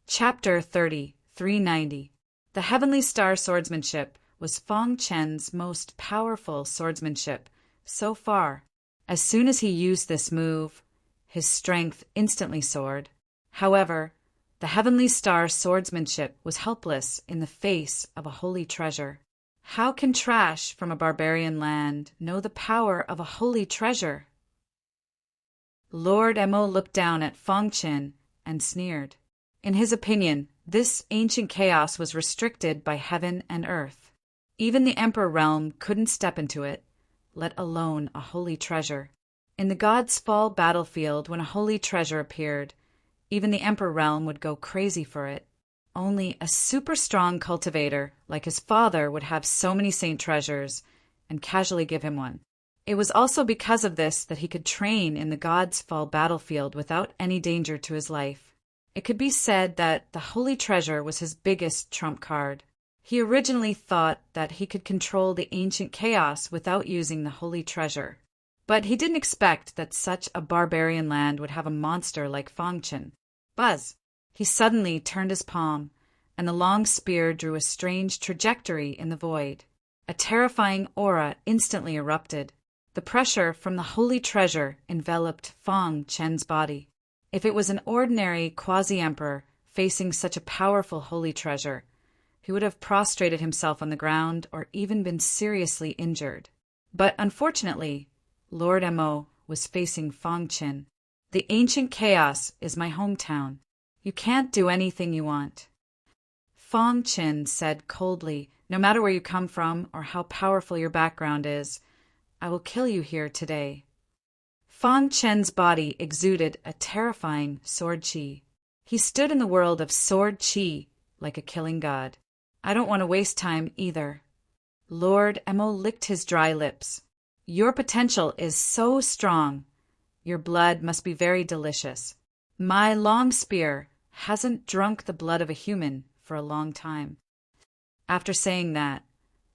Chapter 30, 390. The Heavenly Star Swordsmanship was Feng Chen's most powerful swordsmanship so far. As soon as he used this move, his strength instantly soared. However, the Heavenly Star Swordsmanship was helpless in the face of a holy treasure. How can trash from a barbarian land know the power of a holy treasure? Lord Mo looked down at Feng Chen and sneered. In his opinion, this ancient chaos was restricted by heaven and earth. Even the Emperor realm couldn't step into it, let alone a holy treasure. In the God's Fall battlefield, when a holy treasure appeared, even the Emperor realm would go crazy for it. Only a super strong cultivator, like his father, would have so many saint treasures and casually give him one. It was also because of this that he could train in the God's Fall battlefield without any danger to his life. It could be said that the holy treasure was his biggest trump card. He originally thought that he could control the ancient chaos without using the holy treasure. But he didn't expect that such a barbarian land would have a monster like Feng Chen. Buzz! He suddenly turned his palm, and the long spear drew a strange trajectory in the void. A terrifying aura instantly erupted. The pressure from the holy treasure enveloped Feng Chen's body. If it was an ordinary quasi-emperor facing such a powerful holy treasure, he would have prostrated himself on the ground or even been seriously injured. But unfortunately, Lord Mo was facing Feng Chen. The ancient chaos is my hometown. You can't do anything you want. Feng Chen said coldly, no matter where you come from or how powerful your background is, I will kill you here today. Feng Chen's body exuded a terrifying sword chi. He stood in the world of sword chi like a killing god. I don't want to waste time either. Lord Mo licked his dry lips. Your potential is so strong. Your blood must be very delicious. My long spear hasn't drunk the blood of a human for a long time. After saying that,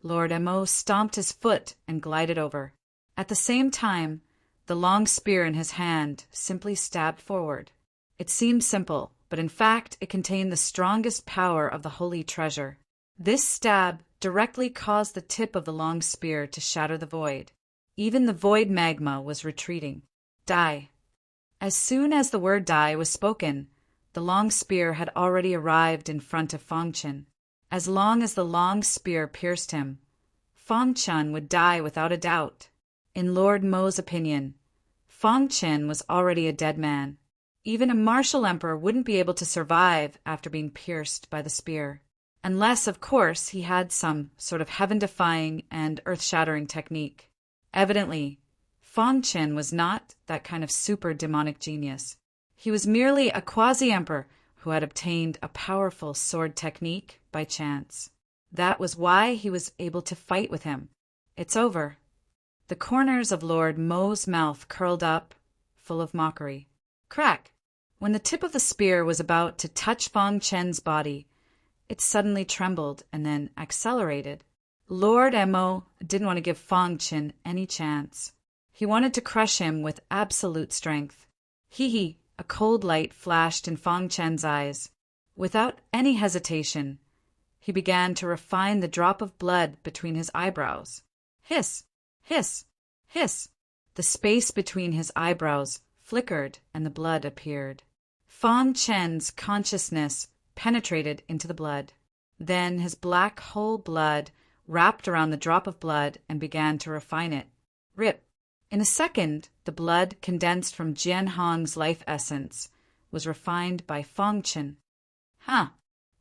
Lord Mo stomped his foot and glided over. At the same time, the long spear in his hand simply stabbed forward. It seemed simple, but in fact it contained the strongest power of the holy treasure. This stab directly caused the tip of the long spear to shatter the void. Even the void magma was retreating. Die. As soon as the word die was spoken, the long spear had already arrived in front of Feng Chen. As long as the long spear pierced him, Feng Chen would die without a doubt. In Lord Mo's opinion, Feng Chen was already a dead man. Even a martial emperor wouldn't be able to survive after being pierced by the spear. Unless, of course, he had some sort of heaven-defying and earth-shattering technique. Evidently, Feng Chen was not that kind of super demonic genius. He was merely a quasi-emperor who had obtained a powerful sword technique by chance. That was why he was able to fight with him. It's over. The corners of Lord Mo's mouth curled up, full of mockery. Crack! When the tip of the spear was about to touch Feng Chen's body, it suddenly trembled and then accelerated. Lord Mo didn't want to give Feng Chen any chance. He wanted to crush him with absolute strength. Hee. A cold light flashed in Feng Chen's eyes. Without any hesitation, he began to refine the drop of blood between his eyebrows. Hiss! Hiss! Hiss! The space between his eyebrows flickered and the blood appeared. Feng Chen's consciousness penetrated into the blood. Then his black whole blood wrapped around the drop of blood and began to refine it. Rip! In a second, the blood condensed from Jian Hong's life essence was refined by Feng Chen.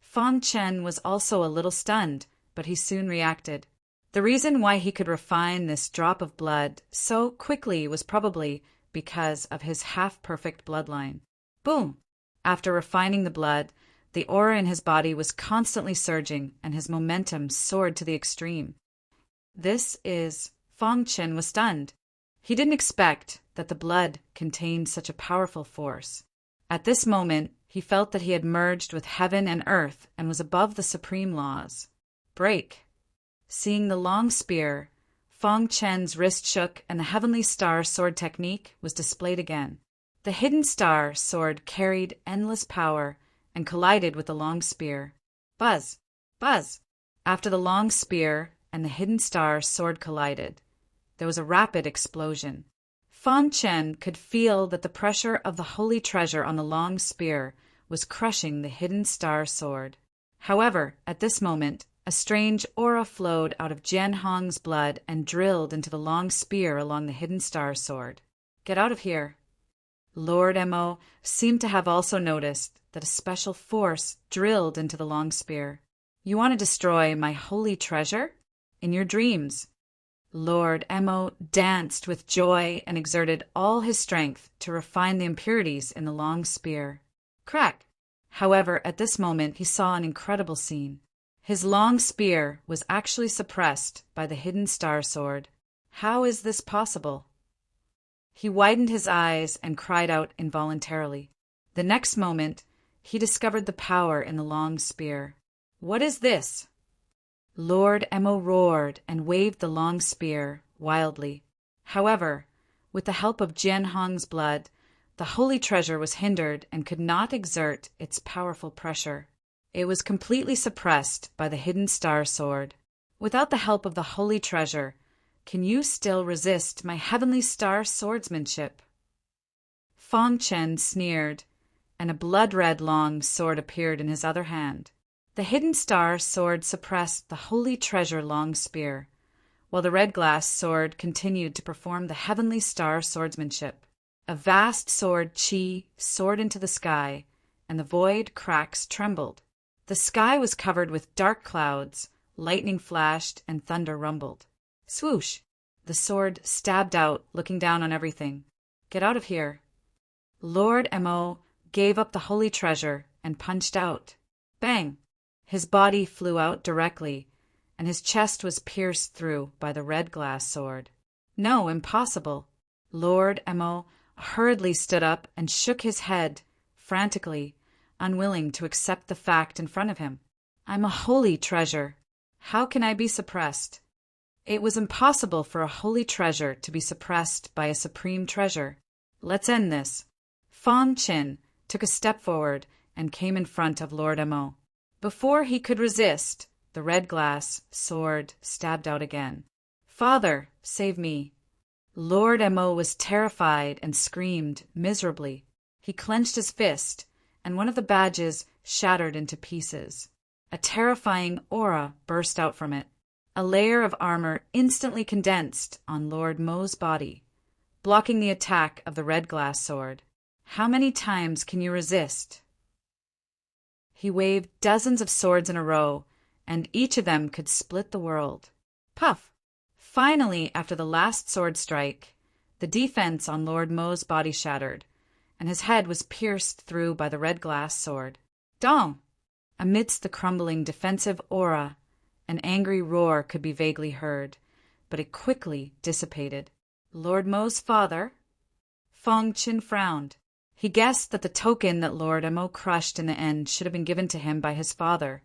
Feng Chen was also a little stunned, but he soon reacted. The reason why he could refine this drop of blood so quickly was probably because of his half-perfect bloodline. Boom! After refining the blood, the aura in his body was constantly surging, and his momentum soared to the extreme. Feng Chen was stunned. He didn't expect that the blood contained such a powerful force. At this moment, he felt that he had merged with heaven and earth and was above the supreme laws. Break! Seeing the long spear, Feng Chen's wrist shook and the Heavenly Star sword technique was displayed again. The hidden star sword carried endless power and collided with the long spear. Buzz! Buzz! After the long spear and the hidden star sword collided, there was a rapid explosion. Fang Chen could feel that the pressure of the holy treasure on the long spear was crushing the hidden star sword. However, at this moment, a strange aura flowed out of Jian Hong's blood and drilled into the long spear along the hidden star sword. Get out of here. Lord Mo seemed to have also noticed that a special force drilled into the long spear. You want to destroy my holy treasure? In your dreams. Lord Mo danced with joy and exerted all his strength to refine the impurities in the long spear. Crack! However, at this moment he saw an incredible scene. His long spear was actually suppressed by the hidden star sword. How is this possible? He widened his eyes and cried out involuntarily. The next moment, he discovered the power in the long spear. What is this? Lord Mo roared and waved the long spear wildly. However, with the help of Jian Hong's blood, the holy treasure was hindered and could not exert its powerful pressure. It was completely suppressed by the hidden star sword. Without the help of the holy treasure, can you still resist my heavenly star swordsmanship? Fang Chen sneered, and a blood-red long sword appeared in his other hand. The hidden star sword suppressed the holy treasure long spear, while the red glass sword continued to perform the heavenly star swordsmanship. A vast sword chi soared into the sky, and the void cracks trembled. The sky was covered with dark clouds, lightning flashed, and thunder rumbled. Swoosh! The sword stabbed out, looking down on everything. Get out of here. Lord Mo gave up the holy treasure and punched out. Bang! His body flew out directly, and his chest was pierced through by the red glass sword. No, impossible. Lord Mo hurriedly stood up and shook his head frantically, unwilling to accept the fact in front of him. I'm a holy treasure. How can I be suppressed? It was impossible for a holy treasure to be suppressed by a supreme treasure. Let's end this. Fang Chen took a step forward and came in front of Lord Mo. Before he could resist, the red glass sword stabbed out again. Father, save me. Lord Mo was terrified and screamed miserably. He clenched his fist, and one of the badges shattered into pieces. A terrifying aura burst out from it. A layer of armor instantly condensed on Lord Mo's body, blocking the attack of the red glass sword. How many times can you resist? He waved dozens of swords in a row, and each of them could split the world. Puff! Finally, after the last sword strike, the defense on Lord Mo's body shattered, and his head was pierced through by the red glass sword. Dong! Amidst the crumbling defensive aura, an angry roar could be vaguely heard, but it quickly dissipated. Lord Mo's father? Fang Chen frowned. He guessed that the token that Lord Mo crushed in the end should have been given to him by his father,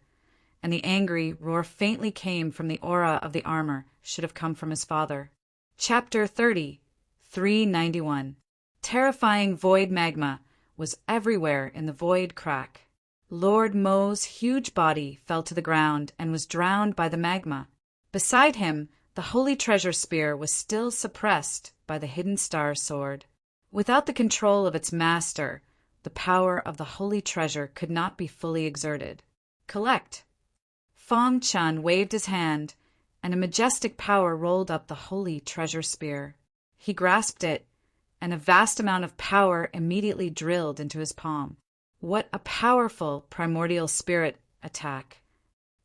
and the angry roar faintly came from the aura of the armor should have come from his father. Chapter 30, 391. Terrifying void magma was everywhere in the void crack. Lord Mo's huge body fell to the ground and was drowned by the magma. Beside him, the holy treasure spear was still suppressed by the hidden star sword. Without the control of its master, the power of the holy treasure could not be fully exerted. Collect! Fang Chen waved his hand, and a majestic power rolled up the holy treasure spear. He grasped it, and a vast amount of power immediately drilled into his palm. What a powerful primordial spirit attack!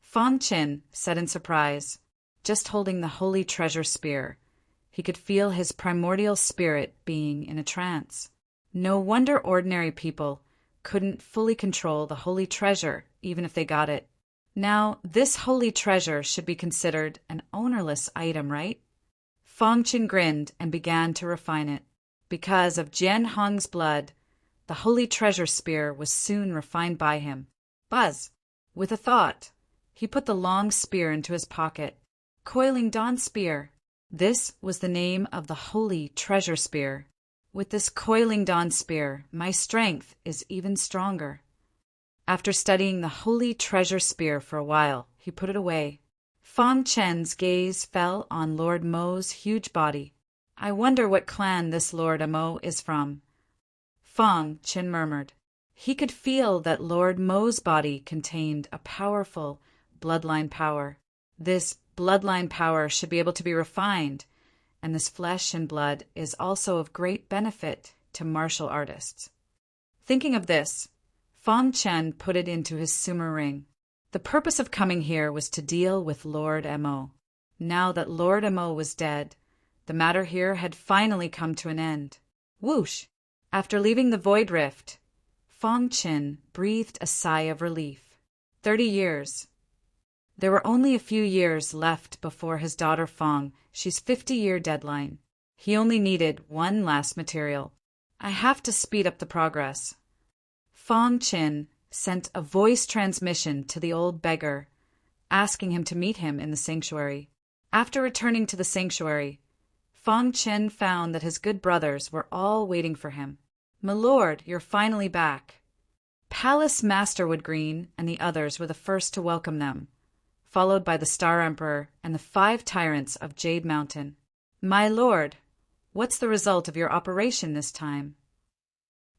Fang Chen said in surprise, just holding the holy treasure spear. He could feel his primordial spirit being in a trance. No wonder ordinary people couldn't fully control the holy treasure even if they got it. Now, this holy treasure should be considered an ownerless item, right? Fang Chen grinned and began to refine it. Because of Jian Hong's blood, the holy treasure spear was soon refined by him. Buzz! With a thought, he put the long spear into his pocket. Coiling Dawn Spear. This was the name of the holy treasure spear. With this Coiling Dawn Spear, my strength is even stronger. After studying the holy treasure spear for a while, he put it away. Fang Chen's gaze fell on Lord Mo's huge body. "I wonder what clan this Lord Mo is from," Fang Chen murmured. He could feel that Lord Mo's body contained a powerful bloodline power. This bloodline power should be able to be refined, and this flesh and blood is also of great benefit to martial artists. Thinking of this, Fang Chen put it into his sumo ring. The purpose of coming here was to deal with Lord Mo. Now that Lord Mo was dead, the matter here had finally come to an end. Whoosh! After leaving the Void Rift, Fang Chen breathed a sigh of relief. 30 years. There were only a few years left before his daughter Fang, she's 50-year deadline. He only needed one last material. I have to speed up the progress. Fang Chen sent a voice transmission to the old beggar, asking him to meet him in the sanctuary. After returning to the sanctuary, Fang Chen found that his good brothers were all waiting for him. "My lord, you're finally back." Palace Master Woodgreen and the others were the first to welcome them, followed by the Star Emperor and the 5 tyrants of Jade Mountain. "My lord, what's the result of your operation this time?"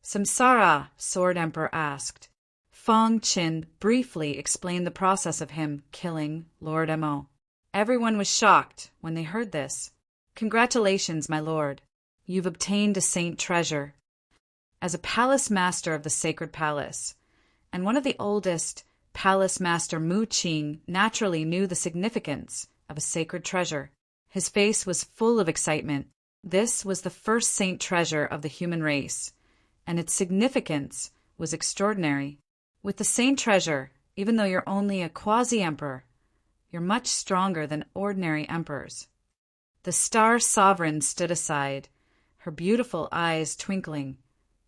Samsara, Sword Emperor asked. Fang Chen briefly explained the process of him killing Lord Mo. Everyone was shocked when they heard this. "Congratulations, my lord. You've obtained a saint treasure." As a palace master of the sacred palace, and one of the oldest, Palace Master Mu Qing naturally knew the significance of a sacred treasure. His face was full of excitement. This was the first saint treasure of the human race, and its significance was extraordinary. With the saint treasure, even though you're only a quasi-emperor, you're much stronger than ordinary emperors. The Star Sovereign stood aside, her beautiful eyes twinkling,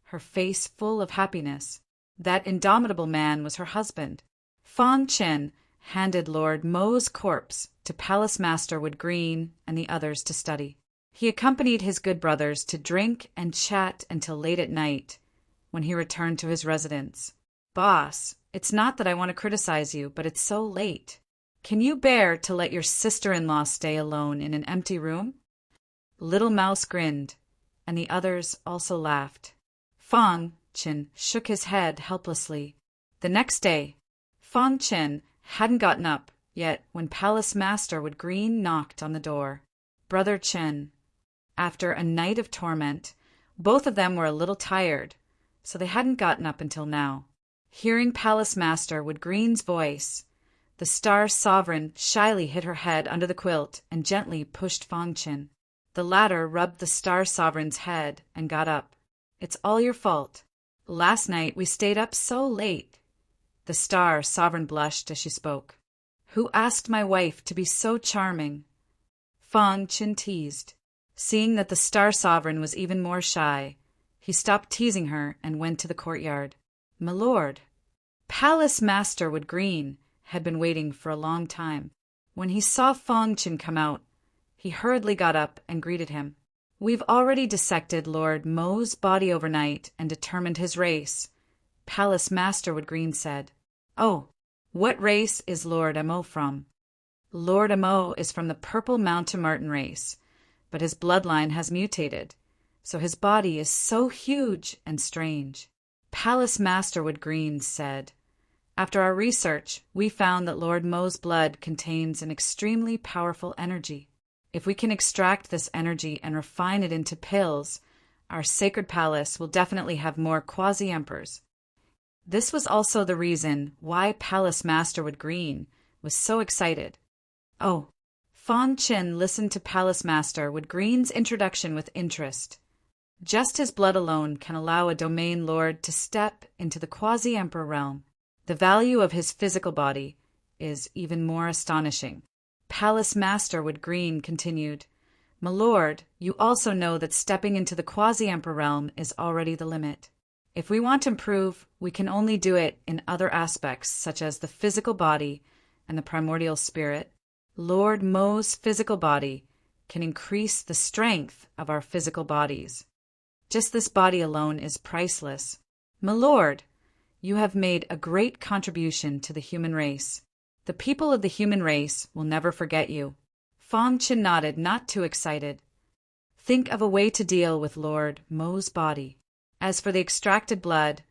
her face full of happiness. That indomitable man was her husband. Fang Chen handed Lord Mo's corpse to Palace Master Woodgreen and the others to study. He accompanied his good brothers to drink and chat until late at night, when he returned to his residence. "Boss, it's not that I want to criticize you, but it's so late. Can you bear to let your sister-in-law stay alone in an empty room?" Little Mouse grinned, and the others also laughed. Fang Chen shook his head helplessly. The next day, Fang Chen hadn't gotten up yet when Palace Master Woodgreen knocked on the door. "Brother Chen." After a night of torment, both of them were a little tired, so they hadn't gotten up until now. Hearing Palace Master Woodgreen's voice, the Star Sovereign shyly hid her head under the quilt and gently pushed Fang Chen. The latter rubbed the Star Sovereign's head and got up. "It's all your fault. Last night we stayed up so late." The Star Sovereign blushed as she spoke. "Who asked my wife to be so charming?" Fang Chen teased. Seeing that the Star Sovereign was even more shy, he stopped teasing her and went to the courtyard. "My lord." Palace Master Woodgreen had been waiting for a long time. When he saw Fang Chen come out, he hurriedly got up and greeted him. "We've already dissected Lord Mo's body overnight and determined his race," Palace Master Woodgreen said. "Oh, what race is Lord Mo from?" "Lord Mo is from the Purple Mountain Marten race, but his bloodline has mutated, so his body is so huge and strange." Palace Master Woodgreen said, "After our research, we found that Lord Mo's blood contains an extremely powerful energy. If we can extract this energy and refine it into pills, our sacred palace will definitely have more quasi-emperors." This was also the reason why Palace Master Woodgreen was so excited. Oh, Fang Chen listened to Palace Master Woodgreen's introduction with interest. Just his blood alone can allow a domain lord to step into the quasi-emperor realm. The value of his physical body is even more astonishing. Palace Master Woodgreen continued, "My lord, you also know that stepping into the quasi-emperor realm is already the limit. If we want to improve, we can only do it in other aspects, such as the physical body and the primordial spirit. Lord Mo's physical body can increase the strength of our physical bodies. Just this body alone is priceless. My lord, You have made a great contribution to the human race. The people of the human race will never forget you." Fong Chin nodded, not too excited. "Think of a way to deal with Lord Mo's body. As for the extracted blood,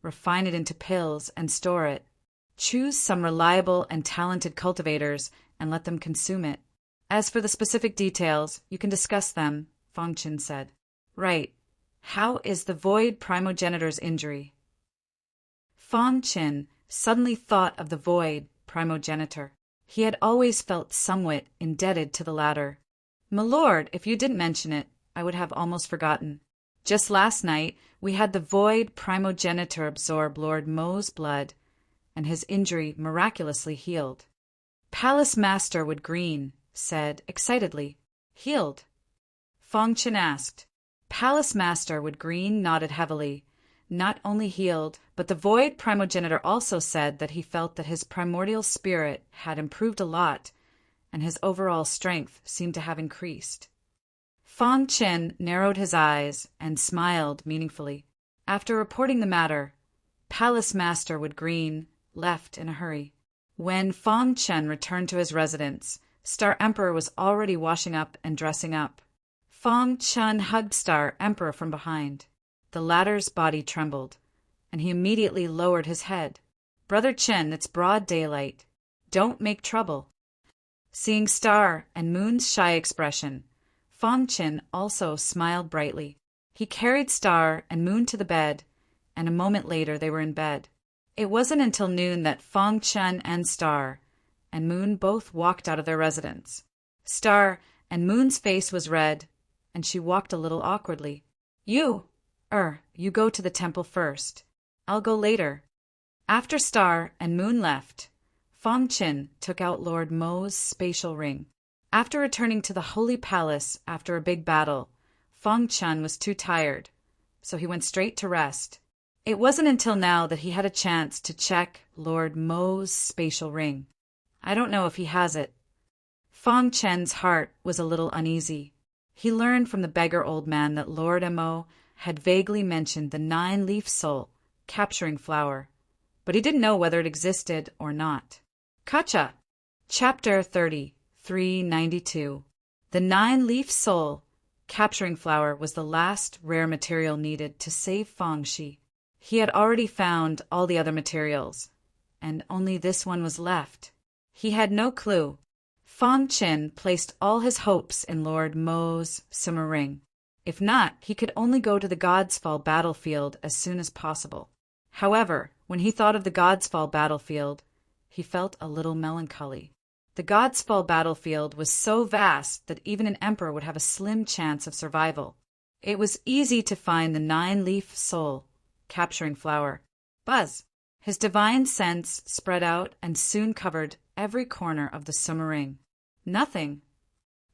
refine it into pills and store it. Choose some reliable and talented cultivators and let them consume it. As for the specific details, you can discuss them," Fong Chin said. "Right. How is the Void Primogenitor's injury?" Fong Chin suddenly thought of the Void Primogenitor. He had always felt somewhat indebted to the latter. "My lord, if you didn't mention it, I would have almost forgotten. Just last night, we had the Void Primogenitor absorb Lord Mo's blood, and his injury miraculously healed." Palace Master Wood Green said excitedly, "Healed?" Fong Chin asked. Palace Master Wood Green nodded heavily. Not only healed, but the Void Primogenitor also said that he felt that his primordial spirit had improved a lot, and his overall strength seemed to have increased. Fong Chin narrowed his eyes and smiled meaningfully. After reporting the matter, Palace Master Wood Green left in a hurry. When Fong Chin returned to his residence, Star Emperor was already washing up and dressing up. Fong Chin hugged Star Emperor from behind. The latter's body trembled, and he immediately lowered his head. "Brother Chin, it's broad daylight. Don't make trouble." Seeing Star and Moon's shy expression, Fong Chin also smiled brightly. He carried Star and Moon to the bed, and a moment later they were in bed. It wasn't until noon that Fong Chin and Star and Moon both walked out of their residence. Star and Moon's face was red, and she walked a little awkwardly. You go to the temple first. I'll go later." After Star and Moon left, Fong Chin took out Lord Mo's spatial ring. After returning to the Holy Palace after a big battle, Fong Chin was too tired, so he went straight to rest. It wasn't until now that he had a chance to check Lord Mo's spatial ring. I don't know if he has it. Fong Chin's heart was a little uneasy. He learned from the beggar old man that Lord Mo had vaguely mentioned the 9-leaf soul capturing flower, but he didn't know whether it existed or not. Kacha! Chapter 30, 392. The 9-leaf soul capturing flower was the last rare material needed to save Fong Shi. He had already found all the other materials, and only this one was left. He had no clue. Fong Chin placed all his hopes in Lord Mo's summer ring. If not, he could only go to the God's Fall battlefield as soon as possible. However, when he thought of the God's Fall battlefield, he felt a little melancholy. The God's Fall battlefield was so vast that even an emperor would have a slim chance of survival. It was easy to find the 9-leaf soul capturing flower. Buzz! His divine sense spread out and soon covered every corner of the summer ring. Nothing.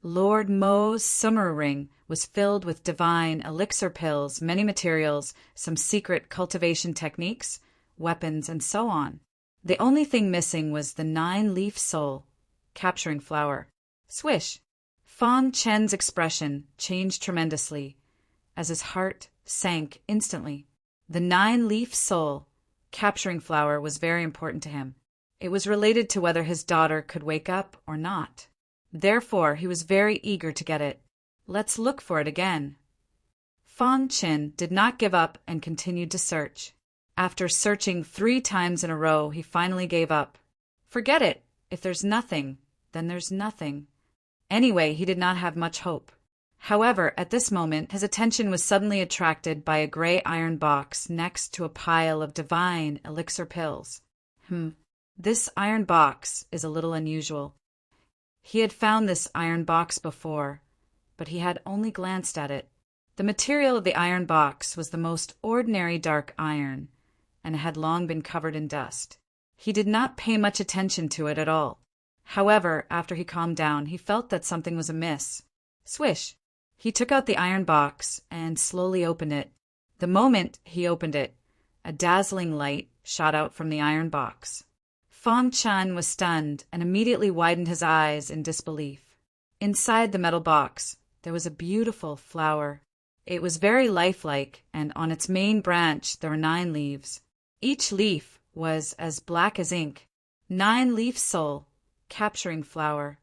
Lord Mo's summer ring was filled with divine elixir pills, many materials, some secret cultivation techniques, weapons, and so on. The only thing missing was the 9-leaf soul capturing flower. Swish! Fong Chen's expression changed tremendously as his heart sank instantly. The 9-leaf soul capturing flower was very important to him. It was related to whether his daughter could wake up or not. Therefore, he was very eager to get it. Let's look for it again. Fong Chin did not give up and continued to search. After searching 3 times in a row, he finally gave up. Forget it. If there's nothing, then there's nothing. Anyway, he did not have much hope. However, at this moment, his attention was suddenly attracted by a gray iron box next to a pile of divine elixir pills. This iron box is a little unusual. He had found this iron box before, but he had only glanced at it. The material of the iron box was the most ordinary dark iron, and it had long been covered in dust. He did not pay much attention to it at all. However, after he calmed down, he felt that something was amiss. Swish! He took out the iron box and slowly opened it. The moment he opened it, a dazzling light shot out from the iron box. Fong Chin was stunned and immediately widened his eyes in disbelief. Inside the metal box, there was a beautiful flower. It was very lifelike, and on its main branch there were 9 leaves. Each leaf was as black as ink. 9-leaf soul, capturing flower.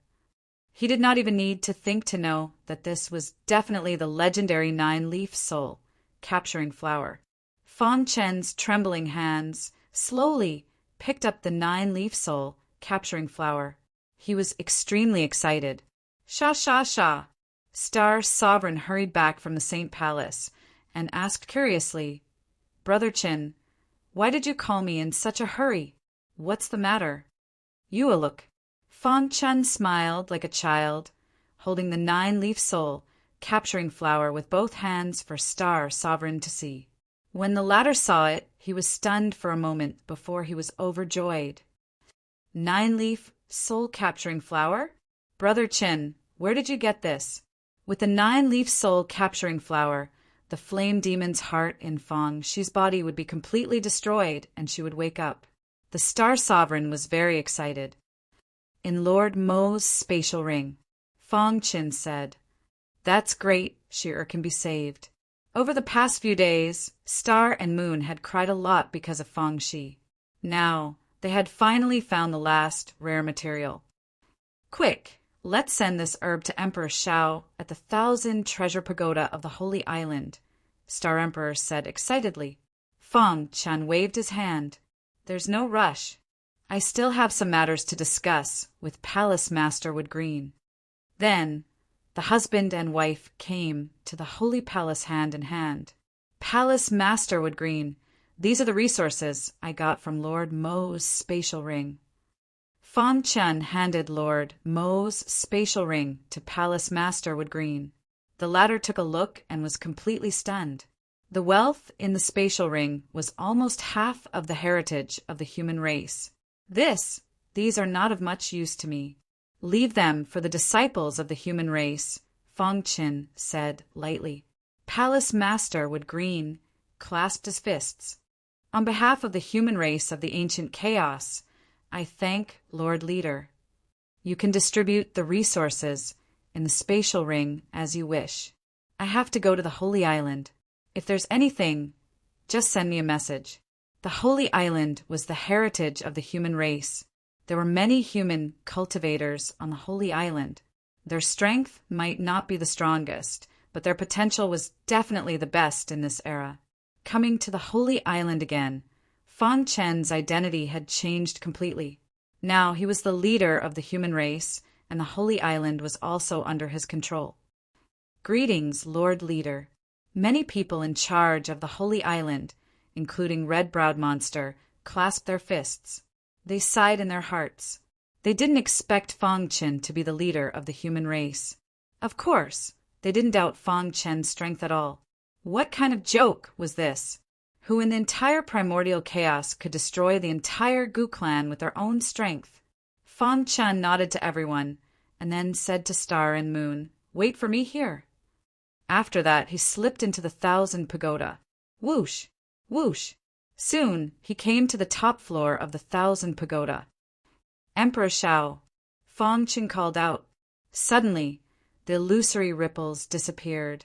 He did not even need to think to know that this was definitely the legendary 9-leaf soul, capturing flower. Fang Chen's trembling hands slowly picked up the 9-leaf soul, capturing flower. He was extremely excited. Sha sha sha! Star Sovereign hurried back from the Saint Palace and asked curiously, Brother Chin, why did you call me in such a hurry? What's the matter? You look. Fang Chen smiled like a child, holding the 9-leaf soul, capturing flower with both hands for Star Sovereign to see. When the latter saw it, he was stunned for a moment before he was overjoyed. 9-leaf soul capturing flower? Brother Chin, where did you get this? With the 9-leaf soul capturing flower, the flame demon's heart in Fang Shi's body would be completely destroyed and she would wake up. The Star Sovereign was very excited. In Lord Mo's spatial ring, Fang Chin said, That's great, Shi-Er can be saved. Over the past few days, Star and Moon had cried a lot because of Fang Shi. Now, they had finally found the last rare material. Quick, let's send this herb to Emperor Shao at the 1,000 treasure pagoda of the Holy Island, Star Emperor said excitedly. Fang Chen waved his hand. There's no rush. I still have some matters to discuss with Palace Master Wood Green. Then, the husband and wife came to the Holy Palace hand in hand. Palace Master Wood Green, these are the resources I got from Lord Mo's spatial ring. Fang Chen handed Lord Mo's spatial ring to Palace Master Wood Green. The latter took a look and was completely stunned. The wealth in the spatial ring was almost half of the heritage of the human race. These are not of much use to me. Leave them for the disciples of the human race, Fang Chen said lightly. Palace Master Wood Green clasped his fists. On behalf of the human race of the ancient chaos, I thank Lord Leader. You can distribute the resources in the spatial ring as you wish. I have to go to the Holy Island. If there's anything, just send me a message. The Holy Island was the heritage of the human race. There were many human cultivators on the Holy Island. Their strength might not be the strongest, but their potential was definitely the best in this era. Coming to the Holy Island again, Fang Chen's identity had changed completely. Now he was the leader of the human race, and the Holy Island was also under his control. Greetings, Lord Leader. Many people in charge of the Holy Island, including Red-Browed Monster, clasped their fists. They sighed in their hearts. They didn't expect Fang Chen to be the leader of the human race. Of course, they didn't doubt Fang Chen's strength at all. What kind of joke was this? Who in the entire primordial chaos could destroy the entire Gu clan with their own strength? Fang Chen nodded to everyone, and then said to Star and Moon, Wait for me here. After that, he slipped into the 1,000 pagoda. Whoosh! Whoosh! Soon, he came to the top floor of the 1,000 pagoda. Emperor Shao, Fang Chen called out. Suddenly, the illusory ripples disappeared,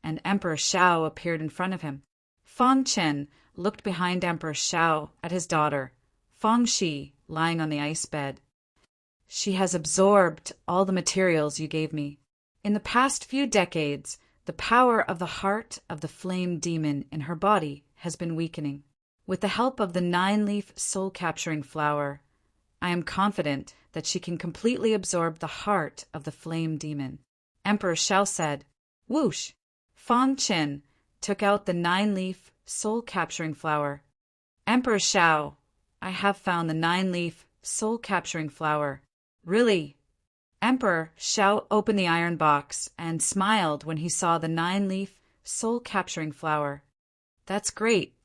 and Emperor Shao appeared in front of him. Fang Chen looked behind Emperor Shao at his daughter, Fang Shi, lying on the ice bed. She has absorbed all the materials you gave me. In the past few decades, the power of the heart of the flame demon in her body has been weakening. With the help of the 9-leaf soul-capturing flower, I am confident that she can completely absorb the heart of the flame demon. Emperor Shao said, Whoosh! Fang Chen took out the 9-leaf soul-capturing flower. Emperor Shao, I have found the 9-leaf soul-capturing flower. Really? Emperor Shao opened the iron box and smiled when he saw the 9-leaf soul-capturing flower. That's great.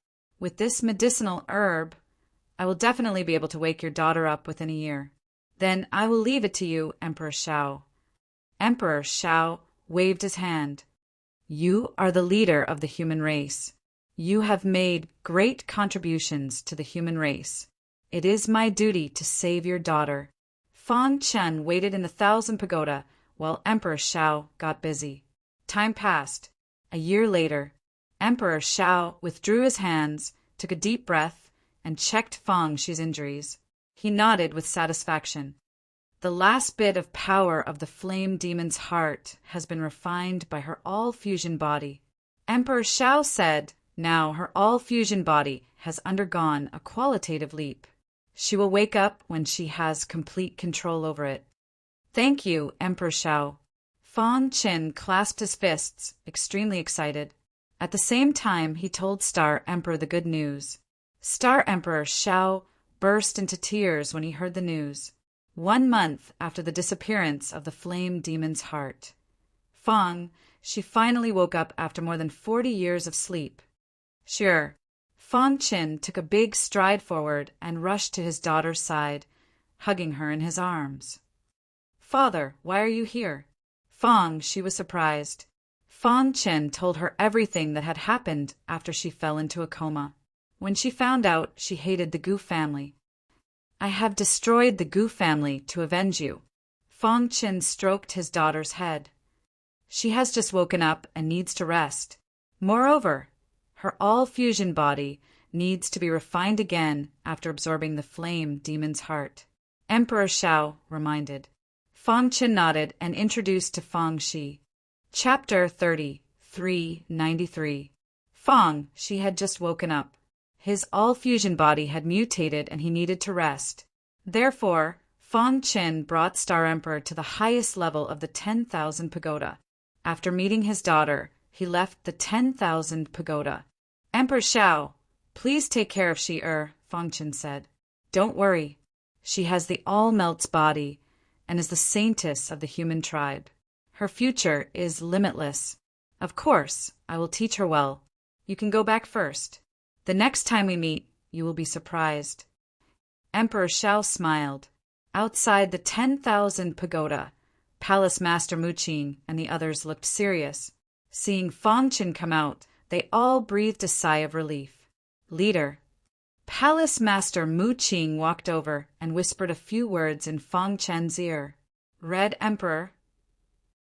With this medicinal herb, I will definitely be able to wake your daughter up within a year. Then I will leave it to you, Emperor Shao. Emperor Shao waved his hand. You are the leader of the human race. You have made great contributions to the human race. It is my duty to save your daughter. Fang Chen waited in the 1,000 pagoda while Emperor Shao got busy. Time passed. A year later, Emperor Shao withdrew his hands, took a deep breath, and checked Fang Shi's injuries. He nodded with satisfaction. The last bit of power of the flame demon's heart has been refined by her all-fusion body. Emperor Shao said, now her all-fusion body has undergone a qualitative leap. She will wake up when she has complete control over it. Thank you, Emperor Shao. Fang Qin clasped his fists, extremely excited. At the same time, he told Star Emperor the good news. Star Emperor Shao burst into tears when he heard the news. 1 month after the disappearance of the flame demon's heart. Fang, she finally woke up after more than 40 years of sleep. Sure. Fang Qin took a big stride forward and rushed to his daughter's side, hugging her in his arms. Father, why are you here? Fang, she was surprised. Fang Qin told her everything that had happened after she fell into a coma. When she found out, she hated the Gu family. I have destroyed the Gu family to avenge you. Fang Qin stroked his daughter's head. She has just woken up and needs to rest. Moreover, her all-fusion body needs to be refined again after absorbing the flame demon's heart. Emperor Shao reminded. Fang Qin nodded and introduced to Fang Shi. Chapter 30, 393. Fang, she had just woken up. His all-fusion body had mutated and he needed to rest. Therefore, Fang Qin brought Star Emperor to the highest level of the 10,000 pagoda. After meeting his daughter, he left the 10,000 pagoda. Emperor Shao, please take care of Shi-er, Fang Qin said. Don't worry. She has the all-melts body and is the saintess of the human tribe. Her future is limitless. Of course, I will teach her well. You can go back first. The next time we meet, you will be surprised. Emperor Shao smiled. Outside the 10,000 pagoda, Palace Master Muqing and the others looked serious. Seeing Fang Qin come out, they all breathed a sigh of relief. Leader. Palace Master Muqing walked over and whispered a few words in Fang Qin's ear. Red Emperor.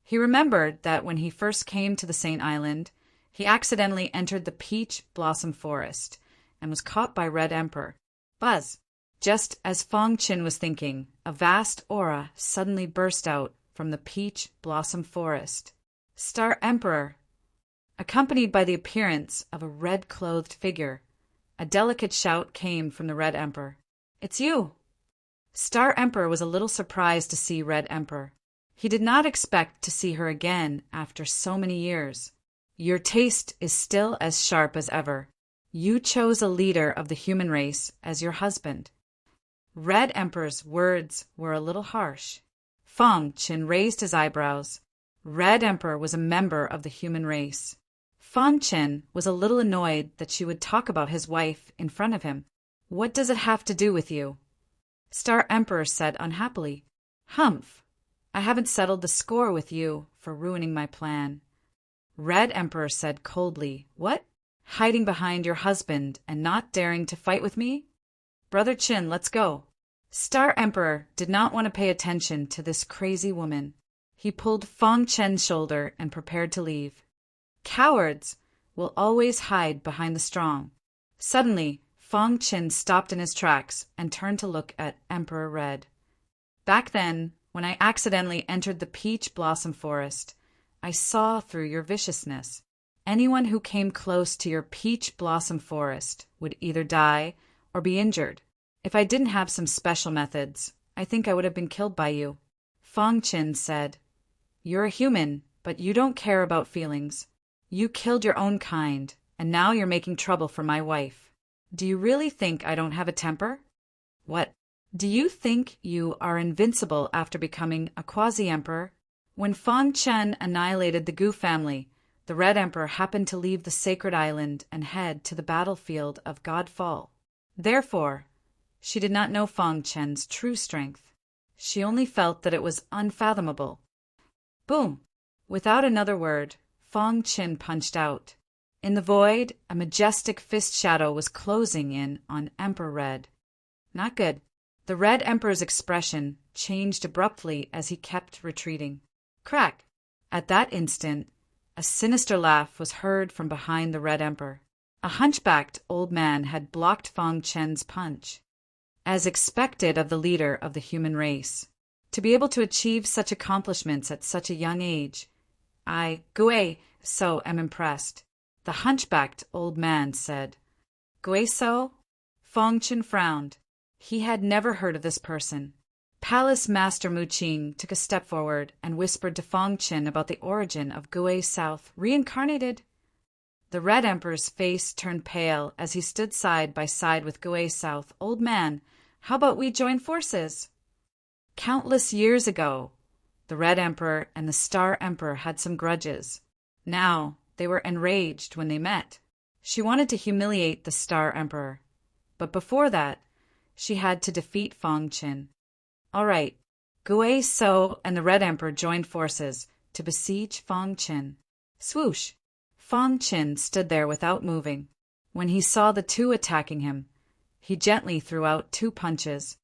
He remembered that when he first came to the Saint Island, he accidentally entered the peach blossom forest and was caught by Red Emperor. Buzz. Just as Fang Qin was thinking, a vast aura suddenly burst out from the peach blossom forest. Star Emperor. Accompanied by the appearance of a red-clothed figure, a delicate shout came from the Red Emperor. It's you! Star Emperor was a little surprised to see Red Emperor. He did not expect to see her again after so many years. Your taste is still as sharp as ever. You chose a leader of the human race as your husband. Red Emperor's words were a little harsh. Fang Qin raised his eyebrows. Red Emperor was a member of the human race. Fang Qin was a little annoyed that she would talk about his wife in front of him. What does it have to do with you? Star Emperor said unhappily. Humph. I haven't settled the score with you for ruining my plan. Red Emperor said coldly, What? Hiding behind your husband and not daring to fight with me? Brother Qin, let's go. Star Emperor did not want to pay attention to this crazy woman. He pulled Fang Qin's shoulder and prepared to leave. Cowards will always hide behind the strong. Suddenly, Fang Qin stopped in his tracks and turned to look at Emperor Red. Back then, when I accidentally entered the peach blossom forest, I saw through your viciousness. Anyone who came close to your peach blossom forest would either die or be injured. If I didn't have some special methods, I think I would have been killed by you. Fang Qin said, You're a human, but you don't care about feelings. You killed your own kind, and now you're making trouble for my wife. Do you really think I don't have a temper? What? Do you think you are invincible after becoming a quasi-emperor? When Fang Qin annihilated the Gu family, the Red Emperor happened to leave the sacred island and head to the battlefield of Godfall. Therefore, she did not know Fang Qin's true strength. She only felt that it was unfathomable. Boom! Without another word, Fang Qin punched out. In the void, a majestic fist shadow was closing in on Emperor Red. Not good. The Red Emperor's expression changed abruptly as he kept retreating. Crack! At that instant, a sinister laugh was heard from behind the Red Emperor. A hunchbacked old man had blocked Fang Chen's punch. As expected of the leader of the human race, to be able to achieve such accomplishments at such a young age, I, Gui So, am impressed. The hunchbacked old man said. Gui So? Fang Chen frowned. He had never heard of this person. Palace Master Mu Qing took a step forward and whispered to Fang Chen about the origin of Gui South reincarnated. The Red Emperor's face turned pale as he stood side by side with Gui South. Old man, how about we join forces? Countless years ago, the Red Emperor and the Star Emperor had some grudges. Now, they were enraged when they met. She wanted to humiliate the Star Emperor. But before that, she had to defeat Fang Chen. All right, Gui So and the Red Emperor joined forces to besiege Fang Chen. Swoosh! Fang Chen stood there without moving. When he saw the two attacking him, he gently threw out 2 punches.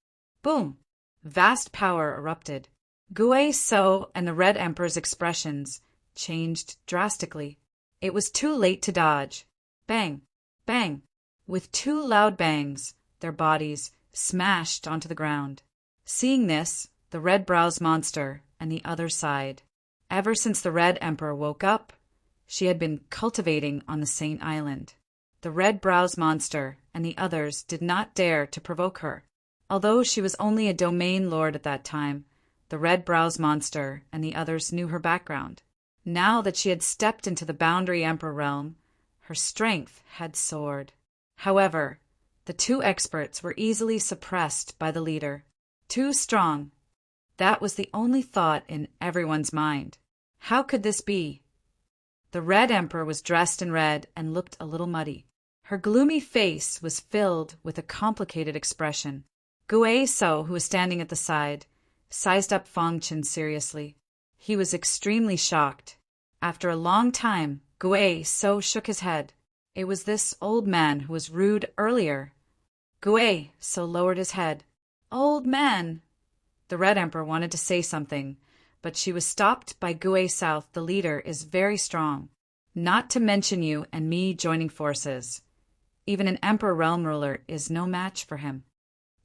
Boom! Vast power erupted. Gui So and the Red Emperor's expressions changed drastically. It was too late to dodge. Bang! Bang! With 2 loud bangs, their bodies smashed onto the ground. Seeing this, the red-browed monster and the other sighed. Ever since the Red Emperor woke up, she had been cultivating on the Saint Island. The red-browed monster and the others did not dare to provoke her. Although she was only a domain lord at that time, the red-browed monster and the others knew her background. Now that she had stepped into the Boundary Emperor realm, her strength had soared. However, the 2 experts were easily suppressed by the leader. Too strong. That was the only thought in everyone's mind. How could this be? The Red Emperor was dressed in red and looked a little muddy. Her gloomy face was filled with a complicated expression. Gui So, who was standing at the side, sized up Fang Chen seriously. He was extremely shocked. After a long time, Gui So shook his head. It was this old man who was rude earlier. Gui So lowered his head. Old man! The Red Emperor wanted to say something, but she was stopped by Gui South. The leader is very strong. Not to mention you and me joining forces. Even an Emperor realm ruler is no match for him.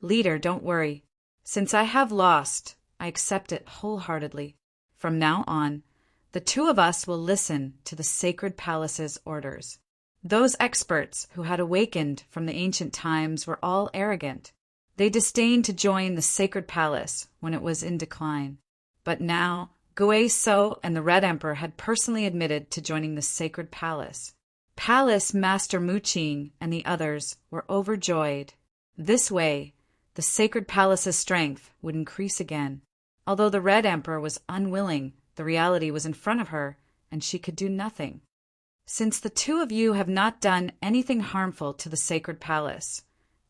Leader, don't worry. Since I have lost, I accept it wholeheartedly. From now on, the 2 of us will listen to the Sacred Palace's orders. Those experts who had awakened from the ancient times were all arrogant. They disdained to join the Sacred Palace when it was in decline. But now, Gui So and the Red Emperor had personally admitted to joining the Sacred Palace. Palace Master Mu Qing and the others were overjoyed. This way, the Sacred Palace's strength would increase again. Although the Red Emperor was unwilling, the reality was in front of her, and she could do nothing. Since the 2 of you have not done anything harmful to the Sacred Palace,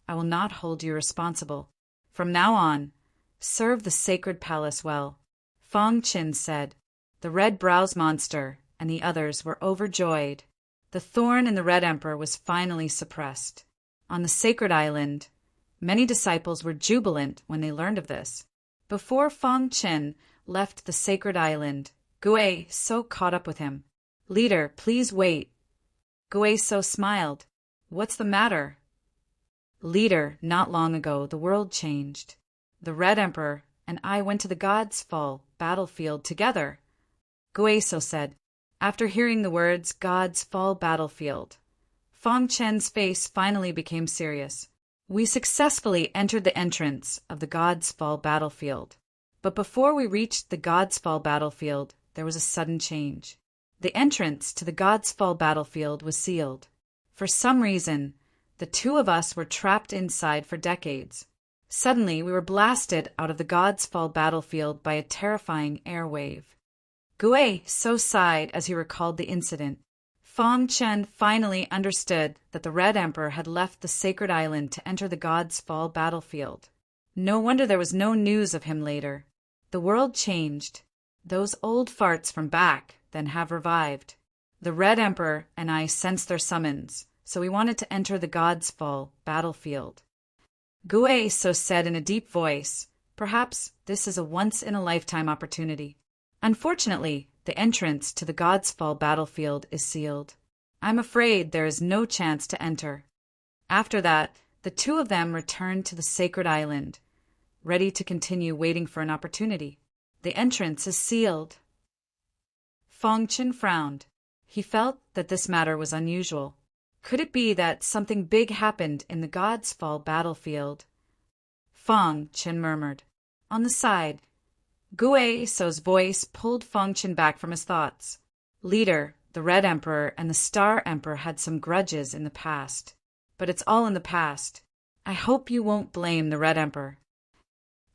I will not hold you responsible. From now on, serve the Sacred Palace well. Fang Chen said. The red-browed monster and the others were overjoyed. The thorn in the Red Emperor was finally suppressed. On the Sacred Island, many disciples were jubilant when they learned of this. Before Fang Chen left the Sacred Island, Gui So caught up with him. Leader, please wait. Gui So smiled. What's the matter? Leader, not long ago, the world changed. The Red Emperor and I went to the God's Fall battlefield together. Gui So said. After hearing the words God's Fall battlefield, Fang Chen's face finally became serious. We successfully entered the entrance of the God's Fall battlefield. But before we reached the God's Fall battlefield, there was a sudden change. The entrance to the God's Fall battlefield was sealed. For some reason, the 2 of us were trapped inside for decades. Suddenly, we were blasted out of the God's Fall battlefield by a terrifying air wave. Gui So sighed as he recalled the incident. Fang Chen finally understood that the Red Emperor had left the Sacred Island to enter the God's Fall battlefield. No wonder there was no news of him later. The world changed. Those old farts from back then have revived. The Red Emperor and I sensed their summons, so we wanted to enter the God's Fall battlefield. Gui So said in a deep voice, perhaps this is a once-in-a-lifetime opportunity. Unfortunately, the entrance to the God's Fall battlefield is sealed. I'm afraid there is no chance to enter." After that, the two of them returned to the sacred island, ready to continue waiting for an opportunity. "The entrance is sealed." Fang Chen frowned. He felt that this matter was unusual. Could it be that something big happened in the God's Fall battlefield? Fang Chen murmured. On the side, Gue So's voice pulled Fang Chen back from his thoughts. "Leader, the Red Emperor and the Star Emperor had some grudges in the past. But it's all in the past. I hope you won't blame the Red Emperor."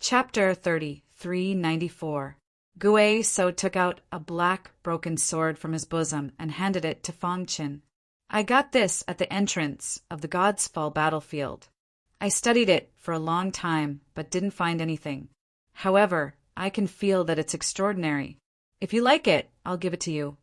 Chapter 3394. Gue So took out a black broken sword from his bosom and handed it to Fang Chen. "I got this at the entrance of the God's Fall battlefield. I studied it for a long time, but didn't find anything. However, I can feel that it's extraordinary. If you like it, I'll give it to you."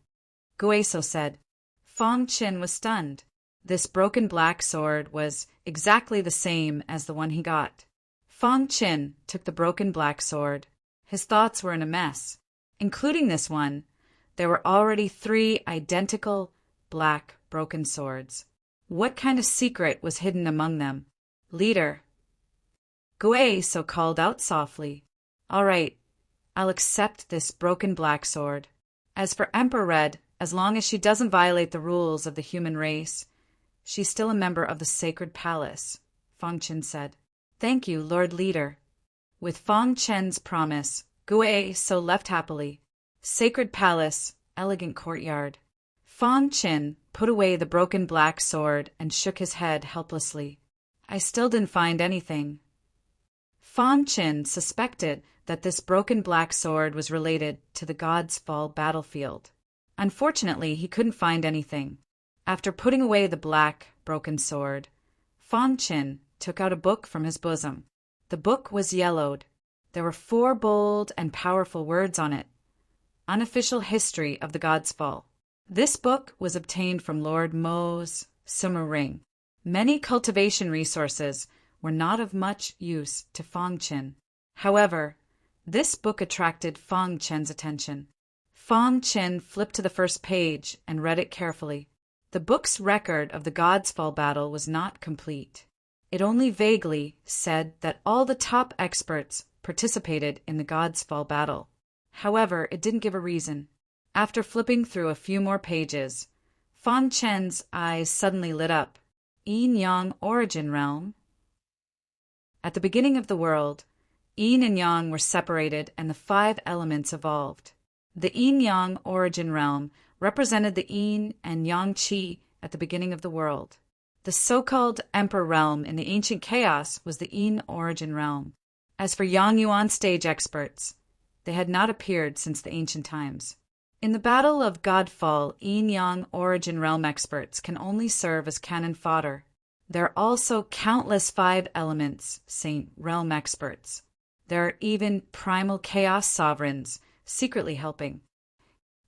Gueso said. Fang Chen was stunned. This broken black sword was exactly the same as the one he got. Fang Chen took the broken black sword. His thoughts were in a mess. Including this one, there were already 3 identical black broken swords. What kind of secret was hidden among them? "Leader." Gueso called out softly. "All right, I'll accept this broken black sword. As for Emperor Red, as long as she doesn't violate the rules of the human race, she's still a member of the sacred palace," Fang Chen said. "Thank you, Lord Leader." With Fang Chen's promise, Gueso left happily. Sacred palace, elegant courtyard. Fang Chen put away the broken black sword and shook his head helplessly. "I still didn't find anything." Fang Chen suspected that this broken black sword was related to the God's Fall battlefield. Unfortunately, he couldn't find anything. After putting away the black, broken sword, Fang Chen took out a book from his bosom. The book was yellowed. There were 4 bold and powerful words on it. Unofficial History of the God's Fall. This book was obtained from Lord Mo's Summer Ring. Many cultivation resources were not of much use to Fang Chen. However, this book attracted Fang Chen's attention. Fang Chen flipped to the first page and read it carefully. The book's record of the God's Fall battle was not complete. It only vaguely said that all the top experts participated in the God's Fall battle. However, it didn't give a reason. After flipping through a few more pages, Fang Chen's eyes suddenly lit up. Yin-Yang Origin Realm. At the beginning of the world, Yin and Yang were separated and the 5 elements evolved. The Yin-Yang Origin Realm represented the Yin and Yang Qi at the beginning of the world. The so-called Emperor Realm in the ancient chaos was the Yin Origin Realm. As for Yang Yuan stage experts, they had not appeared since the ancient times. In the Battle of Godfall, Yin-Yang Origin Realm experts can only serve as cannon fodder. There are also countless 5 elements Saint Realm experts. There are even primal chaos sovereigns secretly helping.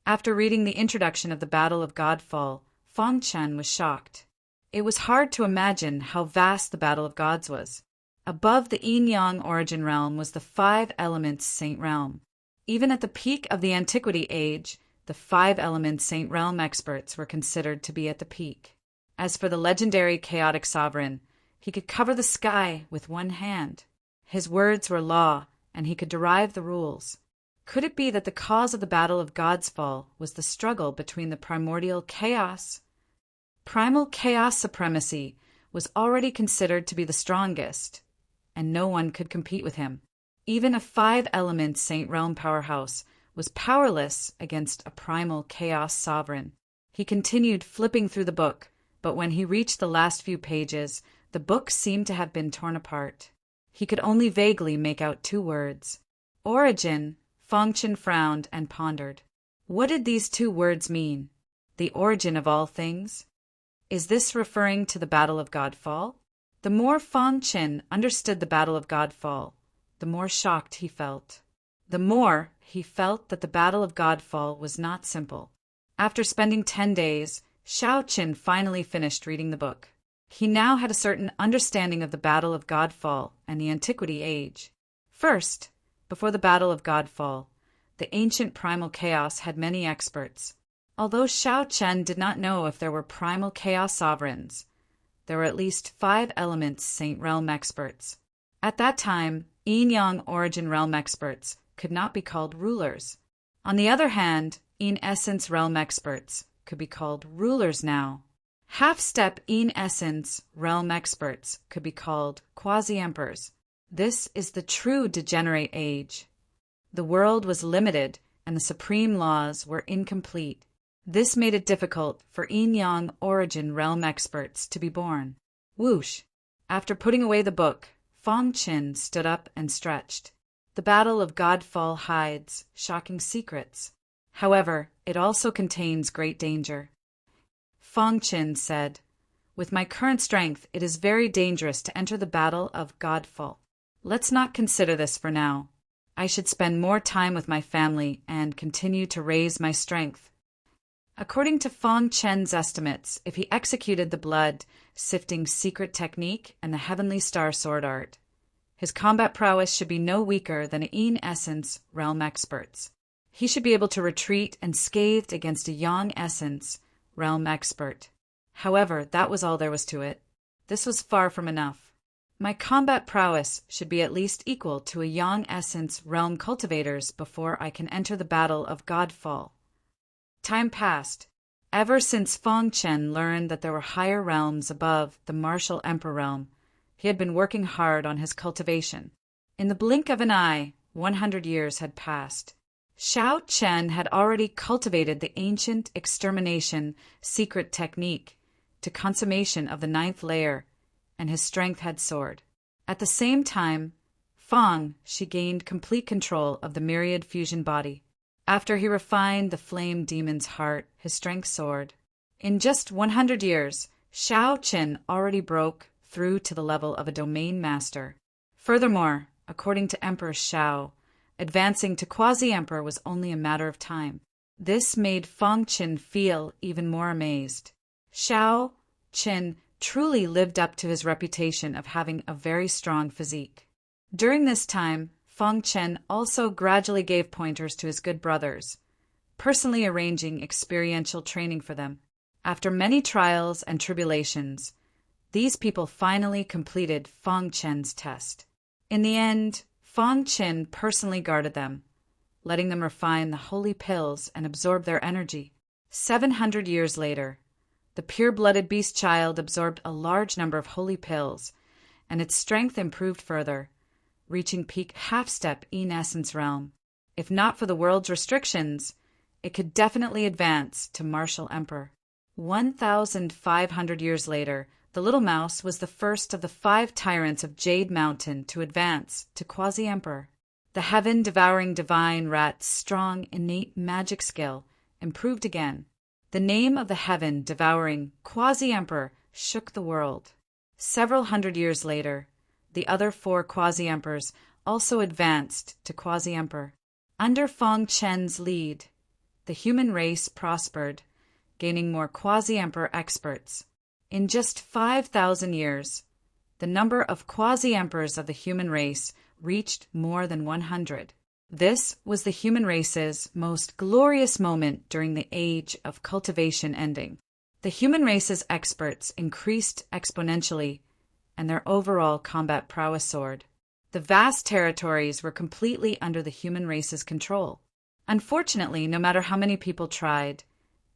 After reading the introduction of the Battle of Godfall, Fang Chen was shocked. It was hard to imagine how vast the Battle of Gods was. Above the Yin-Yang Origin Realm was the 5 elements Saint Realm. Even at the peak of the Antiquity Age, the 5 elements Saint Realm experts were considered to be at the peak. As for the legendary chaotic sovereign, he could cover the sky with one hand. His words were law, and he could derive the rules. Could it be that the cause of the Battle of God's Fall was the struggle between the primordial chaos? Primal chaos supremacy was already considered to be the strongest, and no one could compete with him. Even a 5-element Saint Realm powerhouse was powerless against a primal chaos sovereign. He continued flipping through the book, but when he reached the last few pages, the book seemed to have been torn apart. He could only vaguely make out 2 words. Origin. Fang Chen frowned and pondered. What did these 2 words mean? The origin of all things? Is this referring to the Battle of Godfall? The more Fang Chen understood the Battle of Godfall, the more shocked he felt. The more he felt that the Battle of Godfall was not simple. After spending 10 days, Shao Qin finally finished reading the book. He now had a certain understanding of the Battle of Godfall and the Antiquity Age. First, before the Battle of Godfall, the ancient primal chaos had many experts. Although Shao Chen did not know if there were primal chaos sovereigns, there were at least 5 elements Saint Realm experts. At that time, Yin-Yang Origin Realm experts could not be called rulers. On the other hand, Yin Essence Realm experts could be called rulers now. Half-step Yin Essence Realm experts could be called quasi-emperors. This is the true degenerate age. The world was limited and the supreme laws were incomplete. This made it difficult for Yin-Yang Origin Realm experts to be born. Whoosh! After putting away the book, Fong Qin stood up and stretched. The battle of Godfall hides shocking secrets. However, it also contains great danger. Fong Qin said, "With my current strength, it is very dangerous to enter the battle of Godfall. Let's not consider this for now. I should spend more time with my family and continue to raise my strength." According to Fong Chen's estimates, if he executed the blood-sifting secret technique and the heavenly star sword art, his combat prowess should be no weaker than Yin Essence Realm experts. He should be able to retreat unscathed against a Yang Essence Realm expert. However, that was all there was to it. This was far from enough. My combat prowess should be at least equal to a Yang Essence Realm cultivator's before I can enter the battle of Godfall. Time passed. Ever since Fong Chen learned that there were higher realms above the martial emperor realm, he had been working hard on his cultivation. In the blink of an eye, 100 years had passed. Shao Chen had already cultivated the ancient extermination secret technique to consummation of the 9th layer, and his strength had soared. At the same time, she gained complete control of the myriad fusion body. After he refined the flame demon's heart, his strength soared. In just 100 years, Shao Chen already broke through to the level of a domain master. Furthermore, according to Emperor Shao, advancing to quasi-emperor was only a matter of time. This made Fong Qin feel even more amazed. Shao Chen truly lived up to his reputation of having a very strong physique. During this time, Fong Chen also gradually gave pointers to his good brothers, personally arranging experiential training for them. After many trials and tribulations, these people finally completed Fong Chen's test. In the end, Fong Chen personally guarded them, letting them refine the holy pills and absorb their energy. 700 years later, the pure-blooded beast child absorbed a large number of holy pills, and its strength improved further, reaching peak half-step Yin Essence realm. If not for the world's restrictions, it could definitely advance to martial emperor. 1,500 years later, the little mouse was the first of the 5 tyrants of Jade Mountain to advance to quasi-emperor. The heaven-devouring divine rat's strong, innate magic skill improved again. The name of the heaven-devouring quasi-emperor shook the world. Several hundred years later, the other 4 quasi-emperors also advanced to quasi-emperor. Under Fong Chen's lead, the human race prospered, gaining more quasi-emperor experts. In just 5,000 years, the number of quasi-emperors of the human race reached more than 100. This was the human race's most glorious moment during the age of cultivation ending. The human race's experts increased exponentially, and their overall combat prowess soared. The vast territories were completely under the human race's control. Unfortunately, no matter how many people tried,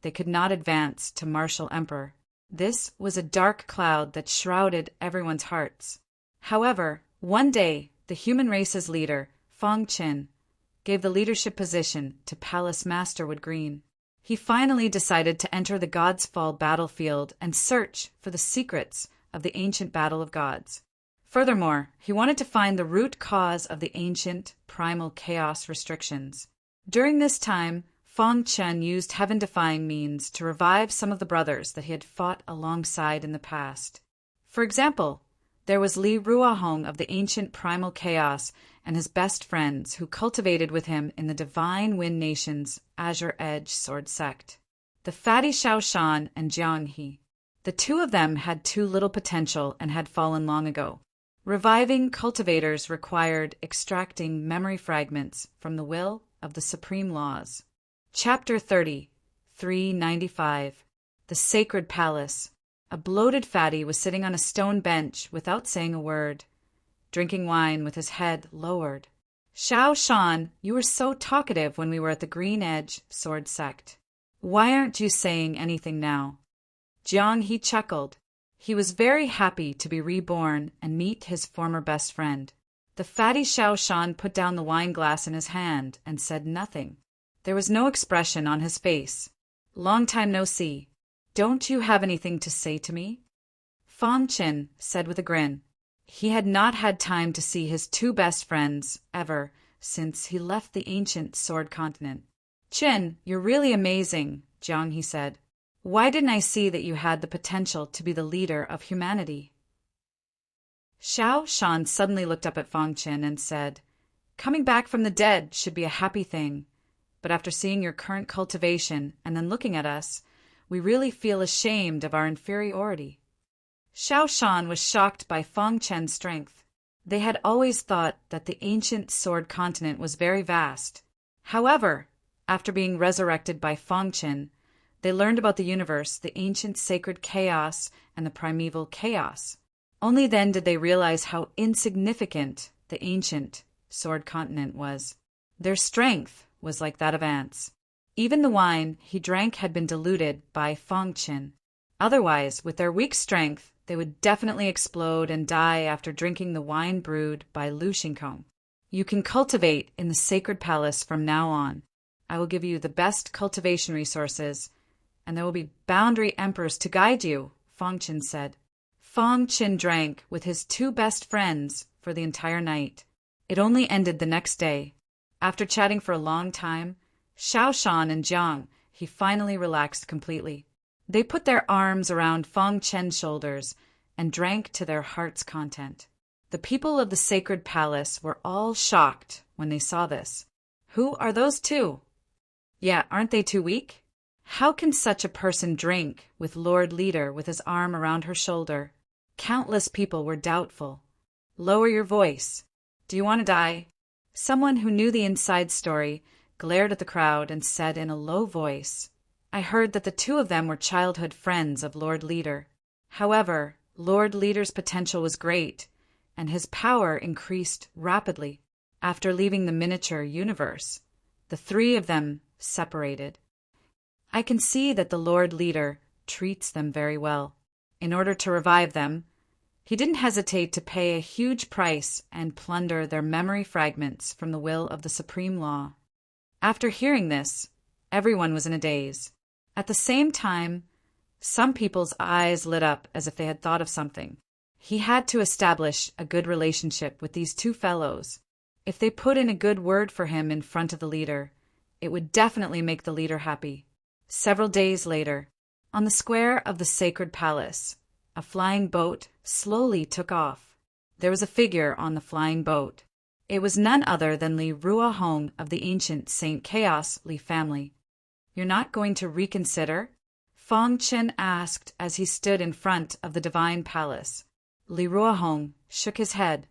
they could not advance to martial emperor. This was a dark cloud that shrouded everyone's hearts. However, one day, the human race's leader, Fong Qin, gave the leadership position to Palace Masterwood Green. He finally decided to enter the Gods Fall battlefield and search for the secrets of the ancient battle of gods. Furthermore, he wanted to find the root cause of the ancient primal chaos restrictions. During this time, Fong Chen used heaven-defying means to revive some of the brothers that he had fought alongside in the past. For example, there was Li Ruahong of the ancient primal chaos and his best friends who cultivated with him in the Divine Wind Nation's Azure Edge Sword Sect. The fatty Shaoshan and Jiang He. The 2 of them had too little potential and had fallen long ago. Reviving cultivators required extracting memory fragments from the will of the supreme laws. Chapter 30. 395. The Sacred Palace. A bloated fatty was sitting on a stone bench without saying a word, drinking wine with his head lowered. Shao Shan, you were so talkative when we were at the Green Edge Sword Sect. Why aren't you saying anything now? Jiang He chuckled. He was very happy to be reborn and meet his former best friend. The fatty Shao Shan put down the wine glass in his hand and said nothing. There was no expression on his face. Long time no see. Don't you have anything to say to me? Fang Qin said with a grin. He had not had time to see his two best friends ever since he left the ancient sword continent. Qin, you're really amazing, Jiang He said. Why didn't I see that you had the potential to be the leader of humanity? Shao Shan suddenly looked up at Fang Qin and said, Coming back from the dead should be a happy thing, but after seeing your current cultivation and then looking at us, we really feel ashamed of our inferiority. Shao Shan was shocked by Fang Qin's strength. They had always thought that the ancient sword continent was very vast. However, after being resurrected by Fang Qin, they learned about the universe, the ancient sacred chaos, and the primeval chaos. Only then did they realize how insignificant the ancient sword continent was. Their strength was like that of ants. Even the wine he drank had been diluted by Fang Qin. Otherwise, with their weak strength, they would definitely explode and die after drinking the wine brewed by Lu Xingkong. You can cultivate in the sacred palace from now on. I will give you the best cultivation resources, and there will be boundary emperors to guide you, Fang Qin said. Fang Qin drank with his two best friends for the entire night. It only ended the next day. After chatting for a long time, Shao Shan and Jiang, he finally relaxed completely. They put their arms around Fang Qin's shoulders and drank to their heart's content. The people of the sacred palace were all shocked when they saw this. Who are those two? Yeah, aren't they too weak? How can such a person drink with Lord Leader with his arm around her shoulder? Countless people were doubtful. Lower your voice. Do you want to die? Someone who knew the inside story glared at the crowd and said in a low voice, I heard that the two of them were childhood friends of Lord Leader. However, Lord Leader's potential was great, and his power increased rapidly. After leaving the miniature universe, the three of them separated. I can see that the Lord Leader treats them very well. In order to revive them, he didn't hesitate to pay a huge price and plunder their memory fragments from the will of the Supreme Law. After hearing this, everyone was in a daze. At the same time, some people's eyes lit up as if they had thought of something. He had to establish a good relationship with these two fellows. If they put in a good word for him in front of the leader, it would definitely make the leader happy. Several days later, on the square of the sacred palace, a flying boat slowly took off. There was a figure on the flying boat. It was none other than Li Ruohong of the ancient Saint Chaos Li family. You're not going to reconsider? Fang Qin asked as he stood in front of the divine palace. Li Ruohong shook his head.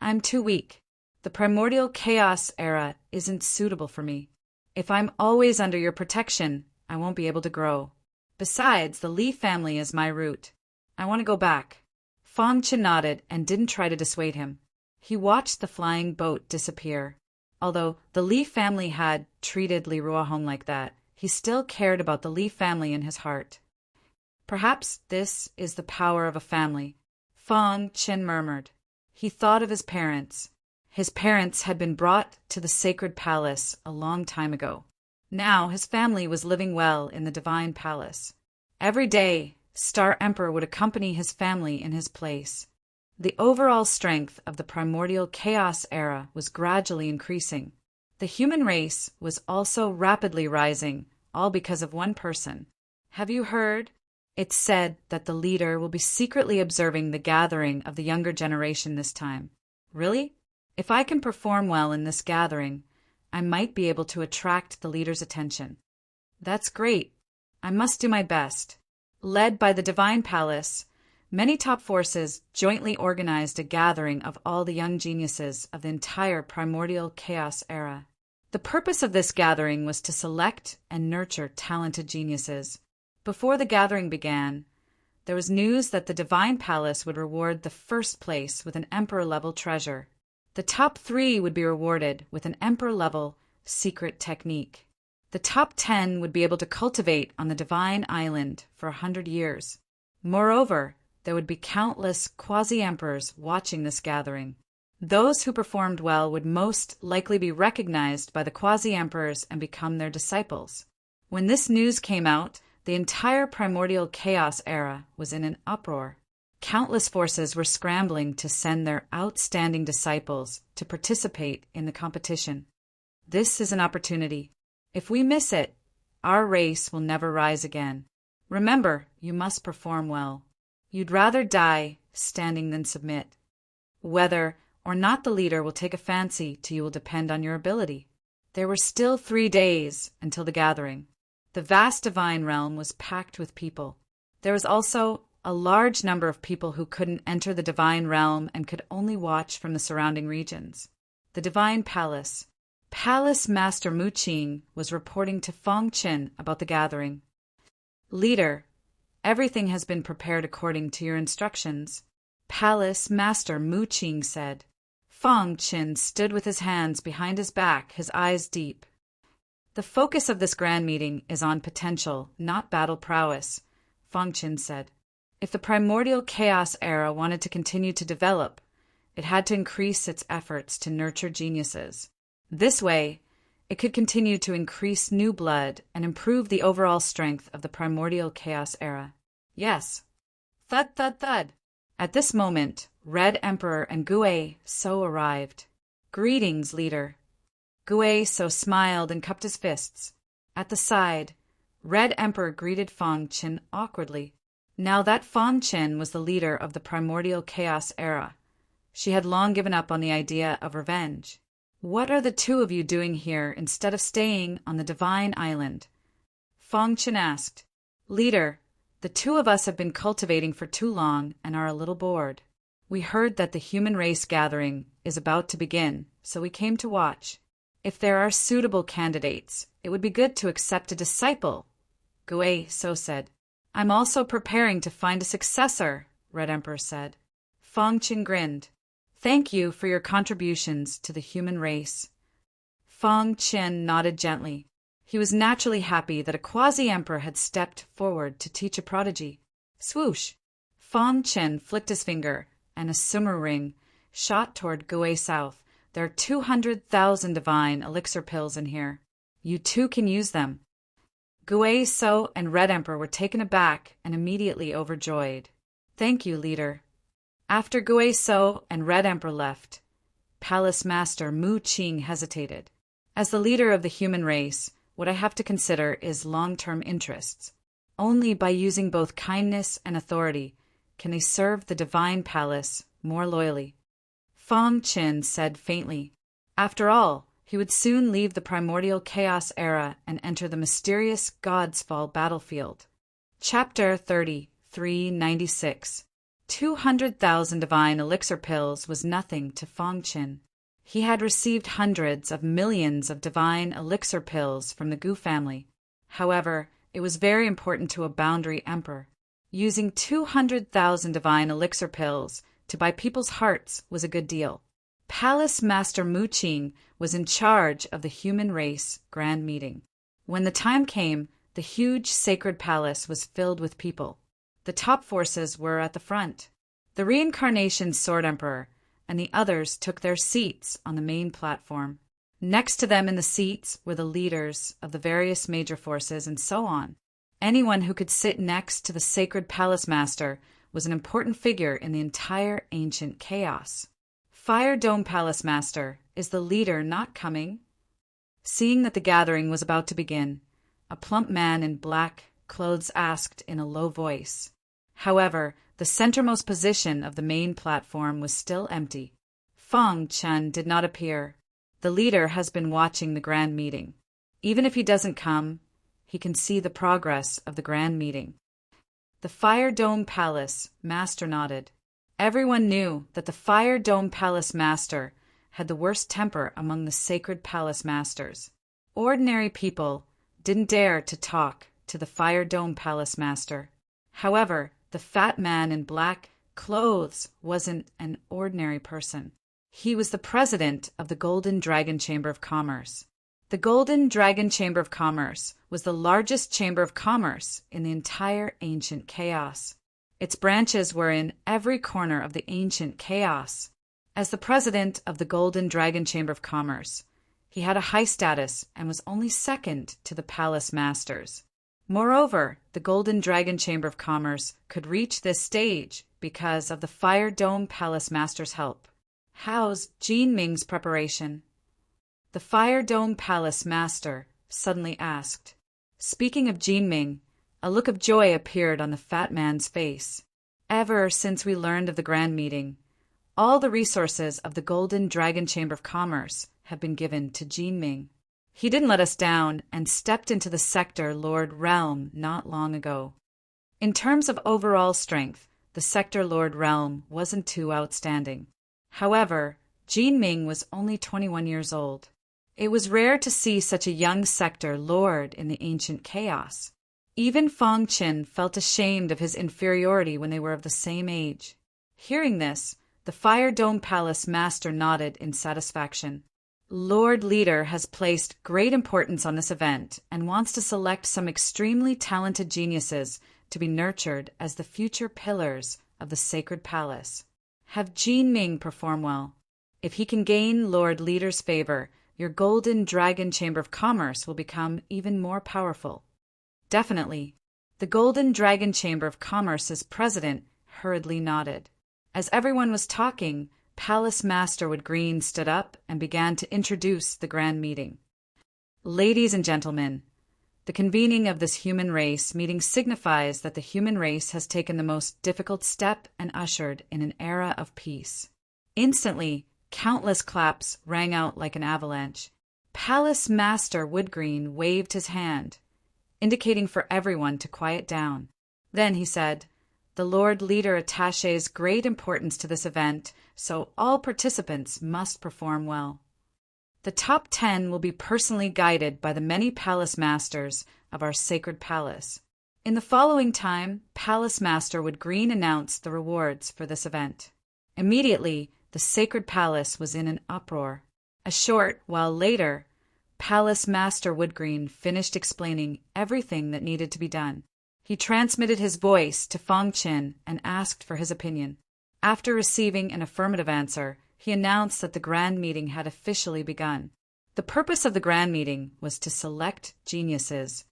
I'm too weak. The primordial chaos era isn't suitable for me. If I'm always under your protection, I won't be able to grow. Besides, the Li family is my root. I want to go back. Fang Qin nodded and didn't try to dissuade him. He watched the flying boat disappear. Although the Li family had treated Li Ruohong like that, he still cared about the Li family in his heart. Perhaps this is the power of a family, Fang Qin murmured. He thought of his parents. His parents had been brought to the sacred palace a long time ago. Now his family was living well in the divine palace. Every day, Star Emperor would accompany his family in his place. The overall strength of the primordial chaos era was gradually increasing. The human race was also rapidly rising, all because of one person. Have you heard? It's said that the leader will be secretly observing the gathering of the younger generation this time. Really? If I can perform well in this gathering, I might be able to attract the leader's attention. That's great. I must do my best. Led by the Divine Palace, many top forces jointly organized a gathering of all the young geniuses of the entire primordial chaos era. The purpose of this gathering was to select and nurture talented geniuses. Before the gathering began, there was news that the Divine Palace would reward the first place with an Emperor-level treasure. The top 3 would be rewarded with an Emperor-level secret technique. The top 10 would be able to cultivate on the Divine Island for 100 years. Moreover, there would be countless quasi-emperors watching this gathering. Those who performed well would most likely be recognized by the quasi-emperors and become their disciples. When this news came out, the entire primordial chaos era was in an uproar. Countless forces were scrambling to send their outstanding disciples to participate in the competition. This is an opportunity. If we miss it, our race will never rise again. Remember, you must perform well. You'd rather die standing than submit. Whether or not the leader will take a fancy to you will depend on your ability. There were still 3 days until the gathering. The vast divine realm was packed with people. There was also a large number of people who couldn't enter the divine realm and could only watch from the surrounding regions. The divine palace. Palace Master Mu Qing was reporting to Feng Qin about the gathering. Leader, everything has been prepared according to your instructions, Palace Master Mu Qing said. Feng Qin stood with his hands behind his back, his eyes deep. The focus of this grand meeting is on potential, not battle prowess, Feng Qin said. If the primordial chaos era wanted to continue to develop, it had to increase its efforts to nurture geniuses. This way, it could continue to increase new blood and improve the overall strength of the primordial chaos era. Yes. Thud, thud, thud. At this moment, Red Emperor and Gui So arrived. Greetings, leader. Gui So smiled and cupped his fists. At the side, Red Emperor greeted Feng Qin awkwardly. Now that Feng Qin was the leader of the primordial chaos era, she had long given up on the idea of revenge. What are the 2 of you doing here instead of staying on the Divine Island? Feng Qin asked. Leader, the 2 of us have been cultivating for too long and are a little bored. We heard that the human race gathering is about to begin, so we came to watch. If there are suitable candidates, it would be good to accept a disciple, Gui So said. I'm also preparing to find a successor, Red Emperor said. Feng Qin grinned. Thank you for your contributions to the human race. Feng Qin nodded gently. He was naturally happy that a quasi-emperor had stepped forward to teach a prodigy. Swoosh! Feng Qin flicked his finger, and a sumer ring shot toward Gui South. There are 200,000 divine elixir pills in here. You 2 can use them. Gui So and Red Emperor were taken aback and immediately overjoyed. Thank you, leader. After Gui So and Red Emperor left, Palace Master Mu Qing hesitated. As the leader of the human race, what I have to consider is long-term interests. Only by using both kindness and authority can they serve the divine palace more loyally. Feng Qin said faintly. After all, he would soon leave the primordial chaos era and enter the mysterious God's Fall battlefield. Chapter 3396. 200,000 divine elixir pills was nothing to Feng Qin. He had received hundreds of millions of divine elixir pills from the Gu family. However, it was very important to a boundary emperor. Using 200,000 divine elixir pills to buy people's hearts was a good deal. Palace Master Mu Qing was in charge of the human race grand meeting. When the time came, the huge sacred palace was filled with people. The top forces were at the front. The reincarnation Sword Emperor and the others took their seats on the main platform. Next to them in the seats were the leaders of the various major forces and so on. Anyone who could sit next to the sacred palace master was an important figure in the entire ancient chaos. Fire Dome Palace Master, is the leader not coming? Seeing that the gathering was about to begin, a plump man in black clothes asked in a low voice. However, the centermost position of the main platform was still empty. Feng Qin did not appear. The leader has been watching the grand meeting. Even if he doesn't come, he can see the progress of the grand meeting. The Fire Dome Palace Master nodded. Everyone knew that the Fire Dome Palace Master had the worst temper among the sacred palace masters. Ordinary people didn't dare to talk to the Fire Dome Palace Master. However, the fat man in black clothes wasn't an ordinary person. He was the president of the Golden Dragon Chamber of Commerce. The Golden Dragon Chamber of Commerce was the largest chamber of commerce in the entire ancient chaos. Its branches were in every corner of the ancient chaos. As the president of the Golden Dragon Chamber of Commerce, he had a high status and was only second to the palace masters. Moreover, the Golden Dragon Chamber of Commerce could reach this stage because of the Fire Dome Palace Master's help. How's Jin Ming's preparation? The Fire Dome Palace Master suddenly asked. Speaking of Jin Ming, a look of joy appeared on the fat man's face. Ever since we learned of the grand meeting, all the resources of the Golden Dragon Chamber of Commerce have been given to Jin Ming. He didn't let us down and stepped into the Sector Lord realm not long ago. In terms of overall strength, the Sector Lord realm wasn't too outstanding. However, Jin Ming was only 21 years old. It was rare to see such a young Sector Lord in the ancient chaos. Even Fong Qin felt ashamed of his inferiority when they were of the same age. Hearing this, the Fire Dome Palace Master nodded in satisfaction. Lord Leader has placed great importance on this event and wants to select some extremely talented geniuses to be nurtured as the future pillars of the Sacred Palace. Have Jin Ming perform well. If he can gain Lord Leader's favor, your Golden Dragon Chamber of Commerce will become even more powerful. Definitely. The Golden Dragon Chamber of Commerce's president hurriedly nodded. As everyone was talking, Palace Master Wood Green stood up and began to introduce the grand meeting. Ladies and gentlemen, the convening of this human race meeting signifies that the human race has taken the most difficult step and ushered in an era of peace. Instantly, countless claps rang out like an avalanche. Palace Master Woodgreen waved his hand, indicating for everyone to quiet down. Then he said, "The Lord Leader attaches great importance to this event, so all participants must perform well. The top 10 will be personally guided by the many palace masters of our sacred palace." In the following time, Palace Master Woodgreen announced the rewards for this event. Immediately, the sacred palace was in an uproar. A short while later, Palace Master Woodgreen finished explaining everything that needed to be done. He transmitted his voice to Fong Qin and asked for his opinion. After receiving an affirmative answer, he announced that the grand meeting had officially begun. The purpose of the grand meeting was to select geniuses.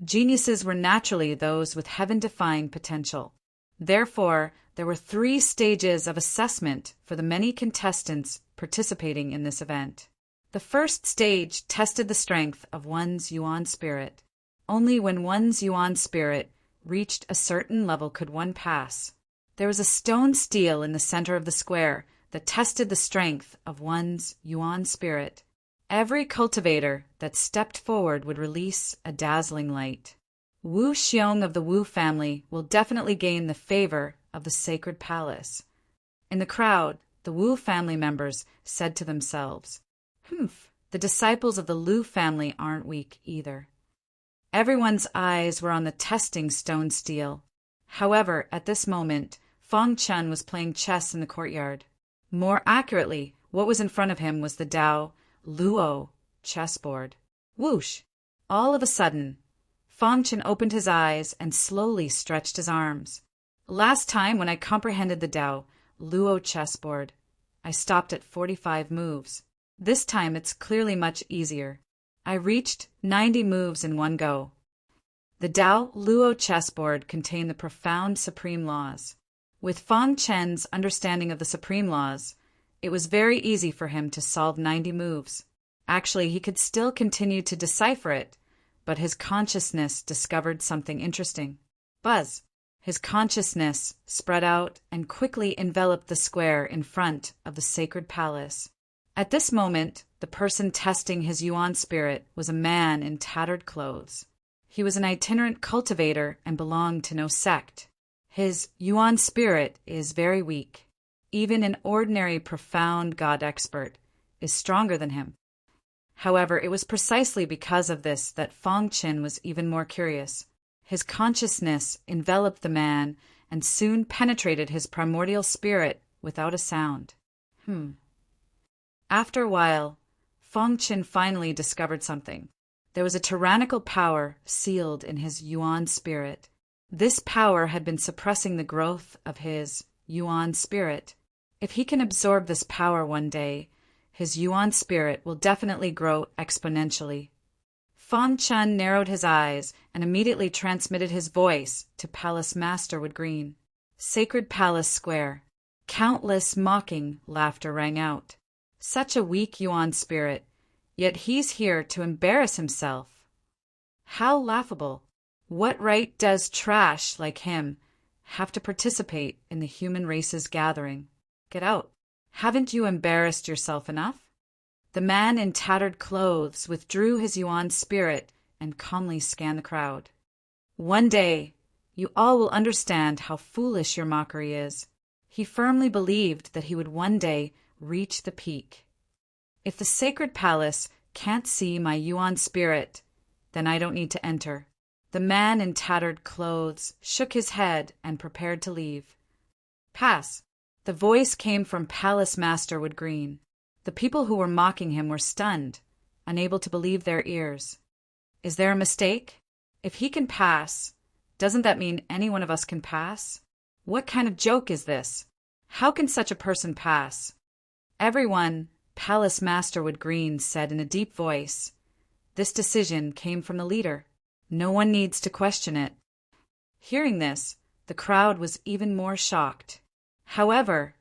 Geniuses were naturally those with heaven-defying potential. Therefore, there were 3 stages of assessment for the many contestants participating in this event. The first stage tested the strength of one's Yuan spirit. Only when one's Yuan spirit reached a certain level could one pass. There was a stone stele in the center of the square that tested the strength of one's Yuan spirit. Every cultivator that stepped forward would release a dazzling light. Wu Xiong of the Wu family will definitely gain the favor of the sacred palace. In the crowd, the Wu family members said to themselves, the disciples of the Lu family aren't weak either. Everyone's eyes were on the testing stone stele. However, at this moment, Fong Chun was playing chess in the courtyard. More accurately, what was in front of him was the Dao Luo chessboard. Whoosh! All of a sudden, Fong Chun opened his eyes and slowly stretched his arms. Last time when I comprehended the Dao Luo chessboard, I stopped at 45 moves. This time it's clearly much easier. I reached 90 moves in one go. The Dao Luo chessboard contained the profound supreme laws. With Fong Chen's understanding of the supreme laws, it was very easy for him to solve 90 moves. Actually, he could still continue to decipher it, but his consciousness discovered something interesting. Buzz! His consciousness spread out and quickly enveloped the square in front of the sacred palace. At this moment, the person testing his Yuan spirit was a man in tattered clothes. He was an itinerant cultivator and belonged to no sect. His Yuan spirit is very weak. Even an ordinary profound God expert is stronger than him. However, it was precisely because of this that Fong Qin was even more curious. His consciousness enveloped the man and soon penetrated his primordial spirit without a sound. After a while, Fong Qin finally discovered something. There was a tyrannical power sealed in his Yuan spirit. This power had been suppressing the growth of his Yuan spirit. If he can absorb this power one day, his Yuan spirit will definitely grow exponentially. Fong Qin narrowed his eyes and immediately transmitted his voice to Palace Masterwood Green. Sacred Palace Square. Countless mocking laughter rang out. Such a weak Yuan spirit, yet he's here to embarrass himself. How laughable. What right does trash like him have to participate in the human race's gathering? Get out. Haven't you embarrassed yourself enough? The man in tattered clothes withdrew his Yuan spirit and calmly scanned the crowd. One day, you all will understand how foolish your mockery is. He firmly believed that he would one day reach the peak. If the sacred palace can't see my Yuan spirit, then I don't need to enter. The man in tattered clothes shook his head and prepared to leave. Pass. The voice came from Palace Masterwood Green. The people who were mocking him were stunned, unable to believe their ears. Is there a mistake? If he can pass, doesn't that mean any one of us can pass? What kind of joke is this? How can such a person pass? Everyone, Palace Masterwood Green said in a deep voice. This decision came from the leader. No one needs to question it. Hearing this, the crowd was even more shocked. However,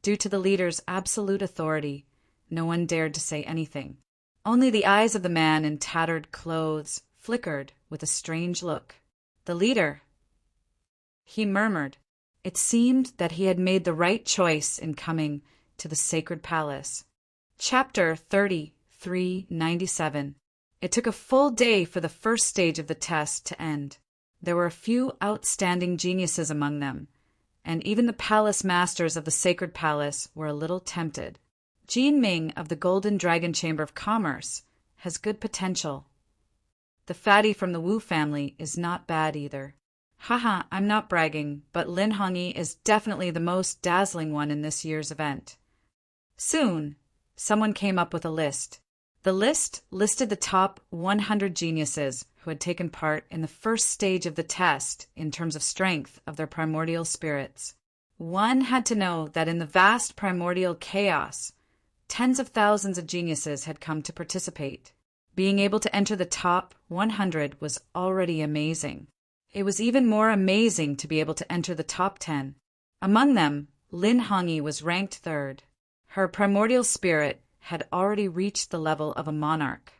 due to the leader's absolute authority, no one dared to say anything. Only the eyes of the man in tattered clothes flickered with a strange look. The leader, he murmured. It seemed that he had made the right choice in coming to the sacred palace. Chapter 3397. It took a full day for the first stage of the test to end. There were a few outstanding geniuses among them, and even the palace masters of the sacred palace were a little tempted. Jin Ming of the Golden Dragon Chamber of Commerce has good potential. The fatty from the Wu family is not bad either. Haha, I'm not bragging, but Lin Hongyi is definitely the most dazzling one in this year's event. Soon, someone came up with a list. The list listed the top 100 geniuses who had taken part in the first stage of the test in terms of strength of their primordial spirits. One had to know that in the vast primordial chaos, tens of thousands of geniuses had come to participate. Being able to enter the top 100 was already amazing. It was even more amazing to be able to enter the top 10. Among them, Lin Hongyi was ranked third. Her primordial spirit had already reached the level of a monarch.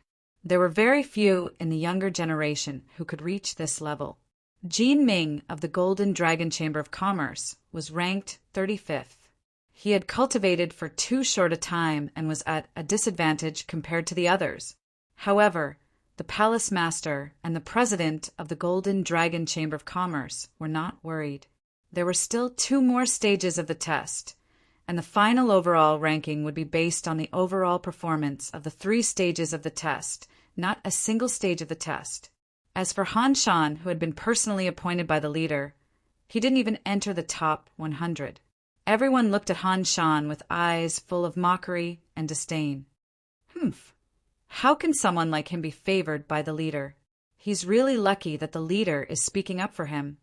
There were very few in the younger generation who could reach this level. Jin Ming of the Golden Dragon Chamber of Commerce was ranked 35th. He had cultivated for too short a time and was at a disadvantage compared to the others. However, the palace master and the president of the Golden Dragon Chamber of Commerce were not worried. There were still 2 more stages of the test, and the final overall ranking would be based on the overall performance of the 3 stages of the test, not a single stage of the test. As for Han Shan, who had been personally appointed by the leader, he didn't even enter the top 100. Everyone looked at Han Shan with eyes full of mockery and disdain. How can someone like him be favored by the leader? He's really lucky that the leader is speaking up for him.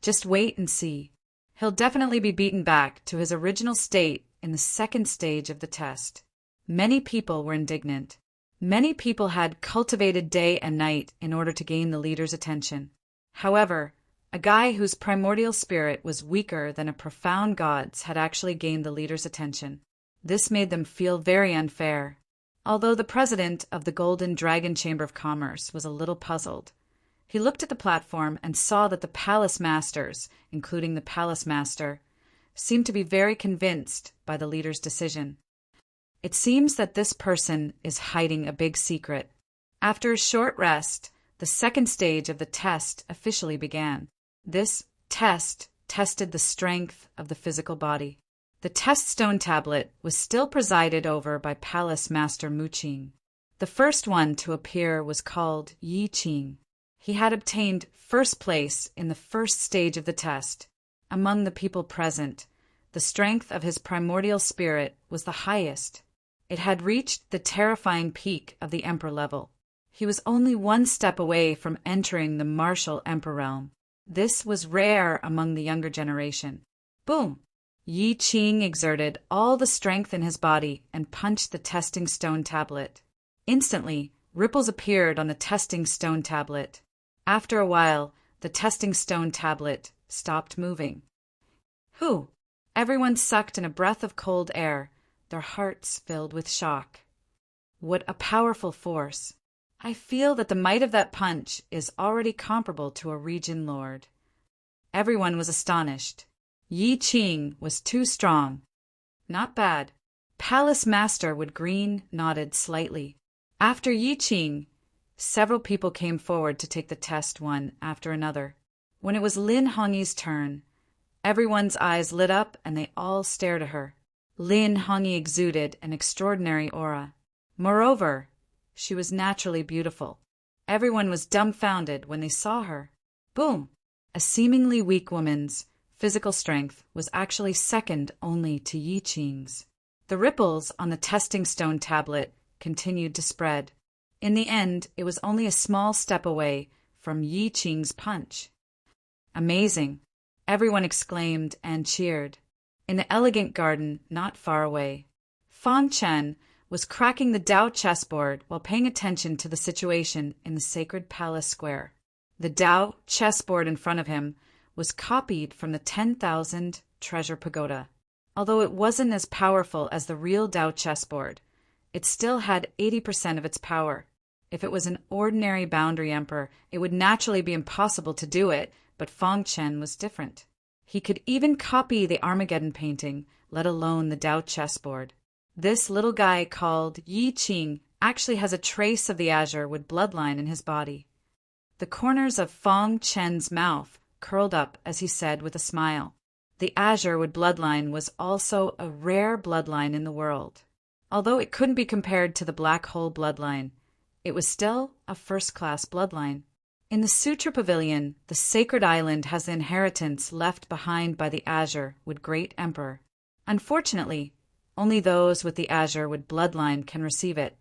Just wait and see. He'll definitely be beaten back to his original state in the second stage of the test. Many people were indignant. Many people had cultivated day and night in order to gain the leader's attention. However, a guy whose primordial spirit was weaker than a profound god's had actually gained the leader's attention. This made them feel very unfair. Although the president of the Golden Dragon Chamber of Commerce was a little puzzled, he looked at the platform and saw that the palace masters, including the palace master, seemed to be very convinced by the leader's decision. It seems that this person is hiding a big secret. After a short rest, the second stage of the test officially began. This test tested the strength of the physical body. The test stone tablet was still presided over by Palace Master Muqing. The first one to appear was called Yi Qing. He had obtained first place in the first stage of the test. Among the people present, the strength of his primordial spirit was the highest. It had reached the terrifying peak of the Emperor level. He was only one step away from entering the martial Emperor realm. This was rare among the younger generation. Boom! Yi Qing exerted all the strength in his body and punched the testing stone tablet. Instantly, ripples appeared on the testing stone tablet. After a while, the testing stone tablet stopped moving. Whew! Everyone sucked in a breath of cold air, their hearts filled with shock. What a powerful force! I feel that the might of that punch is already comparable to a region lord. Everyone was astonished. Yi Qing was too strong. Not bad. Palace Master Woodgreen nodded slightly. After Yi Qing, several people came forward to take the test one after another. When it was Lin Hongyi's turn, everyone's eyes lit up and they all stared at her. Lin Hongyi exuded an extraordinary aura. Moreover, she was naturally beautiful. Everyone was dumbfounded when they saw her. Boom! A seemingly weak woman's physical strength was actually second only to Yi Qing's. The ripples on the testing stone tablet continued to spread. In the end, it was only a small step away from Yi Qing's punch. Amazing! Everyone exclaimed and cheered. In the elegant garden not far away, Fang Chen was cracking the Dao chessboard while paying attention to the situation in the sacred palace square. The Dao chessboard in front of him was copied from the 10,000 treasure pagoda. Although it wasn't as powerful as the real Dao chessboard, it still had 80% of its power. If it was an ordinary boundary emperor, it would naturally be impossible to do it, but Fang Chen was different. He could even copy the Armageddon painting, let alone the Dao chessboard. This little guy called Yi Qing actually has a trace of the Azure Wood bloodline in his body. The corners of Fang Chen's mouth curled up as he said with a smile, the Azure Wood bloodline was also a rare bloodline in the world. Although it couldn't be compared to the Black Hole bloodline, it was still a first-class bloodline. In the Sutra Pavilion, the sacred island has the inheritance left behind by the Azure Wood Great Emperor. Unfortunately, only those with the Azure Wood bloodline can receive it.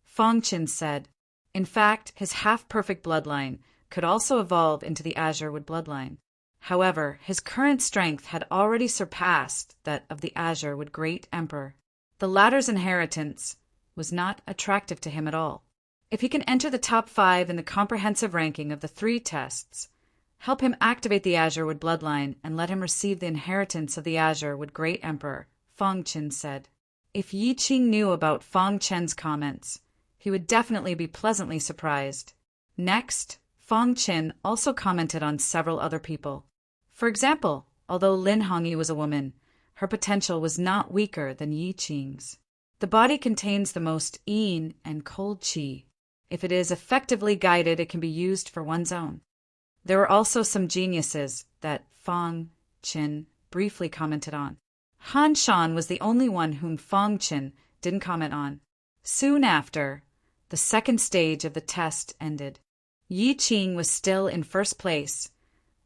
Fang Chen said. In fact, his half-perfect bloodline could also evolve into the Azure Wood bloodline. However, his current strength had already surpassed that of the Azure Wood Great Emperor. The latter's inheritance was not attractive to him at all. If he can enter the top 5 in the comprehensive ranking of the 3 tests, help him activate the Azure Wood bloodline and let him receive the inheritance of the Azure Wood Great Emperor, Fang Chen said. If Yi Qing knew about Fang Chen's comments, he would definitely be pleasantly surprised. Next, Fang Chen also commented on several other people. For example, although Lin Hongyi was a woman, her potential was not weaker than Yi Qing's. The body contains the most yin and cold qi. If it is effectively guided, it can be used for one's own. There were also some geniuses that Fang Chen briefly commented on. Han Shan was the only one whom Fang Chen didn't comment on. Soon after, the second stage of the test ended. Yi Qing was still in first place,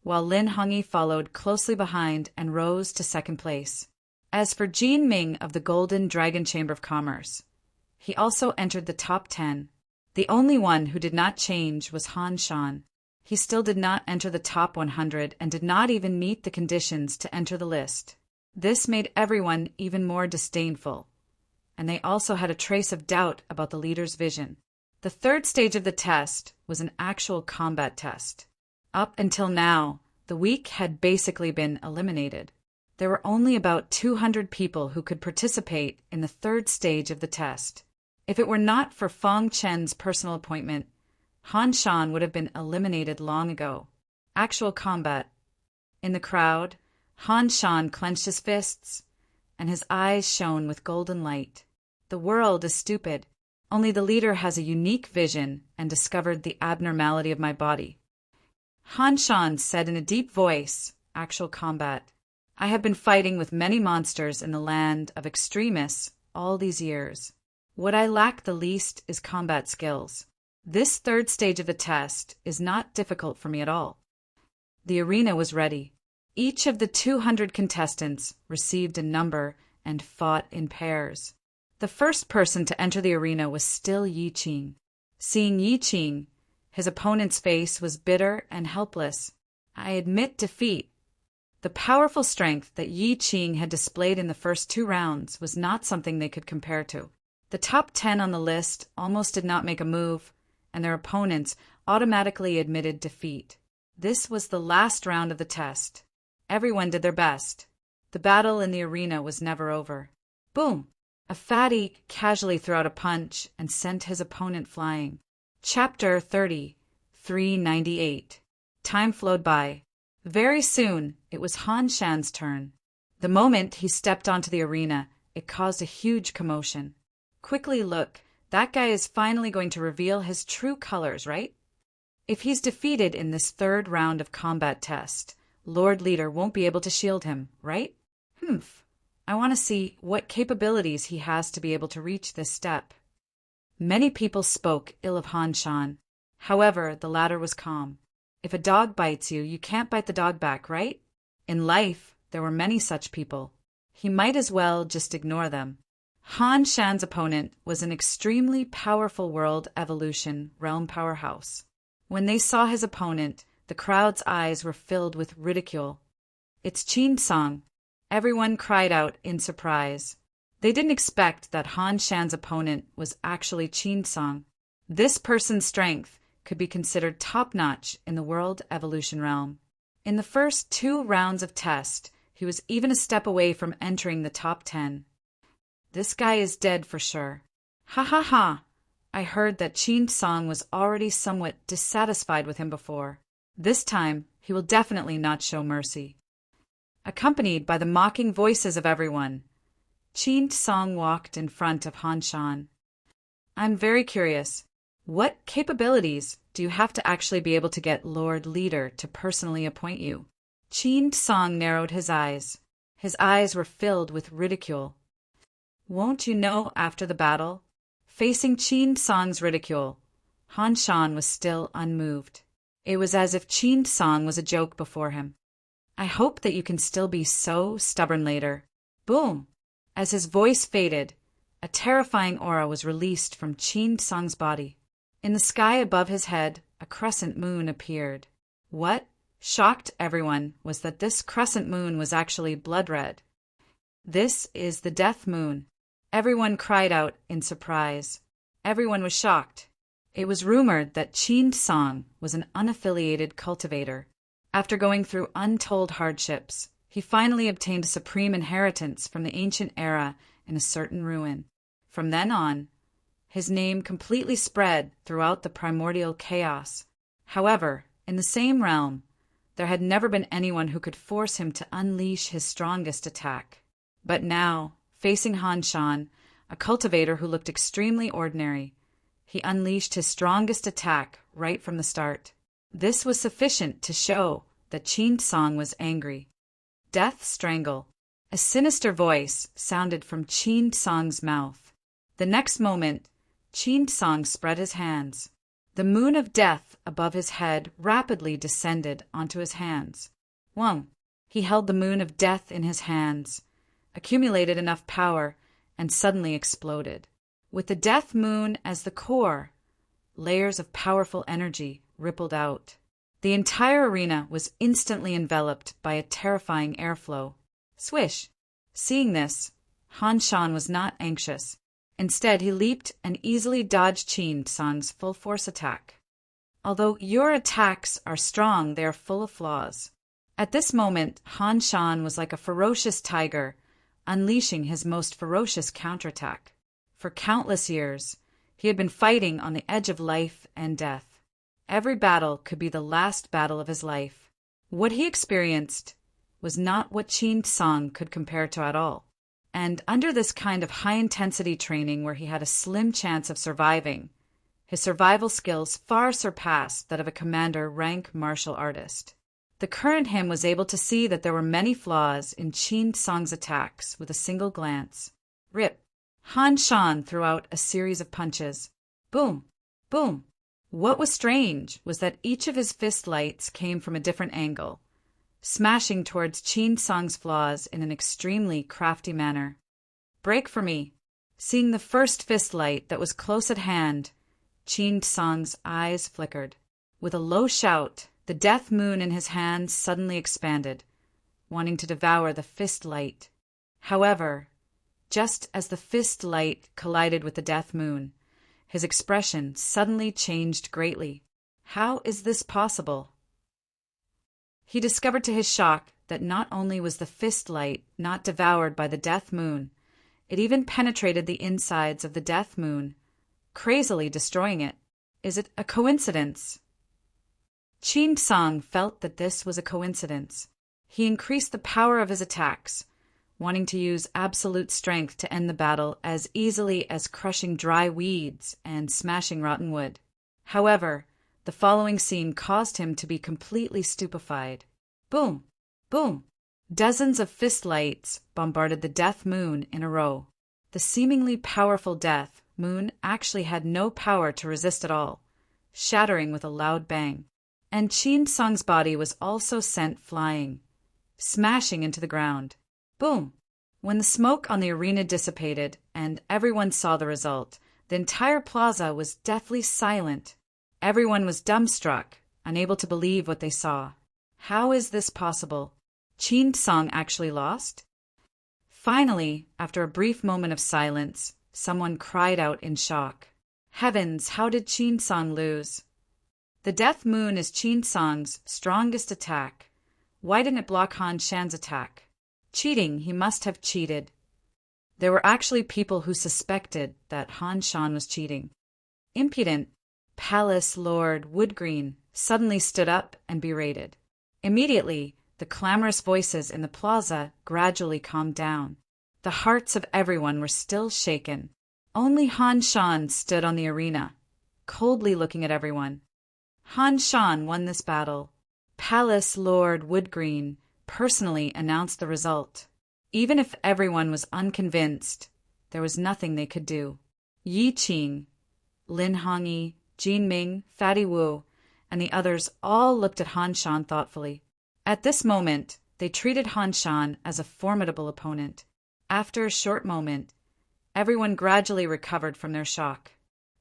while Lin Hongyi followed closely behind and rose to second place. As for Jin Ming of the Golden Dragon Chamber of Commerce, he also entered the top 10. The only one who did not change was Han Shan. He still did not enter the top 100 and did not even meet the conditions to enter the list. This made everyone even more disdainful, and they also had a trace of doubt about the leader's vision. The third stage of the test was an actual combat test. Up until now, the weak had basically been eliminated. There were only about 200 people who could participate in the third stage of the test. If it were not for Fang Chen's personal appointment, Han Shan would have been eliminated long ago. Actual combat. In the crowd, Han Shan clenched his fists, and his eyes shone with golden light. The world is stupid. Only the leader has a unique vision and discovered the abnormality of my body. Han Shan said in a deep voice, actual combat. I have been fighting with many monsters in the land of extremists all these years. What I lack the least is combat skills. This third stage of the test is not difficult for me at all. The arena was ready. Each of the 200 contestants received a number and fought in pairs. The first person to enter the arena was still Yi Qing. Seeing Yi Qing, his opponent's face was bitter and helpless. I admit defeat. The powerful strength that Yi Qing had displayed in the first 2 rounds was not something they could compare to. The top 10 on the list almost did not make a move, and their opponents automatically admitted defeat. This was the last round of the test. Everyone did their best. The battle in the arena was never over. Boom! A fatty casually threw out a punch and sent his opponent flying. Chapter 30, 398. Time flowed by. Very soon, it was Han Shan's turn. The moment he stepped onto the arena, it caused a huge commotion. Quickly look, that guy is finally going to reveal his true colors, right? If he's defeated in this third round of combat test, Lord Leader won't be able to shield him, right? I want to see what capabilities he has to be able to reach this step. Many people spoke ill of Han Shan. However, the latter was calm. If a dog bites you, you can't bite the dog back, right? In life, there were many such people. He might as well just ignore them. Han Shan's opponent was an extremely powerful world evolution realm powerhouse. When they saw his opponent, the crowd's eyes were filled with ridicule. It's Qin Song. Everyone cried out in surprise. They didn't expect that Han Shan's opponent was actually Qin Song. This person's strength could be considered top-notch in the world evolution realm. In the first 2 rounds of test, he was even a step away from entering the top 10. This guy is dead for sure. Ha ha ha! I heard that Qin Song was already somewhat dissatisfied with him before. This time, he will definitely not show mercy. Accompanied by the mocking voices of everyone, Qin Song walked in front of Han Shan. I'm very curious. What capabilities do you have to actually be able to get Lord Leader to personally appoint you? Qin Song narrowed his eyes. His eyes were filled with ridicule. Won't you know after the battle? Facing Qin Song's ridicule, Han Shan was still unmoved. It was as if Qin Song was a joke before him. I hope that you can still be so stubborn later. Boom! As his voice faded, a terrifying aura was released from Qin Song's body. In the sky above his head, a crescent moon appeared. What shocked everyone was that this crescent moon was actually blood red. This is the death moon. Everyone cried out in surprise. Everyone was shocked. It was rumored that Qin Song was an unaffiliated cultivator. After going through untold hardships, he finally obtained a supreme inheritance from the ancient era in a certain ruin. From then on, his name completely spread throughout the primordial chaos. However, in the same realm, there had never been anyone who could force him to unleash his strongest attack. But now, facing Han Shan, a cultivator who looked extremely ordinary, he unleashed his strongest attack right from the start. This was sufficient to show that Qin Song was angry. Death Strangle. A sinister voice sounded from Qin Song's mouth. The next moment, Qin Song spread his hands. The moon of death above his head rapidly descended onto his hands. Wang. He held the moon of death in his hands, accumulated enough power, and suddenly exploded. With the death moon as the core, layers of powerful energy rippled out. The entire arena was instantly enveloped by a terrifying airflow. Swish! Seeing this, Han Shan was not anxious. Instead, he leaped and easily dodged Qin Song's full-force attack. Although your attacks are strong, they are full of flaws. At this moment, Han Shan was like a ferocious tiger, unleashing his most ferocious counterattack. For countless years, he had been fighting on the edge of life and death. Every battle could be the last battle of his life. What he experienced was not what Qin Song could compare to at all. And under this kind of high-intensity training where he had a slim chance of surviving, his survival skills far surpassed that of a commander rank martial artist. The current him was able to see that there were many flaws in Qin Song's attacks with a single glance. Rip! Han Shan threw out a series of punches. Boom! Boom! What was strange was that each of his fist lights came from a different angle, smashing towards Qin Song's flaws in an extremely crafty manner. Break for me! Seeing the first fist light that was close at hand, Qin Song's eyes flickered. With a low shout, the death moon in his hands suddenly expanded, wanting to devour the fist light. However, just as the fist light collided with the death moon, his expression suddenly changed greatly. How is this possible? He discovered to his shock that not only was the fist light not devoured by the death moon, it even penetrated the insides of the death moon, crazily destroying it. Is it a coincidence? Qin Song felt that this was a coincidence. He increased the power of his attacks, wanting to use absolute strength to end the battle as easily as crushing dry weeds and smashing rotten wood. However, the following scene caused him to be completely stupefied. Boom! Boom! Dozens of fist lights bombarded the death moon in a row. The seemingly powerful death moon actually had no power to resist at all, shattering with a loud bang. And Qin Song's body was also sent flying, smashing into the ground. Boom! When the smoke on the arena dissipated and everyone saw the result, the entire plaza was deathly silent. Everyone was dumbstruck, unable to believe what they saw. How is this possible? Qin Song actually lost? Finally, after a brief moment of silence, someone cried out in shock. Heavens, how did Qin Song lose? The death moon is Qin Song's strongest attack. Why didn't it block Han Shan's attack? Cheating, he must have cheated. There were actually people who suspected that Han Shan was cheating. Impudent, Palace Lord Woodgreen suddenly stood up and berated. Immediately, the clamorous voices in the plaza gradually calmed down. The hearts of everyone were still shaken. Only Han Shan stood on the arena, coldly looking at everyone. Han Shan won this battle. Palace Lord Woodgreen personally announced the result. Even if everyone was unconvinced, there was nothing they could do. Yi Qing, Lin Hongyi, Jin Ming, Fatty Wu, and the others all looked at Han Shan thoughtfully. At this moment, they treated Han Shan as a formidable opponent. After a short moment, everyone gradually recovered from their shock.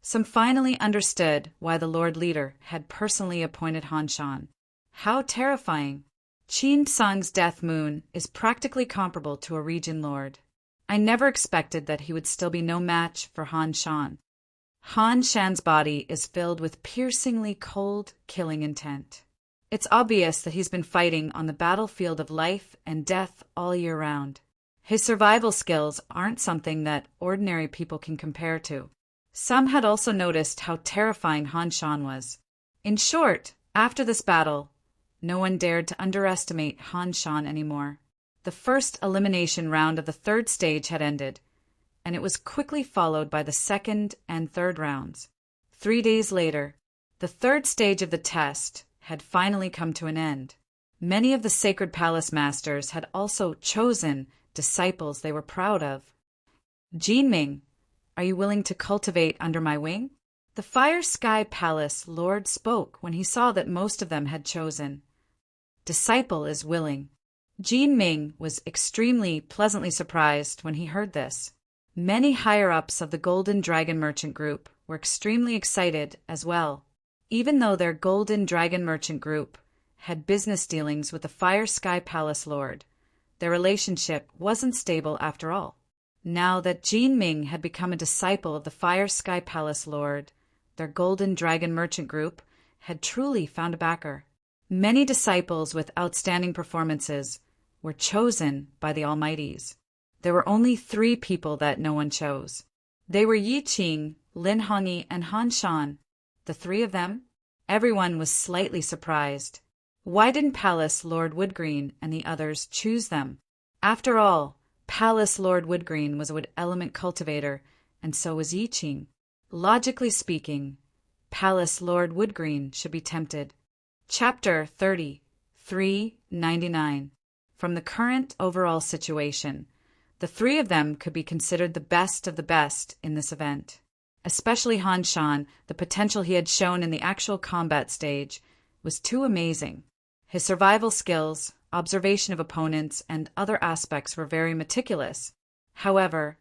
Some finally understood why the Lord Leader had personally appointed Han Shan. How terrifying! Qin Song's death moon is practically comparable to a region lord. I never expected that he would still be no match for Han Shan. Han Shan's body is filled with piercingly cold, killing intent. It's obvious that he's been fighting on the battlefield of life and death all year round. His survival skills aren't something that ordinary people can compare to. Some had also noticed how terrifying Han Shan was. In short, after this battle, no one dared to underestimate Han Shan anymore. The first elimination round of the third stage had ended, and it was quickly followed by the second and third rounds. 3 days later, the third stage of the test had finally come to an end. Many of the Sacred Palace Masters had also chosen disciples they were proud of. Jinming, are you willing to cultivate under my wing? The Fire Sky Palace Lord spoke when he saw that most of them had chosen. Disciple is willing. Jinming was extremely pleasantly surprised when he heard this. Many higher-ups of the Golden Dragon Merchant Group were extremely excited as well. Even though their Golden Dragon Merchant Group had business dealings with the Fire Sky Palace Lord, their relationship wasn't stable after all. Now that Jinming had become a disciple of the Fire Sky Palace Lord, their Golden Dragon Merchant Group had truly found a backer. Many disciples with outstanding performances were chosen by the Almighties. There were only 3 people that no one chose. They were Yi Qing, Lin Hongyi, and Han Shan. The 3 of them? Everyone was slightly surprised. Why didn't Palace Lord Woodgreen and the others choose them? After all, Palace Lord Woodgreen was a wood element cultivator, and so was Yi Qing. Logically speaking, Palace Lord Woodgreen should be tempted. Chapter 30. 399. From the current overall situation, the three of them could be considered the best of the best in this event. Especially Han Shan, the potential he had shown in the actual combat stage was too amazing. His survival skills, observation of opponents, and other aspects were very meticulous. However,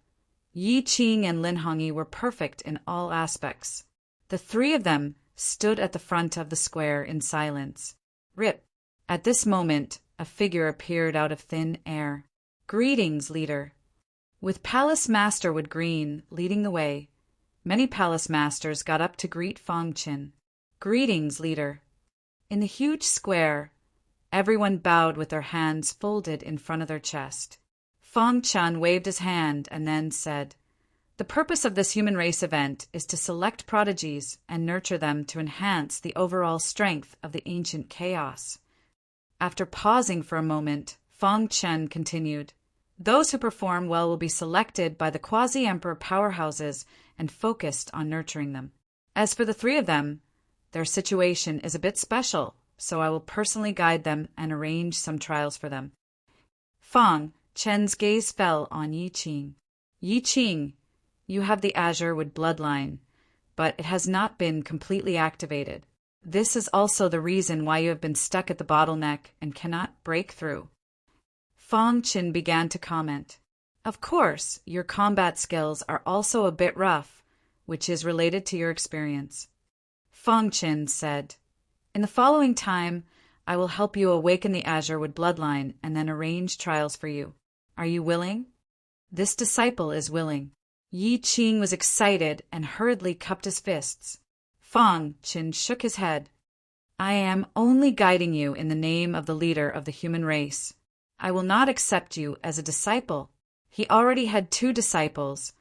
Yi Qing and Lin Hongyi were perfect in all aspects. The three of them stood at the front of the square in silence. Rip. At this moment, a figure appeared out of thin air. "Greetings, leader." With Palace Master Wood Green leading the way, many palace masters got up to greet Fang Qin. "Greetings, leader." In the huge square, everyone bowed with their hands folded in front of their chest. Fang Qian waved his hand and then said, "The purpose of this human race event is to select prodigies and nurture them to enhance the overall strength of the ancient chaos." After pausing for a moment, Fang Qian continued, "Those who perform well will be selected by the quasi-emperor powerhouses and focused on nurturing them. As for the three of them, their situation is a bit special, so I will personally guide them and arrange some trials for them." Fang Qian's gaze fell on Yi Qing. "Yi Qing, you have the Azure Wood bloodline, but it has not been completely activated. This is also the reason why you have been stuck at the bottleneck and cannot break through." Fang Qin began to comment. "Of course, your combat skills are also a bit rough, which is related to your experience." Fang Qin said, "In the following time, I will help you awaken the Azure Wood bloodline and then arrange trials for you. Are you willing?" "This disciple is willing." Yi Qing was excited and hurriedly cupped his fists. Fang Qin shook his head. "I am only guiding you in the name of the leader of the human race. I will not accept you as a disciple." He already had two disciples,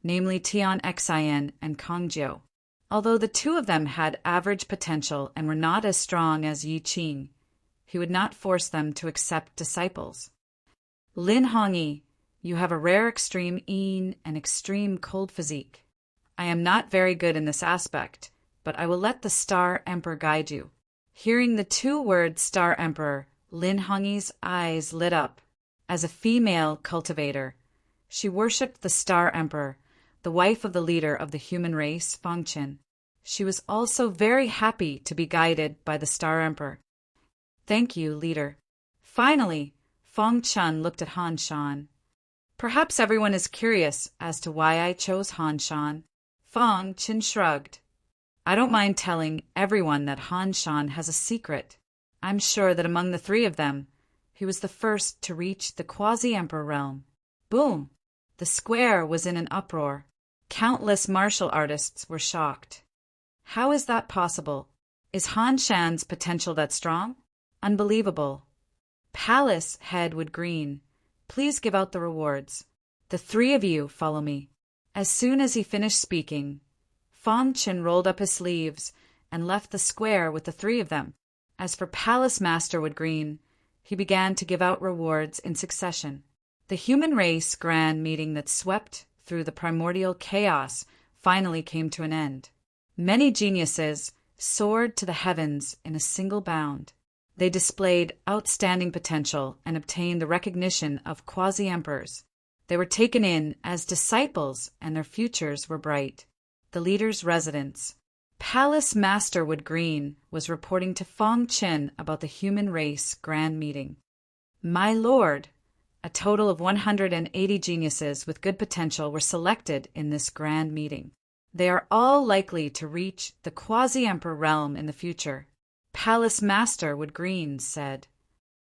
namely Tian Xian and Kangjiu. Although the two of them had average potential and were not as strong as Yi Qing, he would not force them to accept disciples. "Lin Hongyi, you have a rare extreme yin and extreme cold physique. I am not very good in this aspect, but I will let the Star Emperor guide you." Hearing the two words Star Emperor, Lin Hongyi's eyes lit up. As a female cultivator, she worshipped the Star Emperor, the wife of the leader of the human race, Fang Qin. She was also very happy to be guided by the Star Emperor. "Thank you, leader." Finally, Fang Qian looked at Han Shan. "Perhaps everyone is curious as to why I chose Han Shan." Fang Qin shrugged. "I don't mind telling everyone that Han Shan has a secret. I'm sure that among the three of them, he was the first to reach the quasi-emperor realm." Boom! The square was in an uproar. Countless martial artists were shocked. How is that possible? Is Han Shan's potential that strong? Unbelievable. Palace Head Wood Green, please give out the rewards. The three of you follow me. As soon as he finished speaking, Fang Qin rolled up his sleeves and left the square with the three of them. As for Palace Master Wood Green, he began to give out rewards in succession. The human race grand meeting that swept through the primordial chaos finally came to an end. Many geniuses soared to the heavens in a single bound. They displayed outstanding potential and obtained the recognition of quasi-emperors. They were taken in as disciples and their futures were bright. The leader's residence. Palace Master Wood Green was reporting to Fang Qin about the human race grand meeting. "My lord, a total of 180 geniuses with good potential were selected in this grand meeting. They are all likely to reach the quasi-emperor realm in the future." Palace Master Wood Green said.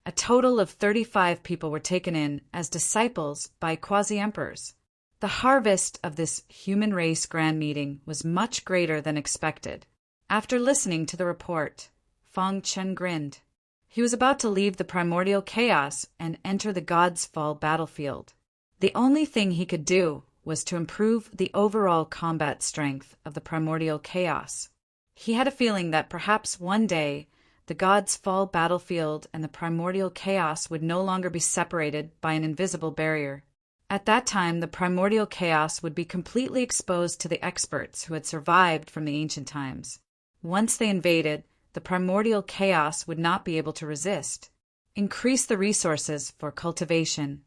A total of 35 people were taken in as disciples by quasi-emperors. The harvest of this human race grand meeting was much greater than expected. After listening to the report, Fang Chen grinned. He was about to leave the primordial chaos and enter the God's Fall battlefield. The only thing he could do was to improve the overall combat strength of the primordial chaos. He had a feeling that perhaps one day the God's Fall battlefield and the primordial chaos would no longer be separated by an invisible barrier. At that time, the primordial chaos would be completely exposed to the experts who had survived from the ancient times. Once they invaded, the primordial chaos would not be able to resist. Increase the resources for cultivation.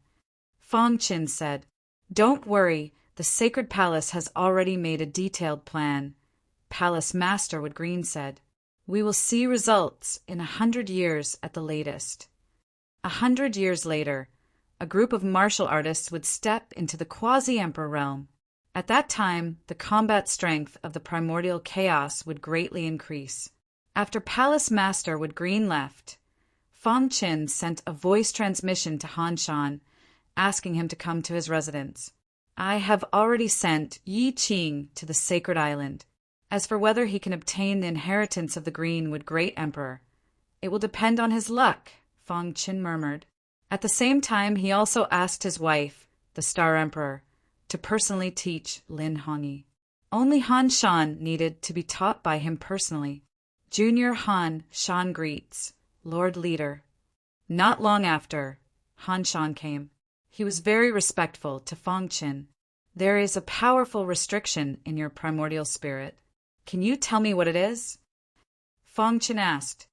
Feng Qin said, "Don't worry, the sacred palace has already made a detailed plan." Palace Master Wood Green said, "We will see results in 100 years at the latest." 100 years later, a group of martial artists would step into the quasi-emperor realm. At that time, the combat strength of the primordial chaos would greatly increase. After Palace Master Wood Green left, Feng Qin sent a voice transmission to Han Shan, asking him to come to his residence. "I have already sent Yi Qing to the sacred island. As for whether he can obtain the inheritance of the Greenwood Great Emperor, it will depend on his luck," Feng Qin murmured. At the same time, he also asked his wife, the Star Emperor, to personally teach Lin Hongyi. Only Han Shan needed to be taught by him personally. Junior Han Shan greets, Lord Leader. Not long after, Han Shan came. He was very respectful to Feng Qin. "There is a powerful restriction in your primordial spirit. Can you tell me what it is?" Feng Qin asked.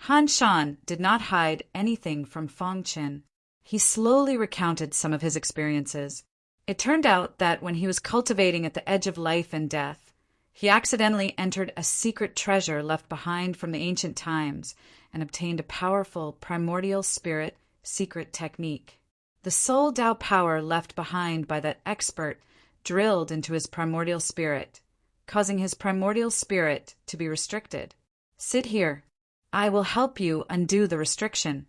Han Shan did not hide anything from Feng Qin. He slowly recounted some of his experiences. It turned out that when he was cultivating at the edge of life and death, he accidentally entered a secret treasure left behind from the ancient times and obtained a powerful primordial spirit secret technique. The soul Tao power left behind by that expert drilled into his primordial spirit, causing his primordial spirit to be restricted. "Sit here. I will help you undo the restriction,"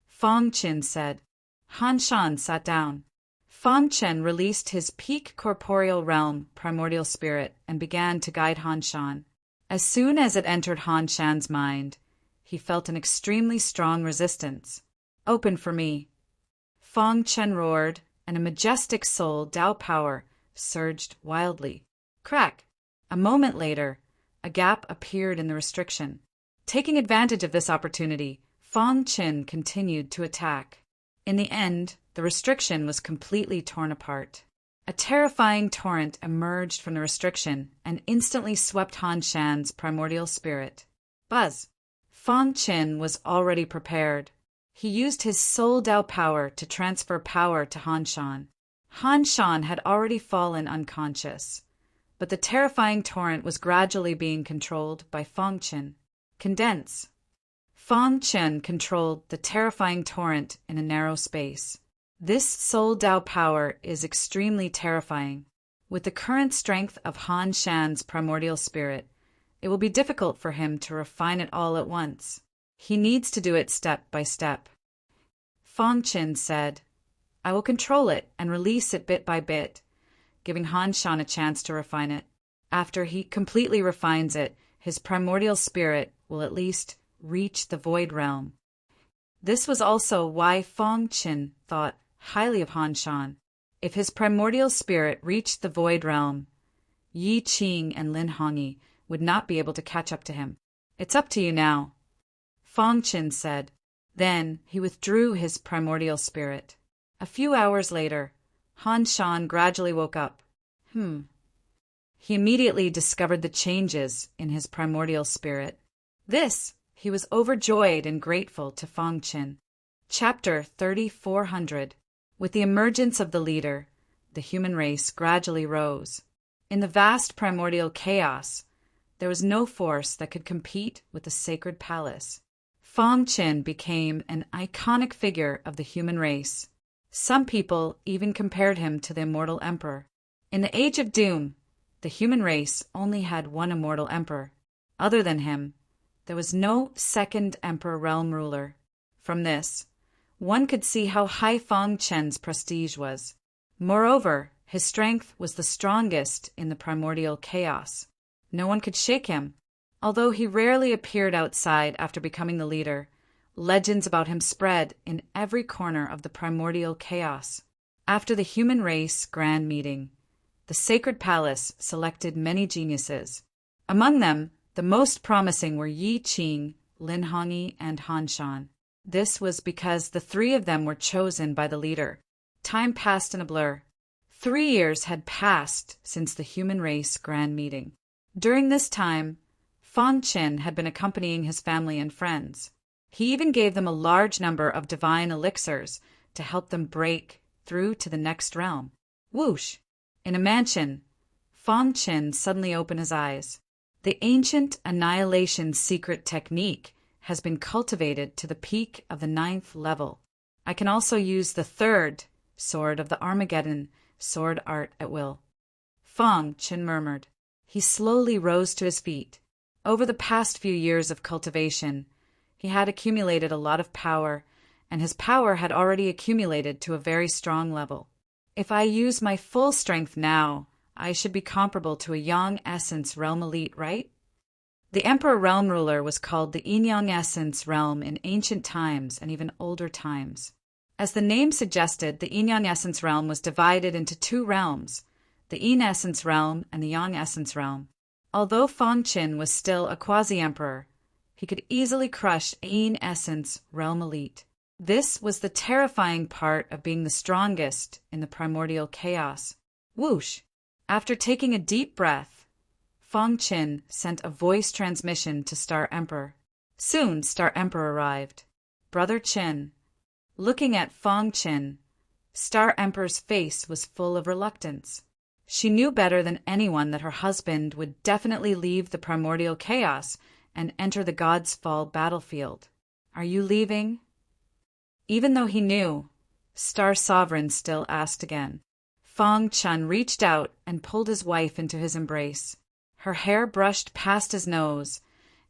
Feng Qin said. Han Shan sat down. Feng Qin released his peak corporeal realm primordial spirit and began to guide Han Shan. As soon as it entered Han Shan's mind, he felt an extremely strong resistance. "Open for me." Feng Qin roared, and a majestic soul Tao power surged wildly. Crack! A moment later, a gap appeared in the restriction. Taking advantage of this opportunity, Feng Qin continued to attack. In the end, the restriction was completely torn apart. A terrifying torrent emerged from the restriction and instantly swept Han Shan's primordial spirit. Buzz! Feng Qin was already prepared. He used his soul Tao power to transfer power to Han Shan. Han Shan had already fallen unconscious, but the terrifying torrent was gradually being controlled by Feng Qin. Condense. Feng Qin controlled the terrifying torrent in a narrow space. This soul Tao power is extremely terrifying. With the current strength of Han Shan's primordial spirit, it will be difficult for him to refine it all at once. He needs to do it step by step. Feng Qin said, "I will control it and release it bit by bit," giving Han Shan a chance to refine it. After he completely refines it, his primordial spirit will at least reach the void realm. This was also why Feng Qin thought highly of Han Shan. If his primordial spirit reached the void realm, Yi Qing and Lin Hongyi would not be able to catch up to him. "It's up to you now," Feng Qin said. Then he withdrew his primordial spirit. A few hours later, Han Shan gradually woke up. He immediately discovered the changes in his primordial spirit. He was overjoyed and grateful to Feng Qin. Chapter 3400. With the emergence of the leader, the human race gradually rose. In the vast primordial chaos, there was no force that could compete with the sacred palace. Feng Qin became an iconic figure of the human race. Some people even compared him to the immortal emperor. In the Age of Doom, the human race only had one immortal emperor. Other than him, there was no second emperor realm ruler. From this, one could see how high Feng Qin's prestige was. Moreover, his strength was the strongest in the primordial chaos. No one could shake him. Although he rarely appeared outside after becoming the leader, legends about him spread in every corner of the primordial chaos. After the human race grand meeting, the sacred palace selected many geniuses. Among them, the most promising were Yi Qing, Lin Hongyi, and Han Shan. This was because the three of them were chosen by the leader. Time passed in a blur. 3 years had passed since the human race grand meeting. During this time, Fang Qin had been accompanying his family and friends. He even gave them a large number of divine elixirs to help them break through to the next realm. Whoosh! In a mansion, Fang Qin suddenly opened his eyes. The ancient annihilation secret technique has been cultivated to the peak of the 9th level. I can also use the 3rd sword of the Armageddon sword art at will. Fang Qin murmured. He slowly rose to his feet. Over the past few years of cultivation, he had accumulated a lot of power, and his power had already accumulated to a very strong level. If I use my full strength now, I should be comparable to a Yang Essence Realm Elite, right? The Emperor Realm Ruler was called the Yin-Yang Essence Realm in ancient times and even older times. As the name suggested, the Yin-Yang Essence Realm was divided into 2 realms, the Yin Essence Realm and the Yang Essence Realm. Although Fang Qin was still a quasi-emperor, he could easily crush Yin Essence Realm Elite. This was the terrifying part of being the strongest in the primordial chaos. Whoosh! After taking a deep breath, Fang Qin sent a voice transmission to Star Emperor. Soon Star Emperor arrived. Brother Qin. Looking at Fang Qin, Star Emperor's face was full of reluctance. She knew better than anyone that her husband would definitely leave the primordial chaos and enter the God's Fall battlefield. Are you leaving? Even though he knew, Star Sovereign still asked again. Fang Qin reached out and pulled his wife into his embrace. Her hair brushed past his nose,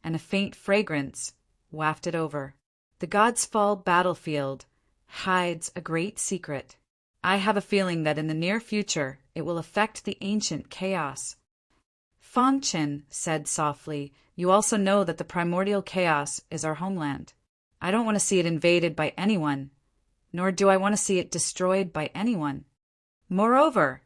and a faint fragrance wafted over. The God's Fall battlefield hides a great secret. I have a feeling that in the near future it will affect the ancient chaos. Fang Qin said softly, you also know that the primordial chaos is our homeland. I don't want to see it invaded by anyone, nor do I want to see it destroyed by anyone. Moreover,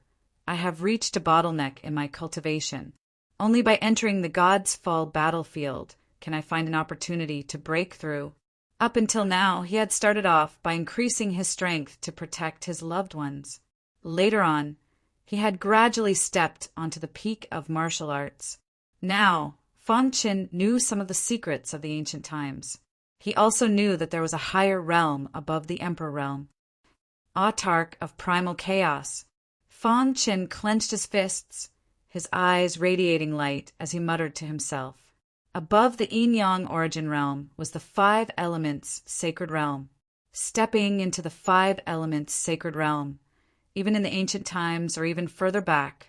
I have reached a bottleneck in my cultivation. Only by entering the God's Fall battlefield can I find an opportunity to break through. Up until now, he had started off by increasing his strength to protect his loved ones. Later on, he had gradually stepped onto the peak of martial arts. Now, Fang Qin knew some of the secrets of the ancient times. He also knew that there was a higher realm above the Emperor realm. Autarch of primal chaos. Fang Qin clenched his fists, his eyes radiating light as he muttered to himself. Above the Yin-Yang origin realm was the 5 elements sacred realm. Stepping into the 5 elements sacred realm, even in the ancient times or even further back,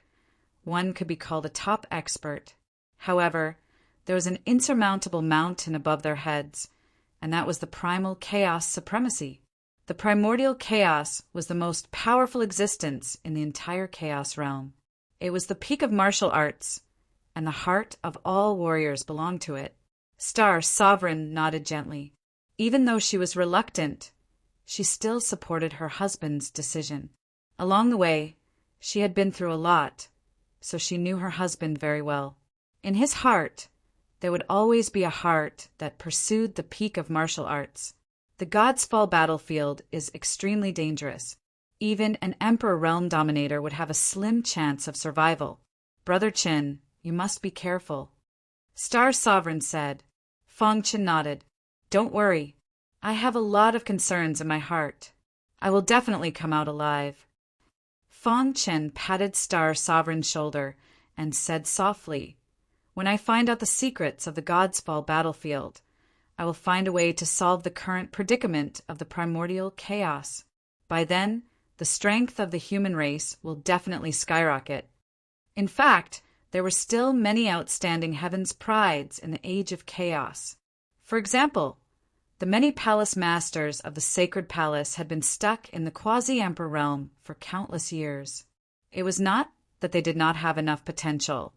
one could be called a top expert. However, there was an insurmountable mountain above their heads, and that was the primal chaos supremacy. The primordial chaos was the most powerful existence in the entire chaos realm. It was the peak of martial arts, and the heart of all warriors belonged to it. Star Sovereign nodded gently. Even though she was reluctant, she still supported her husband's decision. Along the way, she had been through a lot, so she knew her husband very well. In his heart, there would always be a heart that pursued the peak of martial arts. The God's Fall battlefield is extremely dangerous. Even an Emperor Realm Dominator would have a slim chance of survival. Brother Qin, you must be careful. Star Sovereign said. Fang Qin nodded. Don't worry. I have a lot of concerns in my heart. I will definitely come out alive. Fang Qin patted Star Sovereign's shoulder and said softly, when I find out the secrets of the God's Fall battlefield, I will find a way to solve the current predicament of the primordial chaos. By then, the strength of the human race will definitely skyrocket. In fact, there were still many outstanding heaven's prides in the age of chaos. For example, the many palace masters of the sacred palace had been stuck in the quasi-emperor realm for countless years. It was not that they did not have enough potential,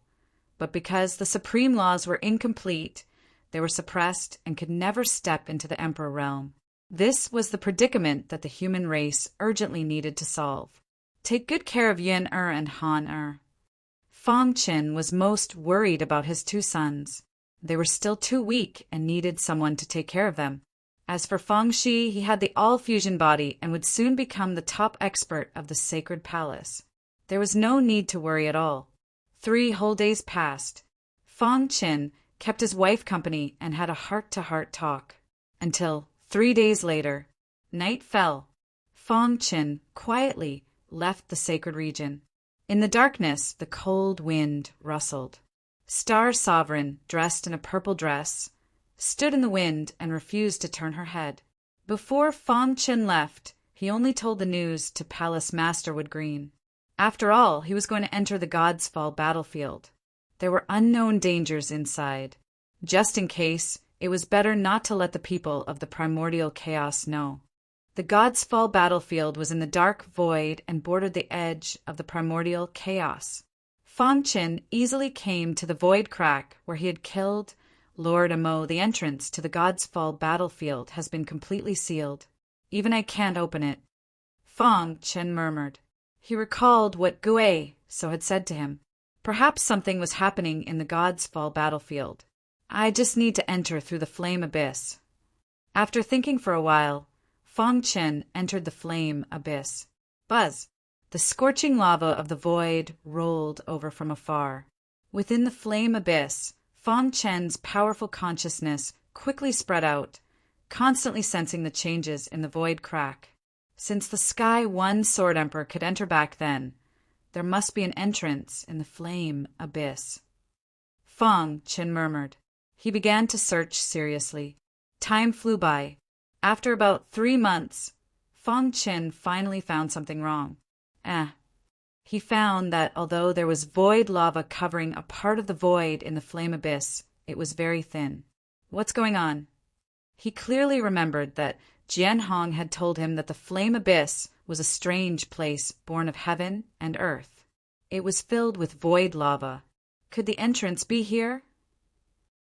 but because the supreme laws were incomplete, they were suppressed and could never step into the emperor realm. This was the predicament that the human race urgently needed to solve. Take good care of Yin-Er and Han-Er. Fang Qin was most worried about his 2 sons. They were still too weak and needed someone to take care of them. As for Fang Shi, he had the all-fusion body and would soon become the top expert of the sacred palace. There was no need to worry at all. 3 whole days passed. Fang Qin kept his wife company, and had a heart-to-heart talk. Until 3 days later, night fell. Fong Qin quietly left the sacred region. In the darkness, the cold wind rustled. Star Sovereign, dressed in a purple dress, stood in the wind and refused to turn her head. Before Fong Qin left, he only told the news to Palace Masterwood Green. After all, he was going to enter the God's Fall battlefield. There were unknown dangers inside. Just in case, it was better not to let the people of the primordial chaos know. The God's Fall battlefield was in the dark void and bordered the edge of the primordial chaos. Fong Qin easily came to the void crack where he had killed Lord Amo. The entrance to the God's Fall battlefield has been completely sealed. Even I can't open it. Fong Qin murmured. He recalled what Gue So had said to him. Perhaps something was happening in the God's Fall battlefield. I just need to enter through the flame abyss. After thinking for a while, Fong Qin entered the flame abyss. Buzz! The scorching lava of the void rolled over from afar. Within the flame abyss, Fong Qin's powerful consciousness quickly spread out, constantly sensing the changes in the void crack. Since the Sky One Sword Emperor could enter back then, there must be an entrance in the flame abyss. Fong Qin murmured. He began to search seriously. Time flew by. After about 3 months, Fong Qin finally found something wrong. He found that although there was void lava covering a part of the void in the flame abyss, it was very thin. What's going on? He clearly remembered that Jian Hong had told him that the flame abyss was a strange place born of heaven and earth. It was filled with void lava. Could the entrance be here?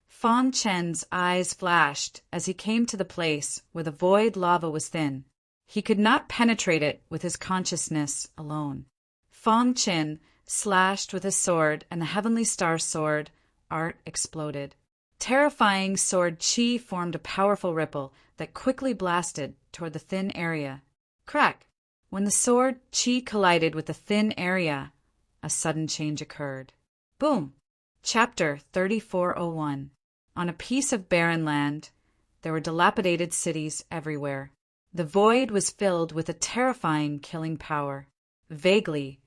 Fong Qin's eyes flashed as he came to the place where the void lava was thin. He could not penetrate it with his consciousness alone. Fong Qin slashed with his sword, and the Heavenly Star Sword art exploded. Terrifying sword chi formed a powerful ripple that quickly blasted toward the thin area. Crack! When the sword chi collided with the thin area, a sudden change occurred. Boom! Chapter 3401. On a piece of barren land, there were dilapidated cities everywhere. The void was filled with a terrifying killing power. Vaguely,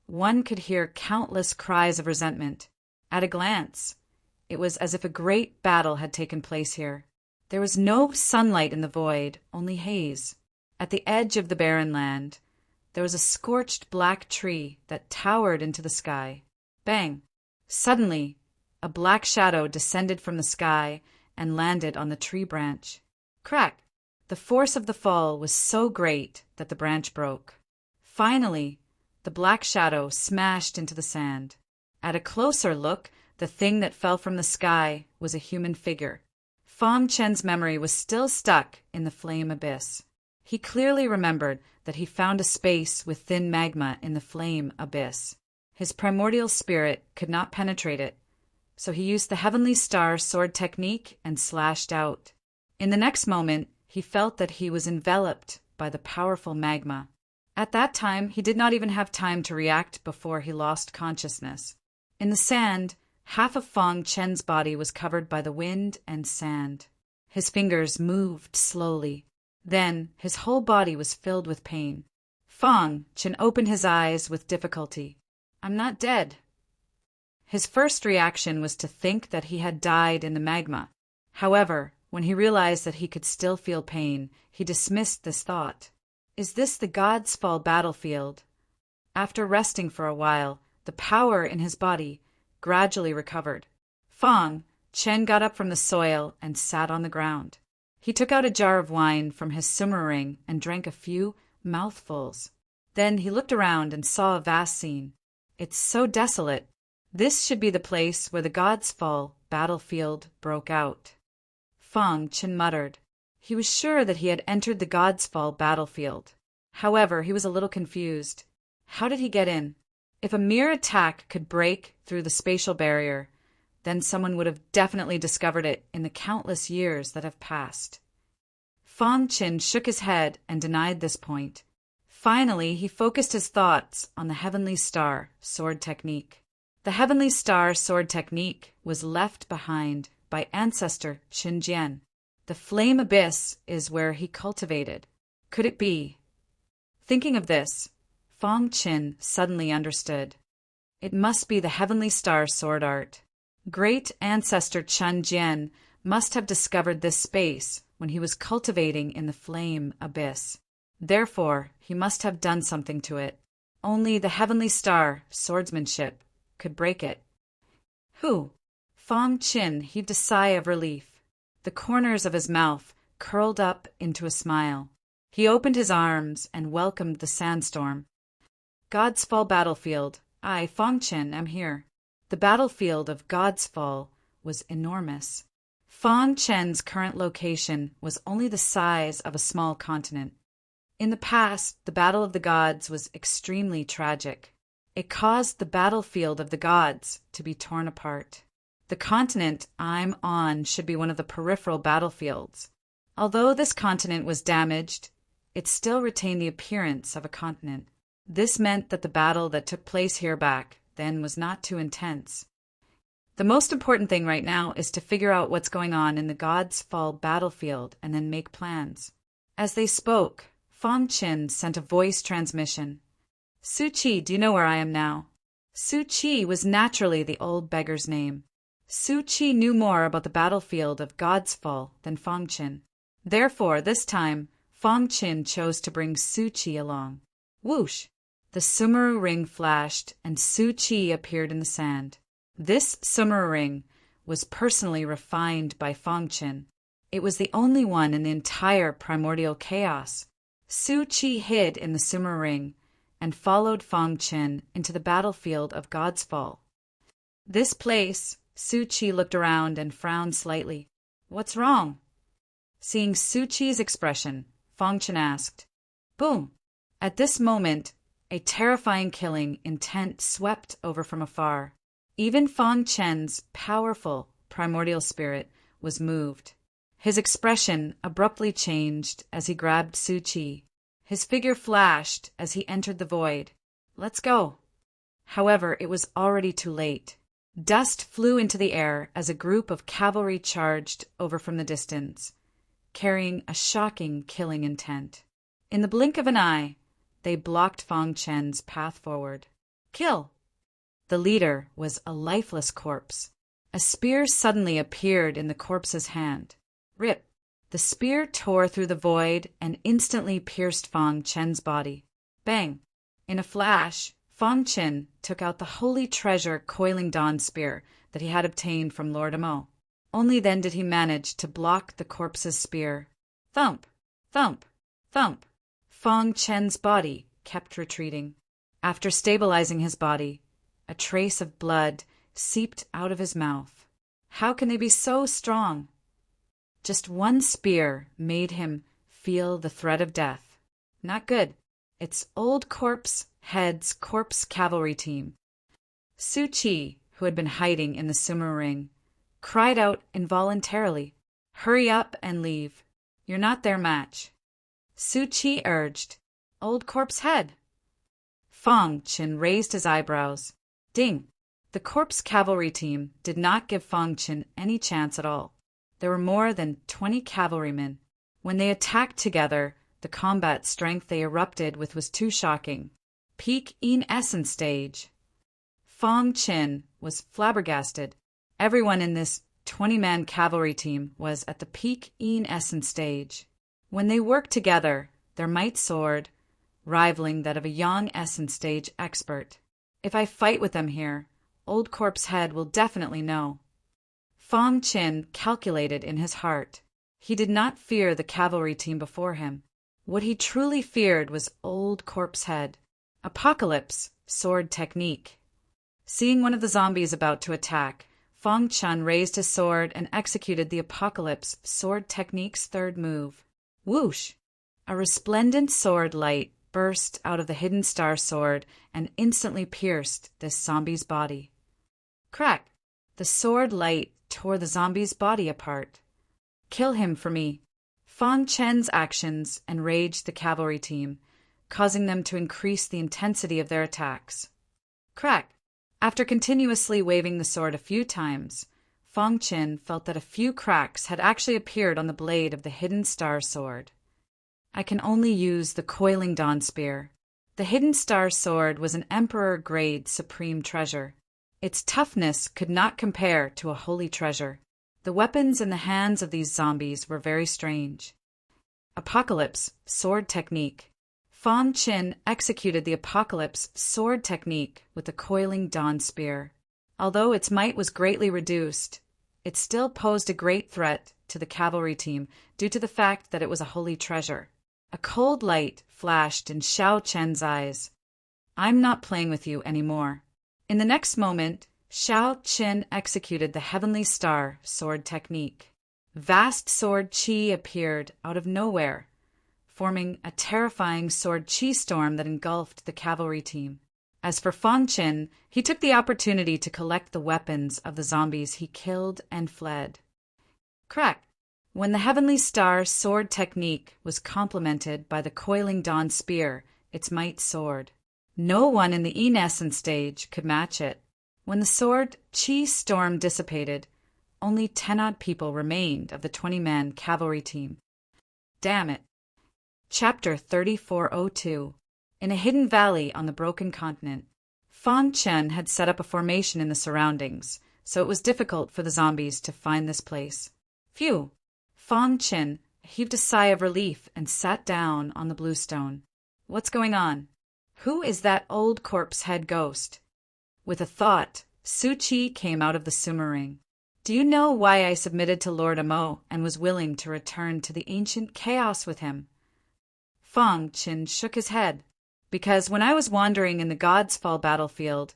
one could hear countless cries of resentment. At a glance, it was as if a great battle had taken place here. There was no sunlight in the void, only haze. At the edge of the barren land, there was a scorched black tree that towered into the sky. Bang! Suddenly, a black shadow descended from the sky and landed on the tree branch. Crack! The force of the fall was so great that the branch broke. Finally, the black shadow smashed into the sand. At a closer look, the thing that fell from the sky was a human figure. Fong Qin's memory was still stuck in the flame abyss. He clearly remembered that he found a space with thin magma in the flame abyss. His primordial spirit could not penetrate it, so he used the Heavenly Star Sword technique and slashed out. In the next moment, he felt that he was enveloped by the powerful magma. At that time, he did not even have time to react before he lost consciousness. In the sand, half of Fong Qin's body was covered by the wind and sand. His fingers moved slowly. Then his whole body was filled with pain. Fong Qin opened his eyes with difficulty. I'm not dead. His first reaction was to think that he had died in the magma. However, when he realized that he could still feel pain, he dismissed this thought. Is this the God's Fall battlefield? After resting for a while, the power in his body gradually recovered. Fong Qin got up from the soil and sat on the ground. He took out a jar of wine from his summer ring and drank a few mouthfuls. Then he looked around and saw a vast scene. It's so desolate. This should be the place where the God's Fall battlefield broke out. Fong Qin muttered. He was sure that he had entered the God's Fall battlefield. However, he was a little confused. How did he get in? If a mere attack could break through the spatial barrier, then someone would have definitely discovered it in the countless years that have passed. Fong Qin shook his head and denied this point. Finally, he focused his thoughts on the Heavenly Star Sword technique. The Heavenly Star sword technique was left behind by ancestor Qinjian. The flame abyss is where he cultivated. Could it be? Thinking of this, Feng Qin suddenly understood. It must be the Heavenly Star sword art. Great ancestor Chen Jian must have discovered this space when he was cultivating in the flame abyss. Therefore, he must have done something to it. Only the Heavenly Star swordsmanship could break it. Who? Feng Qin heaved a sigh of relief. The corners of his mouth curled up into a smile. He opened his arms and welcomed the sandstorm. God's Fall battlefield. I, Feng Qin, am here. The battlefield of God's Fall was enormous. Feng Qin's current location was only the size of a small continent. In the past, the Battle of the Gods was extremely tragic. It caused the battlefield of the gods to be torn apart. The continent I'm on should be one of the peripheral battlefields. Although this continent was damaged, it still retained the appearance of a continent. This meant that the battle that took place here back then was not too intense. The most important thing right now is to figure out what's going on in the God's Fall battlefield and then make plans. As they spoke, Feng Qin sent a voice transmission. Su Qi, do you know where I am now? Su Qi was naturally the old beggar's name. Su Qi knew more about the battlefield of God's Fall than Feng Qin. Therefore, this time, Feng Qin chose to bring Su Qi along. Whoosh! The Sumeru ring flashed, and Su Qi appeared in the sand. This Sumeru ring was personally refined by Feng Qin. It was the only one in the entire primordial chaos. Su Qi hid in the Sumeru ring and followed Feng Qin into the battlefield of God's Fall. This place, Su Qi looked around and frowned slightly. What's wrong? Seeing Su Qi's expression, Feng Qin asked. Boom! At this moment, a terrifying killing intent swept over from afar. Even Feng Qin's powerful primordial spirit was moved. His expression abruptly changed as he grabbed Su Qi. His figure flashed as he entered the void. Let's go. However, it was already too late. Dust flew into the air as a group of cavalry charged over from the distance, carrying a shocking killing intent. In the blink of an eye, they blocked Feng Qin's path forward. Kill! The leader was a lifeless corpse. A spear suddenly appeared in the corpse's hand. Rip! The spear tore through the void and instantly pierced Feng Qin's body. Bang! In a flash, Feng Qin took out the holy treasure Coiling Dawn spear that he had obtained from Lord Amo. Only then did he manage to block the corpse's spear. Thump! Thump! Thump! Feng Qin's body kept retreating. After stabilizing his body, a trace of blood seeped out of his mouth. How can they be so strong? Just one spear made him feel the threat of death. Not good. It's Old Corpse Head's corpse cavalry team. Su Qi, who had been hiding in the Sumeru ring, cried out involuntarily, Hurry up and leave. You're not their match. Su Qi urged, Old Corpse Head. Feng Qin raised his eyebrows. Ding! The corpse cavalry team did not give Feng Qin any chance at all. There were more than 20 cavalrymen. When they attacked together, the combat strength they erupted with was too shocking. Peak in essence stage. Feng Qin was flabbergasted. Everyone in this 20-man cavalry team was at the peak in essence stage. When they worked together, their might soared, rivaling that of a young essence stage expert. If I fight with them here, Old Corpse Head will definitely know. Feng Qin calculated in his heart. He did not fear the cavalry team before him. What he truly feared was Old Corpse Head. Apocalypse sword technique. Seeing one of the zombies about to attack, Feng Qin raised his sword and executed the Apocalypse sword technique's third move. Whoosh! A resplendent sword light burst out of the hidden star sword and instantly pierced this zombie's body. Crack! The sword light tore the zombie's body apart. Kill him for me. Feng Qin's actions enraged the cavalry team, causing them to increase the intensity of their attacks. Crack! After continuously waving the sword a few times, Fong Qin felt that a few cracks had actually appeared on the blade of the Hidden Star sword. I can only use the Coiling Dawn Spear. The Hidden Star sword was an Emperor-grade supreme treasure. Its toughness could not compare to a holy treasure. The weapons in the hands of these zombies were very strange. Apocalypse Sword Technique. Fong Qin executed the Apocalypse sword technique with the Coiling Dawn Spear. Although its might was greatly reduced, it still posed a great threat to the cavalry team due to the fact that it was a holy treasure. A cold light flashed in Xiao Chen's eyes. I'm not playing with you anymore. In the next moment, Xiao Chen executed the Heavenly Star sword technique. Vast sword qi appeared out of nowhere, forming a terrifying sword qi storm that engulfed the cavalry team. As for Fong Qin, he took the opportunity to collect the weapons of the zombies he killed and fled. Crack! When the Heavenly Star sword technique was complemented by the Coiling Dawn Spear, its might soared. No one in the evanescent stage could match it. When the sword qi storm dissipated, only 10-odd people remained of the 20-man cavalry team. Damn it. Chapter 3402. In a hidden valley on the broken continent, Fong Qin had set up a formation in the surroundings, so it was difficult for the zombies to find this place. Phew! Fong Qin heaved a sigh of relief and sat down on the bluestone. What's going on? Who is that old corpse head ghost? With a thought, Su Qi came out of the sumo ring. Do you know why I submitted to Lord Amo and was willing to return to the ancient chaos with him? Fong Qin shook his head. Because when I was wandering in the God's Fall battlefield,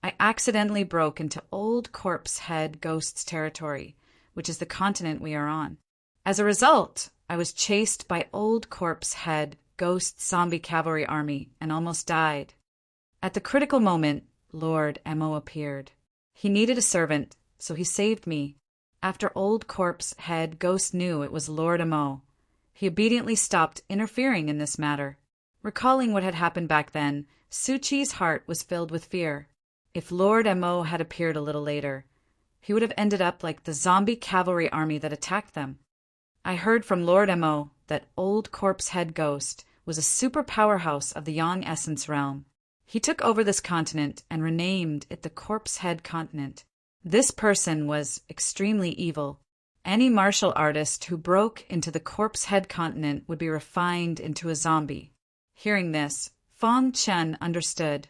I accidentally broke into Old Corpse Head Ghost's territory, which is the continent we are on. As a result, I was chased by Old Corpse Head Ghost zombie cavalry army and almost died. At the critical moment, Lord Emo appeared. He needed a servant, so he saved me. After Old Corpse Head Ghost knew it was Lord Emo, he obediently stopped interfering in this matter. Recalling what had happened back then, Su Qi's heart was filled with fear. If Lord Emo had appeared a little later, he would have ended up like the zombie cavalry army that attacked them. I heard from Lord Emo that Old Corpse Head Ghost was a super powerhouse of the Yang Essence realm. He took over this continent and renamed it the Corpse Head Continent. This person was extremely evil. Any martial artist who broke into the Corpse Head Continent would be refined into a zombie. Hearing this, Fong Qin understood.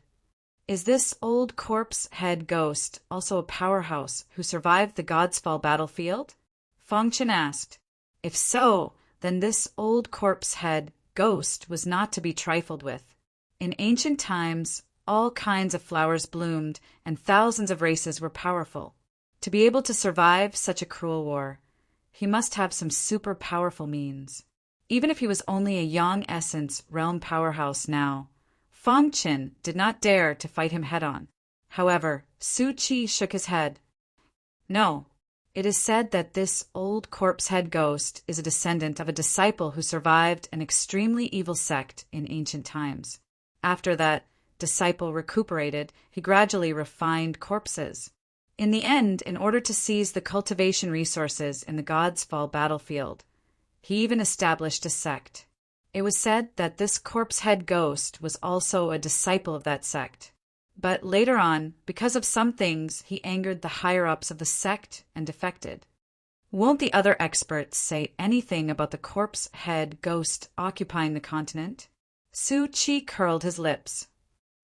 Is this Old Corpse Head Ghost also a powerhouse who survived the God's Fall battlefield? Fong Qin asked. If so, then this Old Corpse Head Ghost was not to be trifled with. In ancient times, all kinds of flowers bloomed and thousands of races were powerful. To be able to survive such a cruel war, he must have some super powerful means. Even if he was only a Yang Essence realm powerhouse now, Fong Qin did not dare to fight him head-on. However, Su Qi shook his head. No, it is said that this Old Corpse Head Ghost is a descendant of a disciple who survived an extremely evil sect in ancient times. After that disciple recuperated, he gradually refined corpses. In the end, in order to seize the cultivation resources in the God's Fall battlefield, he even established a sect. It was said that this Corpse Head Ghost was also a disciple of that sect. But later on, because of some things, he angered the higher-ups of the sect and defected. Won't the other experts say anything about the Corpse Head Ghost occupying the continent? Su Qi curled his lips.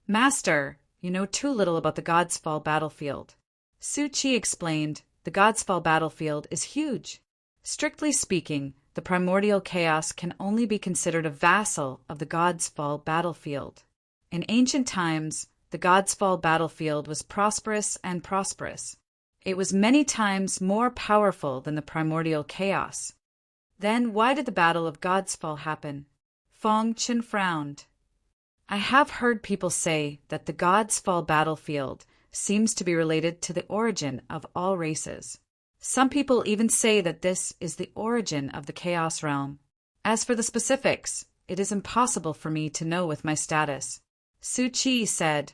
Master, you know too little about the God's Fall battlefield. Su Qi explained, the God's Fall battlefield is huge. Strictly speaking, the primordial chaos can only be considered a vassal of the God's Fall battlefield. In ancient times, the God's Fall battlefield was prosperous and prosperous. It was many times more powerful than the primordial chaos. Then why did the Battle of God's Fall happen? Fong Qin frowned. I have heard people say that the God's Fall battlefield seems to be related to the origin of all races. Some people even say that this is the origin of the Chaos Realm. As for the specifics, it is impossible for me to know with my status. Su Qi said,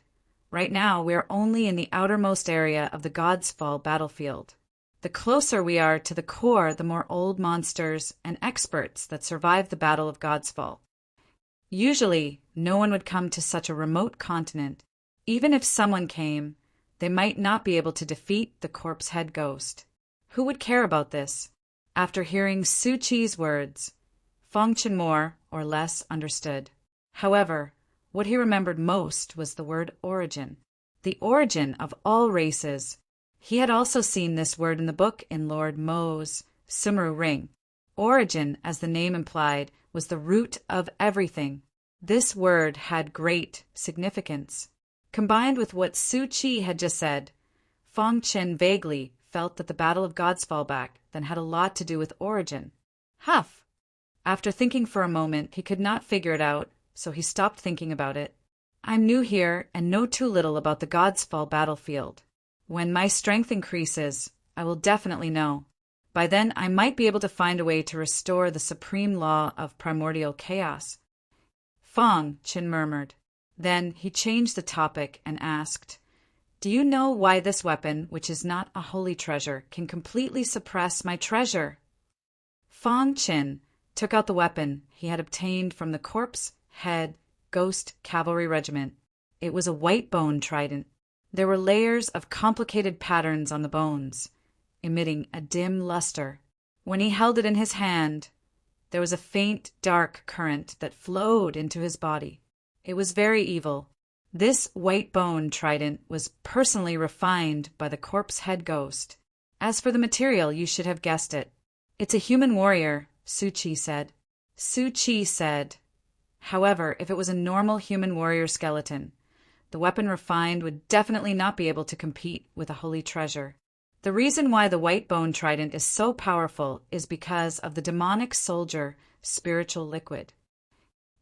Right now, we are only in the outermost area of the God's Fall battlefield. The closer we are to the core, the more old monsters and experts that survive the Battle of God's Fall. Usually, no one would come to such a remote continent. Even if someone came, they might not be able to defeat the corpse head ghost. Who would care about this? After hearing Su Chi's words, Feng Chen more or less understood. However, what he remembered most was the word origin. The origin of all races. He had also seen this word in the book in Lord Mo's Sumeru Ring. Origin, as the name implied, was the root of everything. This word had great significance. Combined with what Su Chi had just said, Feng Chen vaguely felt that the Battle of God's Fallback then had a lot to do with origin. Huff! After thinking for a moment, he could not figure it out, so he stopped thinking about it. I'm new here and know too little about the God's Fall battlefield. When my strength increases, I will definitely know. By then, I might be able to find a way to restore the supreme law of primordial chaos. Feng Chen murmured. Then he changed the topic and asked, Do you know why this weapon, which is not a holy treasure, can completely suppress my treasure? Feng Chen took out the weapon he had obtained from the corpse head ghost cavalry regiment. It was a white bone trident. There were layers of complicated patterns on the bones, emitting a dim luster. When he held it in his hand, there was a faint, dark current that flowed into his body. It was very evil. This white bone trident was personally refined by the corpse head ghost. As for the material, you should have guessed it. It's a human warrior, Su Chi said. Su Chi said, however, if it was a normal human warrior skeleton, the weapon refined would definitely not be able to compete with a holy treasure. The reason why the white bone trident is so powerful is because of the demonic soldier spiritual liquid.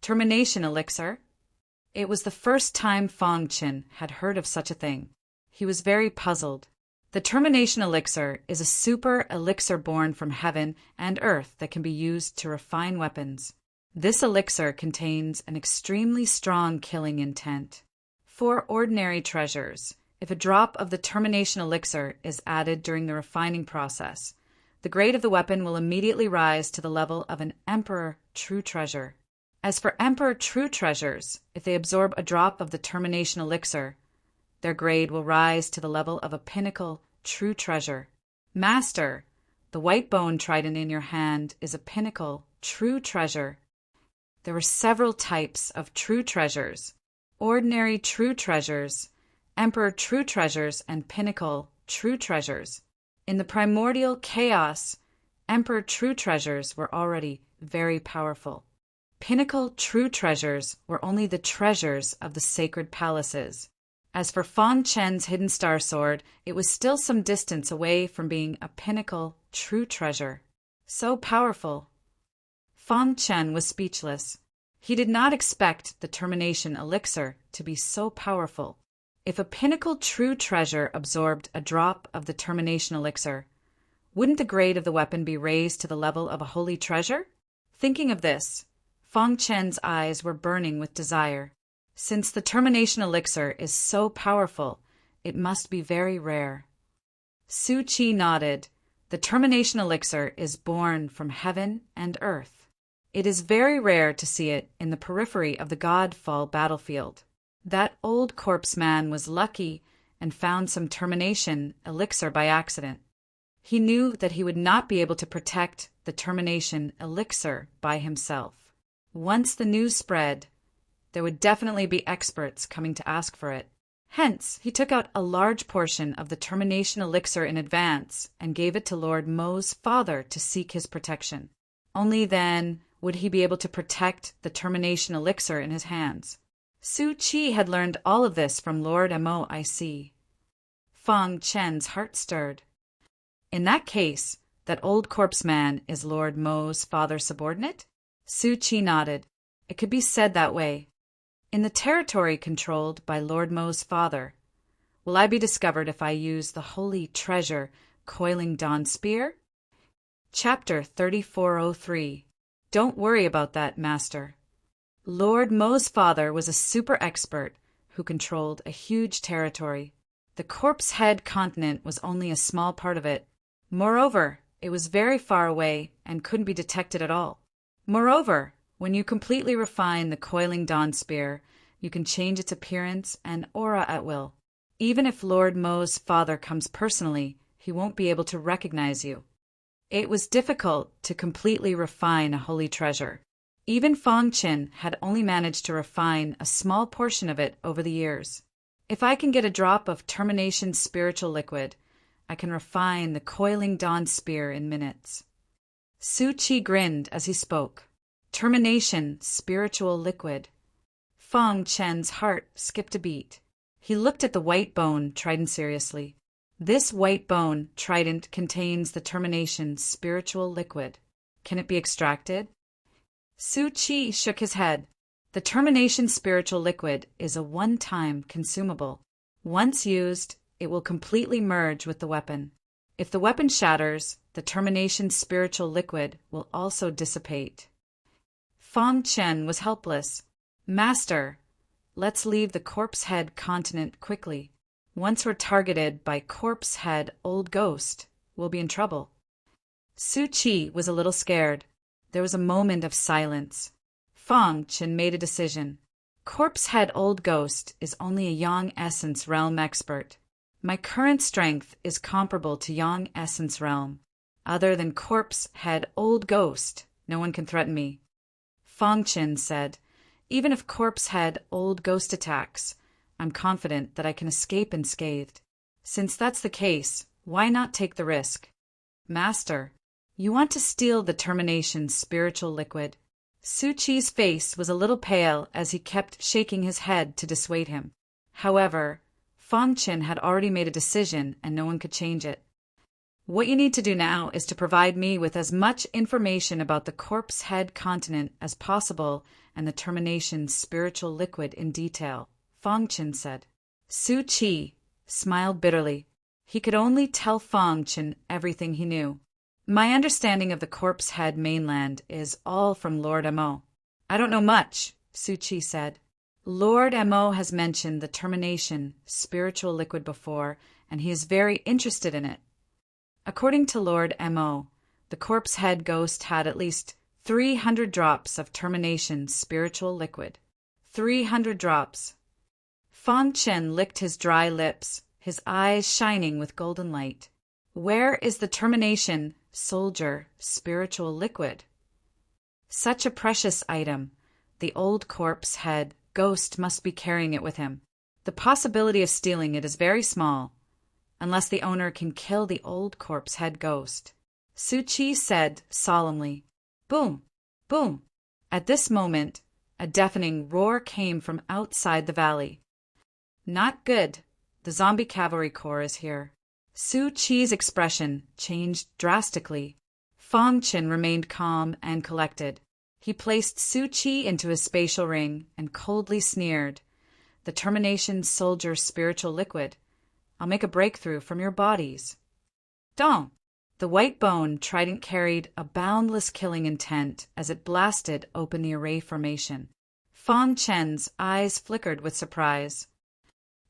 Termination elixir. It was the first time Feng Chen had heard of such a thing. He was very puzzled. The termination elixir is a super elixir born from heaven and earth that can be used to refine weapons. This elixir contains an extremely strong killing intent. For ordinary treasures, if a drop of the termination elixir is added during the refining process, the grade of the weapon will immediately rise to the level of an Emperor True Treasure. As for Emperor True Treasures, if they absorb a drop of the termination elixir, their grade will rise to the level of a Pinnacle True Treasure. Master, the white bone trident in your hand is a Pinnacle True Treasure. There were several types of true treasures: ordinary true treasures, Emperor True Treasures, and Pinnacle True Treasures. In the primordial chaos, Emperor True Treasures were already very powerful. Pinnacle True Treasures were only the treasures of the sacred palaces. As for Feng Chen's hidden star sword, it was still some distance away from being a Pinnacle True Treasure. So powerful. Feng Chen was speechless. He did not expect the termination elixir to be so powerful. If a Pinnacle True Treasure absorbed a drop of the termination elixir, wouldn't the grade of the weapon be raised to the level of a holy treasure? Thinking of this, Feng Chen's eyes were burning with desire. Since the termination elixir is so powerful, it must be very rare. Su Chi nodded. The termination elixir is born from heaven and earth. It is very rare to see it in the periphery of the God Fall battlefield. That old corpse man was lucky and found some termination elixir by accident. He knew that he would not be able to protect the termination elixir by himself. Once the news spread, there would definitely be experts coming to ask for it. Hence, he took out a large portion of the termination elixir in advance and gave it to Lord Mo's father to seek his protection. Only then would he be able to protect the termination elixir in his hands. Su Chi had learned all of this from Lord Mo, I see. Feng Chen's heart stirred. In that case, that old corpse man is Lord Mo's father's subordinate? Su Chi nodded. It could be said that way. In the territory controlled by Lord Mo's father, will I be discovered if I use the holy treasure Coiling Dawn Spear? Chapter 3403. Don't worry about that, Master. Lord Mo's father was a super expert who controlled a huge territory. The corpse head continent was only a small part of it. Moreover, it was very far away and couldn't be detected at all. Moreover, when you completely refine the coiling dawn spear, you can change its appearance and aura at will. Even if Lord Mo's father comes personally, he won't be able to recognize you. It was difficult to completely refine a holy treasure. Even Fong Qin had only managed to refine a small portion of it over the years. If I can get a drop of termination spiritual liquid, I can refine the coiling dawn spear in minutes. Su Qi grinned as he spoke. Termination spiritual liquid. Fong Chen's heart skipped a beat. He looked at the white bone trident seriously. This white bone trident contains the termination spiritual liquid. Can it be extracted? Su Qi shook his head. The termination spiritual liquid is a one-time consumable. Once used, it will completely merge with the weapon. If the weapon shatters, the termination spiritual liquid will also dissipate. Fong Chen was helpless. Master, let's leave the corpse head continent quickly. Once we're targeted by corpse head old ghost, we'll be in trouble. Su Qi was a little scared. There was a moment of silence. Fong Chen made a decision. Corpse head old ghost is only a Yang Essence realm expert. My current strength is comparable to Yang Essence realm. Other than corpse head old ghost, no one can threaten me. Fong Chen said, even if corpse head old ghost attacks, I'm confident that I can escape unscathed. Since that's the case, why not take the risk? Master, you want to steal the termination spiritual liquid. Su Qi's face was a little pale as he kept shaking his head to dissuade him. However, Fong Chen had already made a decision and no one could change it. What you need to do now is to provide me with as much information about the corpse head continent as possible and the termination spiritual liquid in detail, Fong Chen said. Su Qi smiled bitterly. He could only tell Fong Chen everything he knew. My understanding of the corpse head mainland is all from Lord Mo. I don't know much, Su Qi said. Lord Mo has mentioned the termination spiritual liquid before, and he is very interested in it. According to Lord Mo, the corpse head ghost had at least 300 drops of termination spiritual liquid. 300 drops. Fong Chen licked his dry lips, his eyes shining with golden light. Where is the termination soldier spiritual liquid? Such a precious item. The old corpse head ghost must be carrying it with him. The possibility of stealing it is very small, unless the owner can kill the old corpse head ghost. Su Qi said solemnly. Boom! Boom! At this moment, a deafening roar came from outside the valley. Not good. The zombie cavalry corps is here. Su Qi's expression changed drastically. Fong Chen remained calm and collected. He placed Su Qi into his spatial ring and coldly sneered. The termination soldier spiritual liquid. I'll make a breakthrough from your bodies. Dong! The white bone trident carried a boundless killing intent as it blasted open the array formation. Fong Chen's eyes flickered with surprise.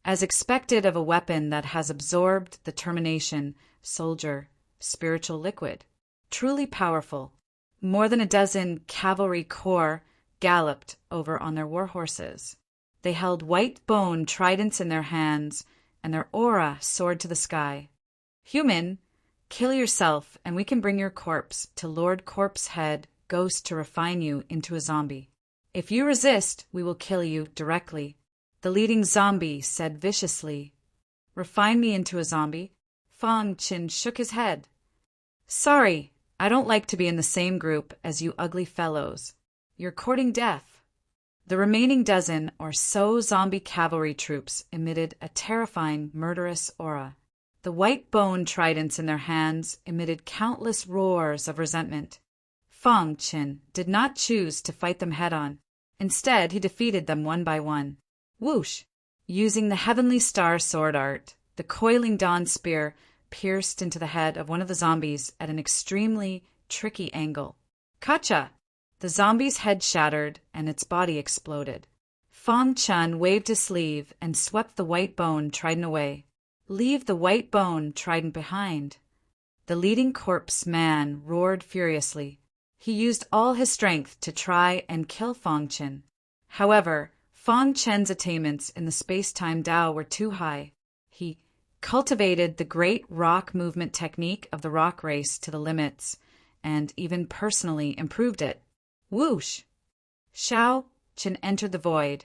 As expected of a weapon that has absorbed the termination soldier spiritual liquid. Truly powerful. More than a dozen cavalry corps galloped over on their war horses. They held white bone tridents in their hands, and their aura soared to the sky. Human, kill yourself, and we can bring your corpse to Lord Corpse Head Ghost to refine you into a zombie. If you resist, we will kill you directly. The leading zombie said viciously. Refine me into a zombie? Fong Chen shook his head. Sorry, I don't like to be in the same group as you ugly fellows. You're courting death. The remaining dozen or so zombie cavalry troops emitted a terrifying, murderous aura. The white bone tridents in their hands emitted countless roars of resentment. Fong Chen did not choose to fight them head-on. Instead, he defeated them one by one. Whoosh! Using the Heavenly Star sword art, the coiling dawn spear pierced into the head of one of the zombies at an extremely tricky angle. Kacha! The zombie's head shattered and its body exploded. Fong Chun waved his sleeve and swept the white bone trident away. Leave the white bone trident behind. The leading corpse man roared furiously. He used all his strength to try and kill Fong Chen. However, Fong Chen's attainments in the space-time Tao were too high. He cultivated the great rock movement technique of the rock race to the limits, and even personally improved it. Whoosh! Shao Chen entered the void.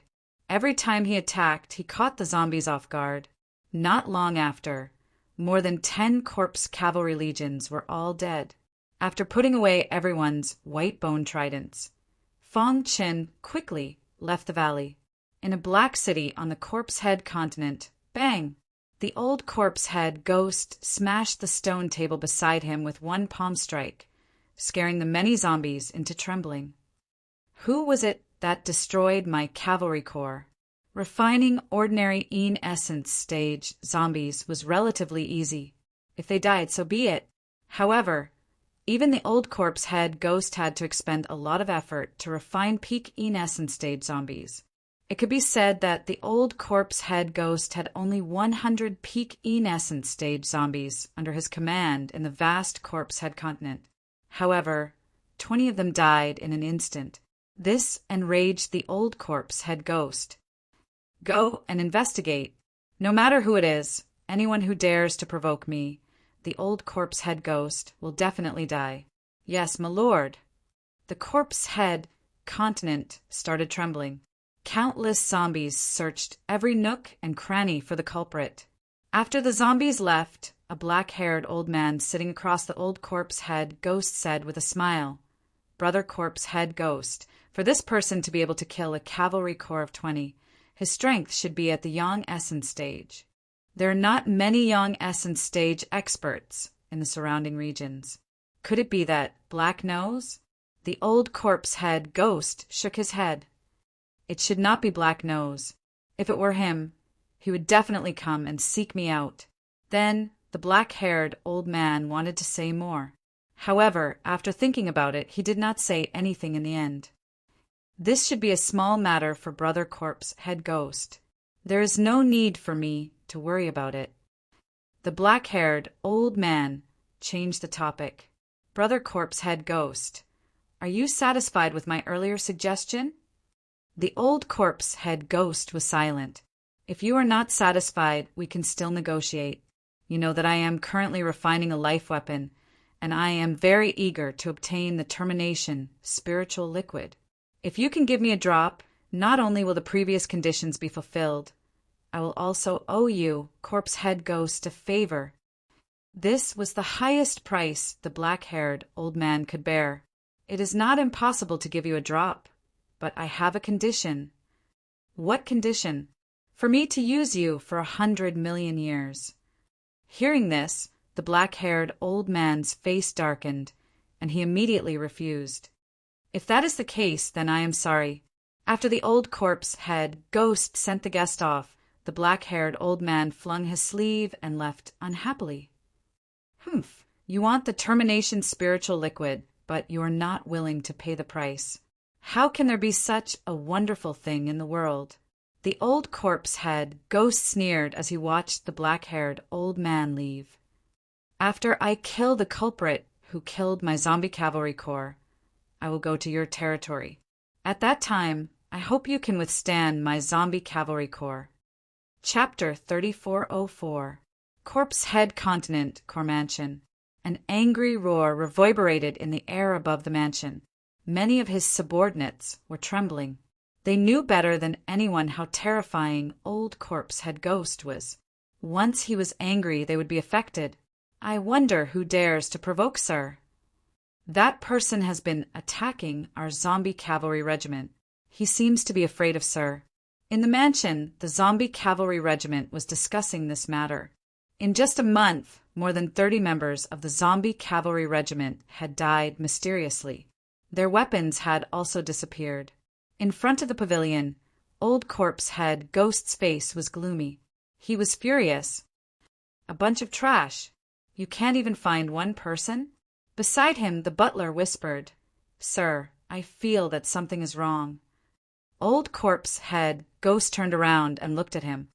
Every time he attacked, he caught the zombies off guard. Not long after, more than 10 corpse cavalry legions were all dead. After putting away everyone's white bone tridents, Fong Chen quickly left the valley. In a black city on the Corpse Head continent, bang! The old corpse head ghost smashed the stone table beside him with one palm strike, scaring the many zombies into trembling. Who was it that destroyed my cavalry corps? Refining ordinary Een Essence stage zombies was relatively easy. If they died, so be it. However, even the old corpse head ghost had to expend a lot of effort to refine peak Een Essence stage zombies. It could be said that the old corpse head ghost had only 100 peak Een Essence stage zombies under his command in the vast corpse head continent. However, 20 of them died in an instant. This enraged the old corpse head ghost. Go and investigate. No matter who it is, anyone who dares to provoke me, the old corpse head ghost, will definitely die. Yes, my lord. The corpse head continent started trembling. Countless zombies searched every nook and cranny for the culprit. After the zombies left, a black-haired old man sitting across the old corpse head ghost said with a smile, "Brother corpse head ghost, for this person to be able to kill a cavalry corps of 20, his strength should be at the Yang Essence stage. There are not many Yang Essence stage experts in the surrounding regions. Could it be that Black Nose?" The old corpse head ghost shook his head. It should not be Black Nose. If it were him, he would definitely come and seek me out. Then the black-haired old man wanted to say more. However, after thinking about it, he did not say anything in the end. This should be a small matter for Brother Corpse Head Ghost. There is no need for me to worry about it. The black-haired old man changed the topic. Brother Corpse Head Ghost, are you satisfied with my earlier suggestion? The old corpse head ghost was silent. If you are not satisfied, we can still negotiate. You know that I am currently refining a life weapon, and I am very eager to obtain the termination spiritual liquid. If you can give me a drop, not only will the previous conditions be fulfilled, I will also owe you, corpse head ghost, a favor. This was the highest price the black-haired old man could bear. It is not impossible to give you a drop, but I have a condition. What condition? For me to use you for 100 million years. Hearing this, the black-haired old man's face darkened, and he immediately refused. If that is the case, then I am sorry. After the old corpse head ghost sent the guest off, the black-haired old man flung his sleeve and left unhappily. Humph, you want the termination spiritual liquid, but you are not willing to pay the price. How can there be such a wonderful thing in the world? The old corpse head ghost sneered as he watched the black-haired old man leave. After I kill the culprit who killed my zombie cavalry corps, I will go to your territory. At that time, I hope you can withstand my zombie cavalry corps. Chapter 3404. Corpse Head Continent, Corps Mansion. An angry roar reverberated in the air above the mansion. Many of his subordinates were trembling. They knew better than anyone how terrifying old corpse head ghost was. Once he was angry, they would be affected. I wonder who dares to provoke, sir? That person has been attacking our zombie cavalry regiment. He seems to be afraid of sir. In the mansion, the zombie cavalry regiment was discussing this matter. In just a month, more than 30 members of the zombie cavalry regiment had died mysteriously. Their weapons had also disappeared. In front of the pavilion, old corpse head Ghost's face was gloomy. He was furious. A bunch of trash. You can't even find one person? Beside him, the butler whispered, "Sir, I feel that something is wrong." Old Corpse Head Ghost turned around and looked at him.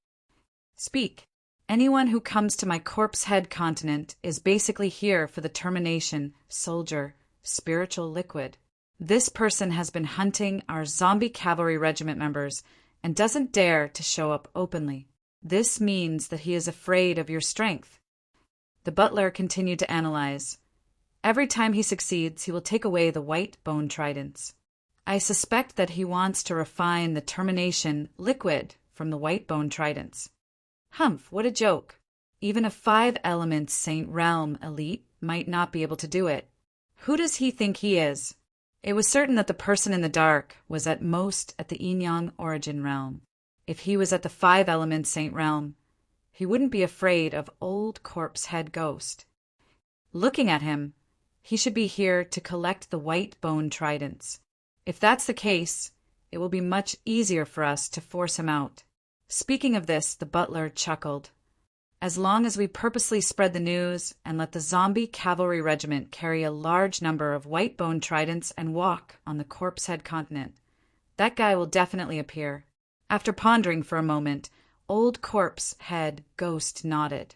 Speak. Anyone who comes to my Corpse Head continent is basically here for the termination, soldier, spiritual liquid. This person has been hunting our zombie cavalry regiment members and doesn't dare to show up openly. This means that he is afraid of your strength. The butler continued to analyze. Every time he succeeds, he will take away the white bone tridents. I suspect that he wants to refine the termination liquid from the white bone tridents. Humph, what a joke. Even a 5-element Saint Realm elite might not be able to do it. Who does he think he is? It was certain that the person in the dark was at most at the Yin-Yang origin realm. If he was at the 5-element Saint Realm, he wouldn't be afraid of Old Corpse Head Ghost. Looking at him, he should be here to collect the white bone tridents. If that's the case, it will be much easier for us to force him out. Speaking of this, the butler chuckled. As long as we purposely spread the news and let the zombie cavalry regiment carry a large number of white bone tridents and walk on the Corpse Head continent, that guy will definitely appear. After pondering for a moment, Old Corpse Head Ghost nodded.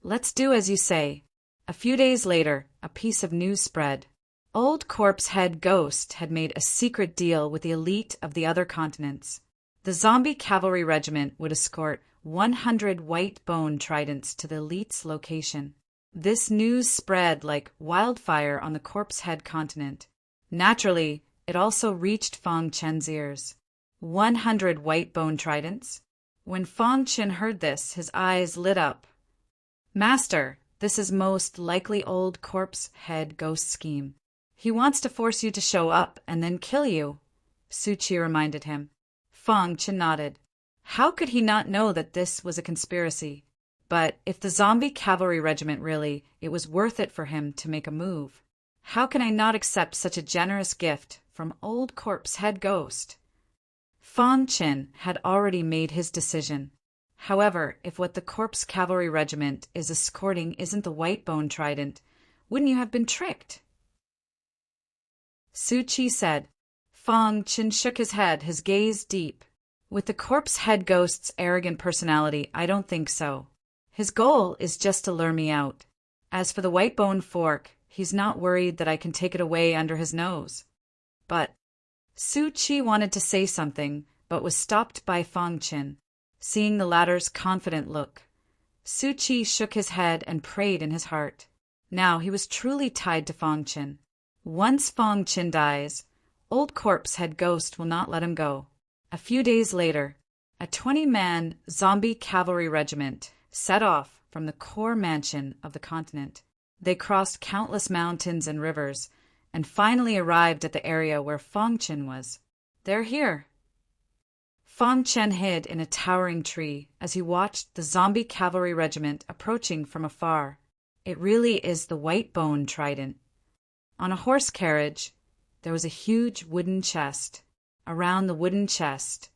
Let's do as you say. A few days later, a piece of news spread. Old Corpse Head Ghost had made a secret deal with the elite of the other continents. The zombie cavalry regiment would escort 100 white bone tridents to the elite's location. This news spread like wildfire on the Corpse Head continent. Naturally, it also reached Fong Chen's ears. 100 white bone tridents? When Fong Chen heard this, his eyes lit up. Master, this is most likely Old Corpse Head Ghost scheme. He wants to force you to show up and then kill you, Su Chi reminded him. Fong Chen nodded. How could he not know that this was a conspiracy? But if the zombie cavalry regiment really, it was worth it for him to make a move. How can I not accept such a generous gift from Old Corpse Head Ghost? Fong Chen had already made his decision. However, if what the Corpse Cavalry Regiment is escorting isn't the white bone trident, wouldn't you have been tricked? Su Chi said. Fong Chen shook his head, his gaze deep. With the Corpse Head Ghost's arrogant personality, I don't think so. His goal is just to lure me out. As for the white bone fork, he's not worried that I can take it away under his nose. But Su Chi wanted to say something, but was stopped by Fong Chen. Seeing the latter's confident look, Su Chi shook his head and prayed in his heart. Now he was truly tied to Fong Chen. Once Fong Chen dies, Old Corpse Head Ghost will not let him go. A few days later, a 20-man zombie cavalry regiment set off from the core mansion of the continent. They crossed countless mountains and rivers, and finally arrived at the area where Fong Chen was. They're here. Fong Chen hid in a towering tree as he watched the zombie cavalry regiment approaching from afar. It really is the white bone trident. On a horse carriage, there was a huge wooden chest. Around the wooden chest,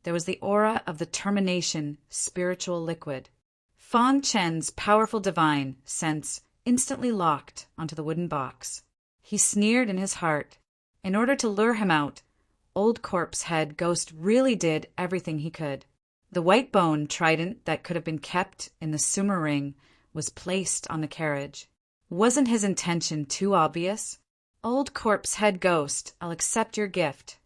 there was the aura of the termination spiritual liquid. Fong Chen's powerful divine sense instantly locked onto the wooden box. He sneered in his heart. In order to lure him out, Old Corpse Head Ghost really did everything he could. The white bone trident that could have been kept in the sumer ring was placed on the carriage. Wasn't his intention too obvious? Old Corpse Head Ghost, I'll accept your gift.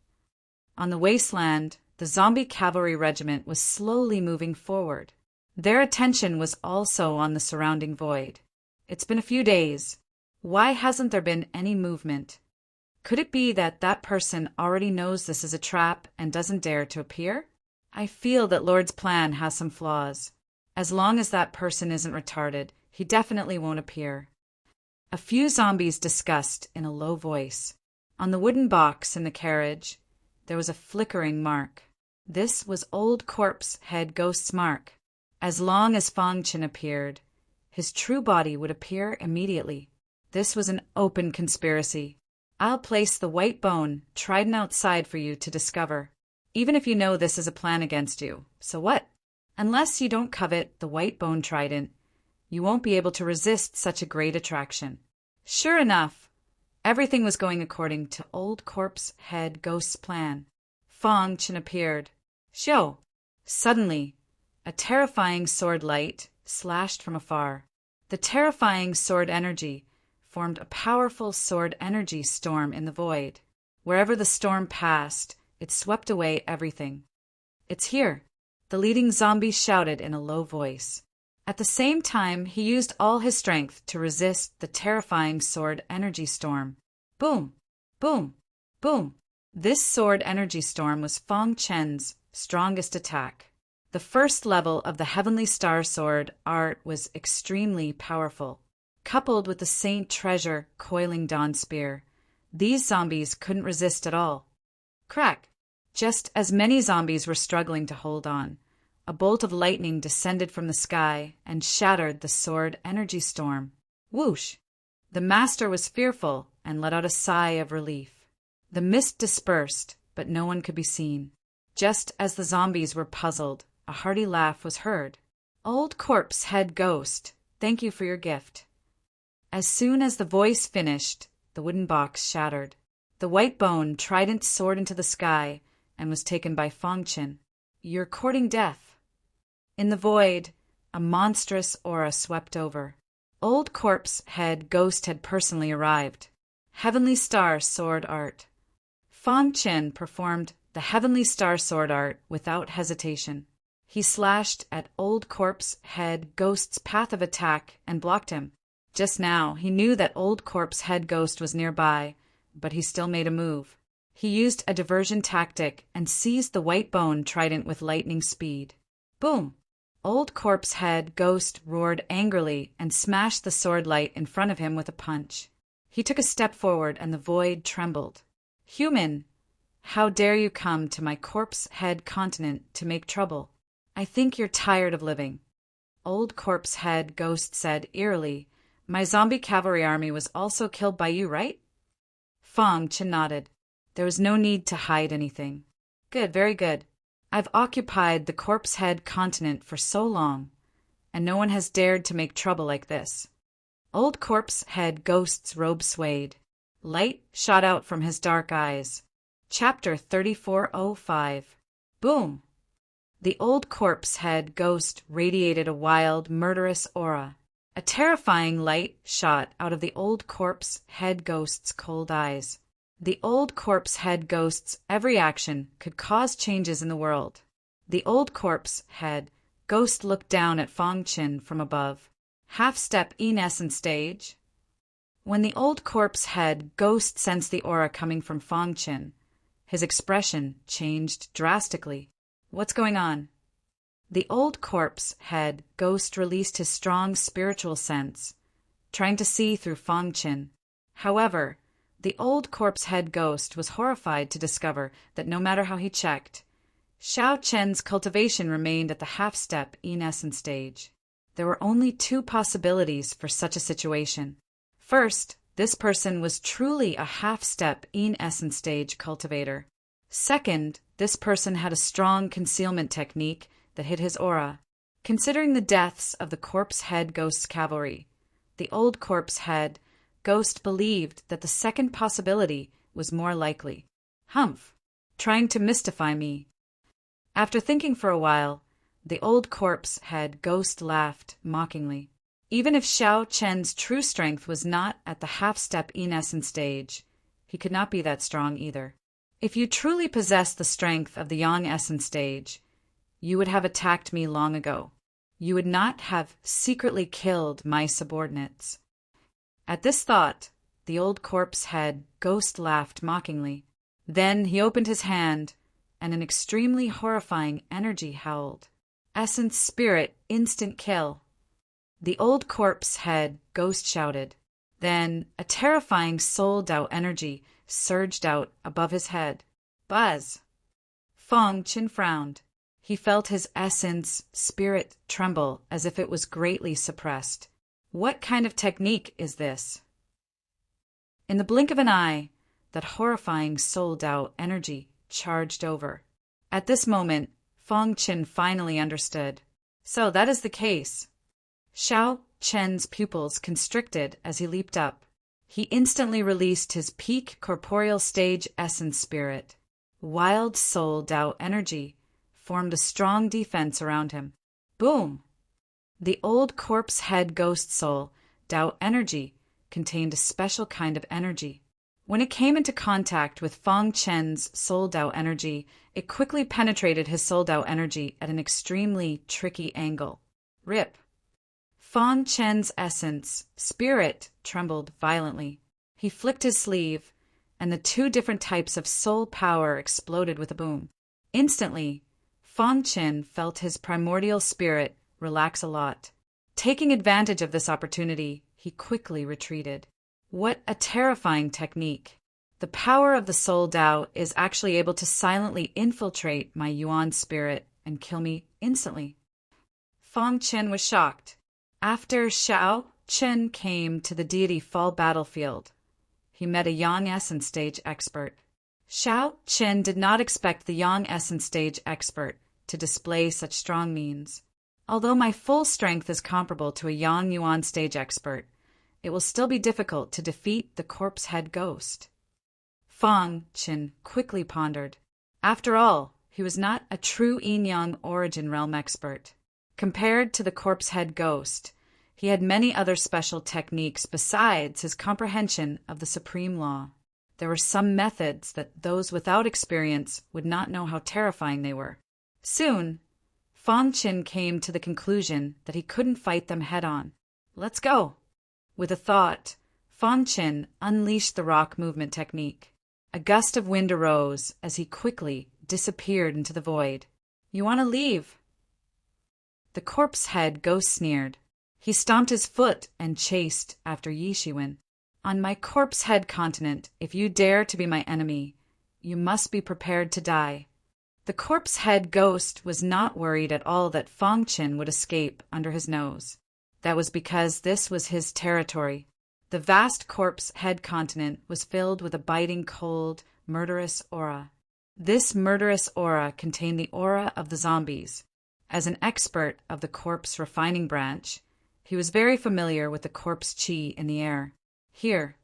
On the wasteland, the zombie cavalry regiment was slowly moving forward. Their attention was also on the surrounding void. It's been a few days. Why hasn't there been any movement? Could it be that that person already knows this is a trap and doesn't dare to appear? I feel that Lord's plan has some flaws. As long as that person isn't retarded, he definitely won't appear. A few zombies discussed in a low voice. On the wooden box in the carriage, there was a flickering mark. This was Old Corpse Head Ghost's mark. As long as Fong Chen appeared, his true body would appear immediately. This was an open conspiracy. I'll place the white bone trident outside for you to discover, even if you know this is a plan against you. So what? Unless you don't covet the white bone trident, you won't be able to resist such a great attraction. Sure enough, everything was going according to Old Corpse Head Ghost's plan. Fang Chen appeared. Xiao! Suddenly, a terrifying sword light slashed from afar. The terrifying sword energy formed a powerful sword energy storm in the void. Wherever the storm passed, it swept away everything. It's here, the leading zombie shouted in a low voice. At the same time, he used all his strength to resist the terrifying sword energy storm. Boom! Boom! Boom! This sword energy storm was Fang Chen's strongest attack. The first level of the Heavenly Star Sword art was extremely powerful. Coupled with the Saint Treasure Coiling Dawn Spear, these zombies couldn't resist at all. Crack! Just as many zombies were struggling to hold on, a bolt of lightning descended from the sky and shattered the sword energy storm. Whoosh! The master was fearful and let out a sigh of relief. The mist dispersed, but no one could be seen. Just as the zombies were puzzled, a hearty laugh was heard. Old Corpse Head Ghost, thank you for your gift. As soon as the voice finished, the wooden box shattered. The white bone trident soared into the sky and was taken by Fang Chen. You're courting death. In the void, a monstrous aura swept over. Old Corpse Head Ghost had personally arrived. Heavenly Star Sword Art. Fang Chen performed the Heavenly Star Sword art without hesitation. He slashed at Old Corpse Head Ghost's path of attack and blocked him. Just now, he knew that Old Corpse Head Ghost was nearby, but he still made a move. He used a diversion tactic and seized the white bone trident with lightning speed. Boom! Old Corpse Head Ghost roared angrily and smashed the sword light in front of him with a punch. He took a step forward and the void trembled. Human, how dare you come to my corpse head continent to make trouble? I think you're tired of living. Old Corpse Head Ghost said eerily, my zombie cavalry army was also killed by you, right? Fang Chen nodded. There was no need to hide anything. Good, very good. I've occupied the corpse head continent for so long, and no one has dared to make trouble like this. Old Corpse Head Ghost's robe swayed. Light shot out from his dark eyes. Chapter 3405. Boom! The Old Corpse Head Ghost radiated a wild, murderous aura. A terrifying light shot out of the Old Corpse Head Ghost's cold eyes. The Old Corpse Head Ghost's every action could cause changes in the world. The Old Corpse Head Ghost looked down at Fang Chen from above. Half-step in essence stage. When the Old Corpse Head Ghost sensed the aura coming from Fang Chen, his expression changed drastically. What's going on? The Old Corpse Head Ghost released his strong spiritual sense, trying to see through Fang Chen. However, the Old Corpse Head Ghost was horrified to discover that no matter how he checked, Xiao Chen's cultivation remained at the half-step in essence stage. There were only two possibilities for such a situation. First, this person was truly a half-step in essence stage cultivator. Second, this person had a strong concealment technique that hid his aura. Considering the deaths of the Corpse Head Ghost's cavalry, the Old Corpse Head Ghost believed that the second possibility was more likely. Humph! Trying to mystify me. After thinking for a while, the Old Corpse Head Ghost laughed mockingly. Even if Xiao Chen's true strength was not at the half-step in essence stage, he could not be that strong either. If you truly possessed the strength of the Yang essence stage, you would have attacked me long ago. You would not have secretly killed my subordinates. At this thought, the Old Corpse Head Ghost laughed mockingly. Then he opened his hand, and an extremely horrifying energy howled. Essence Spirit Instant Kill. The Old Corpse Head Ghost shouted. Then a terrifying soul doubt energy surged out above his head. Buzz! Fang Chen frowned. He felt his essence spirit tremble as if it was greatly suppressed. What kind of technique is this? In the blink of an eye, that horrifying soul doubt energy charged over. At this moment, Fang Chen finally understood. So that is the case. Xiao Chen's pupils constricted as he leaped up. He instantly released his peak corporeal stage essence spirit. Wild Soul Tao energy formed a strong defense around him. Boom! The old corpse head ghost soul Tao energy contained a special kind of energy. When it came into contact with Fang Chen's soul Tao energy, it quickly penetrated his soul Tao energy at an extremely tricky angle. Rip! Fang Chen's essence, spirit, trembled violently. He flicked his sleeve, and the two different types of soul power exploded with a boom. Instantly, Fang Chen felt his primordial spirit relax a lot. Taking advantage of this opportunity, he quickly retreated. What a terrifying technique! The power of the soul Tao is actually able to silently infiltrate my Yuan spirit and kill me instantly. Fang Chen was shocked. After Xiao Chen came to the deity fall battlefield, he met a Yang Essence Stage expert. Xiao Chen did not expect the Yang Essence Stage expert to display such strong means. Although my full strength is comparable to a Yang Yuan Stage expert, it will still be difficult to defeat the corpse head ghost. Fang Chen quickly pondered. After all, he was not a true yin-yang origin realm expert. Compared to the corpse head ghost, he had many other special techniques besides his comprehension of the supreme law. There were some methods that those without experience would not know how terrifying they were. Soon, Fang Chen came to the conclusion that he couldn't fight them head-on. Let's go! With a thought, Fang Chen unleashed the rock movement technique. A gust of wind arose as he quickly disappeared into the void. You want to leave? The corpse head ghost sneered. He stomped his foot and chased after Yi Shiwen. On my corpse head continent, if you dare to be my enemy, you must be prepared to die. The corpse head ghost was not worried at all that Fang Chen would escape under his nose. That was because this was his territory. The vast corpse head continent was filled with a biting, cold, murderous aura. This murderous aura contained the aura of the zombies. As an expert of the corpse refining branch, he was very familiar with the corpse chi in the air. Here.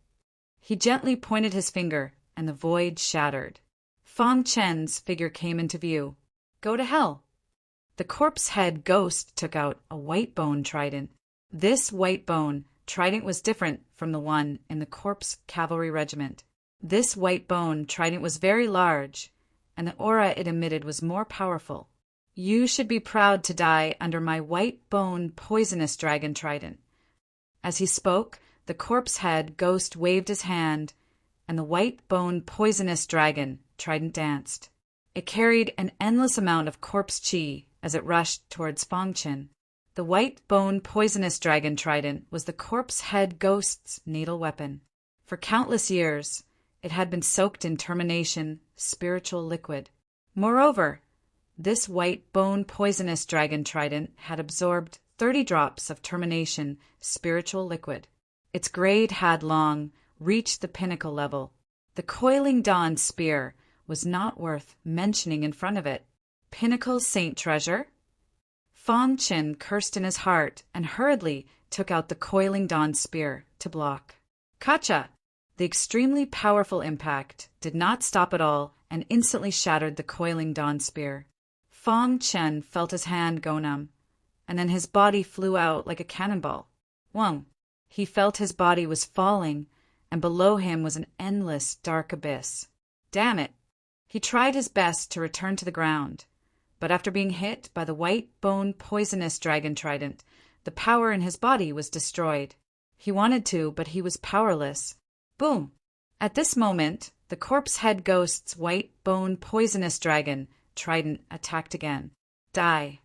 He gently pointed his finger, and the void shattered. Fang Chen's figure came into view. Go to hell. The corpse head ghost took out a white bone trident. This white bone trident was different from the one in the corpse cavalry regiment. This white bone trident was very large, and the aura it emitted was more powerful. You should be proud to die under my white bone poisonous dragon trident. As he spoke, the corpse head ghost waved his hand, and the white bone poisonous dragon trident danced. It carried an endless amount of corpse chi as it rushed towards Fang Chen. The white bone poisonous dragon trident was the corpse head ghost's natal weapon. For countless years, it had been soaked in termination, spiritual liquid. Moreover, this white bone poisonous dragon trident had absorbed 30 drops of termination, spiritual liquid. Its grade had long reached the pinnacle level. The coiling dawn spear was not worth mentioning in front of it. Pinnacle saint treasure? Fang Chen cursed in his heart and hurriedly took out the coiling dawn spear to block. Kacha! The extremely powerful impact did not stop at all and instantly shattered the coiling dawn spear. Fang Chen felt his hand go numb, and then his body flew out like a cannonball. Wang! He felt his body was falling, and below him was an endless dark abyss. Damn it! He tried his best to return to the ground, but after being hit by the white bone poisonous dragon trident, the power in his body was destroyed. He wanted to, but he was powerless. Boom! At this moment, the corpse head ghost's white bone poisonous dragon trident attacked again. Die!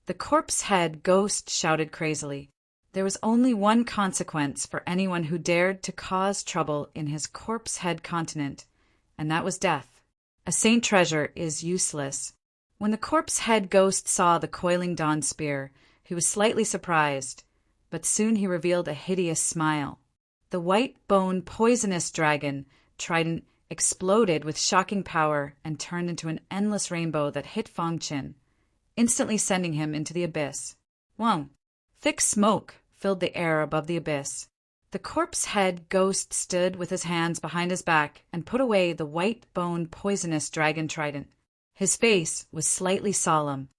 The corpse head ghost shouted crazily. There was only one consequence for anyone who dared to cause trouble in his corpse head continent, and that was death. A saint treasure is useless. When the corpse head ghost saw the coiling dawn spear, he was slightly surprised, but soon he revealed a hideous smile. The white bone poisonous dragon trident exploded with shocking power and turned into an endless rainbow that hit Fang Chen, instantly sending him into the abyss. Wang! Thick smoke filled the air above the abyss. The corpse-head ghost stood with his hands behind his back and put away the white-boned poisonous dragon trident. His face was slightly solemn.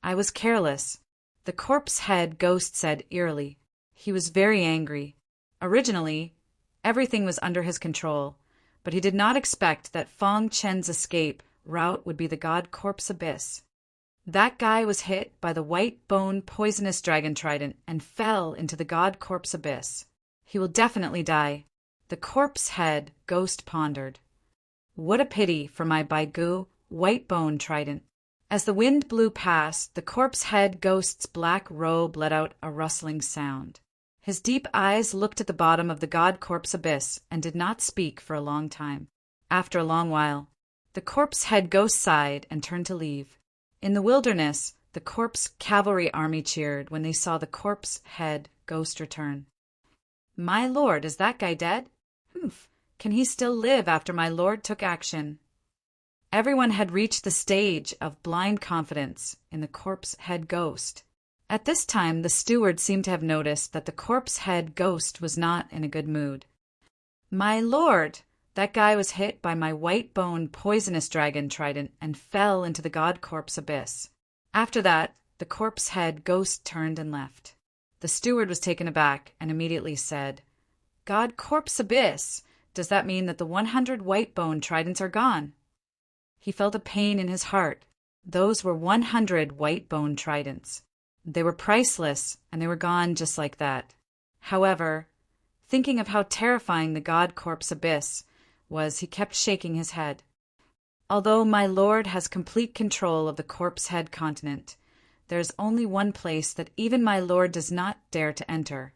"I was careless," the corpse-head ghost said eerily. He was very angry. Originally, everything was under his control, but he did not expect that Fong Chen's escape route would be the god corpse abyss. That guy was hit by the white-boned poisonous dragon trident and fell into the god corpse abyss. He will definitely die, the corpse-head ghost pondered. What a pity for my Baigu white-boned trident. As the wind blew past, the corpse-head ghost's black robe let out a rustling sound. His deep eyes looked at the bottom of the god corpse abyss and did not speak for a long time. After a long while, the corpse-head ghost sighed and turned to leave. In the wilderness, the corpse cavalry army cheered when they saw the corpse-head ghost return. "My lord, is that guy dead? Humph, can he still live after my lord took action?" Everyone had reached the stage of blind confidence in the corpse-head ghost. At this time, the steward seemed to have noticed that the corpse-head ghost was not in a good mood. "My lord, that guy was hit by my white-boned poisonous dragon trident and fell into the god corpse abyss." After that, the corpse-head ghost turned and left. The steward was taken aback and immediately said, "God corpse abyss? Does that mean that the 100 white-boned tridents are gone?" He felt a pain in his heart. Those were 100 white-boned tridents. They were priceless, and they were gone just like that. However, thinking of how terrifying the god corpse abyss was, he kept shaking his head. "Although my lord has complete control of the corpse-head continent, there is only one place that even my lord does not dare to enter,"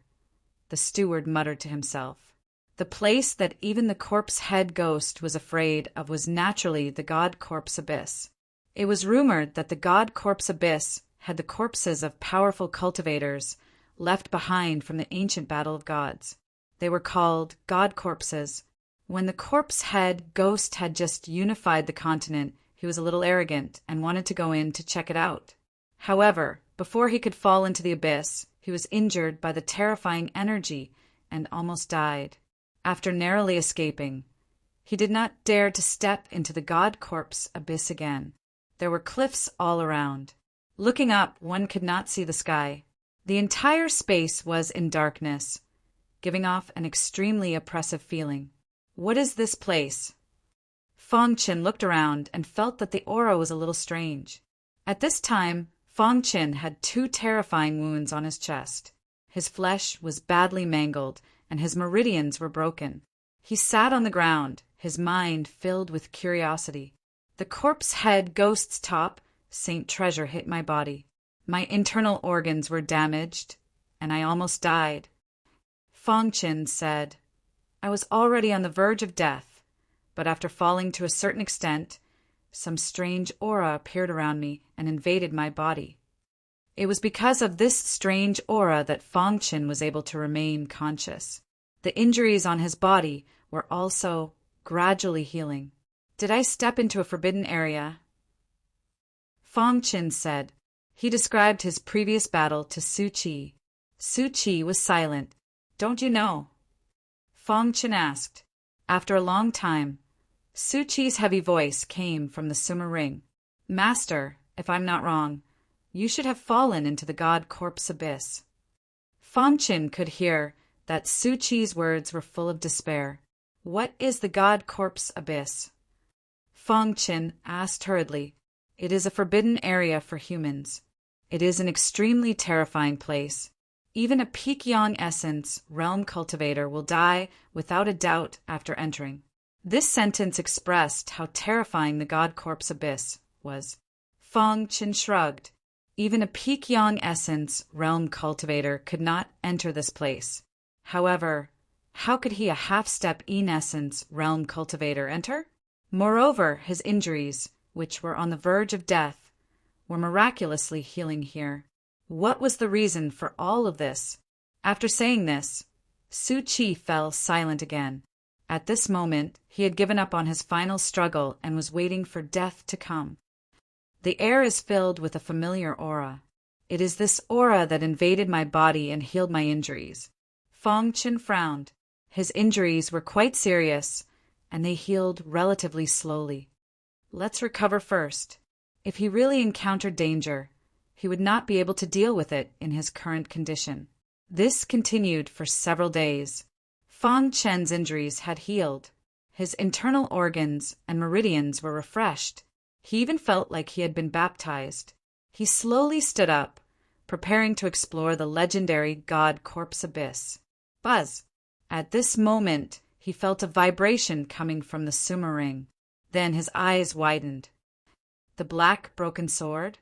the steward muttered to himself. The place that even the corpse-head ghost was afraid of was naturally the god corpse abyss. It was rumored that the god corpse abyss had the corpses of powerful cultivators left behind from the ancient battle of gods. They were called god corpses. When the corpse-head ghost had just unified the continent, he was a little arrogant and wanted to go in to check it out. However, before he could fall into the abyss, he was injured by the terrifying energy and almost died. After narrowly escaping, he did not dare to step into the god corpse abyss again. There were cliffs all around. Looking up, one could not see the sky. The entire space was in darkness, giving off an extremely oppressive feeling. What is this place? Fong Chen looked around and felt that the aura was a little strange. At this time, Fong Chen had 2 terrifying wounds on his chest. His flesh was badly mangled, and his meridians were broken. He sat on the ground, his mind filled with curiosity. The corpse-head ghost's top Saint Treasure hit my body. My internal organs were damaged, and I almost died. Fong Chen said, "I was already on the verge of death, but after falling to a certain extent, some strange aura appeared around me and invaded my body." It was because of this strange aura that Fong Chen was able to remain conscious. The injuries on his body were also gradually healing. "Did I step into a forbidden area?" Fong Chen said. He described his previous battle to Su Qi. Su Qi was silent. "Don't you know?" Fong Chen asked. After a long time, Su Qi's heavy voice came from the Summer Ring. "Master, if I'm not wrong, you should have fallen into the god corpse abyss." Fong Chen could hear that Su Qi's words were full of despair. "What is the god corpse abyss?" Fong Chen asked hurriedly. "It is a forbidden area for humans. It is an extremely terrifying place. Even a Pekyong essence realm cultivator will die without a doubt after entering." This sentence expressed how terrifying the god corpse abyss was. Fong Chen shrugged. Even a Pekyong essence realm cultivator could not enter this place. However, how could he, a half-step essence realm cultivator, enter? Moreover, his injuries, which were on the verge of death, were miraculously healing here. What was the reason for all of this? After saying this, Su Qi fell silent again. At this moment, he had given up on his final struggle and was waiting for death to come. The air is filled with a familiar aura. It is this aura that invaded my body and healed my injuries. Fang Chen frowned. His injuries were quite serious, and they healed relatively slowly. Let's recover first. If he really encountered danger, he would not be able to deal with it in his current condition. This continued for several days. Fang Chen's injuries had healed. His internal organs and meridians were refreshed. He even felt like he had been baptized. He slowly stood up, preparing to explore the legendary God Corpse Abyss. Buzz! At this moment, he felt a vibration coming from the Sumer ring. Then his eyes widened. The Black Broken Sword?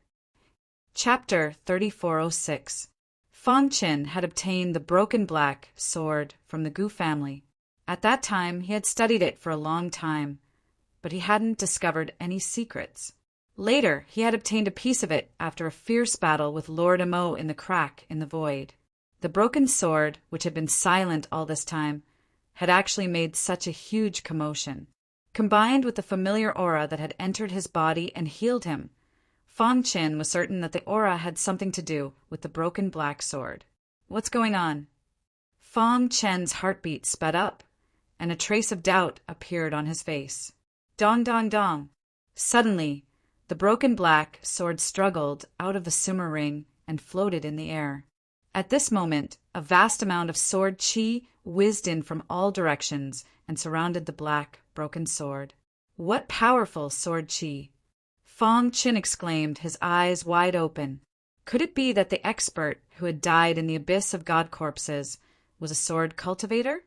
Chapter 3406. Fang Chen had obtained the Broken Black Sword from the Gu family. At that time, he had studied it for a long time, but he hadn't discovered any secrets. Later, he had obtained a piece of it after a fierce battle with Lord Amo in the crack in the void. The broken sword, which had been silent all this time, had actually made such a huge commotion. Combined with the familiar aura that had entered his body and healed him, Fang Chen was certain that the aura had something to do with the broken black sword. What's going on? Fang Chen's heartbeat sped up, and a trace of doubt appeared on his face. Dong dong dong. Suddenly, the broken black sword struggled out of the Sumer ring and floated in the air. At this moment, a vast amount of sword chi whizzed in from all directions and surrounded the black, broken sword. What powerful sword chi! Fang Chen exclaimed, his eyes wide open. Could it be that the expert who had died in the abyss of god corpses was a sword cultivator?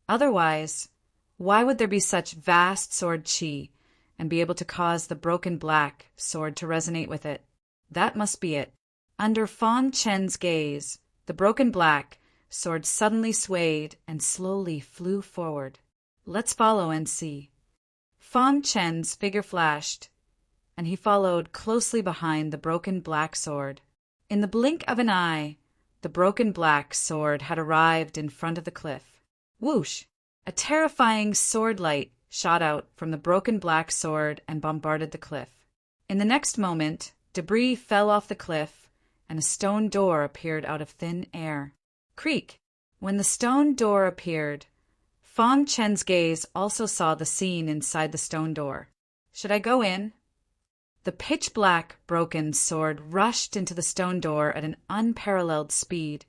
Otherwise, why would there be such vast sword chi and be able to cause the broken black sword to resonate with it? That must be it. Under Fang Chen's gaze, the broken black sword suddenly swayed and slowly flew forward. Let's follow and see. Fang Chen's figure flashed, and he followed closely behind the broken black sword. In the blink of an eye, the broken black sword had arrived in front of the cliff. Whoosh! A terrifying sword light shot out from the broken black sword and bombarded the cliff. In the next moment, debris fell off the cliff, and a stone door appeared out of thin air. Creak! When the stone door appeared, Fang Chen's gaze also saw the scene inside the stone door. Should I go in? The pitch-black broken sword rushed into the stone door at an unparalleled speed,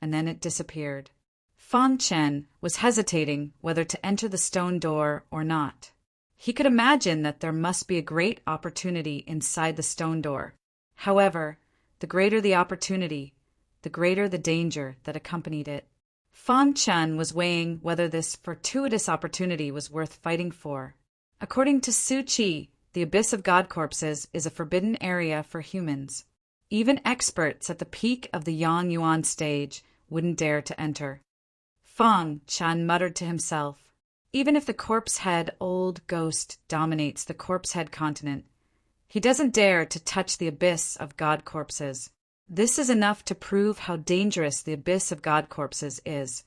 and then it disappeared. Fang Chen was hesitating whether to enter the stone door or not. He could imagine that there must be a great opportunity inside the stone door. However, the greater the opportunity, the greater the danger that accompanied it. Fang Chen was weighing whether this fortuitous opportunity was worth fighting for. According to Su Qi, the abyss of god corpses is a forbidden area for humans. Even experts at the peak of the Yang Yuan stage wouldn't dare to enter. Fang Chen muttered to himself, even if the corpse head old ghost dominates the corpse head continent, he doesn't dare to touch the abyss of god corpses. This is enough to prove how dangerous the abyss of god corpses is.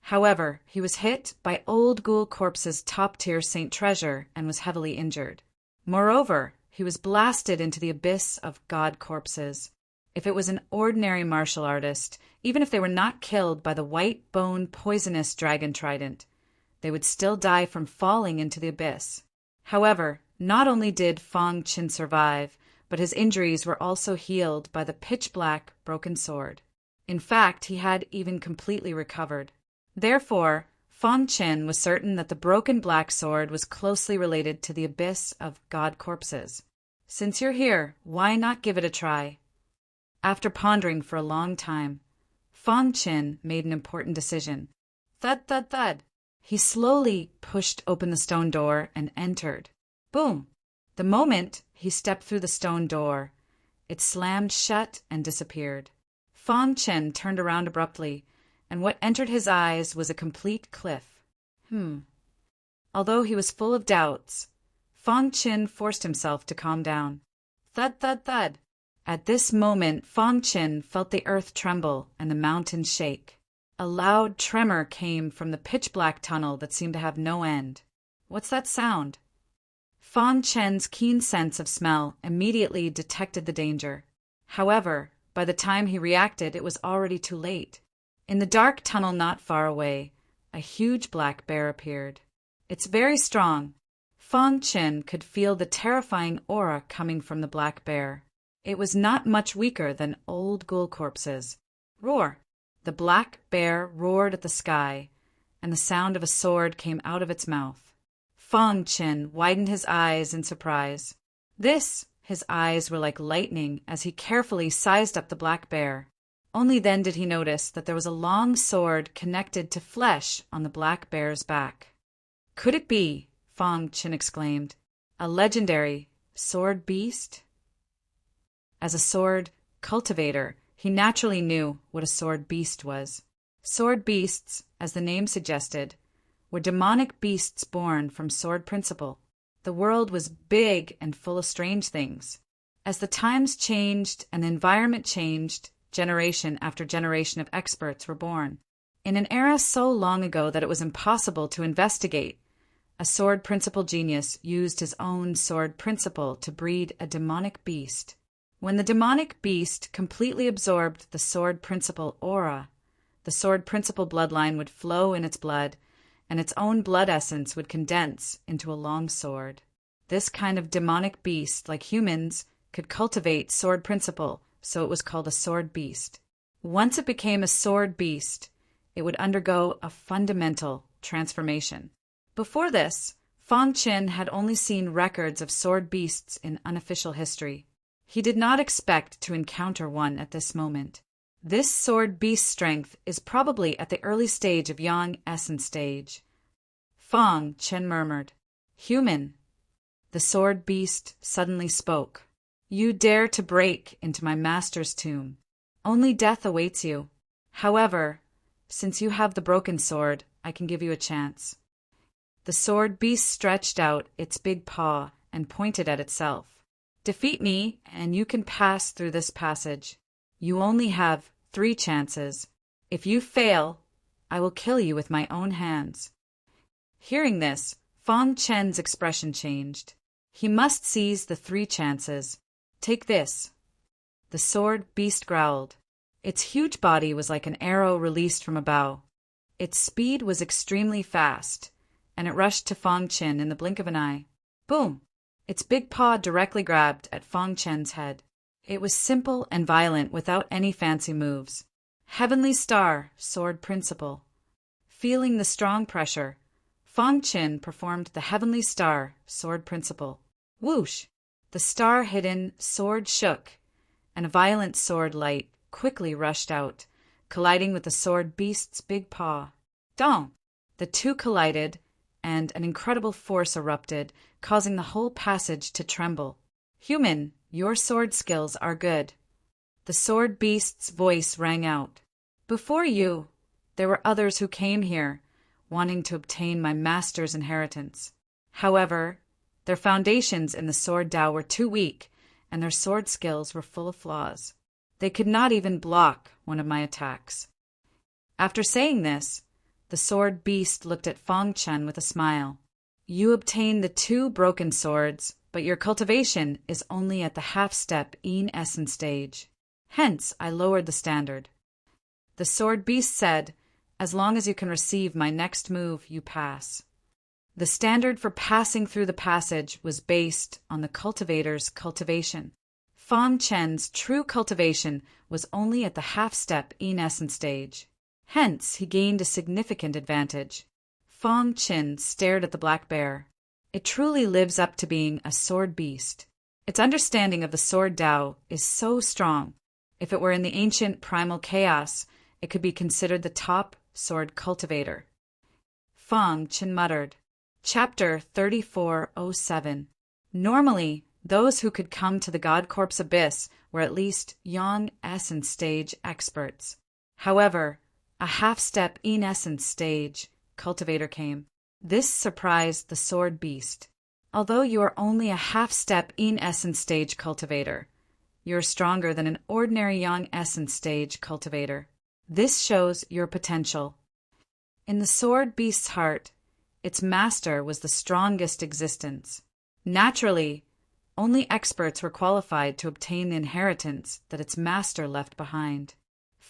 However, he was hit by old ghoul corpse's top-tier saint treasure and was heavily injured. Moreover, he was blasted into the abyss of god corpses. If it was an ordinary martial artist, even if they were not killed by the white-bone poisonous dragon trident, they would still die from falling into the abyss. However, not only did Fang Chen survive, but his injuries were also healed by the pitch-black broken sword. In fact, he had even completely recovered. Therefore, Fang Chen was certain that the broken black sword was closely related to the abyss of god corpses. Since you're here, why not give it a try? After pondering for a long time, Fang Chen made an important decision. Thud, thud, thud. He slowly pushed open the stone door and entered. Boom! The moment he stepped through the stone door, it slammed shut and disappeared. Fang Chen turned around abruptly, and what entered his eyes was a complete cliff. Although he was full of doubts, Fang Chen forced himself to calm down. Thud, thud, thud. At this moment, Fang Chen felt the earth tremble and the mountains shake. A loud tremor came from the pitch-black tunnel that seemed to have no end. What's that sound? Fang Chen's keen sense of smell immediately detected the danger. However, by the time he reacted, it was already too late. In the dark tunnel not far away, a huge black bear appeared. It's very strong. Fang Chen could feel the terrifying aura coming from the black bear. It was not much weaker than old ghoul corpses. Roar! The black bear roared at the sky, and the sound of a sword came out of its mouth. Fang Chen widened his eyes in surprise. His eyes were like lightning as he carefully sized up the black bear. Only then did he notice that there was a long sword connected to flesh on the black bear's back. Could it be, Fang Chen exclaimed, a legendary sword beast? As a sword cultivator, he naturally knew what a sword beast was. Sword beasts, as the name suggested, were demonic beasts born from sword principle. The world was big and full of strange things. As the times changed and the environment changed, generation after generation of experts were born. In an era so long ago that it was impossible to investigate, a sword principle genius used his own sword principle to breed a demonic beast. When the demonic beast completely absorbed the sword principle aura, the sword principle bloodline would flow in its blood, and its own blood essence would condense into a long sword. This kind of demonic beast, like humans, could cultivate sword principle, so it was called a sword beast. Once it became a sword beast, it would undergo a fundamental transformation. Before this, Fang Chen had only seen records of sword beasts in unofficial history. He did not expect to encounter one at this moment. This sword beast strength is probably at the early stage of Yang Essence stage. Fang Chen murmured, "Human." The sword beast suddenly spoke. "You dare to break into my master's tomb. Only death awaits you. However, since you have the broken sword, I can give you a chance." The sword beast stretched out its big paw and pointed at itself. "Defeat me, and you can pass through this passage. You only have 3 chances. If you fail, I will kill you with my own hands." Hearing this, Fang Chen's expression changed. He must seize the 3 chances. "Take this." The sword beast growled. Its huge body was like an arrow released from a bow. Its speed was extremely fast, and it rushed to Fang Chen in the blink of an eye. Boom! Its big paw directly grabbed at Fang Chen's head. It was simple and violent without any fancy moves. Heavenly Star, sword principle. Feeling the strong pressure, Fang Chen performed the Heavenly Star, sword principle. Whoosh! The star-hidden sword shook, and a violent sword light quickly rushed out, colliding with the sword beast's big paw. Dong! The two collided, and an incredible force erupted, causing the whole passage to tremble. "Human, your sword skills are good." The sword beast's voice rang out. "Before you, there were others who came here, wanting to obtain my master's inheritance. However, their foundations in the sword Tao were too weak, and their sword skills were full of flaws. They could not even block one of my attacks." After saying this, the sword beast looked at Fang Chen with a smile. "You obtained the 2 broken swords, but your cultivation is only at the half-step in essence stage. Hence, I lowered the standard." The sword beast said, "As long as you can receive my next move, you pass." The standard for passing through the passage was based on the cultivator's cultivation. Fang Chen's true cultivation was only at the half-step in essence stage. Hence, he gained a significant advantage. Fang Chen stared at the black bear. It truly lives up to being a sword beast. Its understanding of the sword Tao is so strong. If it were in the ancient primal chaos, it could be considered the top sword cultivator. Fang Chen muttered. Chapter 3407. Normally, those who could come to the God Corpse Abyss were at least Yang Essence stage experts. However, a half-step in essence stage cultivator came. This surprised the sword beast. Although you are only a half-step in essence stage cultivator, you are stronger than an ordinary Yang Essence stage cultivator. This shows your potential. In the sword beast's heart, its master was the strongest existence. Naturally, only experts were qualified to obtain the inheritance that its master left behind.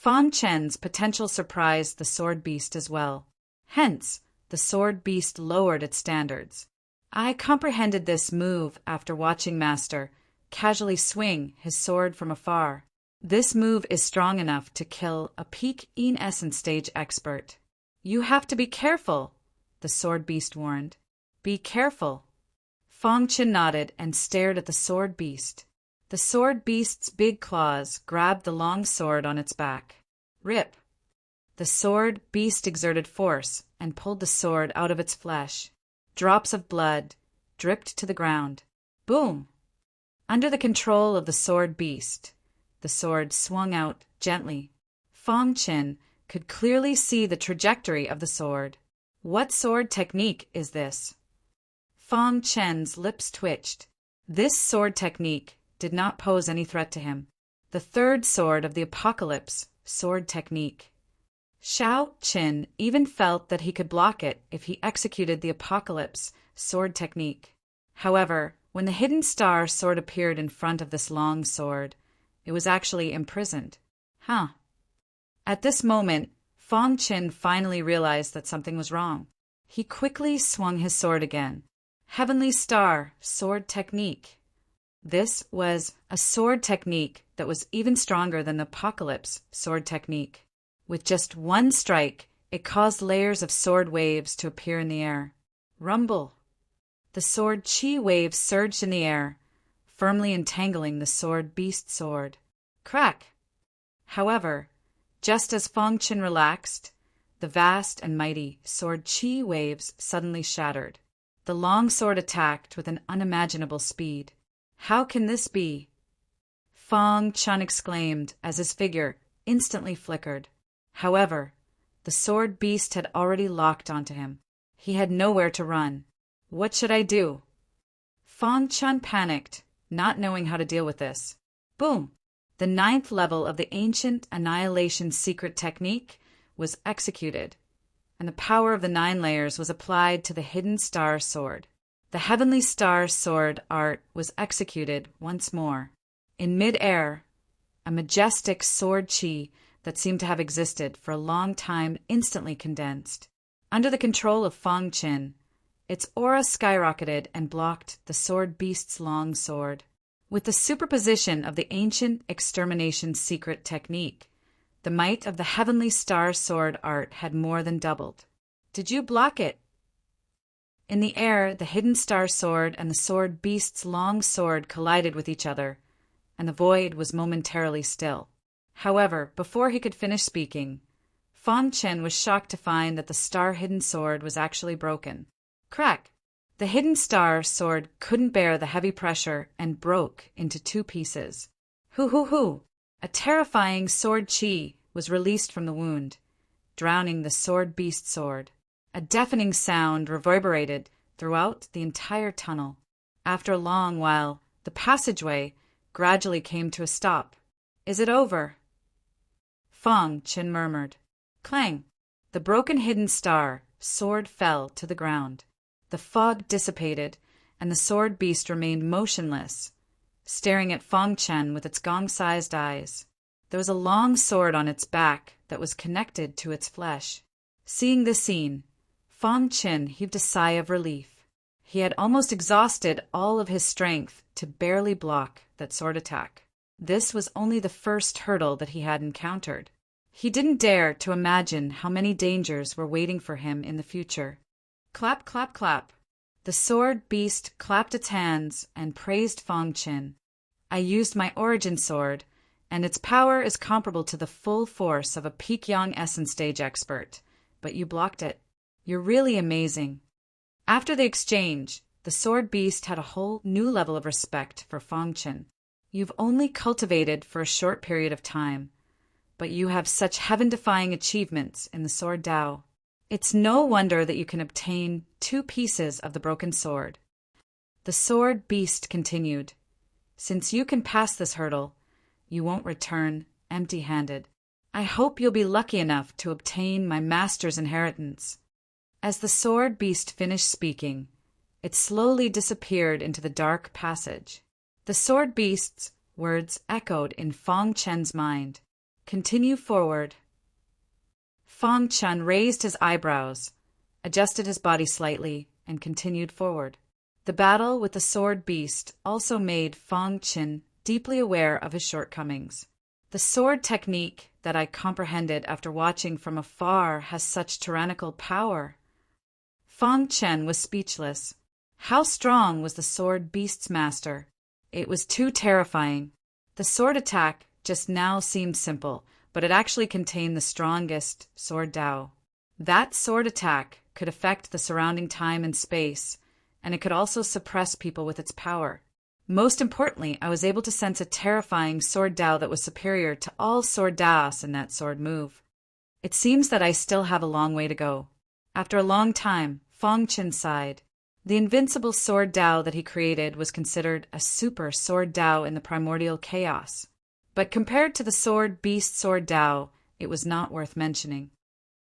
Fang Chen's potential surprised the sword beast as well. Hence, the sword beast lowered its standards. I comprehended this move after watching Master casually swing his sword from afar. This move is strong enough to kill a peak in essence stage expert. You have to be careful, the sword beast warned. Be careful. Fang Chen nodded and stared at the sword beast. The sword beast's big claws grabbed the long sword on its back. Rip. The sword beast exerted force and pulled the sword out of its flesh. Drops of blood dripped to the ground. Boom! Under the control of the sword beast, the sword swung out gently. Fang Chen could clearly see the trajectory of the sword. What sword technique is this? Fang Chen's lips twitched. This sword technique did not pose any threat to him. The third sword of the apocalypse sword technique. Xiao Qin even felt that he could block it if he executed the apocalypse sword technique. However, when the hidden star sword appeared in front of this long sword, it was actually imprisoned. At this moment, Fang Chen finally realized that something was wrong. He quickly swung his sword again. Heavenly Star sword technique. This was a sword technique that was even stronger than the apocalypse sword technique. With just one strike, it caused layers of sword waves to appear in the air. Rumble. The sword chi waves surged in the air, firmly entangling the sword beast's sword. Crack! However, just as Fang Chen relaxed, the vast and mighty sword chi waves suddenly shattered. The long sword attacked with an unimaginable speed. How can this be? Fang Chen exclaimed as his figure instantly flickered. However, the sword beast had already locked onto him. He had nowhere to run. What should I do? Fang Chen panicked, not knowing how to deal with this. Boom! The 9th level of the ancient annihilation secret technique was executed, and the power of the 9 layers was applied to the hidden star sword. The heavenly star sword art was executed once more. In mid-air, a majestic sword chi that seemed to have existed for a long time instantly condensed. Under the control of Fang Chen, its aura skyrocketed and blocked the sword beast's long sword. With the superposition of the ancient extermination secret technique, the might of the heavenly star sword art had more than doubled. Did you block it? In the air, the hidden star sword and the sword beast's long sword collided with each other, and the void was momentarily still. However, before he could finish speaking, Fang Chen was shocked to find that the star-hidden sword was actually broken. Crack! The hidden star sword couldn't bear the heavy pressure and broke into 2 pieces. Hoo! A terrifying sword chi was released from the wound, drowning the sword beast sword. A deafening sound reverberated throughout the entire tunnel. After a long while, the passageway gradually came to a stop. Is it over? Fang Chen murmured. Clang! The broken hidden star sword fell to the ground. The fog dissipated, and the sword beast remained motionless, staring at Fang Chen with its gong-sized eyes. There was a long sword on its back that was connected to its flesh. Seeing this scene, Fang Chen heaved a sigh of relief. He had almost exhausted all of his strength to barely block that sword attack. This was only the first hurdle that he had encountered. He didn't dare to imagine how many dangers were waiting for him in the future. Clap, clap, clap. The sword beast clapped its hands and praised Fang Chen. I used my origin sword, and its power is comparable to the full force of a peak young essence stage expert, but you blocked it. You're really amazing. After the exchange, the sword beast had a whole new level of respect for Fang Chen. You've only cultivated for a short period of time, but you have such heaven-defying achievements in the sword Dao. It's no wonder that you can obtain 2 pieces of the broken sword. The sword beast continued. Since you can pass this hurdle, you won't return empty-handed. I hope you'll be lucky enough to obtain my master's inheritance. As the sword beast finished speaking, it slowly disappeared into the dark passage. The sword beast's words echoed in Fang Chen's mind. Continue forward. Fang Chen raised his eyebrows, adjusted his body slightly, and continued forward. The battle with the sword beast also made Fang Chen deeply aware of his shortcomings. The sword technique that I comprehended after watching from afar has such tyrannical power. Fang Chen was speechless. How strong was the sword beast's master? It was too terrifying. The sword attack just now seemed simple, but it actually contained the strongest sword Dao. That sword attack could affect the surrounding time and space, and it could also suppress people with its power. Most importantly, I was able to sense a terrifying sword Dao that was superior to all sword Daos in that sword move. It seems that I still have a long way to go. After a long time, Fang Chen sighed. The invincible sword Dao that he created was considered a super sword Dao in the primordial chaos. But compared to the sword beast sword Dao, it was not worth mentioning.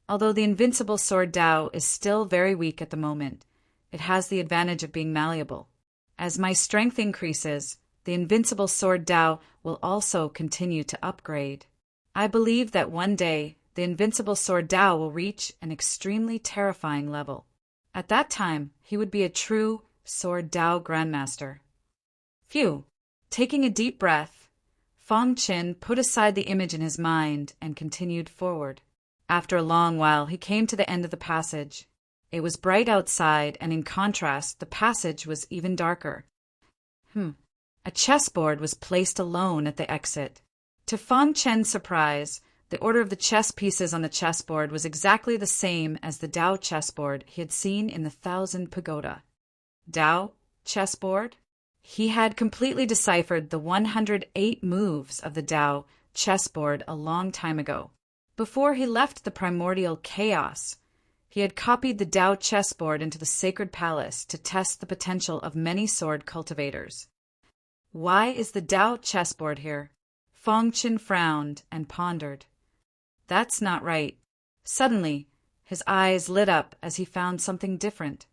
Although the invincible sword Dao is still very weak at the moment, it has the advantage of being malleable. As my strength increases, the invincible sword Dao will also continue to upgrade. I believe that one day, the invincible sword Dao will reach an extremely terrifying level. At that time, he would be a true sword Dao grandmaster. Phew! Taking a deep breath, Fang Chen put aside the image in his mind and continued forward. After a long while, he came to the end of the passage. It was bright outside, and in contrast, the passage was even darker. A chessboard was placed alone at the exit. To Fang Chen's surprise, the order of the chess pieces on the chessboard was exactly the same as the Dao chessboard he had seen in the 1,000 Pagoda. Dao chessboard? He had completely deciphered the 108 moves of the Dao chessboard a long time ago. Before he left the primordial chaos, he had copied the Dao chessboard into the sacred palace to test the potential of many sword cultivators. Why is the Dao chessboard here? Fang Chen frowned and pondered. That's not right. Suddenly, his eyes lit up as he found something different.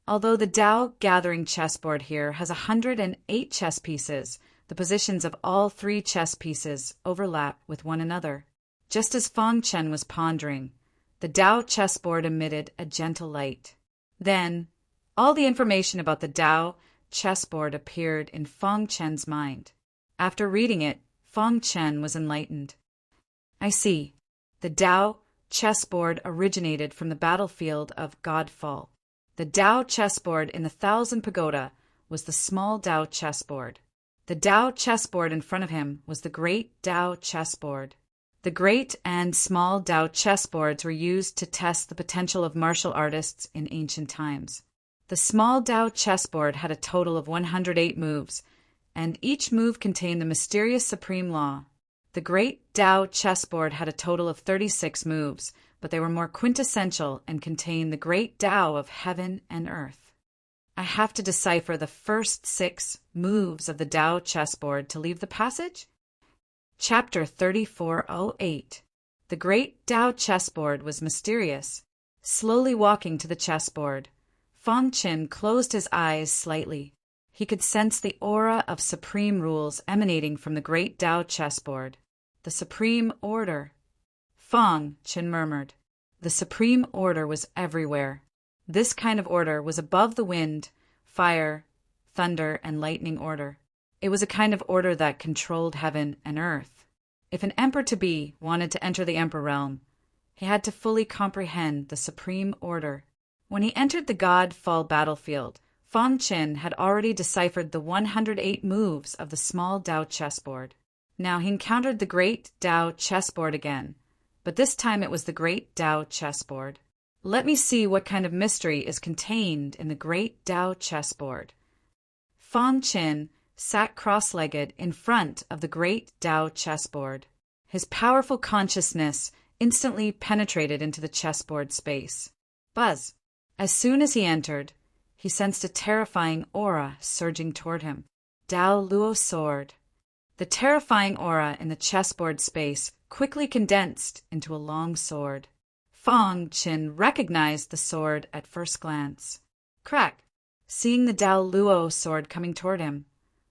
Although the Dao gathering chessboard here has 108 chess pieces, the positions of all 3 chess pieces overlap with one another. Just as Fang Chen was pondering, the Dao chessboard emitted a gentle light. Then, all the information about the Dao chessboard appeared in Fang Chen's mind. After reading it, Fang Chen was enlightened. I see. The Dao chessboard originated from the battlefield of Godfall. The Dao chessboard in the 1,000 Pagoda was the small Dao chessboard. The Dao chessboard in front of him was the great Dao chessboard. The great and small Dao chessboards were used to test the potential of martial artists in ancient times. The small Dao chessboard had a total of 108 moves, and each move contained the mysterious supreme law. The great Dao chessboard had a total of 36 moves, but they were more quintessential and contained the great Dao of heaven and earth. I have to decipher the first 6 moves of the Dao chessboard to leave the passage? Chapter 3408. The great Dao chessboard was mysterious. Slowly walking to the chessboard, Fang Chen closed his eyes slightly. He could sense the aura of supreme rules emanating from the great Dao chessboard. The supreme order. Fang Chen murmured. The supreme order was everywhere. This kind of order was above the wind, fire, thunder, and lightning order. It was a kind of order that controlled heaven and earth. If an emperor-to-be wanted to enter the emperor realm, he had to fully comprehend the supreme order. When he entered the God-Fall battlefield, Fang Chen had already deciphered the 108 moves of the small Dao chessboard. Now he encountered the great Dao chessboard again, but this time it was the great Dao chessboard. Let me see what kind of mystery is contained in the great Dao chessboard. Fang Chen sat cross-legged in front of the great Dao chessboard. His powerful consciousness instantly penetrated into the chessboard space. Buzz! As soon as he entered, he sensed a terrifying aura surging toward him. Dao Luo sword. The terrifying aura in the chessboard space quickly condensed into a long sword. Fang Chen recognized the sword at first glance. Crack! Seeing the Dao Luo sword coming toward him,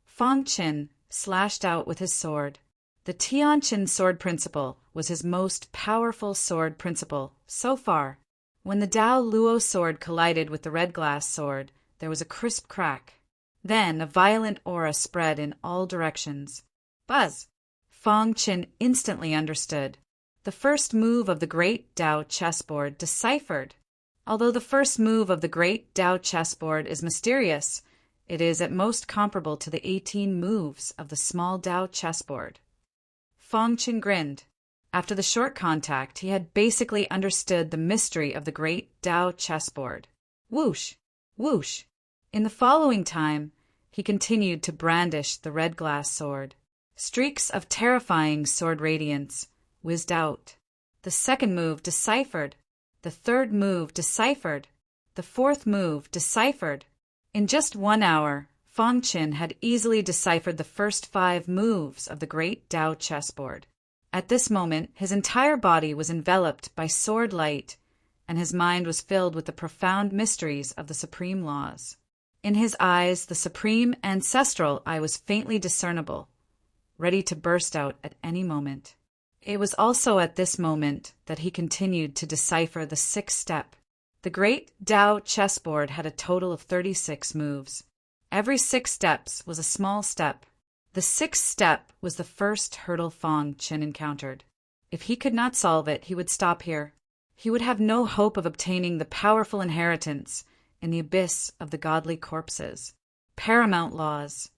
Fang Chen slashed out with his sword. The Tianqin sword principle was his most powerful sword principle so far. When the Dao Luo sword collided with the red glass sword, there was a crisp crack. Then a violent aura spread in all directions. Buzz! Fang Qin instantly understood. The first move of the great Dao chessboard deciphered. Although the first move of the great Dao chessboard is mysterious, it is at most comparable to the 18 moves of the small Dao chessboard. Fang Qin grinned. After the short contact, he had basically understood the mystery of the great Dao chessboard. Whoosh! Whoosh! In the following time, he continued to brandish the red glass sword. Streaks of terrifying sword radiance whizzed out. The second move deciphered. The third move deciphered. The fourth move deciphered. In just 1 hour, Fang Qin had easily deciphered the first 5 moves of the great Dao chessboard. At this moment, his entire body was enveloped by sword light, and his mind was filled with the profound mysteries of the supreme laws. In his eyes, the supreme ancestral eye was faintly discernible, ready to burst out at any moment. It was also at this moment that he continued to decipher the 6th step. The great Dao chessboard had a total of 36 moves. Every 6 steps was a small step. The 6th step was the first hurdle Fang Qin encountered. If he could not solve it, he would stop here. He would have no hope of obtaining the powerful inheritance in the abyss of the godly corpses. Paramount laws.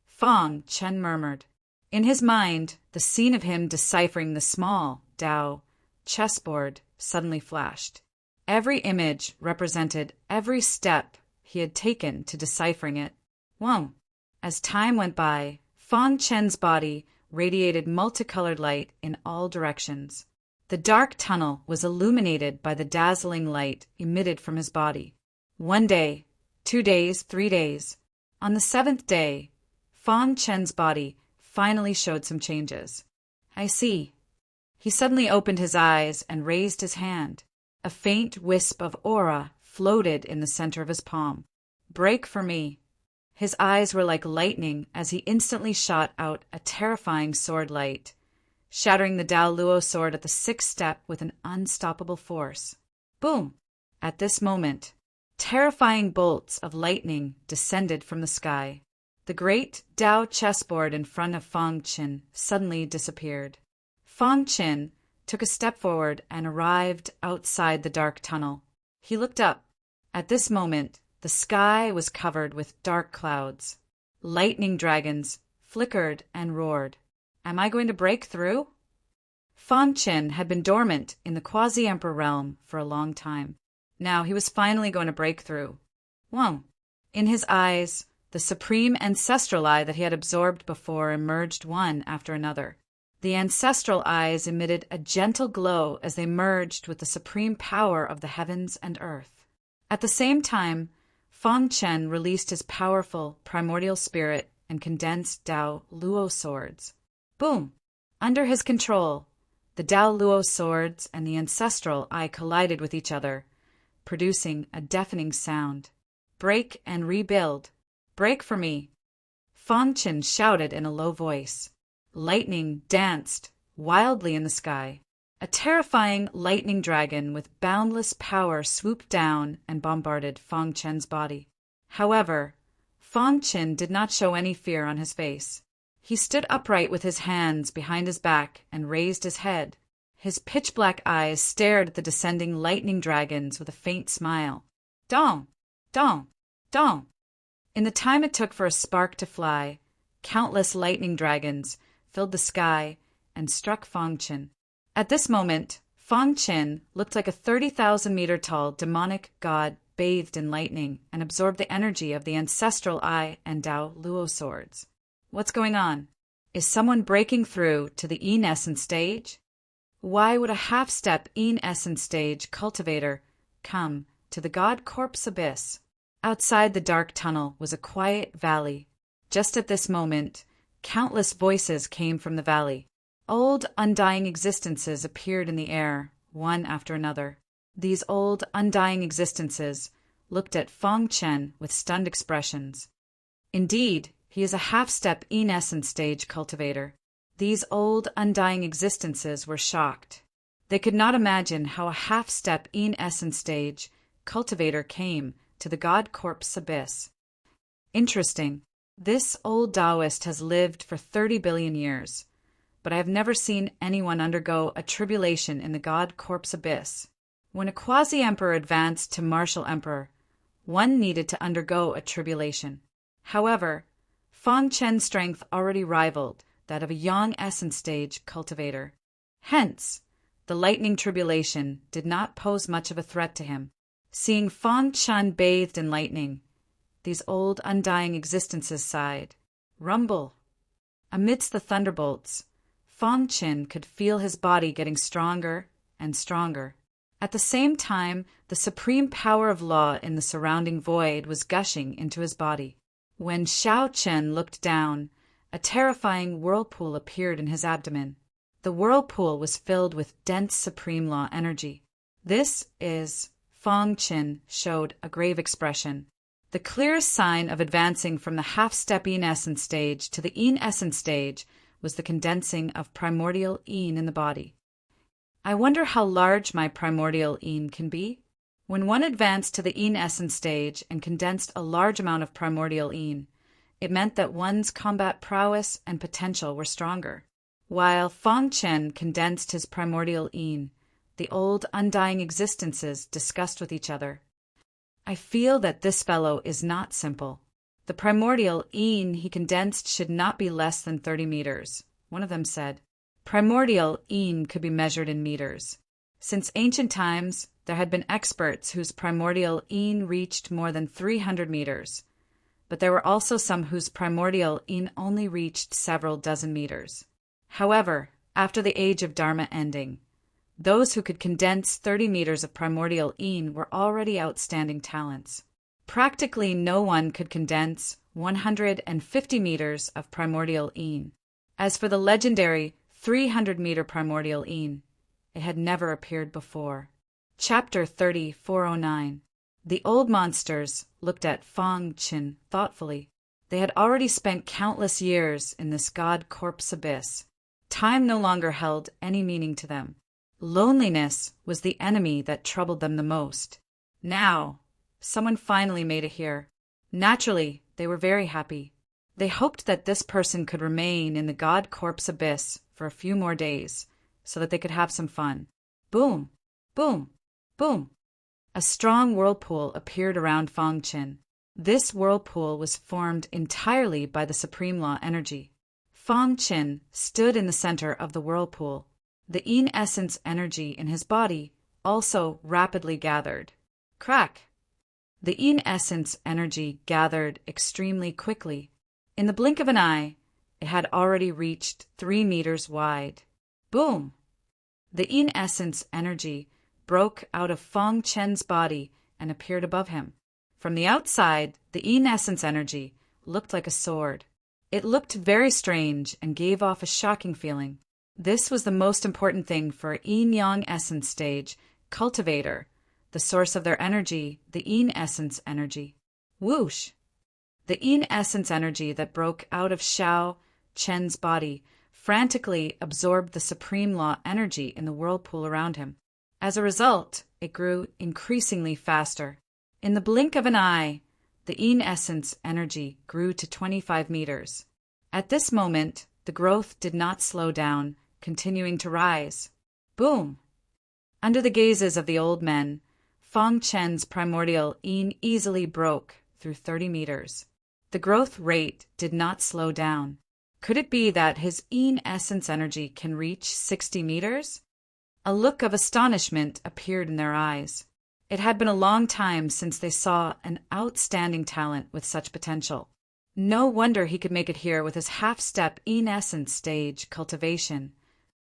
Fang Qin murmured. In his mind, the scene of him deciphering the small Dao chessboard suddenly flashed. Every image represented every step he had taken to deciphering it. Whoa! As time went by, Fang Qin's body radiated multicolored light in all directions. The dark tunnel was illuminated by the dazzling light emitted from his body. 1 day, 2 days, 3 days. On the 7th day, Fang Qin's body finally showed some changes. I see. He suddenly opened his eyes and raised his hand. A faint wisp of aura floated in the center of his palm. Break for me. His eyes were like lightning as he instantly shot out a terrifying sword light, shattering the Dao Luo sword at the 6th step with an unstoppable force. Boom! At this moment, terrifying bolts of lightning descended from the sky. The great Dao chessboard in front of Fang Qin suddenly disappeared. Fang Qin took a step forward and arrived outside the dark tunnel. He looked up. At this moment, the sky was covered with dark clouds. Lightning dragons flickered and roared. Am I going to break through? Fang Qin had been dormant in the quasi-emperor realm for a long time. Now he was finally going to break through. Whoa! In his eyes, the supreme ancestral eye that he had absorbed before emerged one after another. The ancestral eyes emitted a gentle glow as they merged with the supreme power of the heavens and earth. At the same time, Fang Qin released his powerful primordial spirit and condensed Dao Luo swords. Boom! Under his control, the Dao Luo swords and the ancestral eye collided with each other, producing a deafening sound. Break and rebuild. Break for me. Fang Qin shouted in a low voice. Lightning danced wildly in the sky. A terrifying lightning dragon with boundless power swooped down and bombarded Fang Qin's body. However, Fang Qin did not show any fear on his face. He stood upright with his hands behind his back and raised his head. His pitch-black eyes stared at the descending lightning dragons with a faint smile. Dong! Dong! Dong! In the time it took for a spark to fly, countless lightning dragons filled the sky and struck Fang Qin. At this moment, Fang Qin looked like a 30,000-meter-tall demonic god bathed in lightning and absorbed the energy of the ancestral eye and Dao Luo swords. What's going on? Is someone breaking through to the Yin Essence stage? Why would a half-step Yin Essence stage cultivator come to the God Corpse abyss? Outside the dark tunnel was a quiet valley. Just at this moment, countless voices came from the valley. Old, undying existences appeared in the air, one after another. These old, undying existences looked at Fang Qin with stunned expressions. Indeed, he is a half-step Yin Essence stage cultivator. These old, undying existences were shocked. They could not imagine how a half-step Yin essence stage cultivator came to the God corpse abyss. Interesting. This old Taoist has lived for 30 billion years, but I have never seen anyone undergo a tribulation in the God corpse abyss. When a quasi-emperor advanced to martial emperor, one needed to undergo a tribulation. However, Fang Chen's strength already rivaled that of a Yang essence stage cultivator. Hence, the lightning tribulation did not pose much of a threat to him. Seeing Fang Chen bathed in lightning, these old undying existences sighed. Rumble. Amidst the thunderbolts, Fang Chen could feel his body getting stronger and stronger. At the same time, the supreme power of law in the surrounding void was gushing into his body. When Xiao Chen looked down, a terrifying whirlpool appeared in his abdomen. The whirlpool was filled with dense supreme law energy. This is, Fang Chen showed a grave expression. The clearest sign of advancing from the half-step Yin essence stage to the Yin essence stage was the condensing of primordial Yin in the body. I wonder how large my primordial Yin can be? When one advanced to the Yin essence stage and condensed a large amount of primordial Yin, it meant that one's combat prowess and potential were stronger. While Fang Chen condensed his primordial Yin, the old undying existences discussed with each other. I feel that this fellow is not simple. The primordial Yin he condensed should not be less than 30 meters, one of them said. Primordial Yin could be measured in meters. Since ancient times, there had been experts whose primordial Yin reached more than 300 meters, but there were also some whose primordial Yin only reached several dozen meters. However, after the age of Dharma ending, those who could condense 30 meters of primordial Yin were already outstanding talents. Practically no one could condense 150 meters of primordial Yin. As for the legendary 300-meter primordial Yin, it had never appeared before. Chapter 30-409. The old monsters looked at Fang Chen thoughtfully. They had already spent countless years in this God corpse abyss. Time no longer held any meaning to them. Loneliness was the enemy that troubled them the most. Now, someone finally made it here. Naturally, they were very happy. They hoped that this person could remain in the God corpse abyss for a few more days, so that they could have some fun. Boom, boom, boom. A strong whirlpool appeared around Fang Chen. This whirlpool was formed entirely by the supreme law energy. Fang Chen stood in the center of the whirlpool. The Yin essence energy in his body also rapidly gathered. Crack! The Yin essence energy gathered extremely quickly. In the blink of an eye, it had already reached 3 meters wide. Boom! The Yin essence energy broke out of Fang Chen's body and appeared above him. From the outside, the Yin essence energy looked like a sword. It looked very strange and gave off a shocking feeling. This was the most important thing for a Yin-Yang essence stage cultivator, the source of their energy, the Yin essence energy. Whoosh! The Yin essence energy that broke out of Xiao Chen's body frantically absorbed the supreme law energy in the whirlpool around him. As a result, it grew increasingly faster. In the blink of an eye, the Yin essence energy grew to 25 meters. At this moment, the growth did not slow down, continuing to rise. Boom! Under the gazes of the old men, Fang Chen's primordial Yin easily broke through 30 meters. The growth rate did not slow down. Could it be that his Yin essence energy can reach 60 meters? A look of astonishment appeared in their eyes. It had been a long time since they saw an outstanding talent with such potential. No wonder he could make it here with his half-step Yin essence stage cultivation.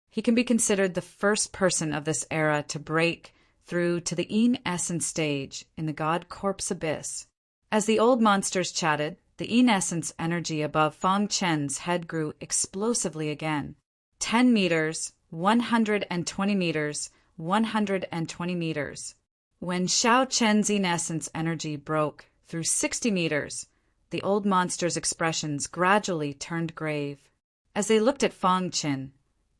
He can be considered the first person of this era to break through to the Yin essence stage in the God corpse abyss. As the old monsters chatted, the Yin essence energy above Fang Chen's head grew explosively again. 10 meters, 120 meters, 120 meters. When Xiao Chen's Yin essence energy broke through 60 meters, the old monster's expressions gradually turned grave. As they looked at Fong Qin,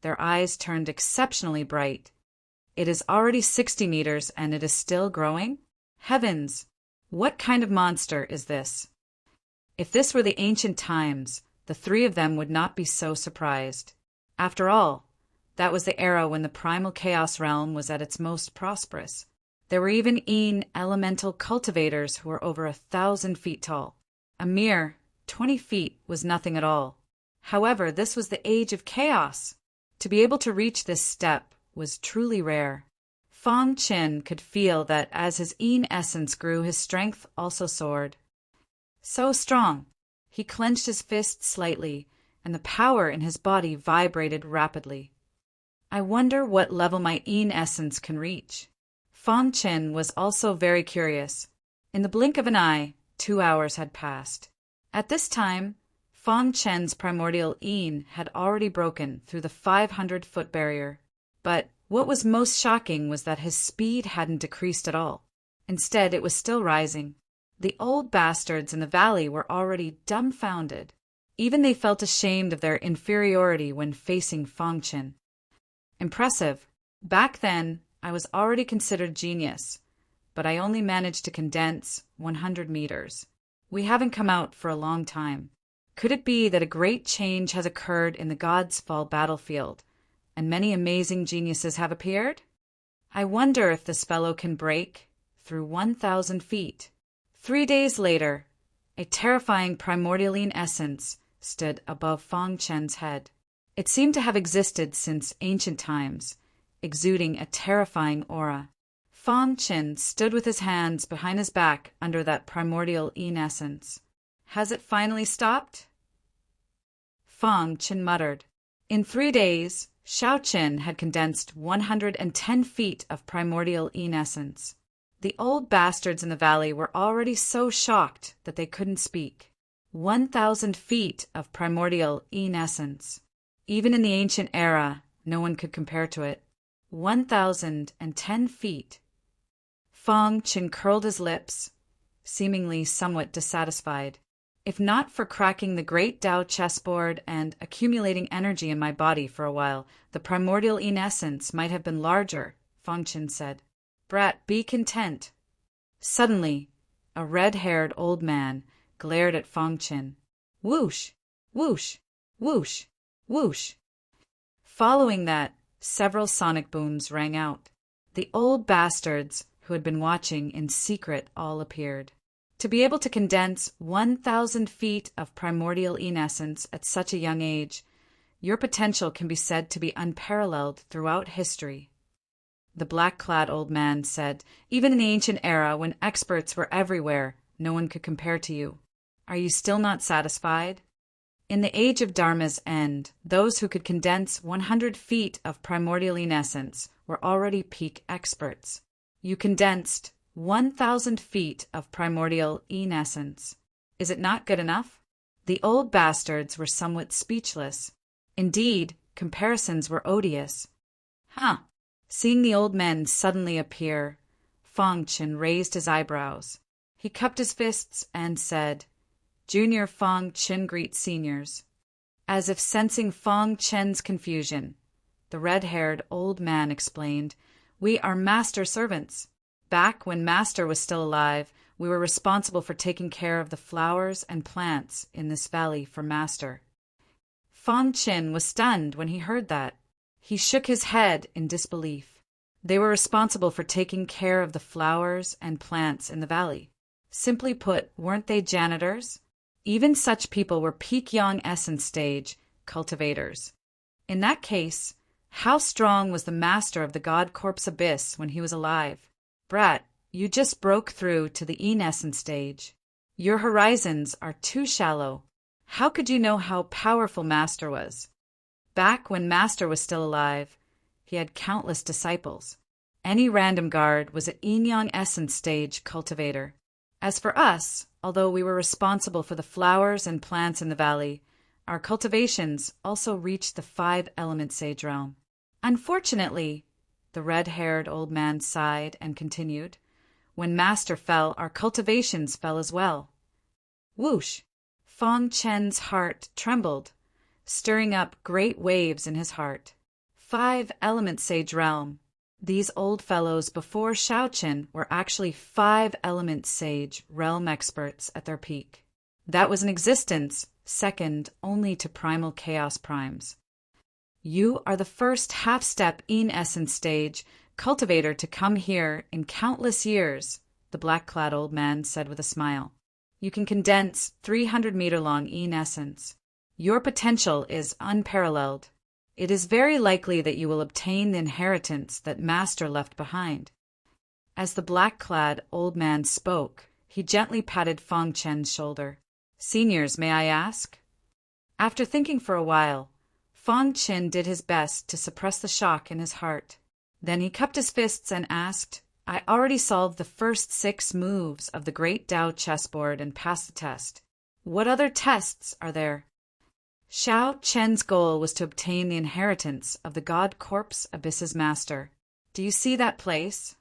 their eyes turned exceptionally bright. It is already 60 meters and it is still growing? Heavens! What kind of monster is this? If this were the ancient times, the three of them would not be so surprised. After all, that was the era when the primal chaos realm was at its most prosperous. There were even elemental cultivators who were over 1,000 feet tall. A mere 20 feet was nothing at all. However, this was the age of chaos. To be able to reach this step was truly rare. Fong Qin could feel that as his essence grew, his strength also soared. So strong, he clenched his fist slightly, and the power in his body vibrated rapidly. I wonder what level my essence can reach. Fong Qin was also very curious. In the blink of an eye, 2 hours had passed. At this time, Fong Qin's primordial had already broken through the 500-foot barrier. But what was most shocking was that his speed hadn't decreased at all. Instead, it was still rising. The old bastards in the valley were already dumbfounded. Even they felt ashamed of their inferiority when facing Fong Qin. Impressive. Back then, I was already considered genius, but I only managed to condense 100 meters. We haven't come out for a long time. Could it be that a great change has occurred in the God's Fall battlefield, and many amazing geniuses have appeared? I wonder if this fellow can break through 1,000 feet. 3 days later, a terrifying primordial essence stood above Fong Qin's head. It seemed to have existed since ancient times, exuding a terrifying aura. Fong Qin stood with his hands behind his back under that primordial essence. Has it finally stopped? Fong Qin muttered. In 3 days, Shao Qin had condensed 110 feet of primordial essence. The old bastards in the valley were already so shocked that they couldn't speak. 1,000 feet of primordial essence. Even in the ancient era, no one could compare to it. 1,010 feet. Fong Qin curled his lips, seemingly somewhat dissatisfied. If not for cracking the great Tao chessboard and accumulating energy in my body for a while, the primordial essence might have been larger, Fong Qin said. Brat, be content. Suddenly, a red-haired old man glared at Fong Qin. Whoosh! Whoosh! Whoosh! Whoosh! Following that, several sonic booms rang out. The old bastards, who had been watching in secret, all appeared. To be able to condense 1,000 feet of primordial essence at such a young age, your potential can be said to be unparalleled throughout history. The black-clad old man said, even in the ancient era, when experts were everywhere, no one could compare to you. Are you still not satisfied? In the age of Dharma's end, those who could condense 100 feet of primordial essence were already peak experts. You condensed 1,000 feet of primordial essence. Is it not good enough? The old bastards were somewhat speechless. Indeed, comparisons were odious. Huh! Seeing the old men suddenly appear, Fong Qin raised his eyebrows. He cupped his fists and said, Junior Fong Qin greets seniors. As if sensing Fong Qin's confusion, the red-haired old man explained, We are master servants. Back when Master was still alive, we were responsible for taking care of the flowers and plants in this valley for Master. Fong Qin was stunned when he heard that. He shook his head in disbelief. They were responsible for taking care of the flowers and plants in the valley. Simply put, weren't they janitors? Even such people were peak young essence stage cultivators. In that case, how strong was the master of the God Corpse Abyss when he was alive? Brat, you just broke through to the essence stage. Your horizons are too shallow. How could you know how powerful Master was? Back when Master was still alive, he had countless disciples. Any random guard was an yin-yang essence stage cultivator. As for us, although we were responsible for the flowers and plants in the valley, our cultivations also reached the 5-element sage realm. Unfortunately, the red-haired old man sighed and continued, when Master fell, our cultivations fell as well. Whoosh! Fong Qin's heart trembled. stirring up great waves in his heart. 5-element sage realm. These old fellows before Shaoqin were actually 5-element sage realm experts at their peak. That was an existence second only to primal chaos primes. You are the first half-step in essence stage cultivator to come here in countless years, the black-clad old man said with a smile. You can condense 300-meter-long in essence. Your potential is unparalleled. It is very likely that you will obtain the inheritance that Master left behind. As the black-clad old man spoke, he gently patted Fang Chen's shoulder. Seniors, may I ask? After thinking for a while, Fang Chen did his best to suppress the shock in his heart. Then he cupped his fists and asked, I already solved the first 6 moves of the Great Dao chessboard and passed the test. What other tests are there? Xiao Chen's goal was to obtain the inheritance of the God Corpse Abyss's master. Do you see that place?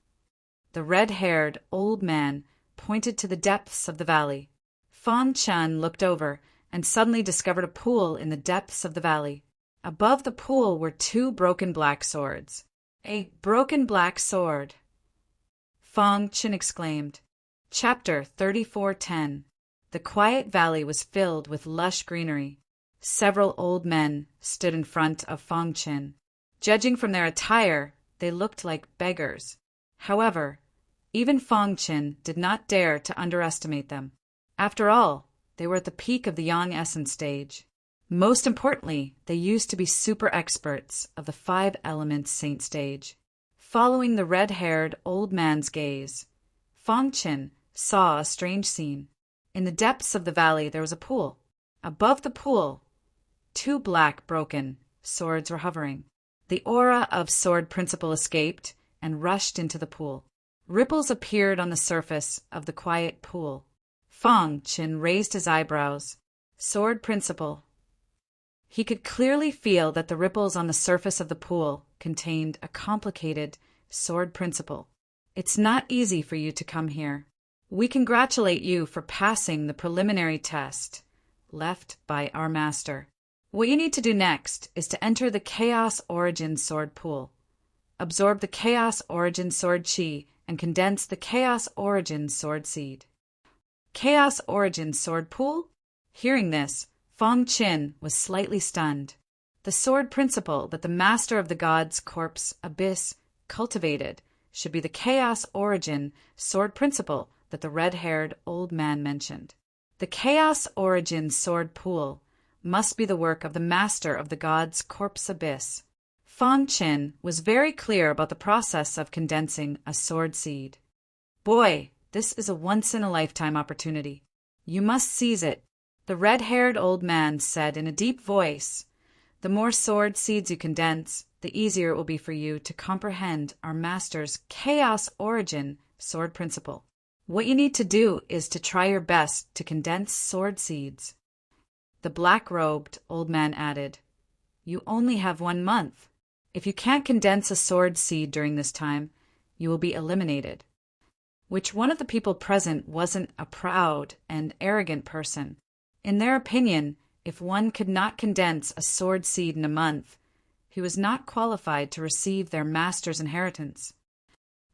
The red-haired old man pointed to the depths of the valley. Fang Chen looked over and suddenly discovered a pool in the depths of the valley. Above the pool were 2 broken black swords. A broken black sword! Fang Chen exclaimed. Chapter 3410. The quiet valley was filled with lush greenery. Several old men stood in front of Fang Chen. Judging from their attire, they looked like beggars. However, even Fang Chen did not dare to underestimate them. After all, they were at the peak of the Yang Essence stage. Most importantly, they used to be super experts of the 5-element saint stage. Following the red-haired old man's gaze, Fang Chen saw a strange scene. In the depths of the valley there was a pool. Above the pool, 2 black, broken swords were hovering. The aura of Sword Principle escaped and rushed into the pool. Ripples appeared on the surface of the quiet pool. Fang Chen raised his eyebrows. Sword Principle. He could clearly feel that the ripples on the surface of the pool contained a complicated sword principle. It's not easy for you to come here. We congratulate you for passing the preliminary test left by our master. What you need to do next is to enter the Chaos Origin Sword Pool. Absorb the Chaos Origin Sword Chi and condense the Chaos Origin Sword Seed. Chaos Origin Sword Pool? Hearing this, Fang Chen was slightly stunned. The sword principle that the Master of the Gods' Corpse Abyss cultivated should be the Chaos Origin Sword Principle that the red-haired old man mentioned. The Chaos Origin Sword Pool must be the work of the Master of the Gods' Corpse Abyss. Fang Chen was very clear about the process of condensing a sword seed. Boy, this is a once-in-a-lifetime opportunity. You must seize it, the red-haired old man said in a deep voice. The more sword seeds you condense, the easier it will be for you to comprehend our master's Chaos Origin Sword Principle. What you need to do is to try your best to condense sword seeds. The black-robed old man added, You only have 1 month. If you can't condense a sword seed during this time, you will be eliminated. Which one of the people present wasn't a proud and arrogant person? In their opinion, if one could not condense a sword seed in a month, he was not qualified to receive their master's inheritance.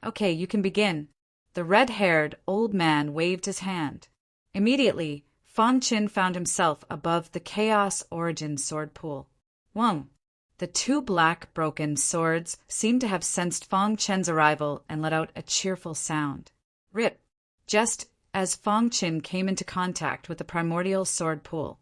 Okay, you can begin. The red-haired old man waved his hand. Immediately, Fang Chen found himself above the Chaos Origin Sword Pool. Wong! The 2 black, broken swords seemed to have sensed Fang Chen's arrival and let out a cheerful sound. Rip! Just as Fang Chen came into contact with the primordial sword pool,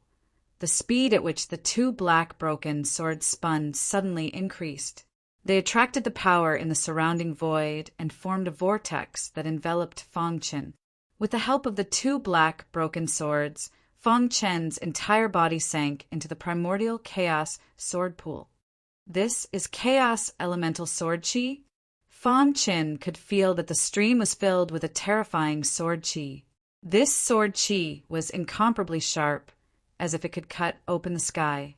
the speed at which the 2 black, broken swords spun suddenly increased. They attracted the power in the surrounding void and formed a vortex that enveloped Fang Chen. With the help of the 2 black, broken swords, Fang Chen's entire body sank into the primordial chaos sword pool. This is Chaos Elemental Sword Chi? Fang Chen could feel that the stream was filled with a terrifying sword chi. This sword chi was incomparably sharp, as if it could cut open the sky.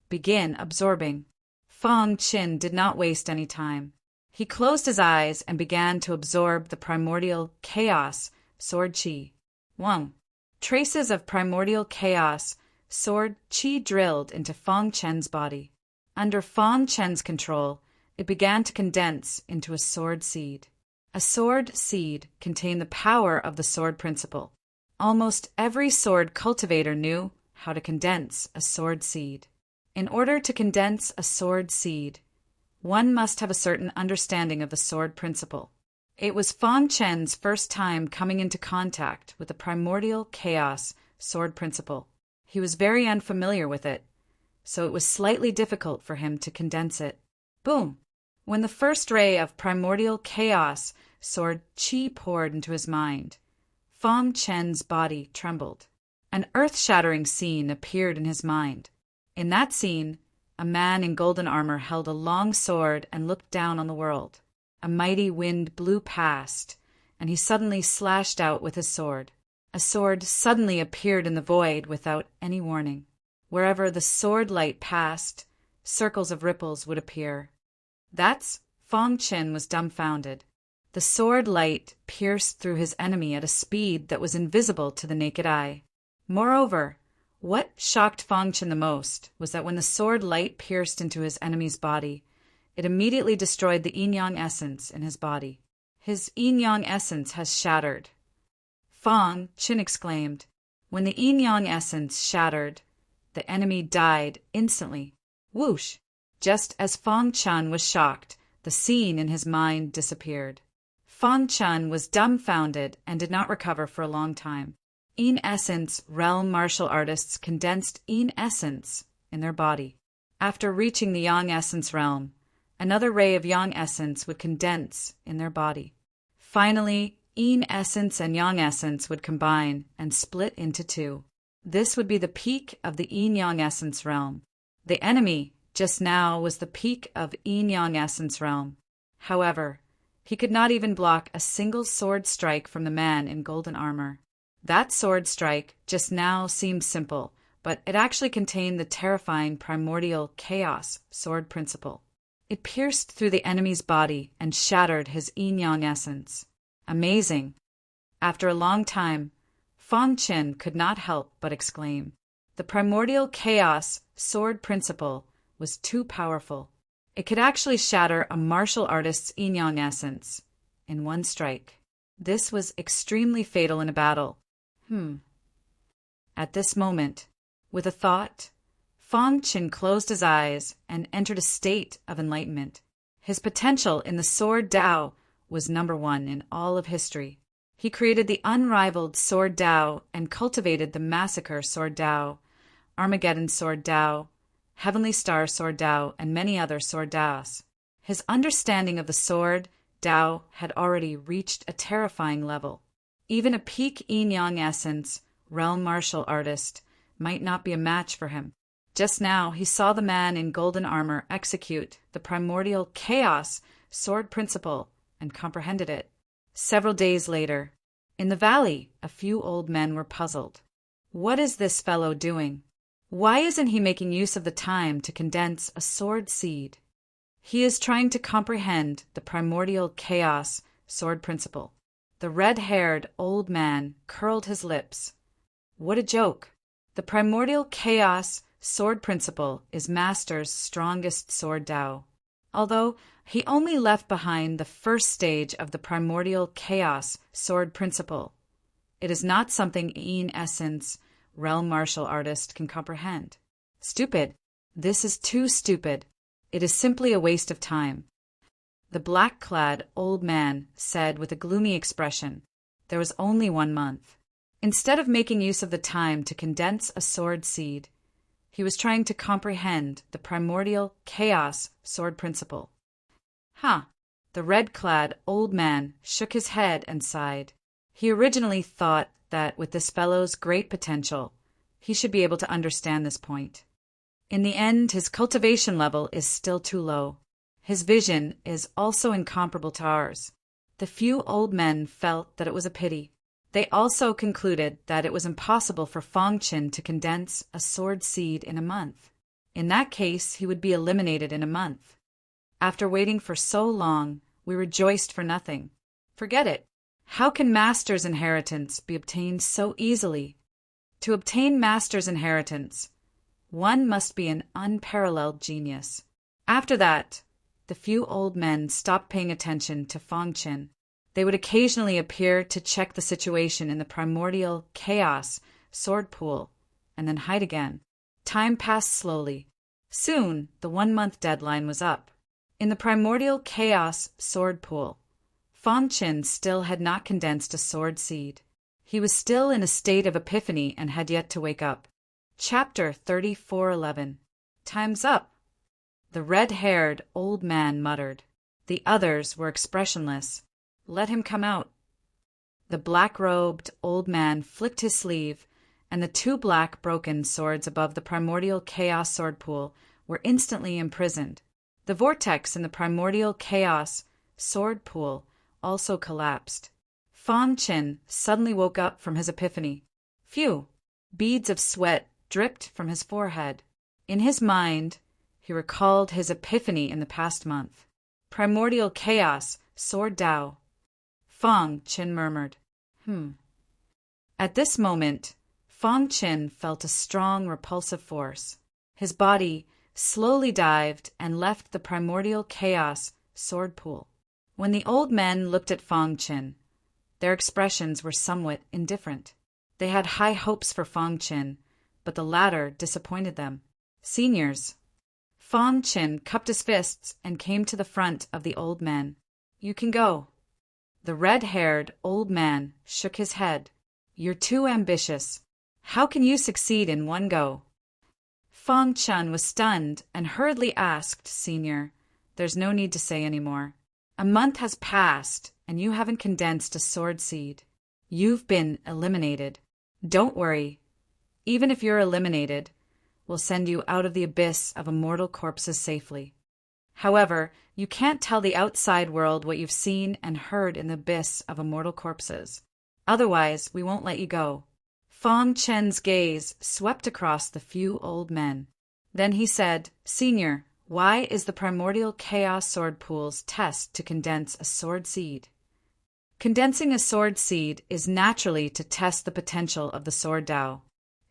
Begin absorbing. Fang Chen did not waste any time. He closed his eyes and began to absorb the primordial chaos sword chi. 1. Traces of primordial chaos sword qi drilled into Fang Chen's body. Under Fang Chen's control, it began to condense into a sword seed. A sword seed contained the power of the sword principle. Almost every sword cultivator knew how to condense a sword seed. In order to condense a sword seed, one must have a certain understanding of the sword principle. It was Fang Chen's first time coming into contact with the primordial chaos sword principle. He was very unfamiliar with it, so it was slightly difficult for him to condense it. Boom! When the first ray of primordial chaos sword qi poured into his mind, Fang Chen's body trembled. An earth-shattering scene appeared in his mind. In that scene, a man in golden armor held a long sword and looked down on the world. A mighty wind blew past, and he suddenly slashed out with his sword. A sword suddenly appeared in the void without any warning. Wherever the sword light passed, circles of ripples would appear. Fang Chen was dumbfounded. The sword light pierced through his enemy at a speed that was invisible to the naked eye. Moreover, what shocked Fang Chen the most was that when the sword light pierced into his enemy's body, it immediately destroyed the yin-yang essence in his body. His yin-yang essence has shattered. Fang Chen exclaimed. When the yin-yang essence shattered, the enemy died instantly. Whoosh! Just as Fang Chen was shocked, the scene in his mind disappeared. Fang Chen was dumbfounded and did not recover for a long time. Yin Essence realm martial artists condensed Yin Essence in their body. After reaching the Yang Essence realm, another ray of Yang Essence would condense in their body. Finally, Yin Essence and Yang Essence would combine and split into two. This would be the peak of the Yin-Yang Essence realm. The enemy just now was the peak of Yin-Yang Essence realm. However, he could not even block a single sword strike from the man in golden armor. That sword strike just now seemed simple, but it actually contained the terrifying primordial chaos sword principle. It pierced through the enemy's body and shattered his yin-yang essence. Amazing! After a long time, Fang Chen could not help but exclaim. The primordial chaos sword principle was too powerful. It could actually shatter a martial artist's yin-yang essence in one strike. This was extremely fatal in a battle. At this moment, with a thought, Fang Chen closed his eyes and entered a state of enlightenment. His potential in the Sword Dao was #1 in all of history. He created the unrivaled Sword Dao and cultivated the Massacre Sword Dao, Armageddon Sword Dao, Heavenly Star Sword Dao, and many other Sword Daos. His understanding of the Sword Dao had already reached a terrifying level. Even a peak yin-yang essence realm martial artist might not be a match for him. Just now he saw the man in golden armor execute the primordial chaos sword principle and comprehended it. Several days later, in the valley, a few old men were puzzled. What is this fellow doing? Why isn't he making use of the time to condense a sword seed? He is trying to comprehend the primordial chaos sword principle. The red-haired old man curled his lips. What a joke! The primordial chaos sword principle is Master's strongest sword Dao. Although he only left behind the first stage of the primordial chaos sword principle, it is not something Yin Essence realm martial artist can comprehend. Stupid. This is too stupid. It is simply a waste of time. The black-clad old man said with a gloomy expression. There was only 1 month. Instead of making use of the time to condense a sword seed, he was trying to comprehend the primordial chaos sword principle. The red-clad old man shook his head and sighed. He originally thought that with this fellow's great potential, he should be able to understand this point. In the end, his cultivation level is still too low. His vision is also incomparable to ours. The few old men felt that it was a pity. They also concluded that it was impossible for Fang Chen to condense a sword seed in a month. In that case, he would be eliminated in a month. After waiting for so long, we rejoiced for nothing. Forget it. How can Master's inheritance be obtained so easily? To obtain master's inheritance, one must be an unparalleled genius. After that, the few old men stopped paying attention to Fong Qin. They would occasionally appear to check the situation in the primordial chaos sword pool, and then hide again. Time passed slowly. Soon, the 1-month deadline was up. In the primordial chaos sword pool, Fong Qin still had not condensed a sword seed. He was still in a state of epiphany and had yet to wake up. Chapter 34:11. Time's up, the red-haired old man muttered. The others were expressionless. Let him come out. The black-robed old man flicked his sleeve, and the 2 black broken swords above the primordial chaos sword pool were instantly imprisoned. The vortex in the primordial chaos sword pool also collapsed. Fong Qin suddenly woke up from his epiphany. Phew! Beads of sweat dripped from his forehead. In his mind, he recalled his epiphany in the past month. Primordial chaos, sword Dao. Fong Qin murmured, At this moment, Fong Qin felt a strong repulsive force. His body slowly dived and left the primordial chaos sword pool. When the old men looked at Fong Qin, their expressions were somewhat indifferent. They had high hopes for Fong Qin, but the latter disappointed them. Seniors. Fong Qin cupped his fists and came to the front of the old men. You can go. The red-haired old man shook his head. You're too ambitious. How can you succeed in one go? Fong Qin was stunned and hurriedly asked, Senior, there's no need to say any more. A month has passed, and you haven't condensed a sword seed. You've been eliminated. Don't worry. Even if you're eliminated, we'll send you out of the abyss of immortal corpses safely. However, you can't tell the outside world what you've seen and heard in the abyss of immortal corpses. Otherwise, we won't let you go. Fong Qin's gaze swept across the few old men. Then he said, Senior, why is the primordial chaos sword pool's test to condense a sword seed? Condensing a sword seed is naturally to test the potential of the sword Dao.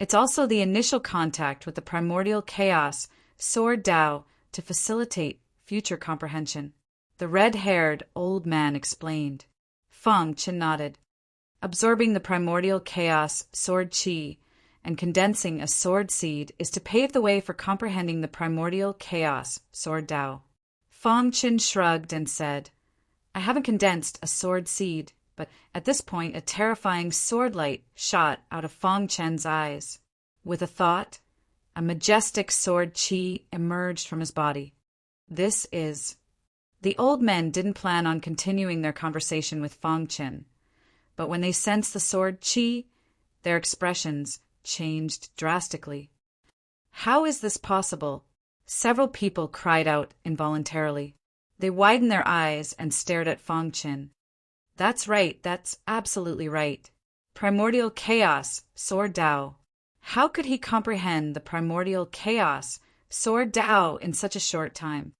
It's also the initial contact with the primordial chaos sword Dao to facilitate future comprehension. The red-haired old man explained. Fong Qin nodded. Absorbing the primordial chaos sword qi and condensing a sword seed is to pave the way for comprehending the primordial chaos sword Dao. Fong Qin shrugged and said, I haven't condensed a sword seed, but at this point a terrifying sword light shot out of Fong Qin's eyes. With a thought, a majestic sword qi emerged from his body. This is... The old men didn't plan on continuing their conversation with Fong Qin, but when they sensed the sword qi, their expressions changed drastically. How is this possible? Several people cried out involuntarily. They widened their eyes and stared at Fong Qin. That's right, that's absolutely right. Primordial chaos, sword Dao. How could he comprehend the primordial chaos, sword Dao in such a short time?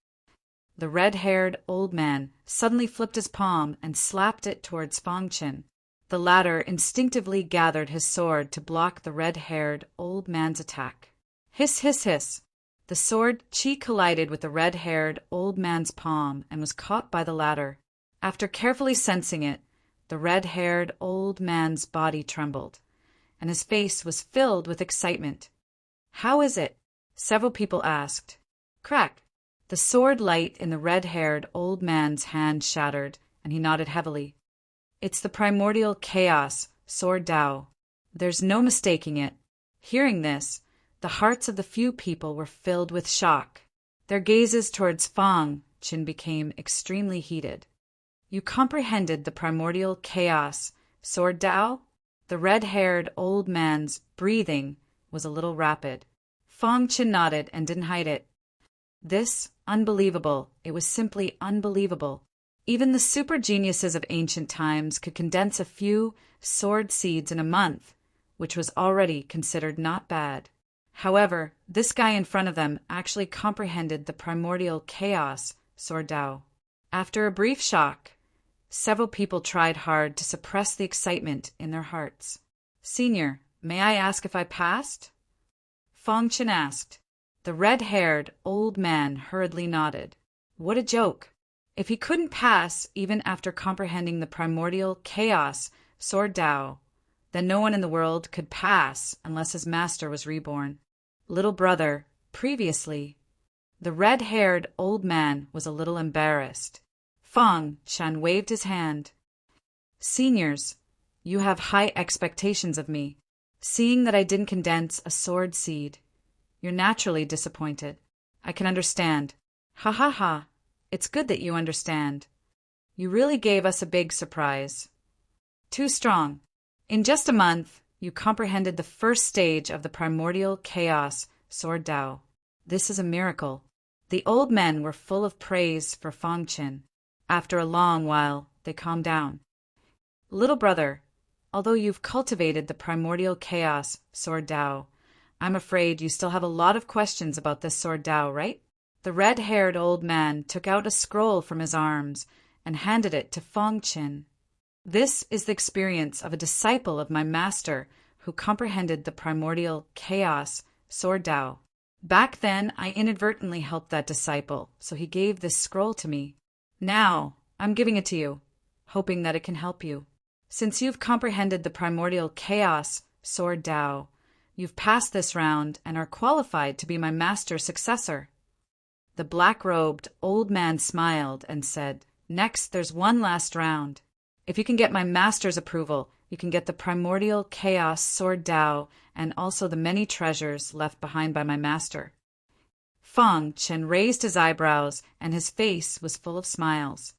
The red-haired old man suddenly flipped his palm and slapped it towards Fong Qin. The latter instinctively gathered his sword to block the red-haired old man's attack. Hiss, hiss, hiss. The sword qi collided with the red-haired old man's palm and was caught by the latter. After carefully sensing it, the red-haired old man's body trembled, and his face was filled with excitement. How is it? Several people asked. Crack! The sword light in the red-haired old man's hand shattered, and he nodded heavily. It's the primordial chaos, sword Dao. There's no mistaking it. Hearing this, the hearts of the few people were filled with shock. Their gazes towards Fong Qin became extremely heated. You comprehended the primordial chaos, sword Dao? The red-haired old man's breathing was a little rapid. Fong Qin nodded and didn't hide it. This, unbelievable. It was simply unbelievable. Even the super geniuses of ancient times could condense a few sword seeds in a month, which was already considered not bad. However, this guy in front of them actually comprehended the primordial chaos, sword Dao. After a brief shock, several people tried hard to suppress the excitement in their hearts. Senior, May I ask if I passed? Fang Chen asked. The red-haired old man hurriedly nodded. What a joke! If he couldn't pass even after comprehending the primordial chaos, Sword Tao, then no one in the world could pass unless his master was reborn. Little brother, previously. The red-haired old man was a little embarrassed. Fang Chen waved his hand. Seniors, you have high expectations of me. Seeing that I didn't condense a sword seed, you're naturally disappointed. I can understand. Ha ha ha. It's good that you understand. You really gave us a big surprise. Too strong. In just a month, you comprehended the first stage of the primordial chaos, Sword Tao. This is a miracle. The old men were full of praise for Fang Chen. After a long while, they calmed down. Little brother, although you've cultivated the primordial chaos, Sword Tao, I'm afraid you still have a lot of questions about this Sword Tao, right? The red-haired old man took out a scroll from his arms and handed it to Fang Chen. This is the experience of a disciple of my master who comprehended the primordial chaos, Sword Tao. Back then, I inadvertently helped that disciple, so he gave this scroll to me. Now, I'm giving it to you, hoping that it can help you. Since you've comprehended the primordial chaos, Sword Tao, you've passed this round and are qualified to be my master's successor. The black-robed old man smiled and said, Next, there's one last round. If you can get my master's approval, you can get the primordial chaos Sword Tao and also the many treasures left behind by my master. Fang Chen raised his eyebrows and his face was full of smiles.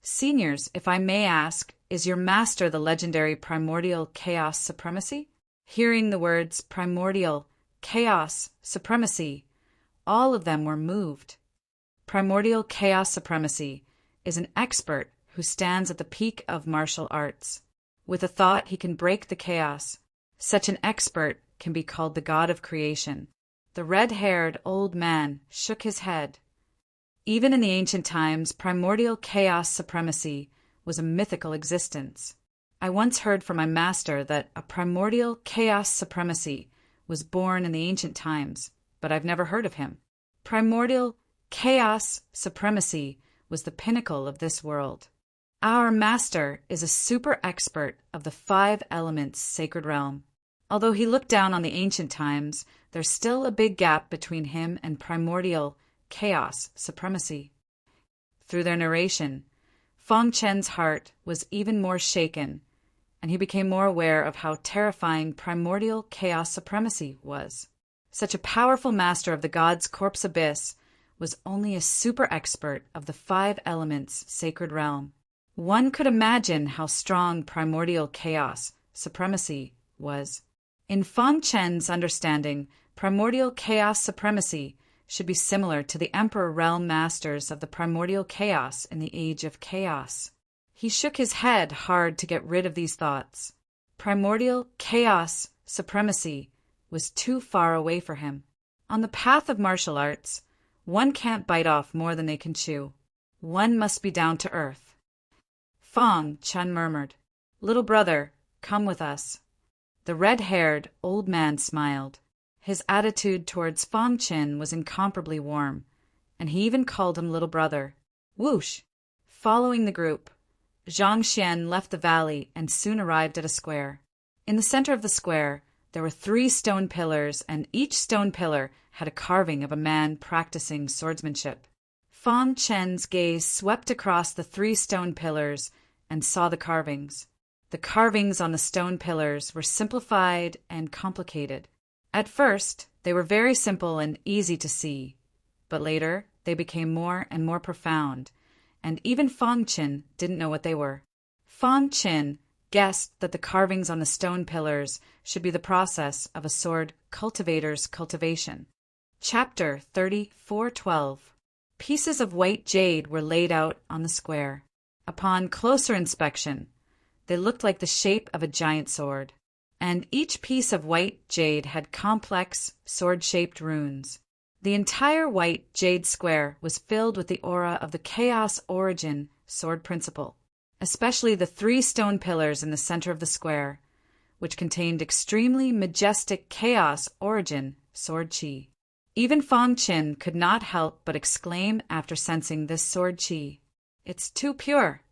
Seniors, if I may ask, is your master the legendary primordial chaos supremacy? Hearing the words primordial, chaos, supremacy, all of them were moved. Primordial chaos supremacy is an expert who stands at the peak of martial arts. With a thought, he can break the chaos. Such an expert can be called the god of creation. The red-haired old man shook his head. Even in the ancient times, primordial chaos supremacy was a mythical existence. I once heard from my master that a primordial chaos supremacy was born in the ancient times, but I've never heard of him. Primordial chaos supremacy was the pinnacle of this world. Our master is a super expert of the 5 elements sacred realm. Although he looked down on the ancient times, there's still a big gap between him and primordial chaos supremacy. Through their narration, Fang Chen's heart was even more shaken, and he became more aware of how terrifying primordial chaos supremacy was. Such a powerful master of the god's corpse abyss was only a super expert of the 5 elements sacred realm. One could imagine how strong primordial chaos supremacy was. In Fang Chen's understanding, primordial chaos supremacy should be similar to the Emperor Realm Masters of the primordial chaos in the Age of Chaos. He shook his head hard to get rid of these thoughts. Primordial chaos supremacy was too far away for him. On the path of martial arts, one can't bite off more than they can chew. One must be down to earth. Fang Chen murmured, Little brother, come with us. The red-haired old man smiled. His attitude towards Fang Chen was incomparably warm, and he even called him little brother. Whoosh! Following the group, Zhang Xian left the valley and soon arrived at a square. In the center of the square, there were 3 stone pillars, and each stone pillar had a carving of a man practicing swordsmanship. Fang Chen's gaze swept across the 3 stone pillars and saw the carvings. The carvings on the stone pillars were simplified and complicated. At first, they were very simple and easy to see, but later they became more and more profound, and even Fang Chen didn't know what they were. Fang Chen guessed that the carvings on the stone pillars should be the process of a sword cultivator's cultivation. Chapter 34:12. Pieces of white jade were laid out on the square. Upon closer inspection, they looked like the shape of a giant sword, and each piece of white jade had complex, sword-shaped runes. The entire white jade square was filled with the aura of the chaos origin sword principle. Especially the 3 stone pillars in the center of the square which contained extremely majestic chaos origin sword chi. Even Fang Qin could not help but exclaim after sensing this sword chi. "It's too pure!"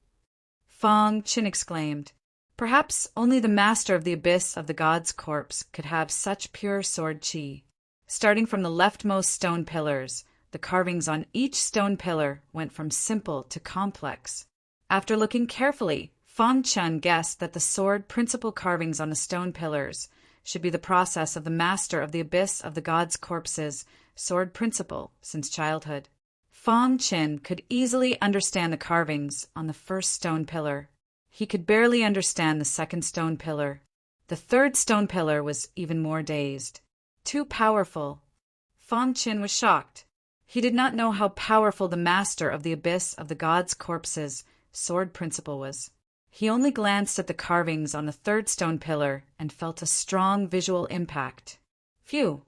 Fang Qin exclaimed. Perhaps only the master of the abyss of the god's corpse could have such pure sword chi. Starting from the leftmost stone pillars, the carvings on each stone pillar went from simple to complex. After looking carefully, Fang Qin guessed that the sword principal carvings on the stone pillars should be the process of the master of the abyss of the god's corpse's sword principle since childhood. Fang Qin could easily understand the carvings on the first stone pillar. He could barely understand the second stone pillar. The third stone pillar was even more dazed. Too powerful. Fang Qin was shocked. He did not know how powerful the master of the abyss of the god's corpse's sword principle was. He only glanced at the carvings on the third stone pillar and felt a strong visual impact. Phew!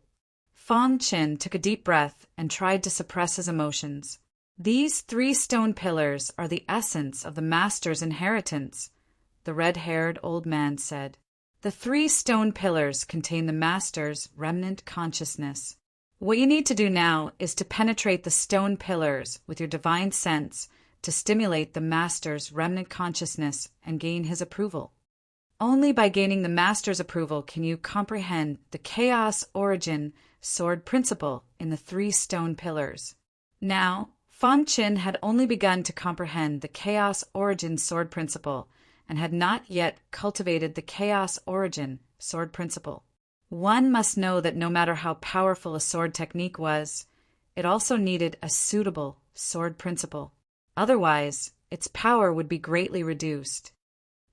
Fang Qin took a deep breath and tried to suppress his emotions. These 3 stone pillars are the essence of the master's inheritance, the red-haired old man said. The 3 stone pillars contain the master's remnant consciousness. What you need to do now is to penetrate the stone pillars with your divine sense to stimulate the master's remnant consciousness and gain his approval. Only by gaining the master's approval can you comprehend the chaos origin sword principle in the 3 stone pillars. Now, Fang Qin had only begun to comprehend the chaos origin sword principle and had not yet cultivated the chaos origin sword principle. One must know that no matter how powerful a sword technique was, it also needed a suitable sword principle. Otherwise, its power would be greatly reduced.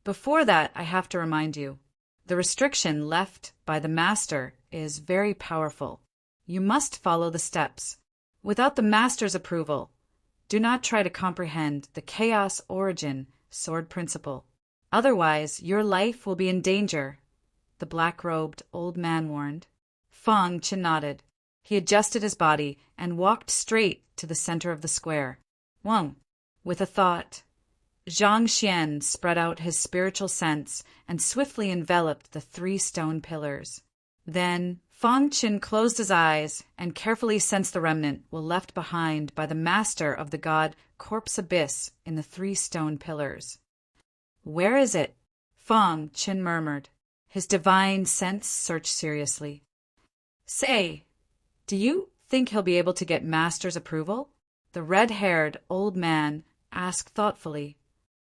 Before that, I have to remind you, the restriction left by the master is very powerful. You must follow the steps. Without the master's approval, do not try to comprehend the chaos origin sword principle. Otherwise, your life will be in danger, the black-robed old man warned. Fang Qin nodded. He adjusted his body and walked straight to the center of the square. Wang, with a thought, Zhang Xian spread out his spiritual sense and swiftly enveloped the 3 stone pillars. Then Fang Qin closed his eyes and carefully sensed the remnant were left behind by the master of the god corpse abyss in the 3 stone pillars. Where is it? Fang Qin murmured. His divine sense searched seriously. Say, do you think he'll be able to get master's approval? The red-haired old man asked thoughtfully.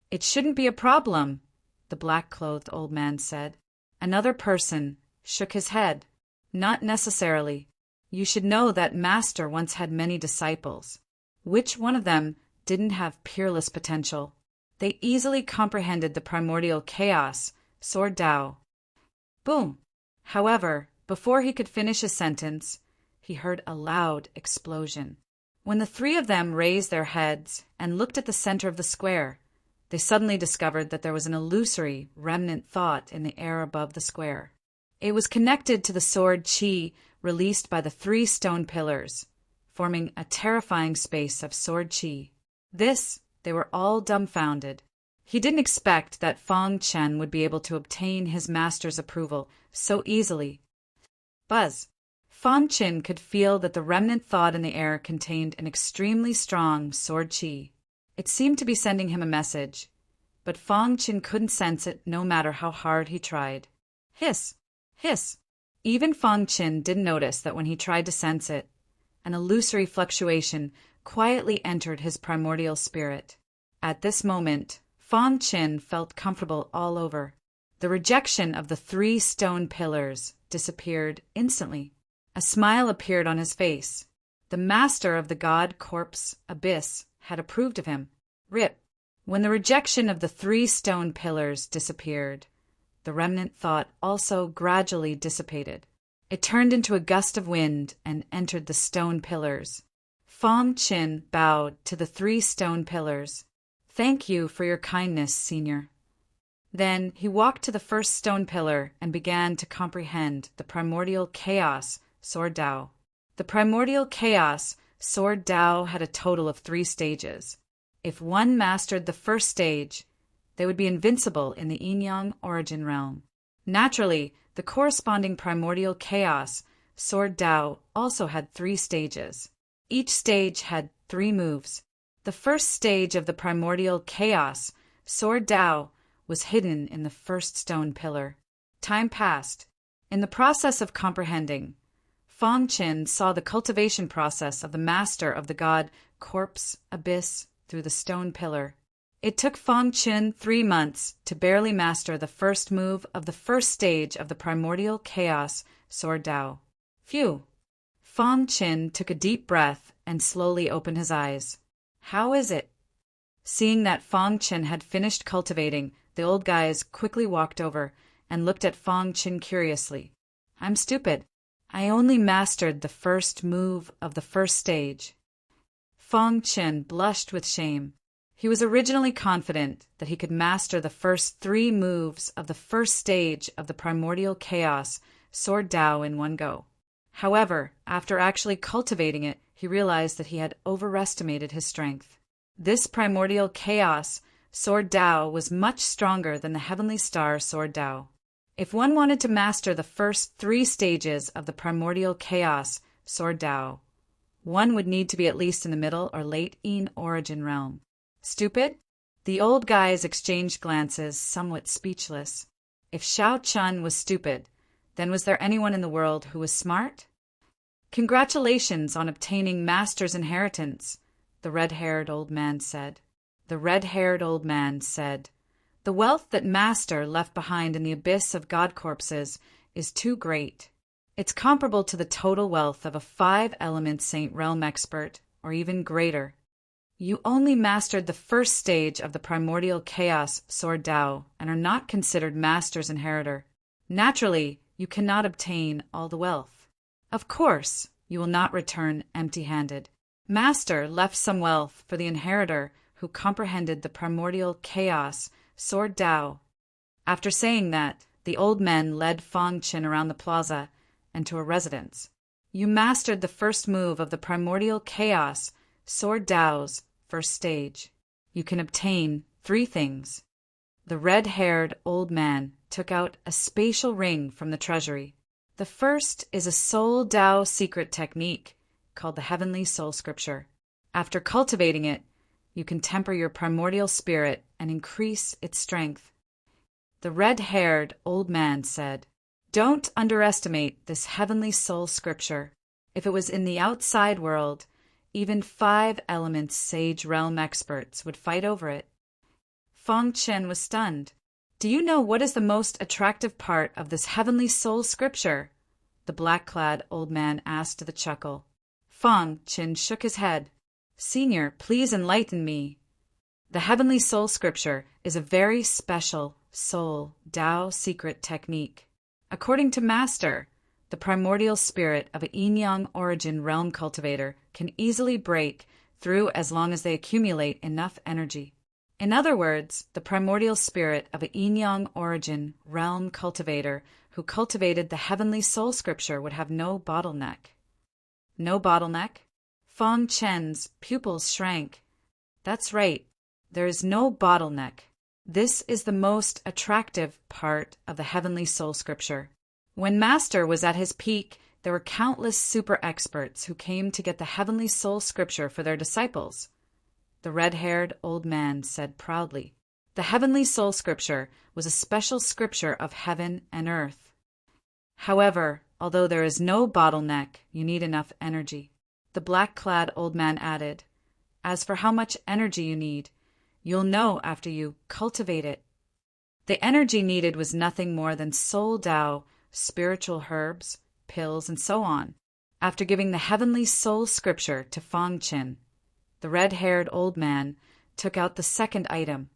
It shouldn't be a problem, the black-clothed old man said. Another person shook his head. Not necessarily. You should know that master once had many disciples. Which one of them didn't have peerless potential? They easily comprehended the primordial chaos, sword Tao. Boom! However, before he could finish his sentence, he heard a loud explosion. When the 3 of them raised their heads and looked at the center of the square, they suddenly discovered that there was an illusory remnant thought in the air above the square. It was connected to the sword chi released by the 3 stone pillars, forming a terrifying space of sword chi. They were all dumbfounded. He didn't expect that Fang Qin would be able to obtain his master's approval so easily. Buzz! Fang Qin could feel that the remnant thought in the air contained an extremely strong sword chi. It seemed to be sending him a message, but Fang Qin couldn't sense it no matter how hard he tried. Hiss! Hiss! Even Fang Qin didn't notice that when he tried to sense it, an illusory fluctuation quietly entered his primordial spirit. At this moment, Fang Qin felt comfortable all over. The rejection of the 3 stone pillars disappeared instantly. A smile appeared on his face. The master of the god corpse abyss had approved of him. Rip! When the rejection of the 3 stone pillars disappeared, the remnant thought also gradually dissipated. It turned into a gust of wind and entered the stone pillars. Fang Qin bowed to the 3 stone pillars. Thank you for your kindness, Senior. Then he walked to the first stone pillar and began to comprehend the primordial chaos, sword Tao. The primordial chaos, sword Tao had a total of 3 stages. If one mastered the first stage, they would be invincible in the yin-yang origin realm. Naturally, the corresponding primordial chaos, Sword Tao, also had 3 stages. Each stage had 3 moves. The first stage of the primordial chaos, Sword Tao, was hidden in the first stone pillar. Time passed. In the process of comprehending, Feng Qin saw the cultivation process of the master of the god corpse abyss through the stone pillar. It took Feng Qin 3 months to barely master the first move of the first stage of the primordial chaos, Sword Tao. Phew! Feng Qin took a deep breath and slowly opened his eyes. How is it? Seeing that Feng Qin had finished cultivating, the old guys quickly walked over and looked at Feng Qin curiously. I'm stupid. I only mastered the first move of the first stage. Feng Qin blushed with shame. He was originally confident that he could master the first 3 moves of the first stage of the primordial chaos, Sword Tao, in one go. However, after actually cultivating it, he realized that he had overestimated his strength. This primordial chaos, Sword Tao, was much stronger than the heavenly star Sword Tao. If one wanted to master the first 3 stages of the primordial chaos, Sword Tao, one would need to be at least in the middle or late Yin origin realm. Stupid? The old guys exchanged glances, somewhat speechless. If Xiao Chun was stupid, then was there anyone in the world who was smart? Congratulations on obtaining Master's inheritance, the red-haired old man said. The red-haired old man said, the wealth that Master left behind in the abyss of god corpses is too great. It's comparable to the total wealth of a 5-element Saint Realm expert, or even greater. You only mastered the first stage of the primordial chaos, Sword Tao, and are not considered Master's inheritor. Naturally, you cannot obtain all the wealth. Of course, you will not return empty-handed. Master left some wealth for the inheritor who comprehended the primordial chaos, Sword Tao. After saying that, the old men led Feng Qin around the plaza and to a residence. You mastered the first move of the primordial chaos, Sword Tao's first stage. You can obtain 3 things. The red-haired old man took out a spatial ring from the treasury. The first is a Soul Tao secret technique called the Heavenly Soul Scripture. After cultivating it, you can temper your primordial spirit and increase its strength. The red-haired old man said, don't underestimate this Heavenly Soul Scripture. If it was in the outside world, even 5-element Sage Realm experts would fight over it. Feng Qin was stunned. Do you know what is the most attractive part of this Heavenly Soul Scripture? The black-clad old man asked with a chuckle. Feng Qin shook his head. Senior, please enlighten me. The Heavenly Soul Scripture is a very special Soul Tao secret technique. According to Master, the primordial spirit of a yin-yang origin realm cultivator can easily break through as long as they accumulate enough energy. In other words, the primordial spirit of a yin-yang origin realm cultivator who cultivated the Heavenly Soul Scripture would have no bottleneck. No bottleneck? Feng Qin's pupils shrank. That's right. There is no bottleneck. This is the most attractive part of the Heavenly Soul Scripture. When Master was at his peak, there were countless super experts who came to get the Heavenly Soul Scripture for their disciples. The red-haired old man said proudly. The Heavenly Soul Scripture was a special scripture of heaven and earth. However, although there is no bottleneck, you need enough energy. The black-clad old man added, as for how much energy you need, you'll know after you cultivate it. The energy needed was nothing more than Soul Tao, spiritual herbs, pills, and so on. After giving the Heavenly Soul Scripture to Feng Qin, the red-haired old man took out the second item.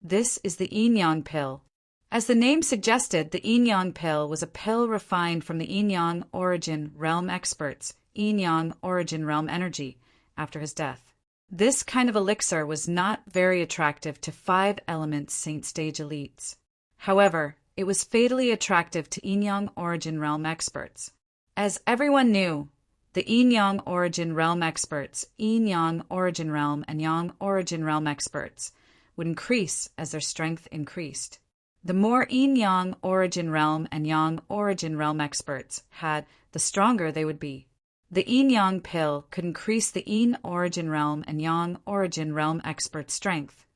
This is the yin-yang pill. As the name suggested, the yin-yang pill was a pill refined from the yin-yang origin realm experts' yin-yang origin realm energy after his death. This kind of elixir was not very attractive to 5-element Saint Stage elites. However, it was fatally attractive to yin-yang origin realm experts. As everyone knew, the yin-yang origin realm experts, yin-yang origin realm and yang origin realm experts, would increase as their strength increased. The more yin-yang origin realm and yang origin realm experts had, the stronger they would be. The yin-yang pill could increase the yin origin realm and yang origin realm expert strength.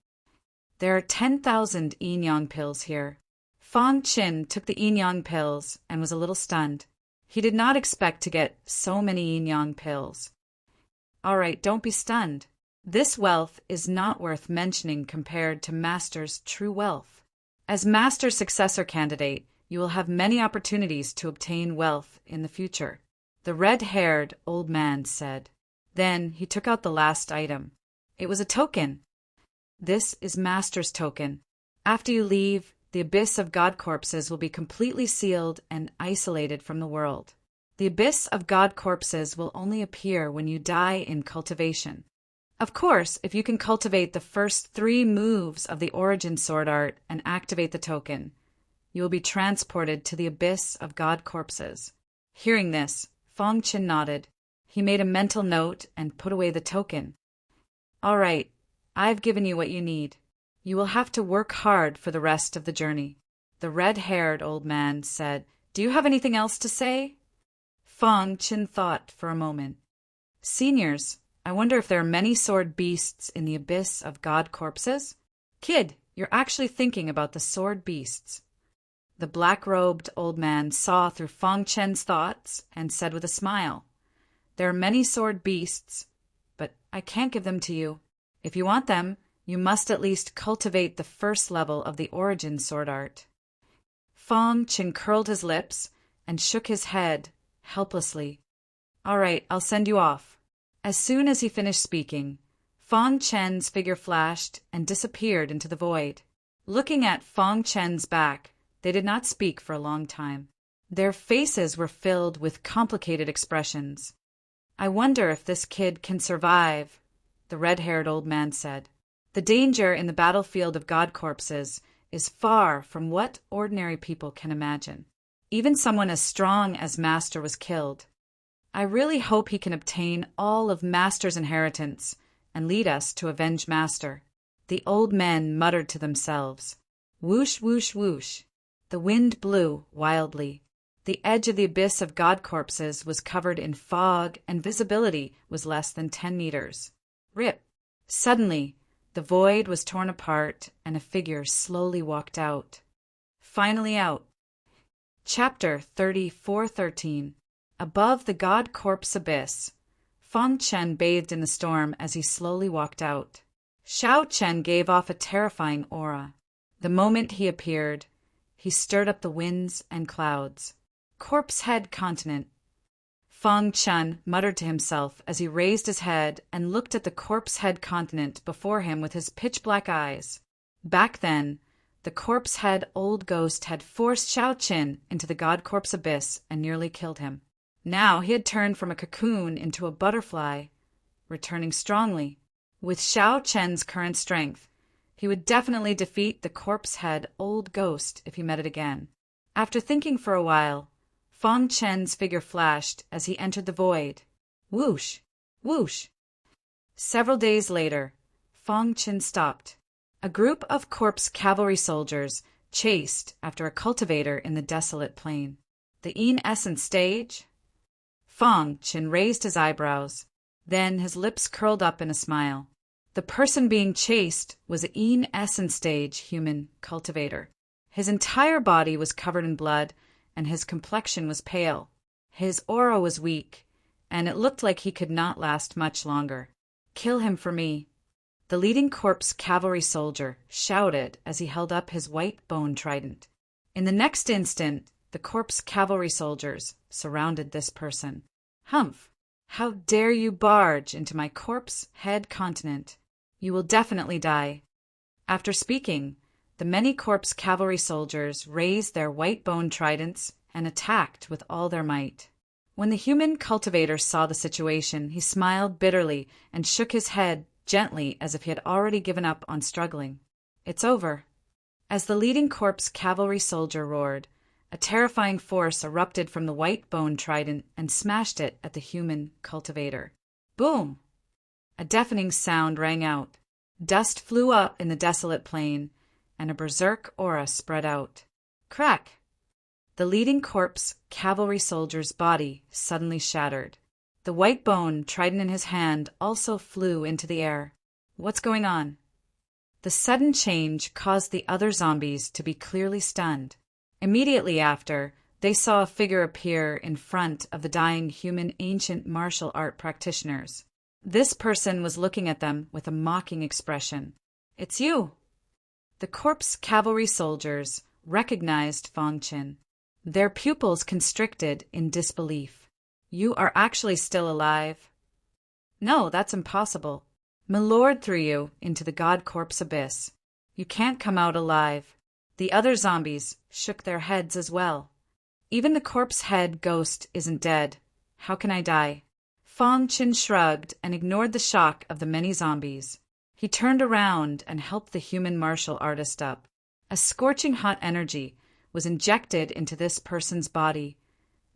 There are 10,000 yin-yang pills here. Fang Qin took the yin-yang pills and was a little stunned. He did not expect to get so many yin-yang pills. All right, don't be stunned. This wealth is not worth mentioning compared to Master's true wealth. As Master's successor candidate, you will have many opportunities to obtain wealth in the future, the red-haired old man said. Then he took out the last item. It was a token. This is Master's token. After you leave, the abyss of god corpses will be completely sealed and isolated from the world. The abyss of god corpses will only appear when you die in cultivation. Of course, if you can cultivate the first 3 moves of the origin sword art and activate the token, you will be transported to the abyss of god corpses. Hearing this, Fang Qin nodded. He made a mental note and put away the token. All right, I've given you what you need. You will have to work hard for the rest of the journey. The red-haired old man said, Do you have anything else to say? Fang Qin thought for a moment. Seniors, I wonder if there are many sword beasts in the abyss of god corpses? Kid, you're actually thinking about the sword beasts. The black-robed old man saw through Fang Qin's thoughts and said with a smile, There are many sword beasts, but I can't give them to you. If you want them, you must at least cultivate the first level of the origin sword art. Fang Qin curled his lips and shook his head helplessly. All right, I'll send you off. As soon as he finished speaking, Fang Chen's figure flashed and disappeared into the void. Looking at Fang Chen's back, they did not speak for a long time. Their faces were filled with complicated expressions. I wonder if this kid can survive, the red-haired old man said. The danger in the battlefield of god corpses is far from what ordinary people can imagine. Even someone as strong as Master was killed. I really hope he can obtain all of Master's inheritance and lead us to avenge Master. The old men muttered to themselves. Whoosh, whoosh, whoosh. The wind blew wildly. The edge of the abyss of god corpses was covered in fog and visibility was less than 10 meters. Rip. Suddenly, the void was torn apart and a figure slowly walked out. Finally out. Chapter 34:13. Above the god corpse abyss, Fang Chen bathed in the storm as he slowly walked out. Xiao Chen gave off a terrifying aura. The moment he appeared, he stirred up the winds and clouds. Corpse Head Continent. Fang Chen muttered to himself as he raised his head and looked at the Corpse Head Continent before him with his pitch-black eyes. Back then, the Corpse Head Old Ghost had forced Xiao Qin into the god corpse abyss and nearly killed him. Now he had turned from a cocoon into a butterfly, returning strongly. With Xiao Chen's current strength, he would definitely defeat the Corpse Head Old Ghost if he met it again. After thinking for a while, Fang Chen's figure flashed as he entered the void. Whoosh! Whoosh! Several days later, Fang Chen stopped. A group of corpse cavalry soldiers chased after a cultivator in the desolate plain. The Yin Essence stage? Fang Chen raised his eyebrows. Then his lips curled up in a smile. The person being chased was a Yin Essence stage human cultivator. His entire body was covered in blood, and his complexion was pale. His aura was weak, and it looked like he could not last much longer. Kill him for me. The leading corpse cavalry soldier shouted as he held up his white bone trident. In the next instant, the corpse cavalry soldiers surrounded this person. Humph! How dare you barge into my corpse head continent? You will definitely die. After speaking, the many corpse cavalry soldiers raised their white bone tridents and attacked with all their might. When the human cultivator saw the situation, he smiled bitterly and shook his head gently as if he had already given up on struggling. It's over. As the leading corpse cavalry soldier roared, a terrifying force erupted from the white bone trident and smashed it at the human cultivator. Boom! A deafening sound rang out. Dust flew up in the desolate plain, and a berserk aura spread out. Crack! The leading corpse cavalry soldier's body suddenly shattered. The white bone trident in his hand also flew into the air. What's going on? The sudden change caused the other zombies to be clearly stunned. Immediately after, they saw a figure appear in front of the dying human ancient martial art practitioners. This person was looking at them with a mocking expression. "It's you!" The corpse cavalry soldiers recognized Fang Qin. Their pupils constricted in disbelief. "You are actually still alive?" "No, that's impossible. Milord threw you into the god corpse abyss. You can't come out alive." The other zombies shook their heads as well. "Even the corpse head ghost isn't dead. How can I die?" Fang Qin shrugged and ignored the shock of the many zombies. He turned around and helped the human martial artist up. A scorching hot energy was injected into this person's body,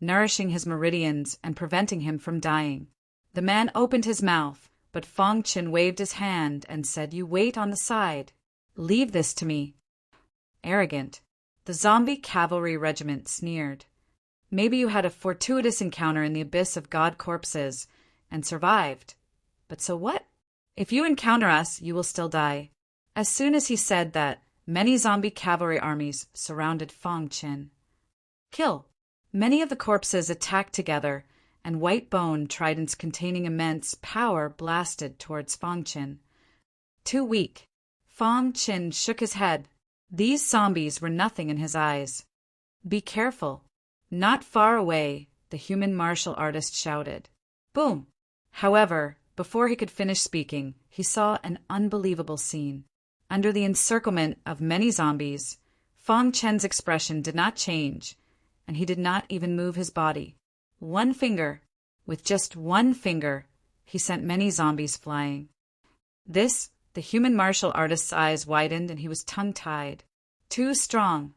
nourishing his meridians and preventing him from dying. The man opened his mouth, but Fang Qin waved his hand and said, "You wait on the side. Leave this to me." Arrogant. The zombie cavalry regiment sneered. "Maybe you had a fortuitous encounter in the abyss of god corpses and survived. But so what? If you encounter us, you will still die." As soon as he said that, many zombie cavalry armies surrounded Fang Qin. Kill. Many of the corpses attacked together, and white bone tridents containing immense power blasted towards Fang Qin. Too weak. Fang Qin shook his head. These zombies were nothing in his eyes. "Be careful." Not far away, the human martial artist shouted. Boom! However, before he could finish speaking, he saw an unbelievable scene. Under the encirclement of many zombies, Fang Qin's expression did not change, and he did not even move his body. With just one finger, he sent many zombies flying. The human martial artist's eyes widened and he was tongue-tied. Too strong.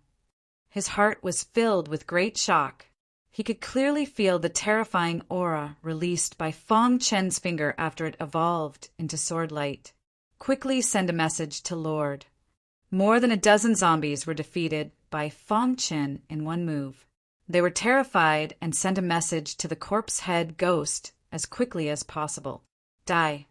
His heart was filled with great shock. He could clearly feel the terrifying aura released by Fang Qin's finger after it evolved into sword light. Quickly send a message to Lord. More than a dozen zombies were defeated by Fang Qin in one move. They were terrified and sent a message to the corpse head ghost as quickly as possible. Die.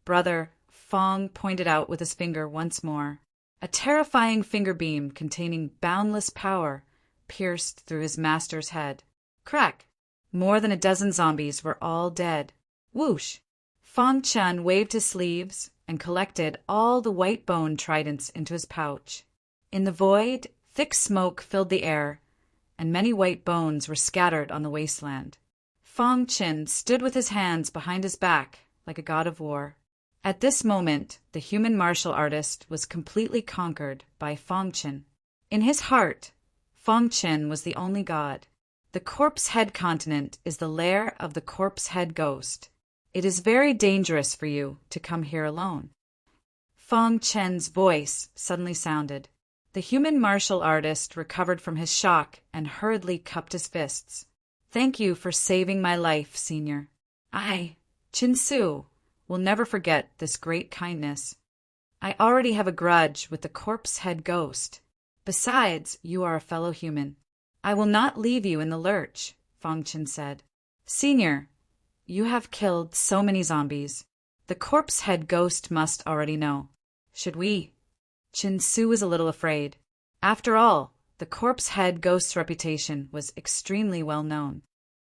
Brother, Fang pointed out with his finger once more. A terrifying finger beam containing boundless power pierced through his master's head. Crack! More than a dozen zombies were all dead. Whoosh! Fang Qin waved his sleeves and collected all the white bone tridents into his pouch. In the void, thick smoke filled the air, and many white bones were scattered on the wasteland. Fang Qin stood with his hands behind his back like a god of war. At this moment, the human martial artist was completely conquered by Fang Qin. In his heart, Fang Qin was the only god. The corpse head continent is the lair of the corpse head ghost. It is very dangerous for you to come here alone. Fang Qin's voice suddenly sounded. The human martial artist recovered from his shock and hurriedly cupped his fists. "Thank you for saving my life, Senior. I, Qin Su, will never forget this great kindness. I already have a grudge with the corpse head ghost. Besides, you are a fellow human. I will not leave you in the lurch," Fang Qin said. "Senior, you have killed so many zombies. The corpse head ghost must already know. Should we?" Qin Su was a little afraid. After all, the corpse head ghost's reputation was extremely well known.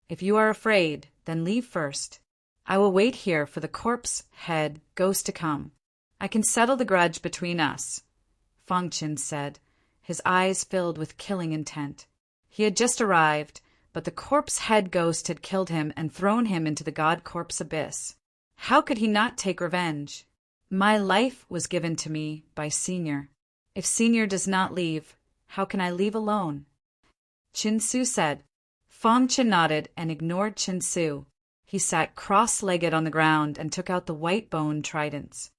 "If you are afraid, then leave first. I will wait here for the corpse head ghost to come. I can settle the grudge between us," Fang Qin said, his eyes filled with killing intent. He had just arrived, but the corpse head ghost had killed him and thrown him into the god corpse abyss. How could he not take revenge? "My life was given to me by Senior. If Senior does not leave, how can I leave alone?" Qin Su said. Fang Qin nodded and ignored Qin Su. He sat cross-legged on the ground and took out the white bone tridents.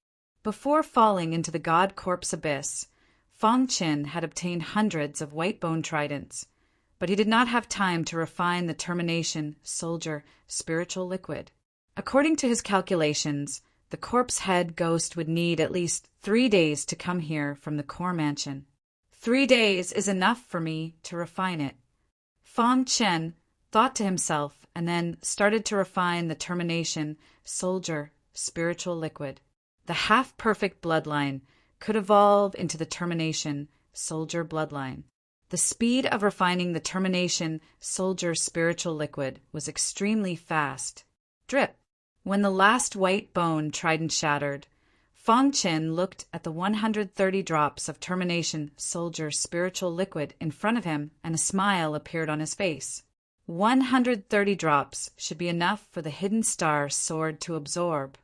Before falling into the god corpse abyss, Fang Qin had obtained hundreds of white bone tridents, but he did not have time to refine the termination soldier spiritual liquid. According to his calculations, the corpse head ghost would need at least 3 days to come here from the core mansion. 3 days is enough for me to refine it. Fang Chen thought to himself and then started to refine the termination soldier spiritual liquid. The half-perfect bloodline could evolve into the termination soldier bloodline. The speed of refining the termination soldier spiritual liquid was extremely fast. Drip. When the last white bone trident shattered, Fang Chen looked at the 130 drops of termination soldier spiritual liquid in front of him, and a smile appeared on his face. 130 drops should be enough for the hidden star sword to absorb.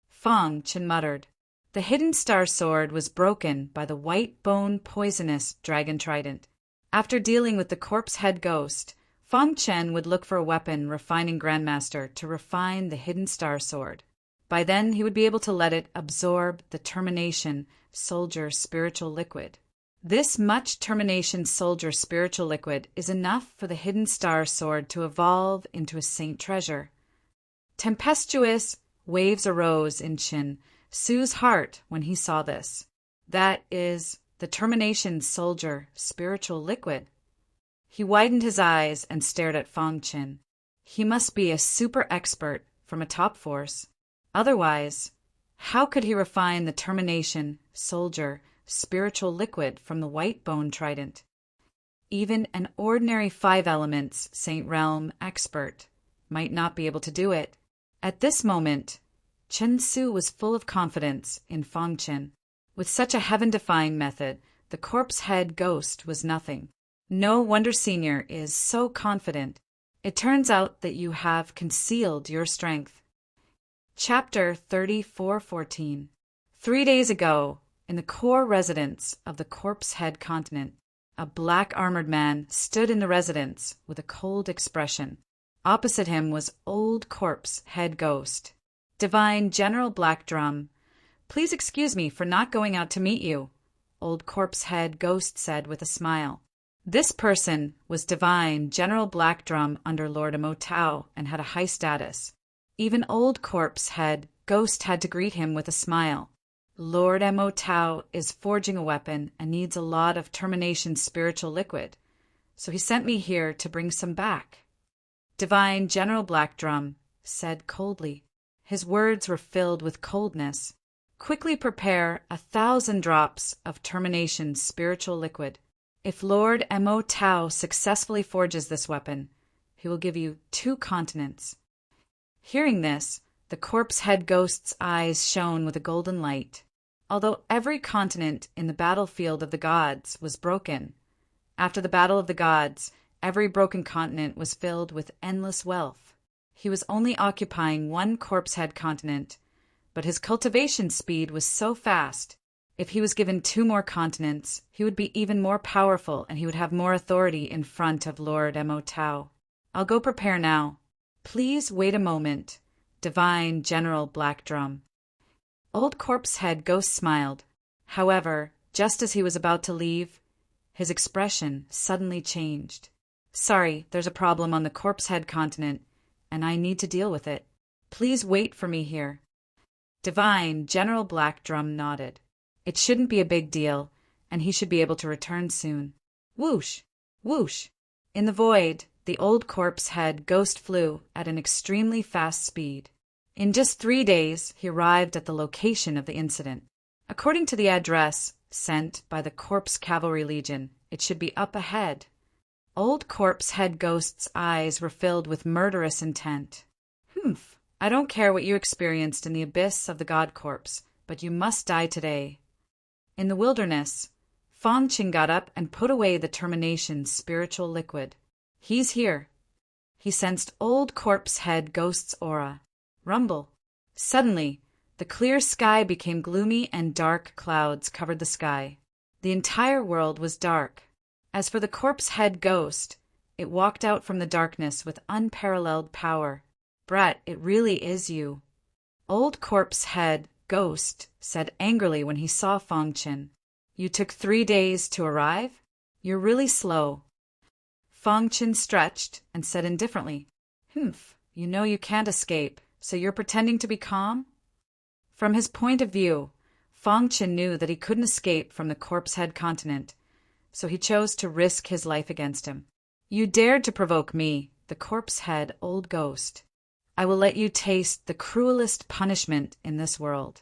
Fang Chen muttered. The hidden star sword was broken by the white bone poisonous dragon trident. After dealing with the corpse head ghost, Fang Chen would look for a weapon refining grandmaster to refine the hidden star sword. By then he would be able to let it absorb the termination soldier spiritual liquid. This much termination soldier spiritual liquid is enough for the hidden star sword to evolve into a saint treasure. Tempestuous waves arose in Chin Su's heart when he saw this. That is the termination soldier spiritual liquid. He widened his eyes and stared at Fang Chen. He must be a super expert from a top force. Otherwise, how could he refine the termination soldier spiritual liquid from the white bone trident? Even an ordinary 5 elements Saint Realm expert might not be able to do it. At this moment, Chen Su was full of confidence in Fang Chen. With such a heaven-defying method, the corpse head ghost was nothing. No wonder Senior is so confident. It turns out that you have concealed your strength. Chapter 34:14. 3 days ago, in the core residence of the corpse head continent, a black-armored man stood in the residence with a cold expression. Opposite him was old corpse head ghost. Divine General Black Drum, please excuse me for not going out to meet you, old corpse head ghost said with a smile. This person was Divine General Black Drum under Lord Emo Tao and had a high status. Even old corpse head ghost had to greet him with a smile. Lord Emo Tao is forging a weapon and needs a lot of termination spiritual liquid, so he sent me here to bring some back. Divine General Black Drum said coldly. His words were filled with coldness. Quickly prepare 1,000 drops of termination spiritual liquid. If Lord Emo Tao successfully forges this weapon, he will give you 2 continents. Hearing this, the corpse head ghost's eyes shone with a golden light. Although every continent in the battlefield of the gods was broken, after the battle of the gods, every broken continent was filled with endless wealth. He was only occupying 1 corpse head continent, but his cultivation speed was so fast. If he was given 2 more continents, he would be even more powerful and he would have more authority in front of Lord Emo Tao. I'll go prepare now. Please wait a moment, Divine General Black Drum. Old corpse head ghost smiled. However, just as he was about to leave, his expression suddenly changed. Sorry, there's a problem on the corpse head continent, and I need to deal with it. Please wait for me here. Divine General Black Drum nodded. It shouldn't be a big deal, and he should be able to return soon. Whoosh! Whoosh! In the void, the old corpse head ghost flew at an extremely fast speed. In just 3 days, he arrived at the location of the incident. According to the address sent by the Corpse Cavalry Legion, it should be up ahead. Old corpse head ghost's eyes were filled with murderous intent. Humph! I don't care what you experienced in the abyss of the God Corpse, but you must die today. In the wilderness, Fang Chen got up and put away the termination spiritual liquid. He's here. He sensed old corpse head ghost's aura. Rumble. Suddenly, the clear sky became gloomy and dark clouds covered the sky. The entire world was dark. As for the corpse head ghost, it walked out from the darkness with unparalleled power. Brat, it really is you. Old corpse head ghost said angrily when he saw Fang Chen. You took 3 days to arrive? You're really slow. Fang Chen stretched and said indifferently, Humph, you know you can't escape, so you're pretending to be calm? From his point of view, Fong Qin knew that he couldn't escape from the corpse head continent, so he chose to risk his life against him. You dared to provoke me, the corpse head old ghost. I will let you taste the cruelest punishment in this world.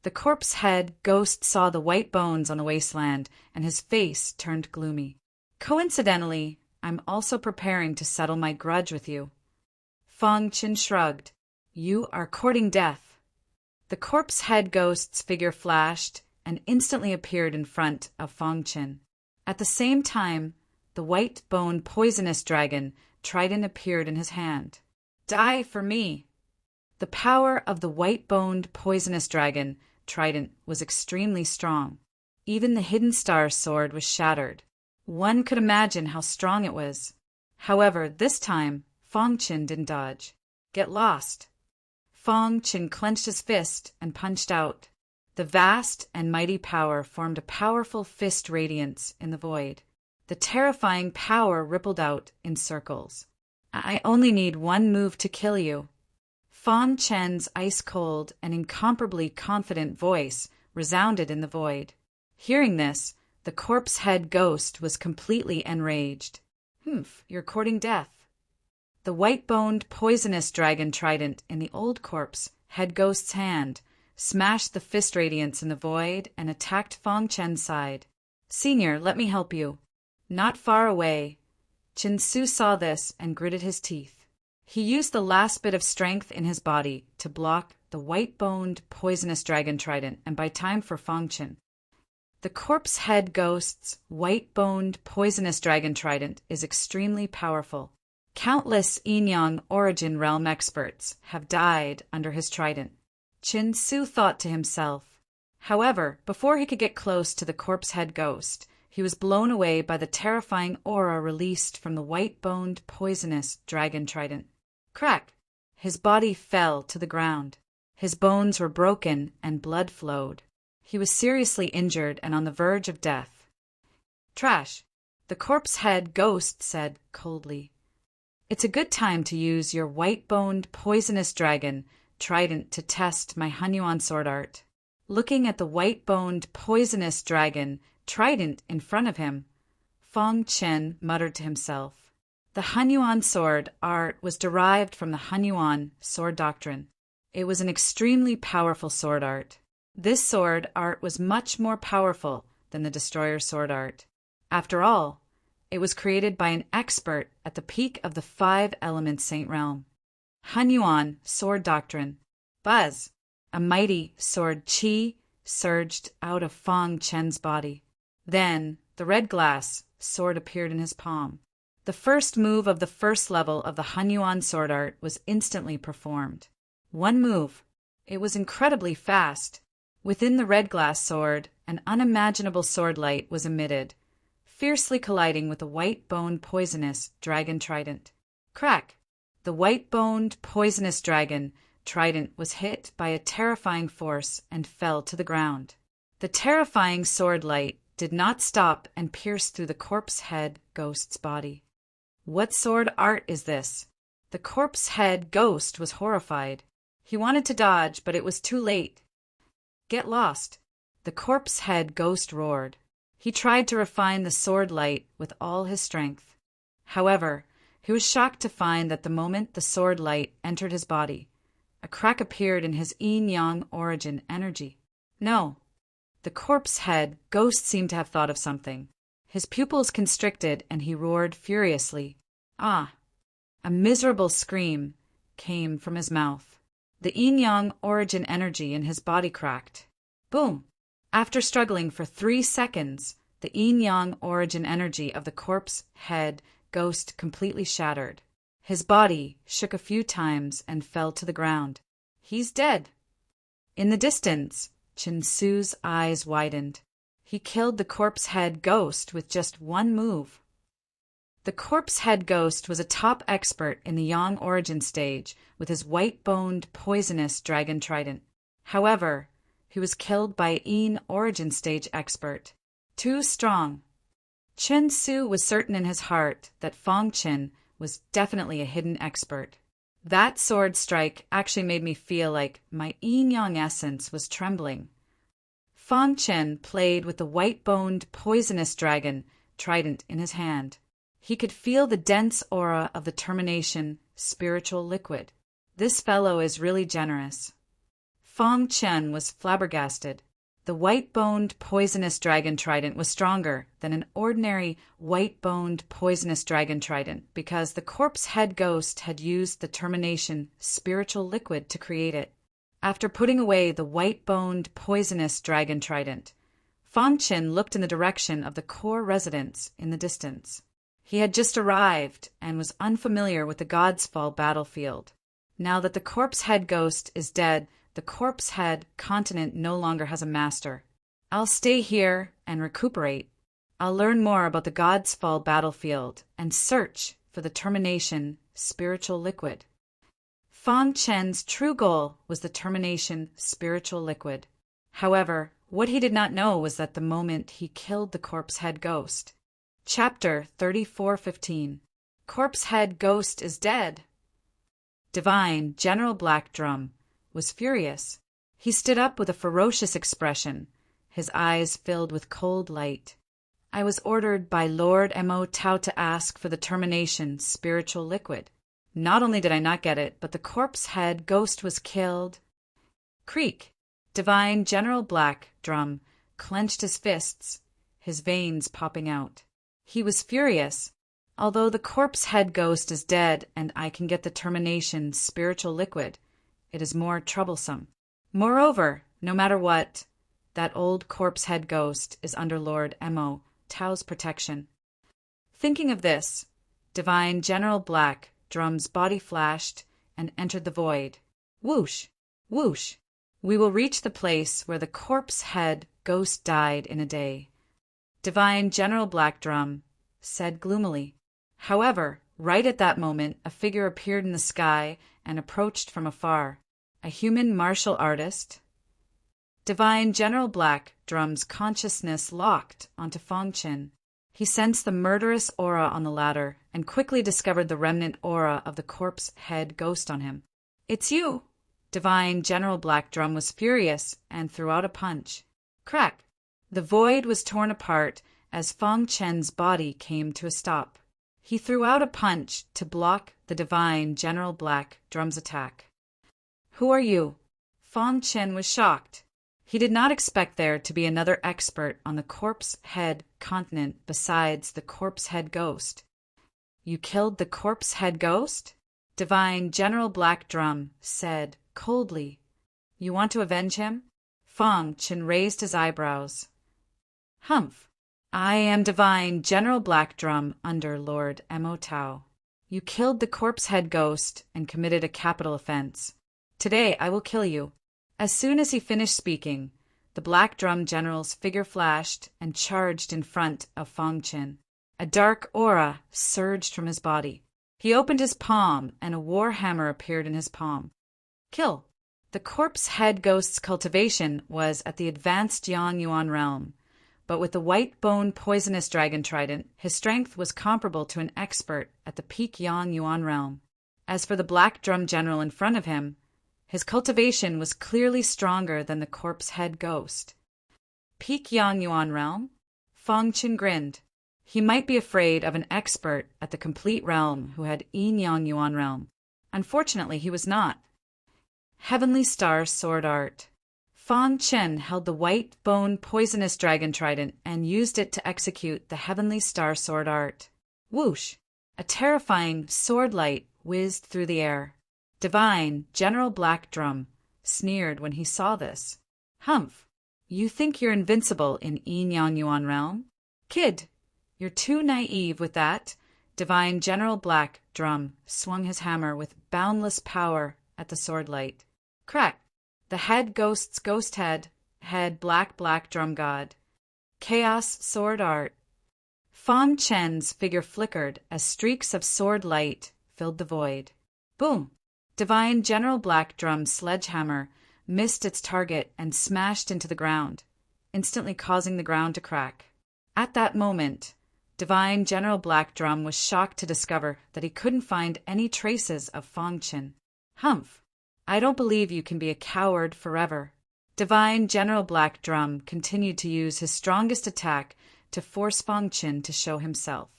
The corpse head ghost saw the white bones on the wasteland, and his face turned gloomy. Coincidentally, I'm also preparing to settle my grudge with you. Fong Qin shrugged. You are courting death. The corpse head ghost's figure flashed and instantly appeared in front of Fong Qin. At the same time, the white-boned poisonous dragon trident appeared in his hand. Die for me! The power of the white-boned poisonous dragon trident was extremely strong. Even the hidden star sword was shattered. One could imagine how strong it was. However, this time, Fong Qin didn't dodge. Get lost! Fong Qin clenched his fist and punched out. The vast and mighty power formed a powerful fist radiance in the void. The terrifying power rippled out in circles. I only need one move to kill you. Fong Qin's ice-cold and incomparably confident voice resounded in the void. Hearing this, the corpse head ghost was completely enraged. You're courting death. The white-boned poisonous dragon trident in the old corpse head ghost's hand smashed the fist radiance in the void and attacked Fong Qin's side. Senior, let me help you. Not far away. Qin Su saw this and gritted his teeth. He used the last bit of strength in his body to block the white-boned poisonous dragon trident and buy time for Fong Qin. The corpse head ghost's white-boned poisonous dragon trident is extremely powerful. Countless Yin-Yang origin realm experts have died under his trident. Qin Su thought to himself. However, before he could get close to the corpse head ghost, he was blown away by the terrifying aura released from the white-boned poisonous dragon trident. Crack! His body fell to the ground. His bones were broken and blood flowed. He was seriously injured and on the verge of death. Trash! The corpse head ghost said coldly. It's a good time to use your white-boned poisonous dragon trident to test my Hunyuan sword art. Looking at the white-boned poisonous dragon trident in front of him, Fong Qin muttered to himself. The Hunyuan sword art was derived from the Hunyuan sword doctrine. It was an extremely powerful sword art. This sword art was much more powerful than the destroyer sword art. After all, it was created by an expert at the peak of the 5-element saint realm. Hunyuan sword doctrine. Buzz! A mighty sword qi surged out of Fong Qin's body. Then, the red glass sword appeared in his palm. The first move of the first level of the Hunyuan sword art was instantly performed. One move. It was incredibly fast. Within the red glass sword, an unimaginable sword light was emitted, fiercely colliding with the white-boned poisonous dragon trident. Crack! The white-boned poisonous dragon trident was hit by a terrifying force and fell to the ground. The terrifying sword light did not stop and pierced through the corpse head ghost's body. What sword art is this? The corpse head ghost was horrified. He wanted to dodge, but it was too late. Get lost! The corpse head ghost roared. He tried to refine the sword light with all his strength. However, he was shocked to find that the moment the sword light entered his body, a crack appeared in his yin-yang origin energy. No. The corpse head ghost seemed to have thought of something. His pupils constricted and he roared furiously. Ah! A miserable scream came from his mouth. The yin-yang origin energy in his body cracked. Boom! After struggling for 3 seconds, the yin-yang origin energy of the corpse head ghost completely shattered. His body shook a few times and fell to the ground. He's dead. In the distance, Qin Su's eyes widened. He killed the corpse head ghost with just one move. The corpse head ghost was a top expert in the Yang origin stage with his white-boned poisonous dragon trident. However, he was killed by a Yin origin stage expert. Too strong. Qin Su was certain in his heart that Fong Qin was definitely a hidden expert. That sword strike actually made me feel like my yin-yang essence was trembling. Fang Chen played with the white-boned poisonous dragon trident in his hand. He could feel the dense aura of the termination spiritual liquid. This fellow is really generous. Fang Chen was flabbergasted. The white-boned poisonous dragon trident was stronger than an ordinary white-boned poisonous dragon trident because the corpse head ghost had used the termination spiritual liquid to create it. After putting away the white-boned poisonous dragon trident, Fang Chen looked in the direction of the core residence in the distance. He had just arrived and was unfamiliar with the God's Fall battlefield. Now that the corpse head ghost is dead, the corpse head continent no longer has a master. I'll stay here and recuperate. I'll learn more about the God's Fall battlefield and search for the termination spiritual liquid. Fang Chen's true goal was the termination spiritual liquid. However, what he did not know was that the moment he killed the corpse head ghost. Chapter 34:15. Corpse head ghost is dead. Divine General Black Drum was furious. He stood up with a ferocious expression, his eyes filled with cold light. I was ordered by Lord Mo Tao to ask for the termination spiritual liquid. Not only did I not get it, but the corpse head ghost was killed. Creak. Divine General Black Drum clenched his fists, his veins popping out. He was furious. Although the corpse head ghost is dead and I can get the termination spiritual liquid, it is more troublesome. Moreover, no matter what, that old corpse head ghost is under Lord Mo Tao's protection. Thinking of this, Divine General Black Drum's body flashed and entered the void. Whoosh! Whoosh! We will reach the place where the corpse head ghost died in a day. Divine General Black Drum said gloomily. However, right at that moment, a figure appeared in the sky and approached from afar. A human martial artist? Divine General Black Drum's consciousness locked onto Fang Chen. He sensed the murderous aura on the latter and quickly discovered the remnant aura of the corpse head ghost on him. It's you! Divine General Black Drum was furious and threw out a punch. Crack! The void was torn apart as Fang Chen's body came to a stop. He threw out a punch to block the Divine General Black Drum's attack. Who are you? Fang Chen was shocked. He did not expect there to be another expert on the corpse head continent besides the corpse head ghost. You killed the corpse head ghost? Divine General Black Drum said coldly. You want to avenge him? Fang Chen raised his eyebrows. Humph. I am Divine General Black Drum under Lord Mo Tao. You killed the corpse head ghost and committed a capital offense. Today I will kill you. As soon as he finished speaking, the Black Drum General's figure flashed and charged in front of Fang Chen. A dark aura surged from his body. He opened his palm and a war hammer appeared in his palm. Kill. The corpse head ghost's cultivation was at the advanced Yang Yuan realm, but with the white bone poisonous dragon trident, his strength was comparable to an expert at the peak Yang Yuan realm. As for the Black Drum General in front of him, his cultivation was clearly stronger than the corpse head ghost. Peak Yang Yuan realm? Fang Chen grinned. He might be afraid of an expert at the complete realm who had Yin Yang Yuan realm. Unfortunately, he was not. Heavenly Star Sword Art. Fang Chen held the white bone poisonous dragon trident and used it to execute the Heavenly Star Sword Art. Whoosh! A terrifying sword light whizzed through the air. Divine General Black Drum sneered when he saw this. Humph! You think you're invincible in Yin Yang Yuan realm? Kid, you're too naive with that. Divine General Black Drum swung his hammer with boundless power at the sword light. Crack! The head ghost's ghost head black drum god. Chaos sword art. Fang Chen's figure flickered as streaks of sword light filled the void. Boom! Divine General Black Drum's sledgehammer missed its target and smashed into the ground, instantly causing the ground to crack. At that moment, Divine General Black Drum was shocked to discover that he couldn't find any traces of Fang Qin. Humph! I don't believe you can be a coward forever. Divine General Black Drum continued to use his strongest attack to force Fang Qin to show himself.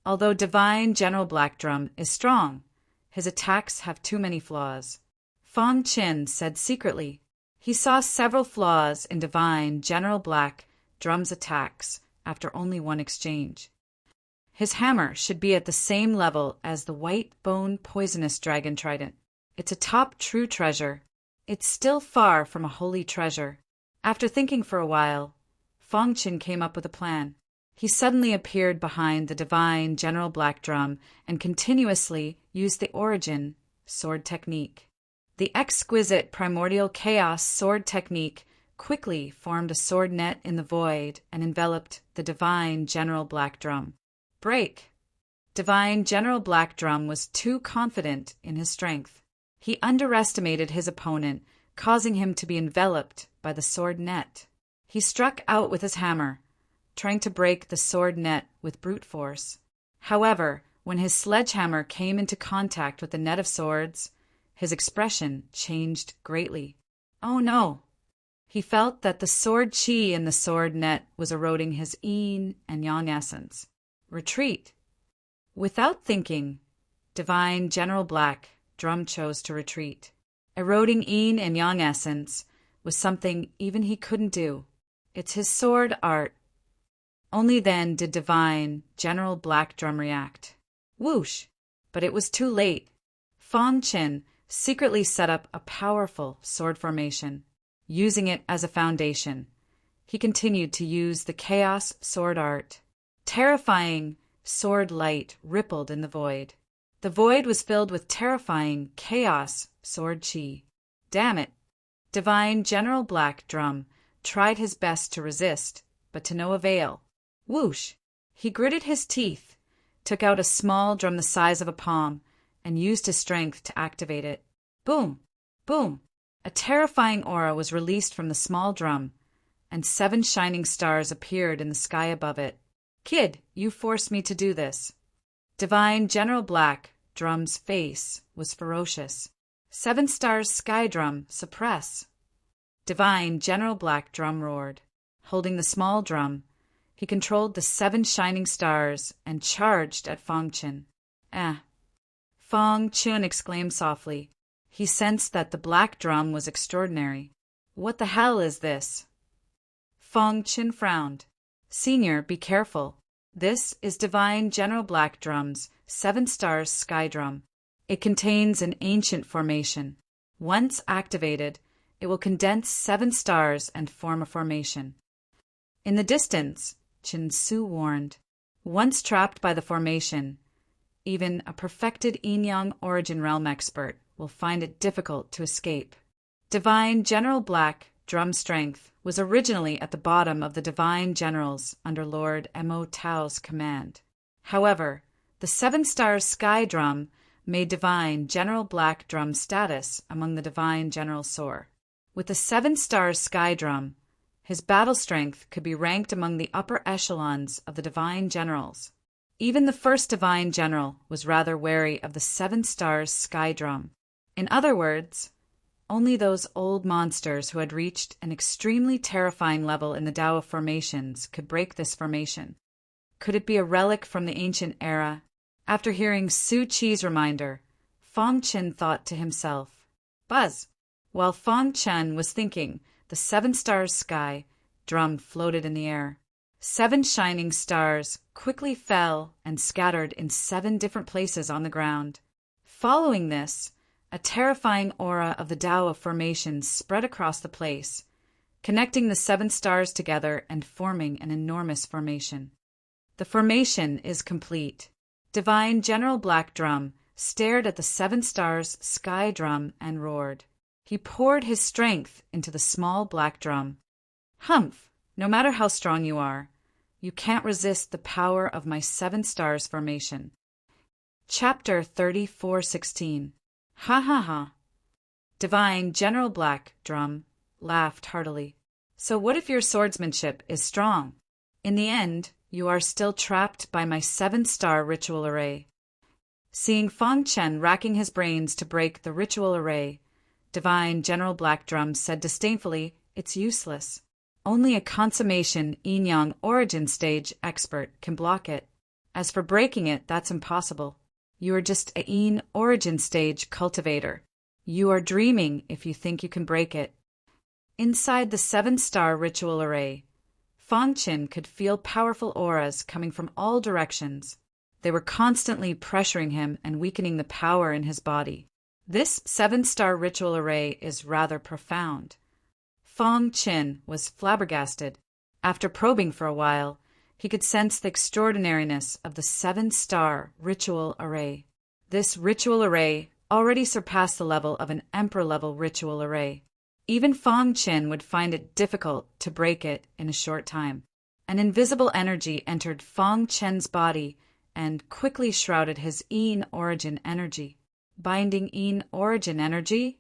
Although Divine General Black Drum is strong, his attacks have too many flaws. Fang Qin said secretly. He saw several flaws in Divine General Black Drum's attacks after only one exchange. His hammer should be at the same level as the white-bone poisonous dragon trident. It's a top true treasure. It's still far from a holy treasure. After thinking for a while, Fang Qin came up with a plan. He suddenly appeared behind the Divine General Black Drum and continuously used the origin sword technique. The exquisite primordial chaos sword technique quickly formed a sword net in the void and enveloped the Divine General Black Drum. Break! Divine General Black Drum was too confident in his strength. He underestimated his opponent, causing him to be enveloped by the sword net. He struck out with his hammer, trying to break the sword net with brute force. However, when his sledgehammer came into contact with the net of swords, his expression changed greatly. Oh no! He felt that the sword chi in the sword net was eroding his yin and yang essence. Retreat! Without thinking, Divine General Black Drum chose to retreat. Eroding yin and yang essence was something even he couldn't do. It's his sword art. Only then did Divine General Black Drum react. Whoosh! But it was too late. Fang Qin secretly set up a powerful sword formation. Using it as a foundation, he continued to use the chaos sword art. Terrifying sword light rippled in the void. The void was filled with terrifying chaos sword chi. Damn it! Divine General Black Drum tried his best to resist, but to no avail. Whoosh! He gritted his teeth, took out a small drum the size of a palm, and used his strength to activate it. Boom! Boom! A terrifying aura was released from the small drum, and 7 shining stars appeared in the sky above it. Kid, you forced me to do this. Divine General Black Drum's face was ferocious. 7 stars sky drum, suppress. Divine General Black Drum roared. Holding the small drum, he controlled the 7 shining stars and charged at Fang Qin. Fang Qin exclaimed softly. He sensed that the black drum was extraordinary. What the hell is this? Fang Qin frowned. Senior, be careful. This is Divine General Black Drum's 7 stars sky drum. It contains an ancient formation. Once activated, it will condense 7 stars and form a formation. In the distance, Qin Su warned. Once trapped by the formation, even a perfected yin-yang origin realm expert will find it difficult to escape. Divine General Black Drum strength was originally at the bottom of the Divine Generals under Lord Mo Tao's command. However, the 7 stars sky drum made Divine General Black Drum's status among the Divine Generals soar. With the 7 stars sky drum, his battle strength could be ranked among the upper echelons of the Divine Generals. Even the first Divine General was rather wary of the 7 stars sky drum. In other words, only those old monsters who had reached an extremely terrifying level in the Tao of formations could break this formation. Could it be a relic from the ancient era? After hearing Su Qi's reminder, Fang Qin thought to himself. Buzz! While Fang Qin was thinking, the 7 stars sky drum floated in the air. 7 shining stars quickly fell and scattered in 7 different places on the ground. Following this, a terrifying aura of the Tao of formations spread across the place, connecting the 7 stars together and forming an enormous formation. The formation is complete. Divine General Black Drum stared at the 7 stars sky drum and roared. He poured his strength into the small black drum. Humph! No matter how strong you are, you can't resist the power of my 7 stars formation. Chapter 34:16. Ha ha ha. Divine General Black Drum laughed heartily. So what if your swordsmanship is strong? In the end, You are still trapped by my 7-star ritual array." Seeing Fang Chen racking his brains to break the ritual array, Divine General Black Drum said disdainfully, "It's useless. Only a consummation yin-yang origin stage expert can block it. As for breaking it, that's impossible. You are just a yin origin stage cultivator. You are dreaming if you think you can break it." Inside the 7-star ritual array, Fang Chen could feel powerful auras coming from all directions. They were constantly pressuring him and weakening the power in his body. This 7-star ritual array is rather profound. Fang Chen was flabbergasted. After probing for a while, he could sense the extraordinariness of the 7-star ritual array. This ritual array already surpassed the level of an emperor-level ritual array. Even Fang Chen would find it difficult to break it in a short time. An invisible energy entered Fang Chen's body and quickly shrouded his yin origin energy. Binding yin origin energy?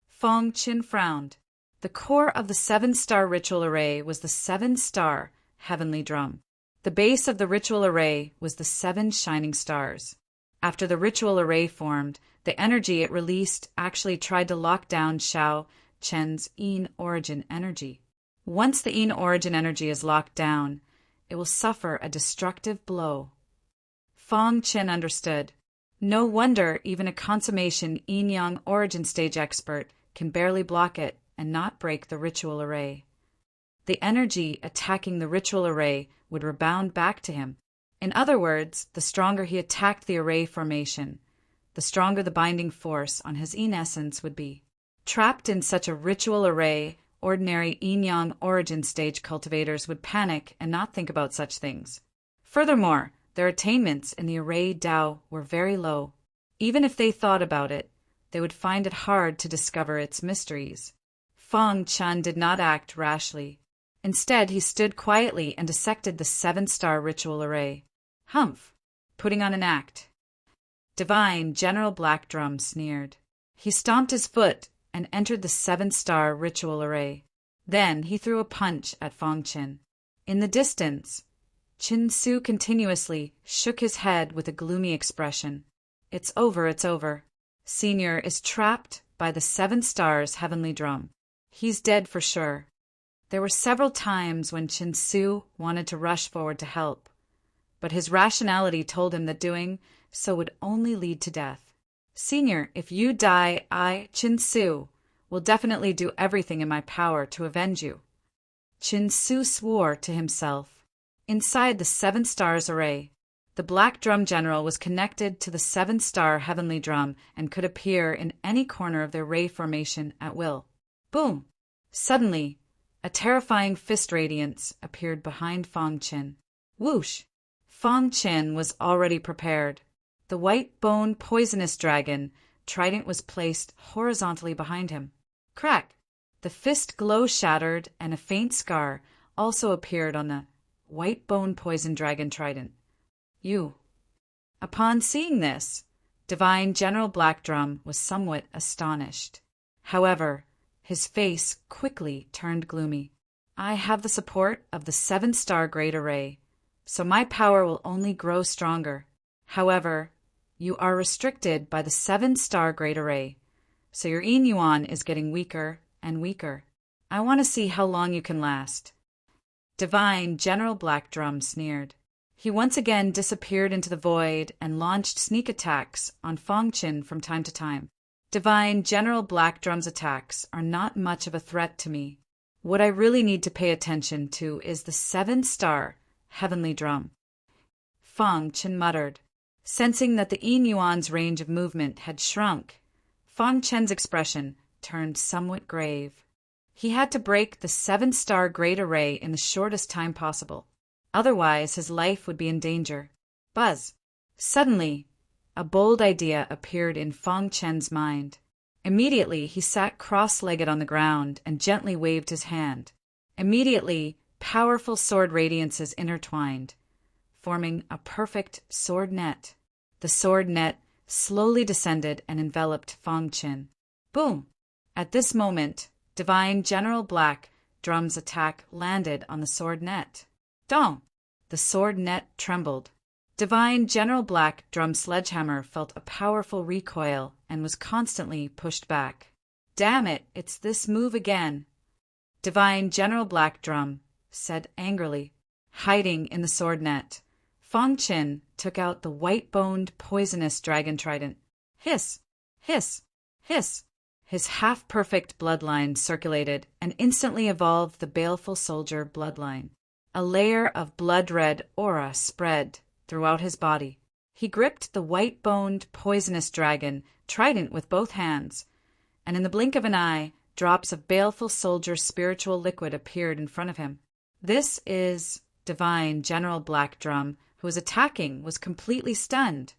Fang Chen frowned. The core of the 7-star ritual array was the 7-star heavenly drum. The base of the ritual array was the 7 shining stars. After the ritual array formed, the energy it released actually tried to lock down Xiao Chen's yin origin energy. Once the yin origin energy is locked down, it will suffer a destructive blow. Fang Chen understood. No wonder even a consummation yin-yang origin stage expert can barely block it and not break the ritual array. The energy attacking the ritual array would rebound back to him. In other words, the stronger he attacked the array formation, the stronger the binding force on his yin essence would be. Trapped in such a ritual array, ordinary yin-yang origin stage cultivators would panic and not think about such things. Furthermore, their attainments in the array Dao were very low. Even if they thought about it, they would find it hard to discover its mysteries. Fang Chen did not act rashly. Instead, he stood quietly and dissected the 7-star ritual array. Humph! Putting on an act. Divine General Black Drum sneered. He stomped his foot and entered the 7-star ritual array. Then he threw a punch at Fang Chen. In the distance, Qin Su continuously shook his head with a gloomy expression. "It's over, it's over. Senior is trapped by the 7 stars heavenly drum. He's dead for sure." There were several times when Qin Su wanted to rush forward to help, but his rationality told him that doing so would only lead to death. "Senior, if you die, I, Qin Su, will definitely do everything in my power to avenge you." Qin Su swore to himself. Inside the 7 stars array, the Black Drum General was connected to the 7-star heavenly drum and could appear in any corner of their ray formation at will. Boom! Suddenly, a terrifying fist radiance appeared behind Fang Chen. Whoosh! Fang Chen was already prepared. The white-bone poisonous dragon trident was placed horizontally behind him. Crack! The fist glow shattered and a faint scar also appeared on the white-bone poison dragon trident. You. Upon seeing this, Divine General Black Drum was somewhat astonished. However, his face quickly turned gloomy. "I have the support of the 7-star Great Array, so my power will only grow stronger. However, you are restricted by the 7-star Great Array, so your yin yuan is getting weaker and weaker. I want to see how long you can last." Divine General Black Drum sneered. He once again disappeared into the void and launched sneak attacks on Fang Chen from time to time. Divine General Black Drum's attacks are not much of a threat to me. What I really need to pay attention to is the 7-star heavenly drum. Fang Chen muttered. Sensing that the yin yuan's range of movement had shrunk, Fang Chen's expression turned somewhat grave. He had to break the 7-star Great Array in the shortest time possible. Otherwise, his life would be in danger. Buzz! Suddenly, a bold idea appeared in Fang Chen's mind. Immediately, he sat cross-legged on the ground and gently waved his hand. Immediately, powerful sword radiances intertwined, forming a perfect sword net. The sword net slowly descended and enveloped Fang Chen. Boom! At this moment, Divine General Black Drum's attack landed on the sword net. Dong! The sword net trembled. Divine General Black Drum's sledgehammer felt a powerful recoil and was constantly pushed back. "Damn it, it's this move again," Divine General Black Drum said angrily. Hiding in the sword net, Fong Qin took out the white-boned, poisonous dragon trident. Hiss! Hiss! Hiss! His half-perfect bloodline circulated and instantly evolved the baleful soldier bloodline. A layer of blood-red aura spread throughout his body. He gripped the white-boned, poisonous dragon trident with both hands, and in the blink of an eye, drops of baleful soldier spiritual liquid appeared in front of him. This is Divine General Black Drum, who was attacking, was completely stunned.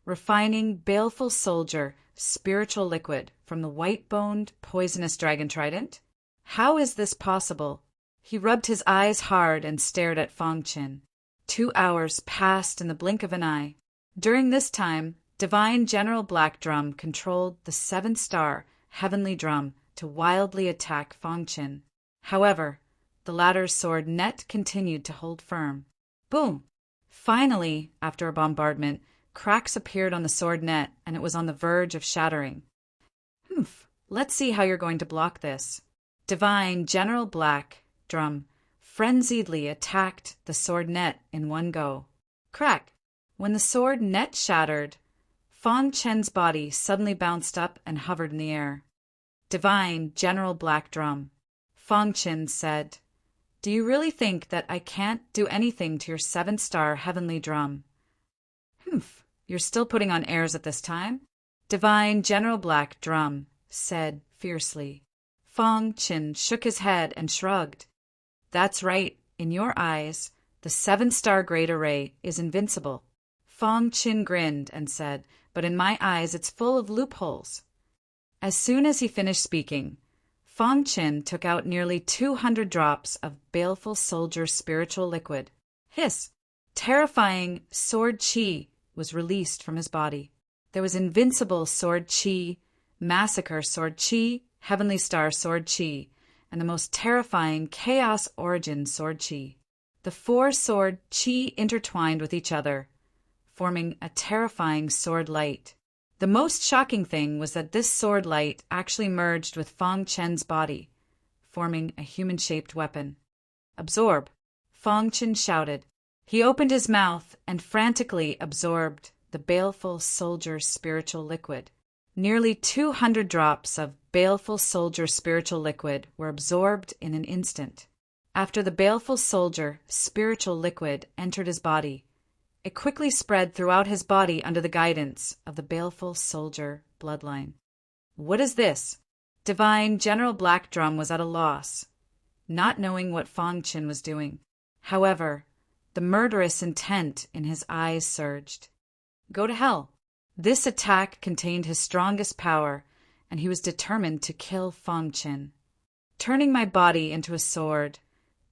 Refining baleful soldier spiritual liquid from the white-boned, poisonous dragon trident? How is this possible? He rubbed his eyes hard and stared at Fong Qin. 2 hours passed in the blink of an eye. During this time, Divine General Black Drum controlled the 7-star heavenly drum to wildly attack Fong Qin. However, the latter's sword net continued to hold firm. Boom! Finally, after a bombardment, cracks appeared on the sword net and it was on the verge of shattering. Let's see how you're going to block this. Divine General Black Drum frenziedly attacked the sword net in one go. Crack! When the sword net shattered, Fong Qin's body suddenly bounced up and hovered in the air. Divine General Black Drum, Fong Qin said, "Do you really think that I can't do anything to your 7-star heavenly drum?" You're still putting on airs at this time? Divine General Black Drum said fiercely. Fong Qin shook his head and shrugged. "That's right. In your eyes, the 7-star Great Array is invincible." Fong Qin grinned and said, "But in my eyes it's full of loopholes." As soon as he finished speaking, Fong Qin took out nearly 200 drops of baleful soldier spiritual liquid. Hiss! Terrifying sword chi was released from his body. There was invincible sword chi, massacre sword chi, heavenly star sword chi, and the most terrifying chaos origin sword chi. The 4 sword chi intertwined with each other, forming a terrifying sword light. The most shocking thing was that this sword light actually merged with Fong Qin's body, forming a human-shaped weapon. "Absorb!" Fong Qin shouted. He opened his mouth and frantically absorbed the baleful soldier spiritual liquid. Nearly 200 drops of baleful soldier spiritual liquid were absorbed in an instant. After the baleful soldier spiritual liquid entered his body, it quickly spread throughout his body under the guidance of the baleful soldier bloodline. "What is this?" Divine General Black Drum was at a loss, not knowing what Fong Qin was doing. However, the murderous intent in his eyes surged. "Go to hell." This attack contained his strongest power, and he was determined to kill Fong Qin. "Turning my body into a sword,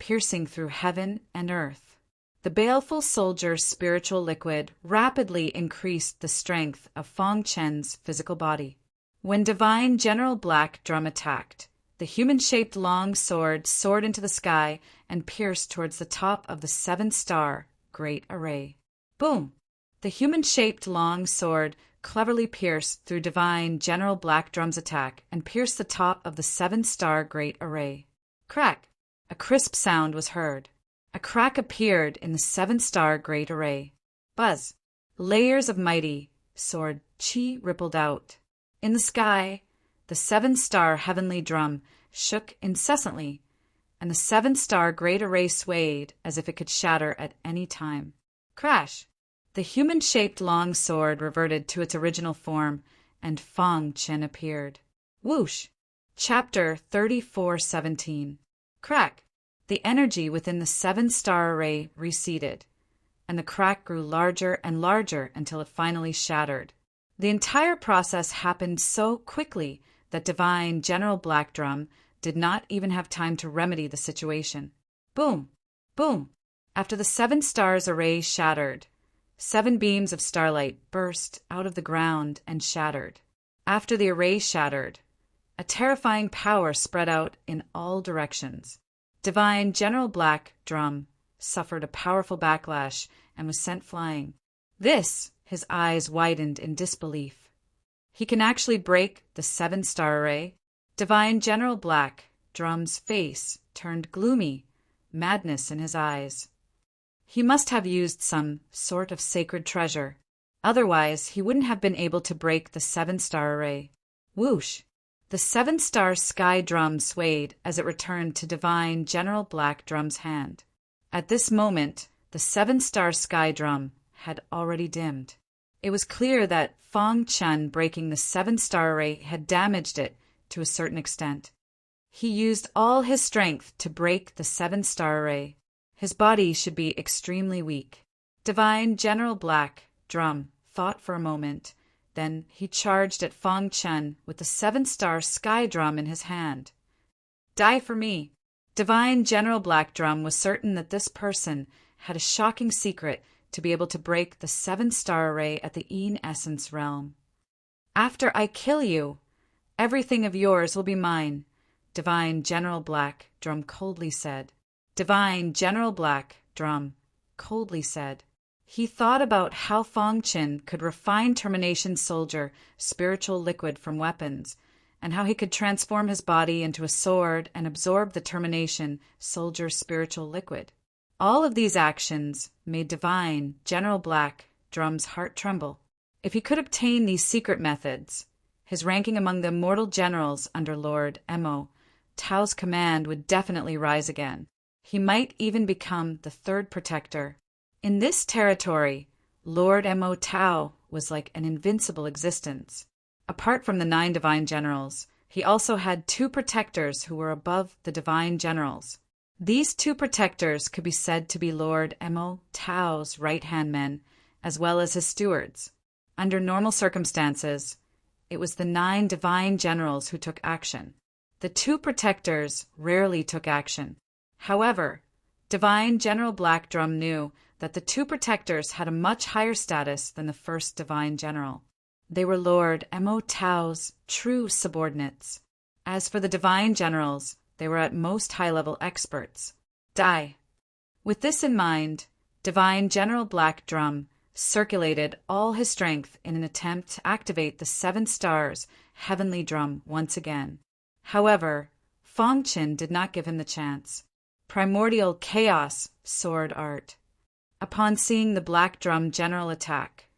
piercing through heaven and earth." The baleful soldier's spiritual liquid rapidly increased the strength of Fong Qin's physical body. When Divine General Black Drum attacked, the human-shaped long sword soared into the sky and pierced towards the top of the 7-star Great Array. Boom! The human-shaped long sword cleverly pierced through Divine General Black Drum's attack and pierced the top of the 7-star Great Array. Crack! A crisp sound was heard. A crack appeared in the 7-star Great Array. Buzz! Layers of mighty sword chi rippled out. In the sky, the 7-star heavenly drum shook incessantly, and the 7-star Great Array swayed as if it could shatter at any time. Crash! The human-shaped long sword reverted to its original form, and Fong Qin appeared. Whoosh! Chapter 34:17. Crack! The energy within the 7-star array receded, and the crack grew larger and larger until it finally shattered. The entire process happened so quickly that Divine General Black Drum did not even have time to remedy the situation. Boom! Boom! After the 7-stars array shattered, 7 beams of starlight burst out of the ground and shattered. After the array shattered, a terrifying power spread out in all directions. Divine General Black Drum suffered a powerful backlash and was sent flying. This, his eyes widened in disbelief. He can actually break the 7-star array? Divine General Black Drum's face turned gloomy, madness in his eyes. He must have used some sort of sacred treasure. Otherwise, he wouldn't have been able to break the 7-star array. Whoosh! The 7-star sky drum swayed as it returned to Divine General Black Drum's hand. At this moment, the 7-star sky drum had already dimmed. It was clear that Fang Chun breaking the 7-star array had damaged it to a certain extent. He used all his strength to break the 7-star array. His body should be extremely weak. Divine General Black Drum thought for a moment. Then he charged at Fang Chun with the 7-star sky drum in his hand. Die for me! Divine General Black Drum was certain that this person had a shocking secret to be able to break the 7-star array at the Een Essence realm. After I kill you, everything of yours will be mine, Divine General Black Drum coldly said. Divine General Black Drum coldly said. He thought about how Fang Chun could refine Termination Soldier spiritual liquid from weapons, and how he could transform his body into a sword and absorb the Termination Soldier spiritual liquid. All of these actions made Divine General Black Drum's heart tremble. If he could obtain these secret methods, his ranking among the immortal generals under Lord Mo Tao's command would definitely rise again. He might even become the third protector. In this territory, Lord Mo Tao was like an invincible existence. Apart from the 9 divine generals, he also had 2 protectors who were above the divine generals. These 2 protectors could be said to be Lord Mo Tao's right-hand men, as well as his stewards. Under normal circumstances, it was the 9 divine generals who took action. The 2 protectors rarely took action. However, Divine General Black Drum knew that the 2 protectors had a much higher status than the first divine general. They were Lord Mo Tao's true subordinates. As for the divine generals, they were at most high-level experts. Die. With this in mind, Divine General Black Drum circulated all his strength in an attempt to activate the 7 stars heavenly drum once again. However, Fang Chun did not give him the chance. Primordial Chaos Sword Art. Upon seeing the Black Drum general attack,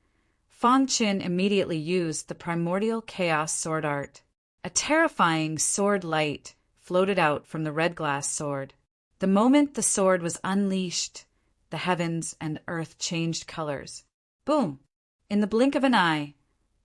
Fang Chun immediately used the Primordial Chaos Sword Art. A terrifying sword light floated out from the red glass sword. The moment the sword was unleashed, the heavens and earth changed colors. Boom! In the blink of an eye,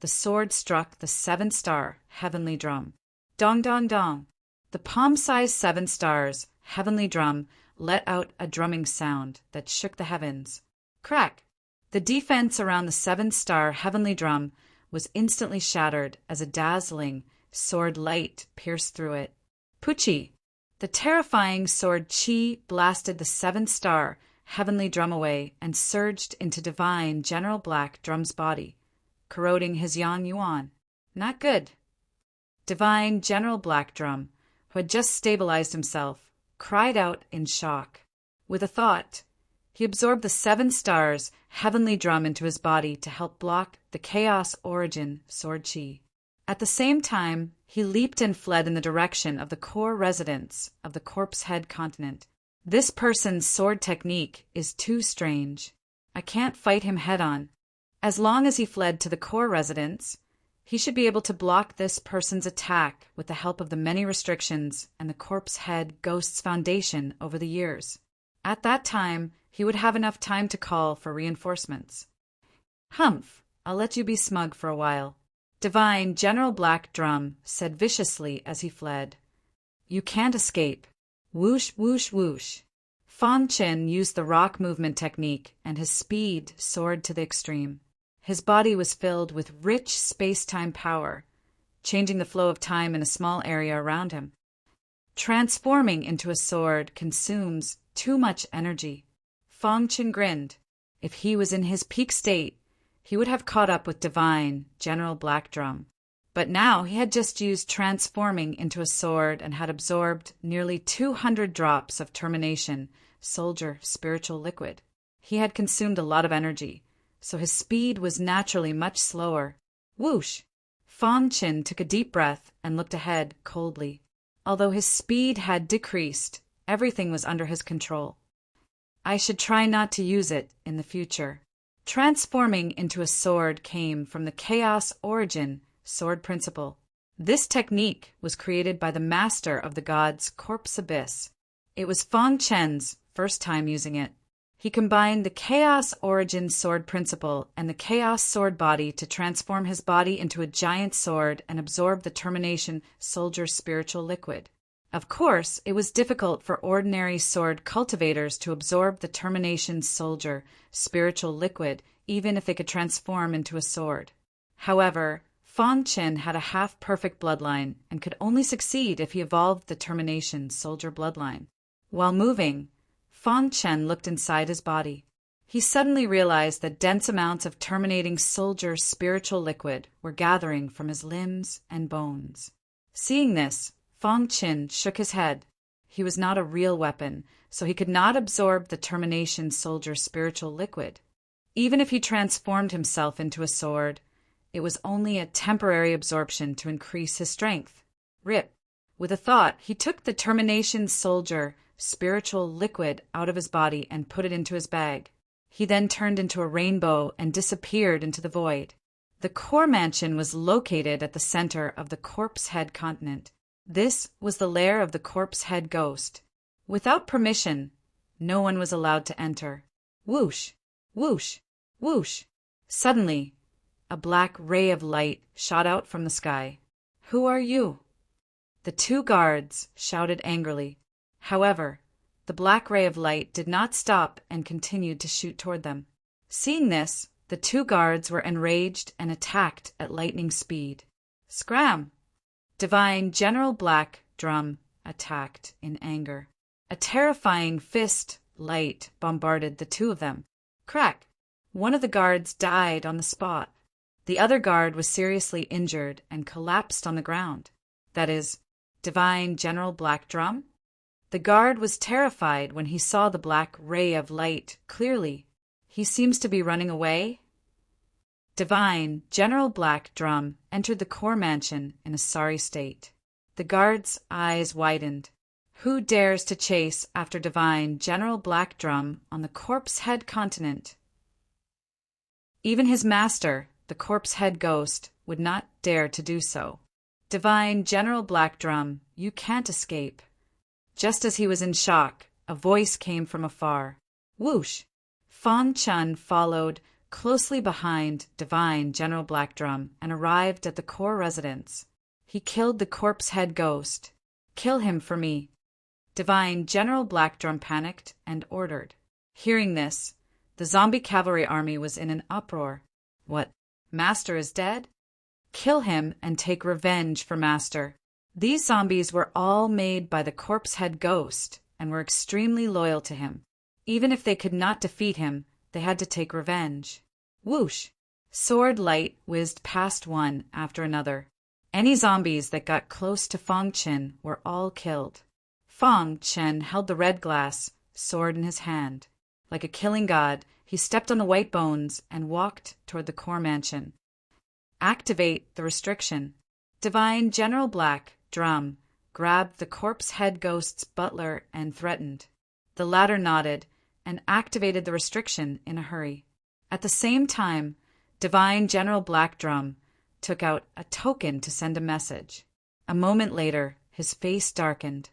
the sword struck the 7-star heavenly drum. Dong dong dong! The palm-sized 7 stars heavenly drum let out a drumming sound that shook the heavens. Crack! The defense around the 7-star heavenly drum was instantly shattered as a dazzling sword light pierced through it. Puchi! The terrifying sword Chi blasted the 7-star heavenly drum away and surged into Divine General Black Drum's body, corroding his Yang Yuan. Not good. Divine General Black Drum, who had just stabilized himself, cried out in shock. With a thought, he absorbed the 7 stars heavenly drum into his body to help block the Chaos Origin Sword Chi. At the same time, he leaped and fled in the direction of the core residence of the Corpse Head continent. This person's sword technique is too strange. I can't fight him head-on. As long as he fled to the core residence, he should be able to block this person's attack with the help of the many restrictions and the Corpse Head Ghost's foundation over the years. At that time, he would have enough time to call for reinforcements. Humph, I'll let you be smug for a while. Divine General Black Drum said viciously as he fled. You can't escape. Whoosh, whoosh, whoosh. Fang Chun used the rock movement technique, and his speed soared to the extreme. His body was filled with rich space-time power, changing the flow of time in a small area around him. Transforming into a sword consumes too much energy. Fang Chun grinned. If he was in his peak state, he would have caught up with Divine General Black Drum. But now he had just used transforming into a sword and had absorbed nearly 200 drops of Termination soldier, spiritual liquid. He had consumed a lot of energy, so his speed was naturally much slower. Whoosh! Fang Qin took a deep breath and looked ahead coldly. Although his speed had decreased, everything was under his control. I should try not to use it in the future. Transforming into a sword came from the Chaos Origin sword principle. This technique was created by the master of the god's corpse abyss. It was Fang Chen's first time using it. He combined the Chaos Origin sword principle and the Chaos sword body to transform his body into a giant sword and absorb the termination soldier spiritual liquid. Of course, it was difficult for ordinary sword cultivators to absorb the termination soldier spiritual liquid, even if they could transform into a sword. However, Fang Qin had a half-perfect bloodline and could only succeed if he evolved the termination soldier bloodline. While moving, Fang Qin looked inside his body. He suddenly realized that dense amounts of terminating soldier spiritual liquid were gathering from his limbs and bones. Seeing this, Fang Qin shook his head. He was not a real weapon, so he could not absorb the termination soldier spiritual liquid. Even if he transformed himself into a sword, it was only a temporary absorption to increase his strength. Rip. With a thought, he took the termination soldier spiritual liquid out of his body and put it into his bag. He then turned into a rainbow and disappeared into the void. The core mansion was located at the center of the Corpse Head continent. This was the lair of the Corpse Head ghost. Without permission, no one was allowed to enter. Whoosh! Whoosh! Whoosh! Suddenly, a black ray of light shot out from the sky. "Who are you?" The two guards shouted angrily. However, the black ray of light did not stop and continued to shoot toward them. Seeing this, the two guards were enraged and attacked at lightning speed. Scram! Divine General Black Drum attacked in anger. A terrifying fist light bombarded the two of them. Crack! One of the guards died on the spot. The other guard was seriously injured and collapsed on the ground. That is, Divine General Black Drum? The guard was terrified when he saw the black ray of light clearly. He seems to be running away. Divine General Black Drum entered the core mansion in a sorry state. The guard's eyes widened. Who dares to chase after Divine General Black Drum on the Corpse Head continent? Even his master, the Corpse Head ghost, would not dare to do so. Divine General Black Drum, you can't escape. Just as he was in shock, a voice came from afar. Whoosh! Fang Qin followed closely behind Divine General Black Drum and arrived at the core residence. He killed the Corpse Head ghost. Kill him for me. Divine General Black Drum panicked and ordered. Hearing this, the zombie cavalry army was in an uproar. What? Master is dead? Kill him and take revenge for Master. These zombies were all made by the Corpse Head ghost and were extremely loyal to him. Even if they could not defeat him, they had to take revenge. Whoosh! Sword light whizzed past one after another. Any zombies that got close to Fang Qin were all killed. Fang Qin held the red glass sword in his hand. Like a killing god, he stepped on the white bones and walked toward the core mansion. Activate the restriction. Divine General Black Drum grabbed the Corpse Head ghost's butler and threatened. The latter nodded and activated the restriction in a hurry. At the same time, Divine General Black Drum took out a token to send a message. A moment later, his face darkened.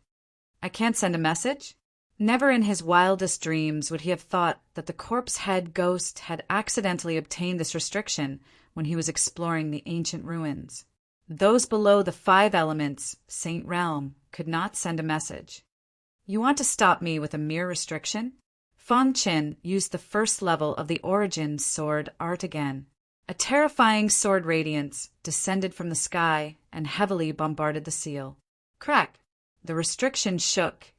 I can't send a message? Never in his wildest dreams would he have thought that the Corpse Head ghost had accidentally obtained this restriction when he was exploring the ancient ruins. Those below the 5 elements, Saint Realm, could not send a message. You want to stop me with a mere restriction? Fang Qin used the first level of the Origin sword art again. A terrifying sword radiance descended from the sky and heavily bombarded the seal. Crack! The restriction shook,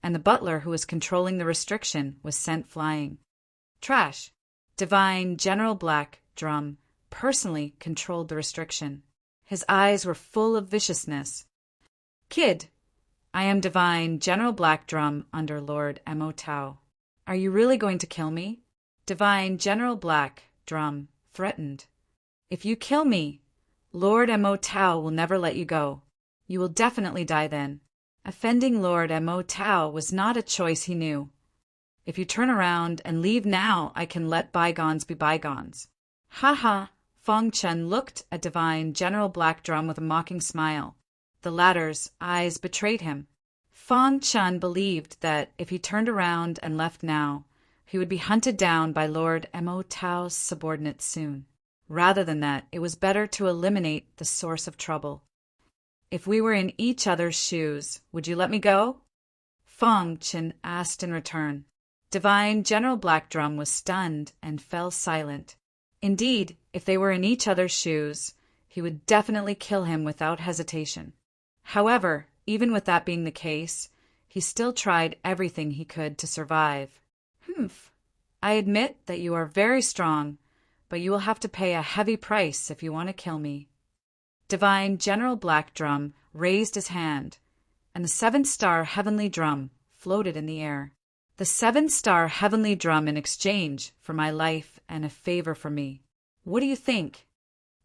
and the butler who was controlling the restriction was sent flying. Trash! Divine General Black Drum personally controlled the restriction. His eyes were full of viciousness. Kid, I am Divine General Black Drum under Lord Mo Tao. Are you really going to kill me? Divine General Black Drum threatened. If you kill me, Lord Mo Tao will never let you go. You will definitely die then. Offending Lord Mo Tao was not a choice he knew. If you turn around and leave now, I can let bygones be bygones. Ha ha! Fong Chen looked at Divine General Black Drum with a mocking smile. The latter's eyes betrayed him. Fong Chen believed that if he turned around and left now, he would be hunted down by Lord Mo Tao's subordinates soon. Rather than that, it was better to eliminate the source of trouble. If we were in each other's shoes, would you let me go? Fong Chen asked in return. Divine General Black Drum was stunned and fell silent. Indeed, if they were in each other's shoes, he would definitely kill him without hesitation. However, even with that being the case, he still tried everything he could to survive. I admit that you are very strong, but you will have to pay a heavy price if you want to kill me. Divine General Black Drum raised his hand, and the 7-star heavenly drum floated in the air. The 7-star heavenly drum in exchange for my life and a favor from me. What do you think?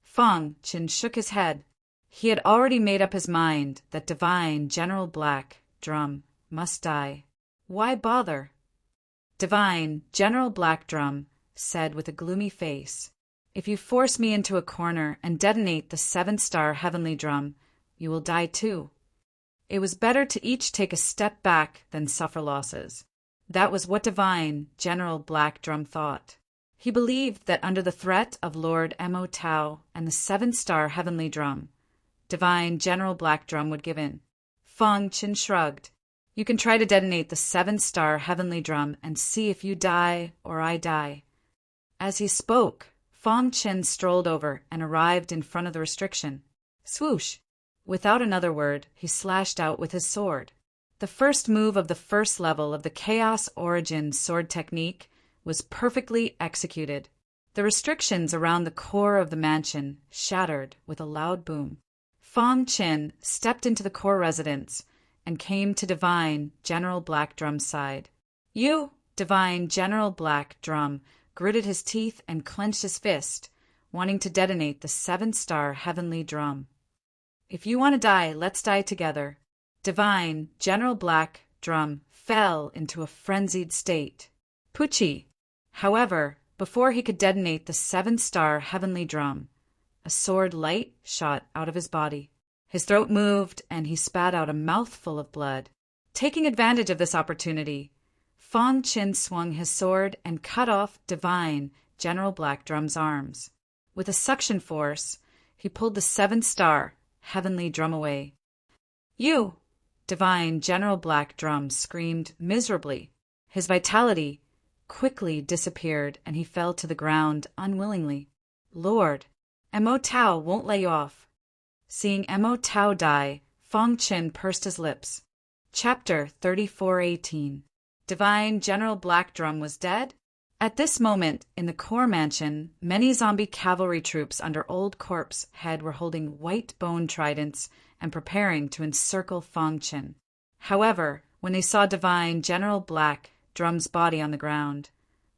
Fong Chen shook his head. He had already made up his mind that Divine General Black Drum must die. Why bother? Divine General Black Drum said with a gloomy face, if you force me into a corner and detonate the 7-star heavenly drum, you will die too. It was better to each take a step back than suffer losses. That was what Divine General Black Drum thought. He believed that under the threat of Lord Mo Tao and the 7-star heavenly drum, Divine General Black Drum would give in. Fong Chen shrugged. You can try to detonate the 7-star heavenly drum and see if you die or I die. As he spoke, Fong Chen strolled over and arrived in front of the restriction. Swoosh! Without another word, he slashed out with his sword. The first move of the first level of the Chaos Origin sword technique was perfectly executed. The restrictions around the core of the mansion shattered with a loud boom. Fong Chen stepped into the core residence and came to Divine General Black Drum's side. You, Divine General Black Drum, gritted his teeth and clenched his fist, wanting to detonate the 7-star heavenly drum. If you want to die, let's die together. Divine General Black Drum fell into a frenzied state. Pucci! However, before he could detonate the 7-star heavenly drum, a sword light shot out of his body. His throat moved, and he spat out a mouthful of blood. Taking advantage of this opportunity, Fong Chen swung his sword and cut off Divine General Black Drum's arms. With a suction force, he pulled the 7-star heavenly drum away. You! Divine General Black Drum screamed miserably. His vitality quickly disappeared, and he fell to the ground unwillingly. Lord, Mo Tao won't let you off. Seeing Mo Tao die, Fong Chen pursed his lips. Chapter 3418. Divine General Black Drum was dead? At this moment, in the core mansion, many zombie cavalry troops under Old Corp's head were holding white bone tridents and preparing to encircle Fong Chen. However, when they saw Divine General Black Drum's body on the ground,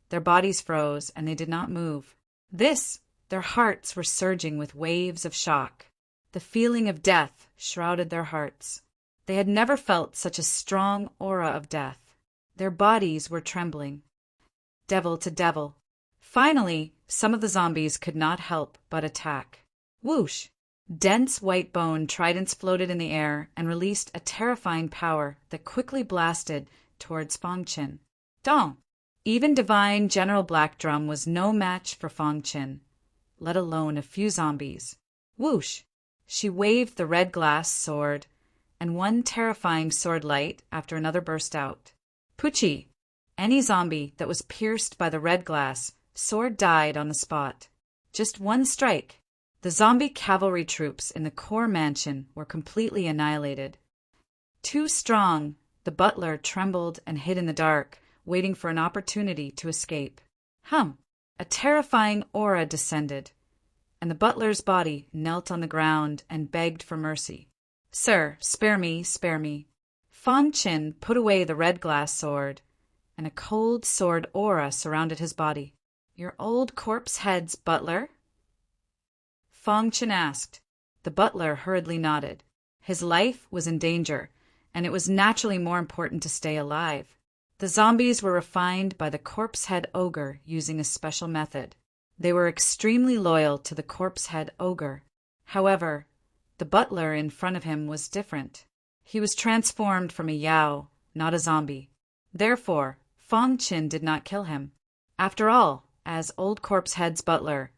their bodies froze and they did not move. Their hearts were surging with waves of shock. The feeling of death shrouded their hearts. They had never felt such a strong aura of death. Their bodies were trembling. Devil to devil. Finally, some of the zombies could not help but attack. Whoosh! Dense white bone tridents floated in the air and released a terrifying power that quickly blasted towards Fong Chen. Dong! Even Divine General Black Drum was no match for Fong Chen, let alone a few zombies. Whoosh! She waved the red glass sword, and one terrifying sword light after another burst out. Pucci! Any zombie that was pierced by the red glass sword died on the spot. Just one strike. The zombie cavalry troops in the core mansion were completely annihilated. Too strong, the butler trembled and hid in the dark, waiting for an opportunity to escape. A terrifying aura descended, and the butler's body knelt on the ground and begged for mercy. Sir, spare me, spare me. Fang Qin put away the red glass sword, and a cold sword aura surrounded his body. "Your old corpse head's butler?" Fang Qin asked. The butler hurriedly nodded. His life was in danger, and it was naturally more important to stay alive. The zombies were refined by the corpse head ogre using a special method. They were extremely loyal to the corpse head ogre. However, the butler in front of him was different. He was transformed from a Yao, not a zombie. Therefore, Fang Qin did not kill him. After all, as Old Corpse Head's butler,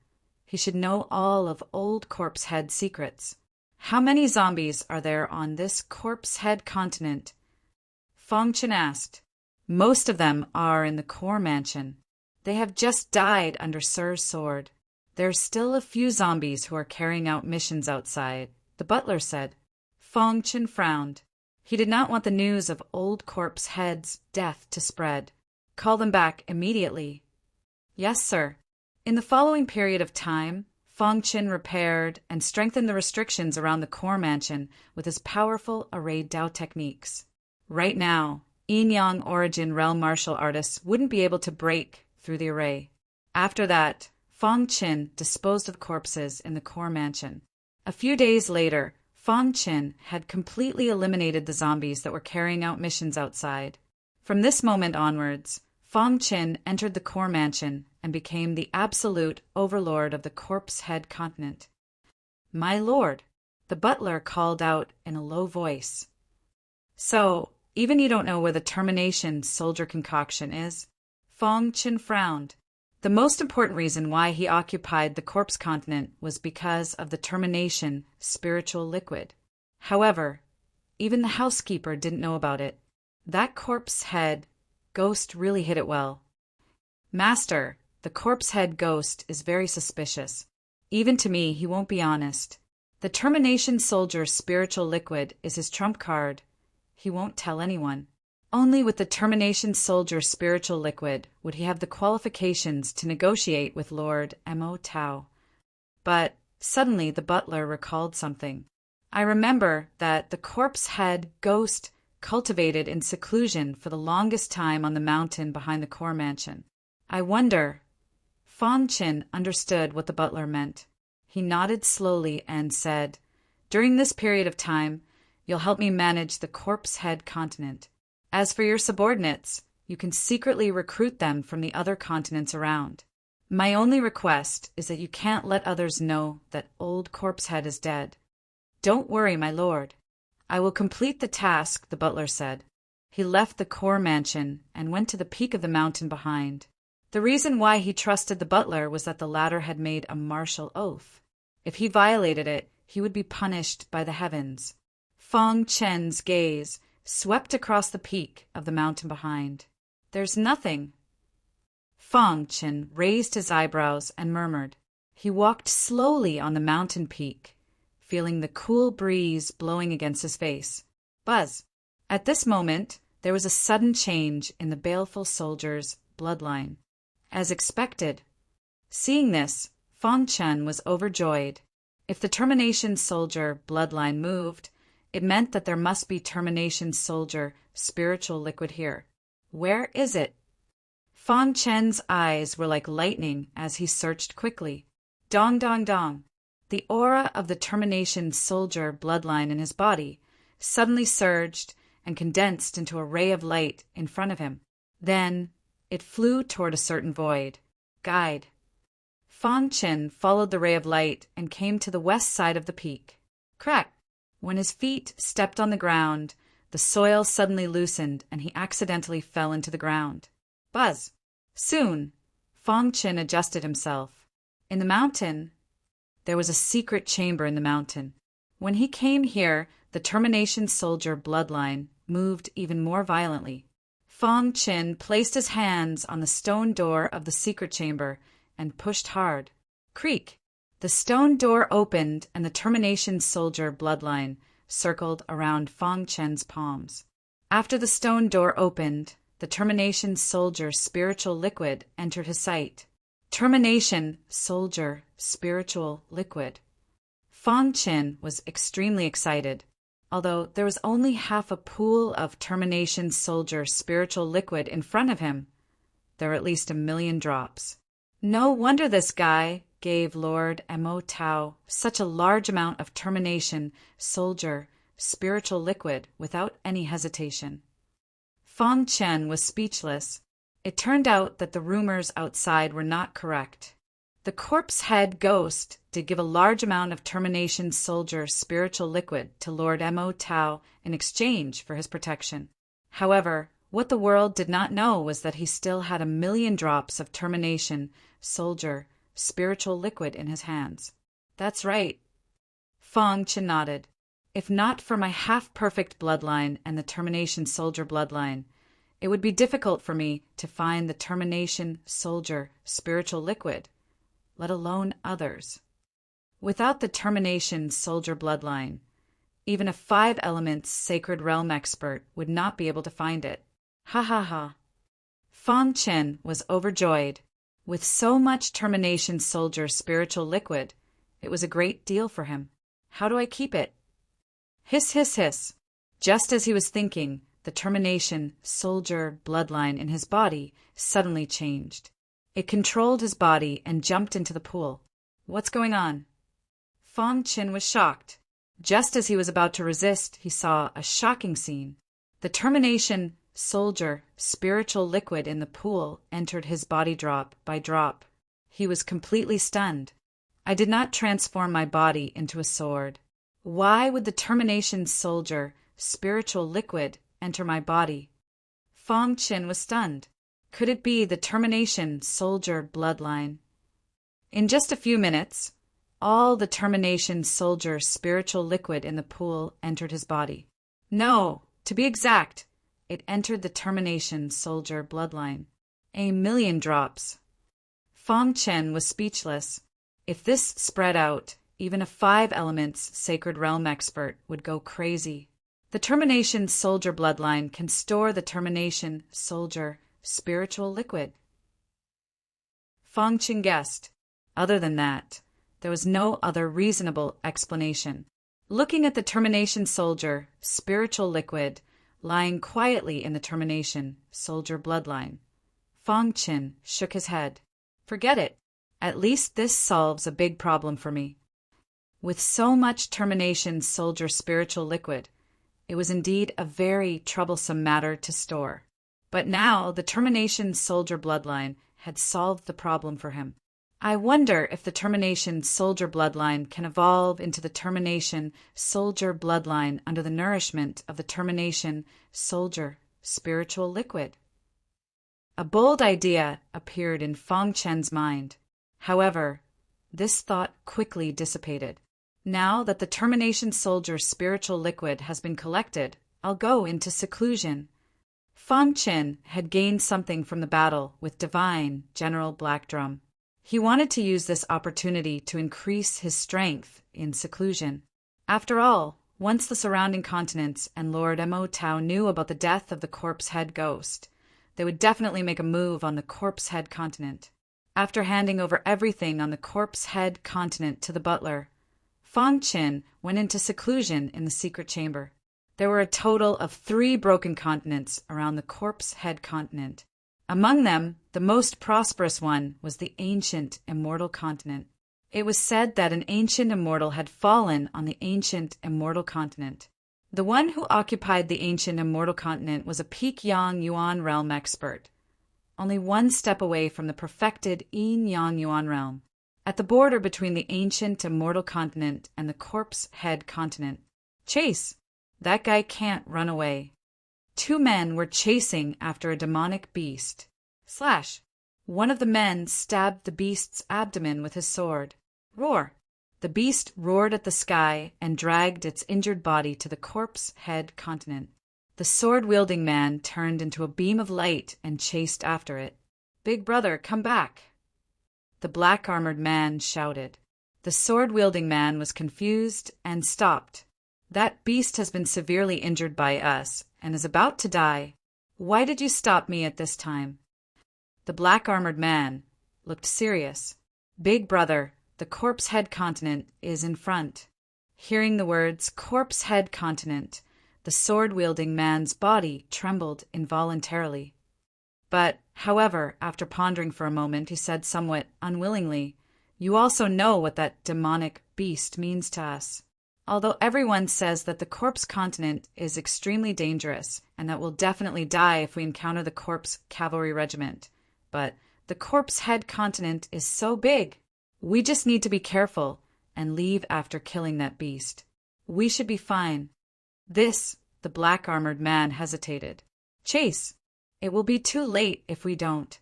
he should know all of Old Corpse Head's secrets. "How many zombies are there on this Corpse Head continent?" Fang Qin asked. "Most of them are in the core mansion. They have just died under Sir's sword. There's still a few zombies who are carrying out missions outside," the butler said. Fang Qin frowned. He did not want the news of Old Corpse Head's death to spread. "Call them back immediately." "Yes, sir." In the following period of time, Fang Qin repaired and strengthened the restrictions around the core mansion with his powerful array Dao techniques. Right now, Yin-Yang origin realm martial artists wouldn't be able to break through the array. After that, Fang Qin disposed of corpses in the core mansion. A few days later, Fang Qin had completely eliminated the zombies that were carrying out missions outside. From this moment onwards, Fang Qin entered the core mansion and became the absolute overlord of the Corpse Head continent. "My lord," the butler called out in a low voice. "So, even you don't know where the termination soldier concoction is?" Fang Qin frowned. The most important reason why he occupied the corpse continent was because of the termination spiritual liquid. However, even the housekeeper didn't know about it. That corpse head ghost really hid it well. "Master, the corpse head ghost is very suspicious. Even to me, he won't be honest. The termination soldier's spiritual liquid is his trump card. He won't tell anyone. Only with the termination soldier's spiritual liquid would he have the qualifications to negotiate with Lord Mo Tao." But suddenly the butler recalled something. "I remember that the corpse head ghost cultivated in seclusion for the longest time on the mountain behind the core mansion. I wonder—" Fang Qin understood what the butler meant. He nodded slowly and said, "During this period of time, you'll help me manage the corpse head continent. As for your subordinates, you can secretly recruit them from the other continents around. My only request is that you can't let others know that Old Corpse Head is dead." "Don't worry, my lord. I will complete the task," the butler said. He left the core mansion and went to the peak of the mountain behind. The reason why he trusted the butler was that the latter had made a martial oath. If he violated it, he would be punished by the heavens. Fang Qin's gaze swept across the peak of the mountain behind. "There's nothing." Fang Qin raised his eyebrows and murmured. He walked slowly on the mountain peak, feeling the cool breeze blowing against his face. Buzz! At this moment, there was a sudden change in the baleful soldier's bloodline. As expected. Seeing this, Fang Qin was overjoyed. If the termination soldier bloodline moved, it meant that there must be termination soldier spiritual liquid here. Where is it? Fang Qin's eyes were like lightning as he searched quickly. Dong dong dong. The aura of the termination soldier bloodline in his body suddenly surged and condensed into a ray of light in front of him. Then it flew toward a certain void. Guide. Fang Qin followed the ray of light and came to the west side of the peak. Crack! When his feet stepped on the ground, the soil suddenly loosened and he accidentally fell into the ground. Buzz! Soon, Fang Qin adjusted himself. In the mountain, there was a secret chamber in the mountain. When he came here, the termination soldier bloodline moved even more violently. Fang Qin placed his hands on the stone door of the secret chamber and pushed hard. Creak! The stone door opened and the termination soldier bloodline circled around Fang Qin's palms. After the stone door opened, the termination soldier spiritual liquid entered his sight. Termination soldier spiritual liquid. Fang Qin was extremely excited. although there was only half a pool of Termination Soldier spiritual liquid in front of him. There were at least 1,000,000 drops. No wonder this guy gave Lord Mo Tao such a large amount of Termination Soldier spiritual liquid without any hesitation. Fang Chen was speechless. It turned out that the rumors outside were not correct. The corpse head ghost did give a large amount of Termination Soldier spiritual liquid to Lord Mo Tao in exchange for his protection. However, what the world did not know was that he still had 1,000,000 drops of Termination Soldier spiritual liquid in his hands. That's right. Fang Chen nodded. If not for my half-perfect bloodline and the Termination Soldier bloodline, it would be difficult for me to find the Termination Soldier spiritual liquid, let alone others. Without the Termination Soldier bloodline, even a 5 elements Sacred Realm expert would not be able to find it. Ha ha ha. Fang Chen was overjoyed. With so much Termination Soldier spiritual liquid, it was a great deal for him. How do I keep it? Hiss, hiss, hiss. Just as he was thinking, the Termination Soldier bloodline in his body suddenly changed. It controlled his body and jumped into the pool. What's going on? Fang Chen was shocked. Just as he was about to resist, he saw a shocking scene. The Termination Soldier spiritual liquid in the pool entered his body drop by drop. He was completely stunned. I did not transform my body into a sword. Why would the Termination Soldier spiritual liquid enter my body? Fang Chen was stunned. Could it be the Termination Soldier bloodline? In just a few minutes, all the Termination Soldier spiritual liquid in the pool entered his body. No, to be exact, it entered the Termination Soldier bloodline. 1,000,000 drops. Fang Chen was speechless. If this spread out, even a 5 elements Sacred Realm expert would go crazy. The Termination Soldier bloodline can store the Termination Soldier spiritual liquid. Fang Chen guessed. Other than that, there was no other reasonable explanation. Looking at the Termination Soldier spiritual liquid lying quietly in the Termination Soldier bloodline, Fang Chen shook his head. Forget it. At least this solves a big problem for me. With so much Termination Soldier spiritual liquid, it was indeed a very troublesome matter to store. But now the Termination Soldier bloodline had solved the problem for him. I wonder if the Termination Soldier bloodline can evolve into the Termination Soldier bloodline under the nourishment of the Termination Soldier spiritual liquid. A bold idea appeared in Fang Chen's mind. However, this thought quickly dissipated. Now that the Termination Soldier spiritual liquid has been collected, I'll go into seclusion. Fang Chen had gained something from the battle with Divine General Black Drum. He wanted to use this opportunity to increase his strength in seclusion. After all, once the surrounding continents and Lord Mo Tao knew about the death of the Corpse Head Ghost, they would definitely make a move on the Corpse Head continent. After handing over everything on the Corpse Head continent to the butler, Fang Chen went into seclusion in the secret chamber. There were a total of 3 broken continents around the Corpse Head continent. Among them, the most prosperous one was the ancient immortal continent. It was said that an ancient immortal had fallen on the ancient immortal continent. The one who occupied the ancient immortal continent was a Peak-Yang Yuan realm expert, only 1 step away from the perfected Yin-Yang Yuan realm, at the border between the ancient immortal continent and the Corpse Head continent. Chase! That guy can't run away. 2 men were chasing after a demonic beast. Slash! One of the men stabbed the beast's abdomen with his sword. Roar! The beast roared at the sky and dragged its injured body to the Corpse Head continent. The sword-wielding man turned into a beam of light and chased after it. Big brother, come back! The black-armored man shouted. The sword-wielding man was confused and stopped. That beast has been severely injured by us and is about to die. Why did you stop me at this time? The black-armored man looked serious. Big brother, the Corpse Head continent is in front. Hearing the words corpse head continent, the sword-wielding man's body trembled involuntarily. But, however, after pondering for a moment, he said somewhat unwillingly, "You also know what that demonic beast means to us. Although everyone says that the corpse continent is extremely dangerous and that we'll definitely die if we encounter the corpse cavalry regiment, but the corpse head continent is so big. We just need to be careful and leave after killing that beast. We should be fine." The black-armored man hesitated. "Chase, it will be too late if we don't."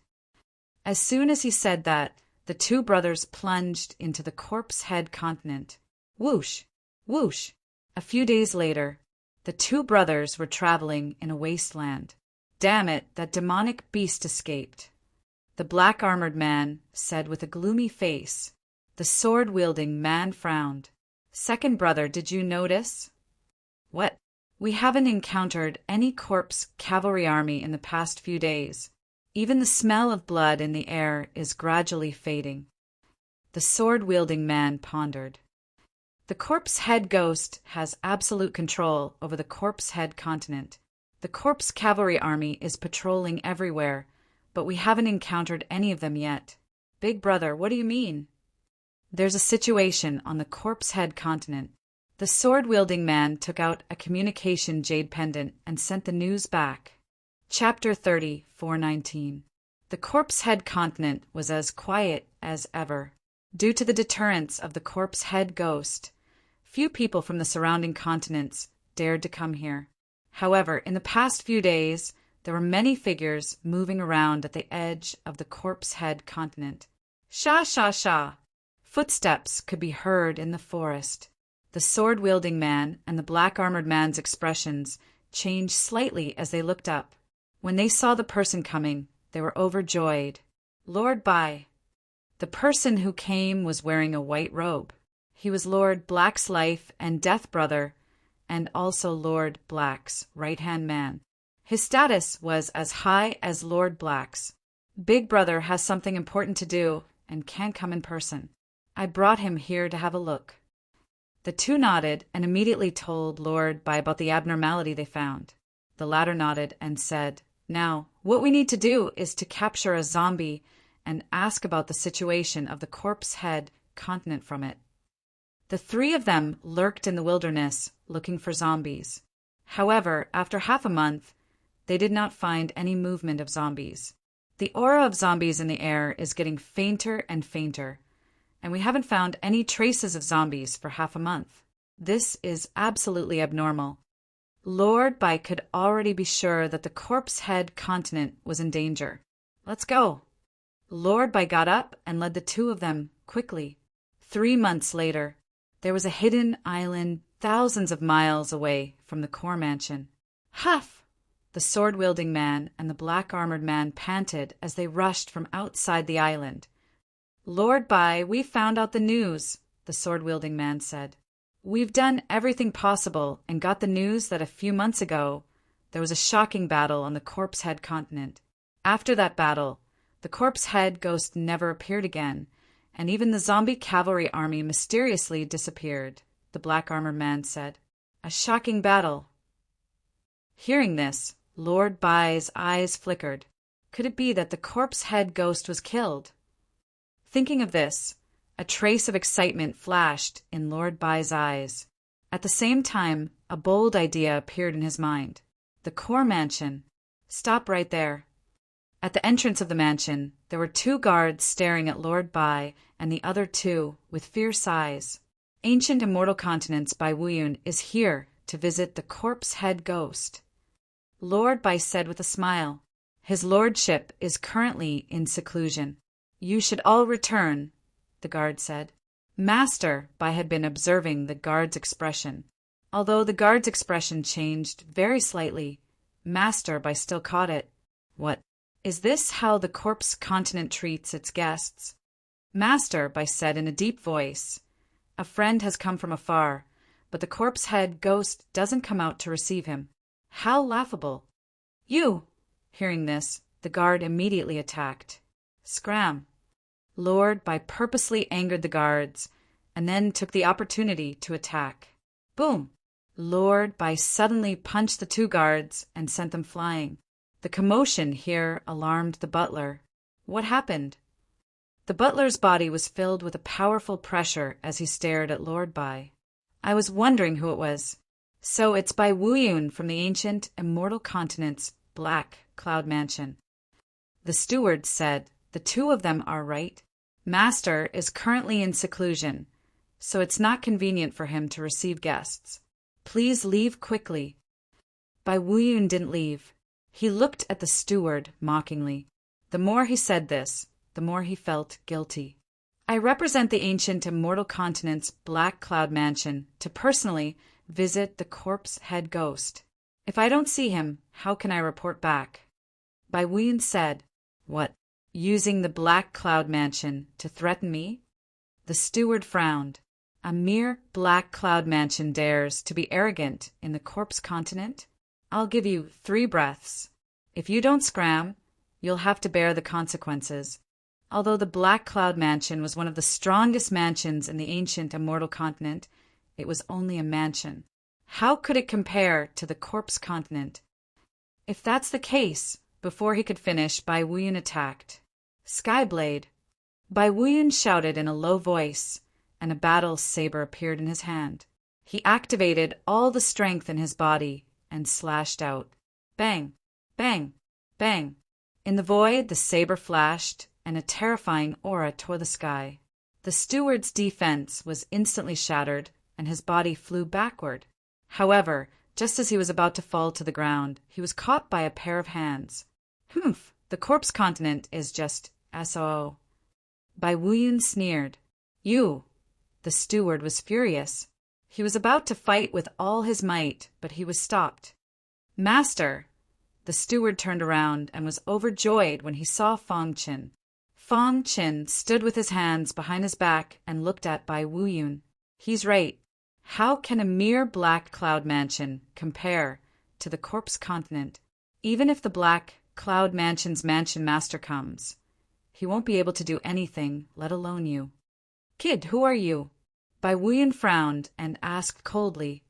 As soon as he said that, the two brothers plunged into the corpse head continent. Whoosh! Whoosh! A few days later, the two brothers were traveling in a wasteland. "Damn it, that demonic beast escaped," the black-armored man said with a gloomy face. The sword-wielding man frowned. "Second brother, did you notice?" "What?" "We haven't encountered any corpse cavalry army in the past few days. Even the smell of blood in the air is gradually fading." The sword-wielding man pondered. "The corpse head ghost has absolute control over the corpse head continent. The corpse cavalry army is patrolling everywhere, but we haven't encountered any of them yet." "Big brother, what do you mean?" "There's a situation on the corpse head continent." The sword-wielding man took out a communication jade pendant and sent the news back. Chapter 30, 419. The corpse head continent was as quiet as ever. Due to the deterrence of the corpse head ghost, few people from the surrounding continents dared to come here. However, in the past few days, there were many figures moving around at the edge of the corpse head continent. Sha, sha, sha! Footsteps could be heard in the forest. The sword-wielding man and the black-armored man's expressions changed slightly as they looked up. When they saw the person coming, they were overjoyed. "Lord Bai." The person who came was wearing a white robe. He was Lord Black's life and death brother, and also Lord Black's right-hand man. His status was as high as Lord Black's. "Big brother has something important to do and can't come in person. I brought him here to have a look." The two nodded and immediately told Lord Bai about the abnormality they found. The latter nodded and said, "Now, what we need to do is to capture a zombie and ask about the situation of the corpse head continent from it." The three of them lurked in the wilderness looking for zombies. However, after half a month, they did not find any movement of zombies. The aura of zombies in the air is getting fainter and fainter, and we haven't found any traces of zombies for half a month. This is absolutely abnormal. Lord Bai could already be sure that the corpse head continent was in danger. "Let's go." Lord Bai got up and led the two of them quickly. 3 months later, there was a hidden island thousands of miles away from the core mansion. "Huff!" The sword-wielding man and the black-armored man panted as they rushed from outside the island. "Lord Bai, we found out the news," the sword-wielding man said. "We've done everything possible and got the news that a few months ago there was a shocking battle on the corpse head continent. After that battle, the corpse head ghost never appeared again, and even the zombie cavalry army mysteriously disappeared," the black-armored man said. "A shocking battle." Hearing this, Lord Bai's eyes flickered. Could it be that the corpse head ghost was killed? Thinking of this, a trace of excitement flashed in Lord Bai's eyes. At the same time, a bold idea appeared in his mind. The core mansion. Stop right there. At the entrance of the mansion, there were 2 guards staring at Lord Bai and the other 2 with fierce eyes. "Ancient Immortal Continents by Wuyun is here to visit the corpse head ghost," Lord Bai said with a smile. "His lordship is currently in seclusion. You should all return," the guard said. Master Bai had been observing the guard's expression. Although the guard's expression changed very slightly, Master Bai still caught it. "What? Is this how the corpse continent treats its guests?" "Master," Bai said in a deep voice, "a friend has come from afar, but the corpse head ghost doesn't come out to receive him. How laughable!" "You!" Hearing this, the guard immediately attacked. Scram! Lord Bai purposely angered the guards and then took the opportunity to attack. Boom! Lord Bai suddenly punched the two guards and sent them flying. The commotion here alarmed the butler. What happened? The butler's body was filled with a powerful pressure as he stared at Lord Bai. I was wondering who it was. So it's Bai Wuyun from the ancient, immortal continent's Black Cloud Mansion. The steward said, the two of them are right. Master is currently in seclusion, so it's not convenient for him to receive guests. Please leave quickly. Bai Wuyun didn't leave. He looked at the steward mockingly. The more he said this, the more he felt guilty. I represent the ancient immortal continent's Black Cloud Mansion to personally visit the corpse head ghost. If I don't see him, how can I report back? Bai Wuyun said, What, using the Black Cloud Mansion to threaten me? The steward frowned. A mere Black Cloud Mansion dares to be arrogant in the corpse continent? I'll give you 3 breaths. If you don't scram, you'll have to bear the consequences. Although the Black Cloud Mansion was one of the strongest mansions in the ancient immortal continent, it was only a mansion. How could it compare to the corpse continent? If that's the case, before he could finish, Bai Wuyun attacked. Skyblade! Bai Wuyun shouted in a low voice, and a battle saber appeared in his hand. He activated all the strength in his body and slashed out. Bang! Bang! Bang! In the void, the saber flashed, and a terrifying aura tore the sky. The steward's defense was instantly shattered, and his body flew backward. However, just as he was about to fall to the ground, he was caught by a pair of hands. Humph! The corpse continent is just SOO. Bai Wuyun sneered. You! The steward was furious. He was about to fight with all his might, but he was stopped. Master! The steward turned around and was overjoyed when he saw Fong Qin. Fong Qin stood with his hands behind his back and looked at Bai Wuyun. He's right. How can a mere Black Cloud Mansion compare to the corpse continent? Even if the Black Cloud Mansion's mansion master comes, he won't be able to do anything, let alone you. Kid, who are you? Bai Wuyun frowned and asked coldly.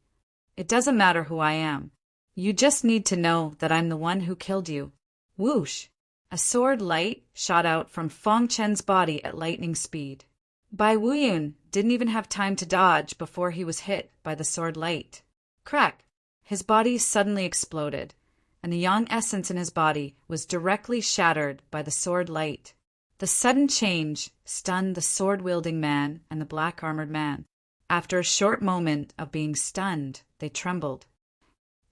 It doesn't matter who I am. You just need to know that I'm the one who killed you. Whoosh! A sword light shot out from Fong Chen's body at lightning speed. Bai Wuyun didn't even have time to dodge before he was hit by the sword light. Crack! His body suddenly exploded, and the yang essence in his body was directly shattered by the sword light. The sudden change stunned the sword-wielding man and the black-armored man. After a short moment of being stunned, they trembled.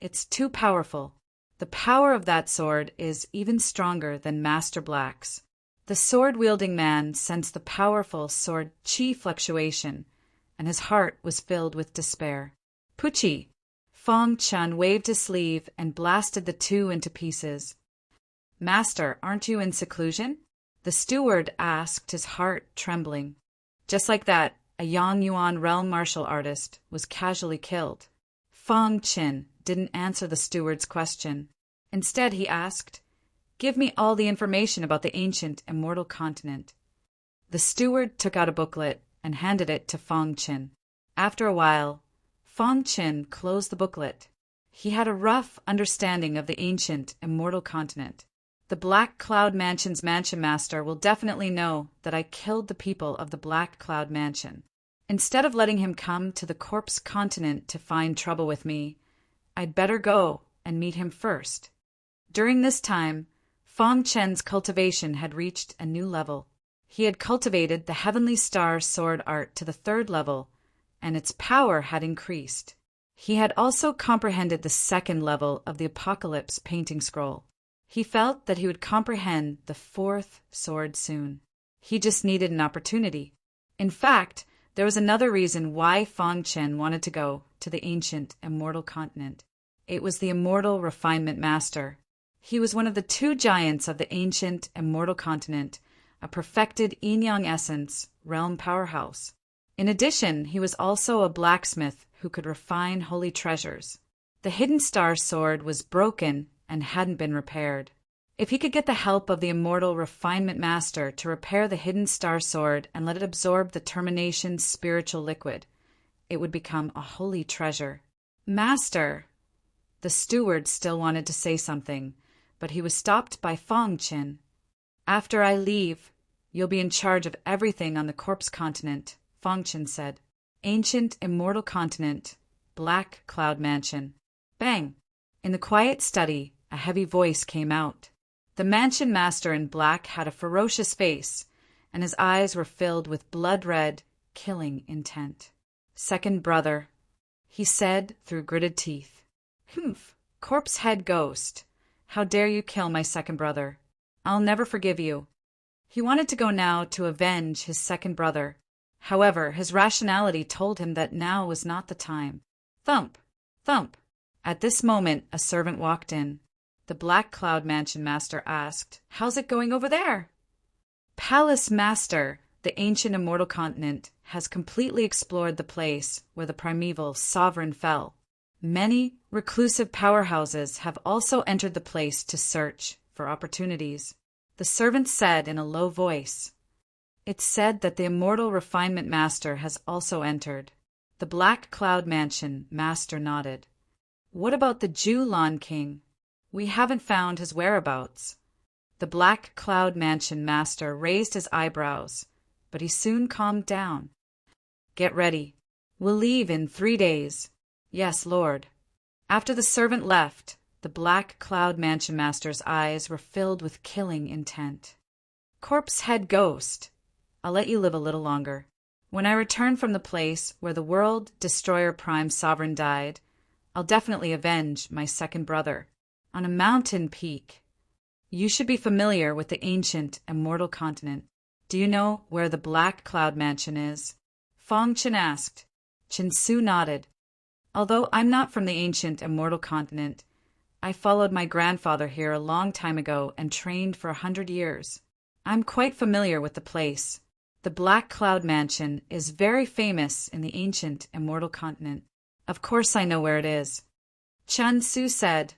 It's too powerful. The power of that sword is even stronger than Master Black's. The sword-wielding man sensed the powerful sword chi fluctuation, and his heart was filled with despair. Puchi! Fong Chen waved his sleeve and blasted the two into pieces. Master, aren't you in seclusion? The steward asked, his heart trembling. Just like that, a Yang Yuan realm martial artist was casually killed. Fong Qin didn't answer the steward's question. Instead, he asked, Give me all the information about the ancient immortal continent. The steward took out a booklet and handed it to Fong Qin. After a while, Fong Qin closed the booklet. He had a rough understanding of the ancient immortal continent. The Black Cloud Mansion's mansion master will definitely know that I killed the people of the Black Cloud Mansion. Instead of letting him come to the corpse continent to find trouble with me, I'd better go and meet him first. During this time, Fong Chen's cultivation had reached a new level. He had cultivated the Heavenly Star sword art to the 3rd level, and its power had increased. He had also comprehended the 2nd level of the Apocalypse painting scroll. He felt that he would comprehend the 4th sword soon. He just needed an opportunity. In fact, there was another reason why Fong Chen wanted to go to the ancient immortal continent. It was the immortal refinement master. He was one of the 2 giants of the ancient immortal continent, a perfected yin-yang essence realm powerhouse. In addition, he was also a blacksmith who could refine holy treasures. The hidden star sword was broken and hadn't been repaired. If he could get the help of the immortal refinement master to repair the hidden star sword and let it absorb the termination's spiritual liquid, it would become a holy treasure. Master! The steward still wanted to say something, but he was stopped by Fong Qin. After I leave, you'll be in charge of everything on the corpse continent, Fong Qin said. Ancient immortal continent, Black Cloud Mansion. Bang! In the quiet study, a heavy voice came out. The mansion master in black had a ferocious face, and his eyes were filled with blood-red, killing intent. Second brother, he said through gritted teeth. Humph, corpse head ghost. How dare you kill my second brother? I'll never forgive you. He wanted to go now to avenge his second brother. However, his rationality told him that now was not the time. Thump! Thump! At this moment, a servant walked in. The Black Cloud Mansion master asked, How's it going over there? Palace master, the ancient immortal continent, has completely explored the place where the primeval sovereign fell. Many reclusive powerhouses have also entered the place to search for opportunities. The servant said in a low voice. It's said that the immortal refinement master has also entered. The Black Cloud Mansion master nodded. What about the Julon King? We haven't found his whereabouts. The Black Cloud Mansion master raised his eyebrows, but he soon calmed down. Get ready. We'll leave in 3 days. Yes, Lord. After the servant left, the Black Cloud Mansion master's eyes were filled with killing intent. Corpse head ghost. I'll let you live a little longer. When I return from the place where the World Destroyer Prime Sovereign died, I'll definitely avenge my second brother. On a mountain peak. You should be familiar with the ancient immortal continent. Do you know where the Black Cloud Mansion is? Fong Qin asked. Chinsu nodded. Although I'm not from the ancient immortal continent, I followed my grandfather here a long time ago and trained for 100 years. I'm quite familiar with the place. The Black Cloud Mansion is very famous in the ancient immortal continent. Of course I know where it is. Chan Su said.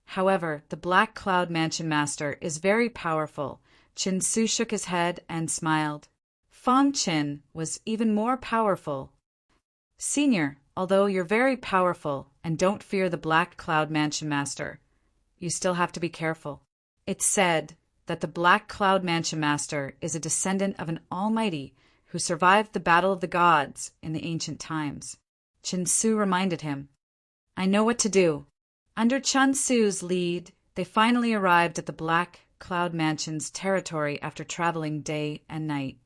However, the Black Cloud Mansion master is very powerful. Chin Su shook his head and smiled. Fong Qin was even more powerful. Senior, although you're very powerful and don't fear the Black Cloud Mansion master, you still have to be careful. It's said that the Black Cloud Mansion master is a descendant of an almighty who survived the battle of the gods in the ancient times. Chin Su reminded him. I know what to do. Under Chan Su's lead, they finally arrived at the Black Cloud Mansion's territory after traveling day and night.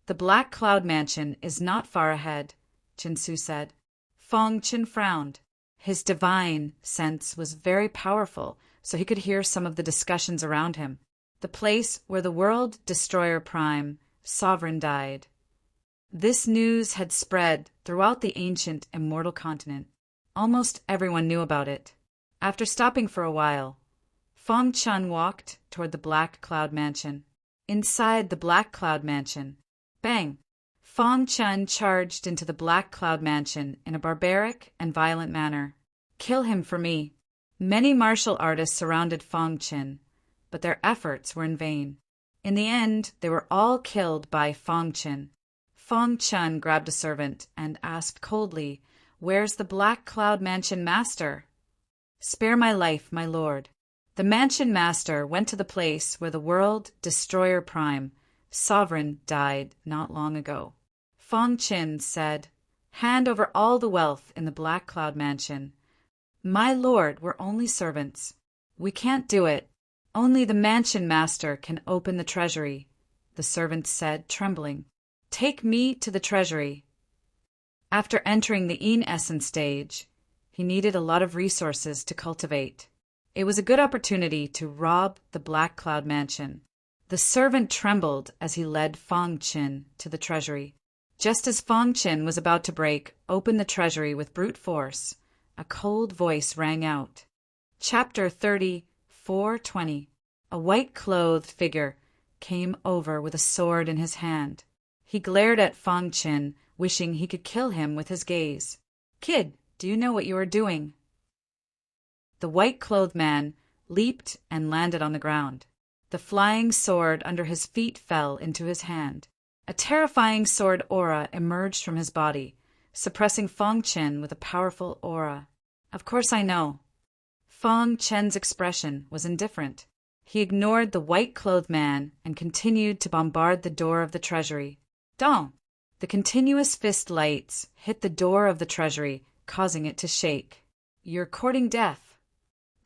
The Black Cloud Mansion is not far ahead, Chin Su said. Fong Qin frowned. His divine sense was very powerful, so he could hear some of the discussions around him. The place where the World Destroyer Prime Sovereign died. This news had spread throughout the ancient immortal continent. Almost everyone knew about it. After stopping for a while, Fong Qin walked toward the Black Cloud Mansion. Inside the Black Cloud Mansion, bang! Fong Qin charged into the Black Cloud Mansion in a barbaric and violent manner. Kill him for me. Many martial artists surrounded Fong Qin, but their efforts were in vain. In the end, they were all killed by Fong Qin. Fong Qin grabbed a servant and asked coldly, Where's the Black Cloud Mansion master? Spare my life, my lord. The mansion master went to the place where the World Destroyer Prime Sovereign died not long ago. Fong Qin said, Hand over all the wealth in the Black Cloud Mansion. My lord, we're only servants. We can't do it. Only the mansion master can open the treasury, the servant said, trembling. Take me to the treasury. After entering the Yin Essence stage, he needed a lot of resources to cultivate. It was a good opportunity to rob the Black Cloud Mansion. The servant trembled as he led Fong Qin to the treasury. Just as Fong Qin was about to break open the treasury with brute force, a cold voice rang out. Chapter 30:420. A white-clothed figure came over with a sword in his hand. He glared at Fong Qin, wishing he could kill him with his gaze. Kid, do you know what you are doing? The white-clothed man leaped and landed on the ground. The flying sword under his feet fell into his hand. A terrifying sword aura emerged from his body, suppressing Fang Chen with a powerful aura. Of course I know. Fang Chen's expression was indifferent. He ignored the white-clothed man and continued to bombard the door of the treasury. Dong! The continuous fist lights hit the door of the treasury, causing it to shake. You're courting death.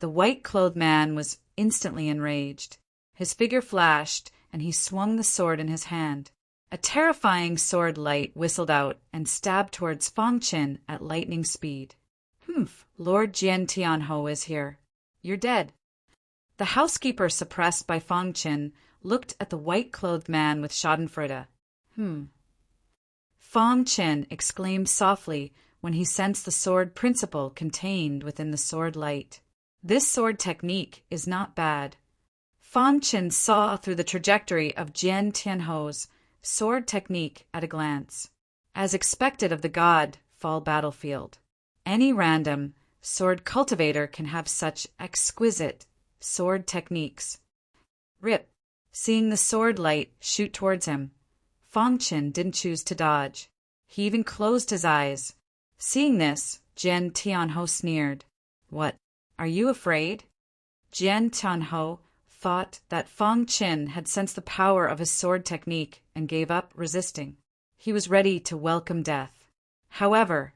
The white-clothed man was instantly enraged. His figure flashed, and he swung the sword in his hand. A terrifying sword light whistled out and stabbed towards Fang Chen at lightning speed. Humph, Lord Jian Tianhou is here. You're dead. The housekeeper, suppressed by Fang Chen, looked at the white-clothed man with schadenfreude. Fang Chen exclaimed softly when he sensed the sword principle contained within the sword light. This sword technique is not bad. Fang Chen saw through the trajectory of Jian Tianhou's sword technique at a glance. As expected of the god fall battlefield, any random sword cultivator can have such exquisite sword techniques. Rip! Seeing the sword light shoot towards him, Fang Chen didn't choose to dodge. He even closed his eyes. Seeing this, Jian Tianhou sneered. What? Are you afraid? Jian Tianhou thought that Fang Chen had sensed the power of his sword technique and gave up resisting. He was ready to welcome death. However,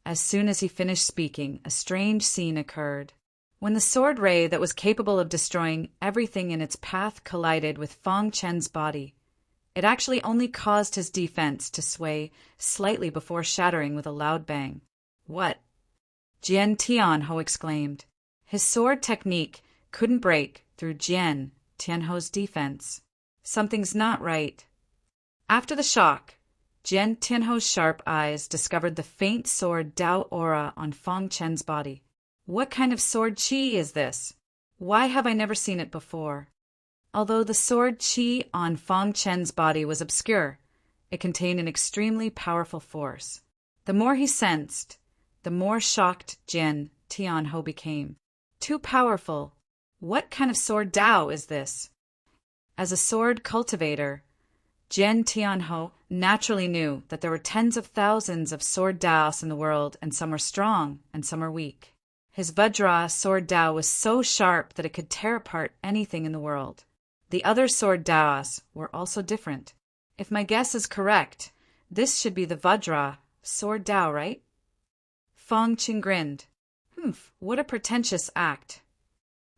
as soon as he finished speaking, a strange scene occurred. When the sword ray that was capable of destroying everything in its path collided with Fang Chen's body, it actually only caused his defense to sway slightly before shattering with a loud bang. What? Jian Tianhou exclaimed. His sword technique couldn't break through Jian Tianhou's defense. Something's not right. After the shock, Jian Tianhou's sharp eyes discovered the faint sword Dao aura on Fang Chen's body. What kind of sword qi is this? Why have I never seen it before? Although the sword qi on Fang Chen's body was obscure, it contained an extremely powerful force. The more he sensed, the more shocked Jian Tianhou became. Too powerful. What kind of sword Dao is this? As a sword cultivator, Jian Tianhou naturally knew that there were tens of thousands of sword Daos in the world, and some are strong and some are weak. His Vajra sword Dao was so sharp that it could tear apart anything in the world. The other sword Daos were also different. If my guess is correct, this should be the Vajra sword Dao, right? Fang Chen grinned. What a pretentious act.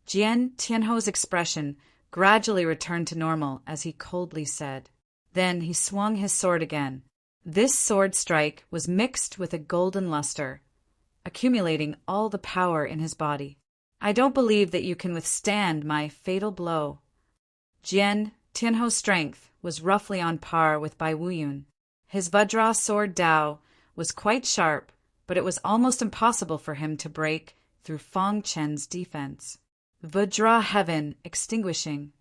Jian Tianhou's expression gradually returned to normal as he coldly said. Then he swung his sword again. This sword strike was mixed with a golden luster, accumulating all the power in his body. I don't believe that you can withstand my fatal blow. Jian Tianhou's strength was roughly on par with Bai Wuyun. His Vajra sword Dao was quite sharp, but it was almost impossible for him to break through Fang Chen's defense. Vajra heaven extinguishing.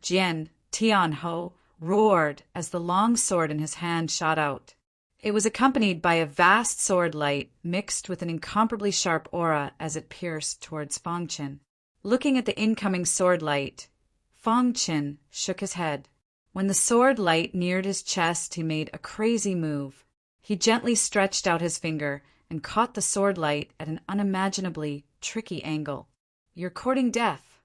Jian Tianhou roared as the long sword in his hand shot out. It was accompanied by a vast sword light mixed with an incomparably sharp aura as it pierced towards Fang Chen. Looking at the incoming sword light, Fang Chen shook his head. When the sword light neared his chest, he made a crazy move. He gently stretched out his finger and caught the sword light at an unimaginably tricky angle. You're courting death.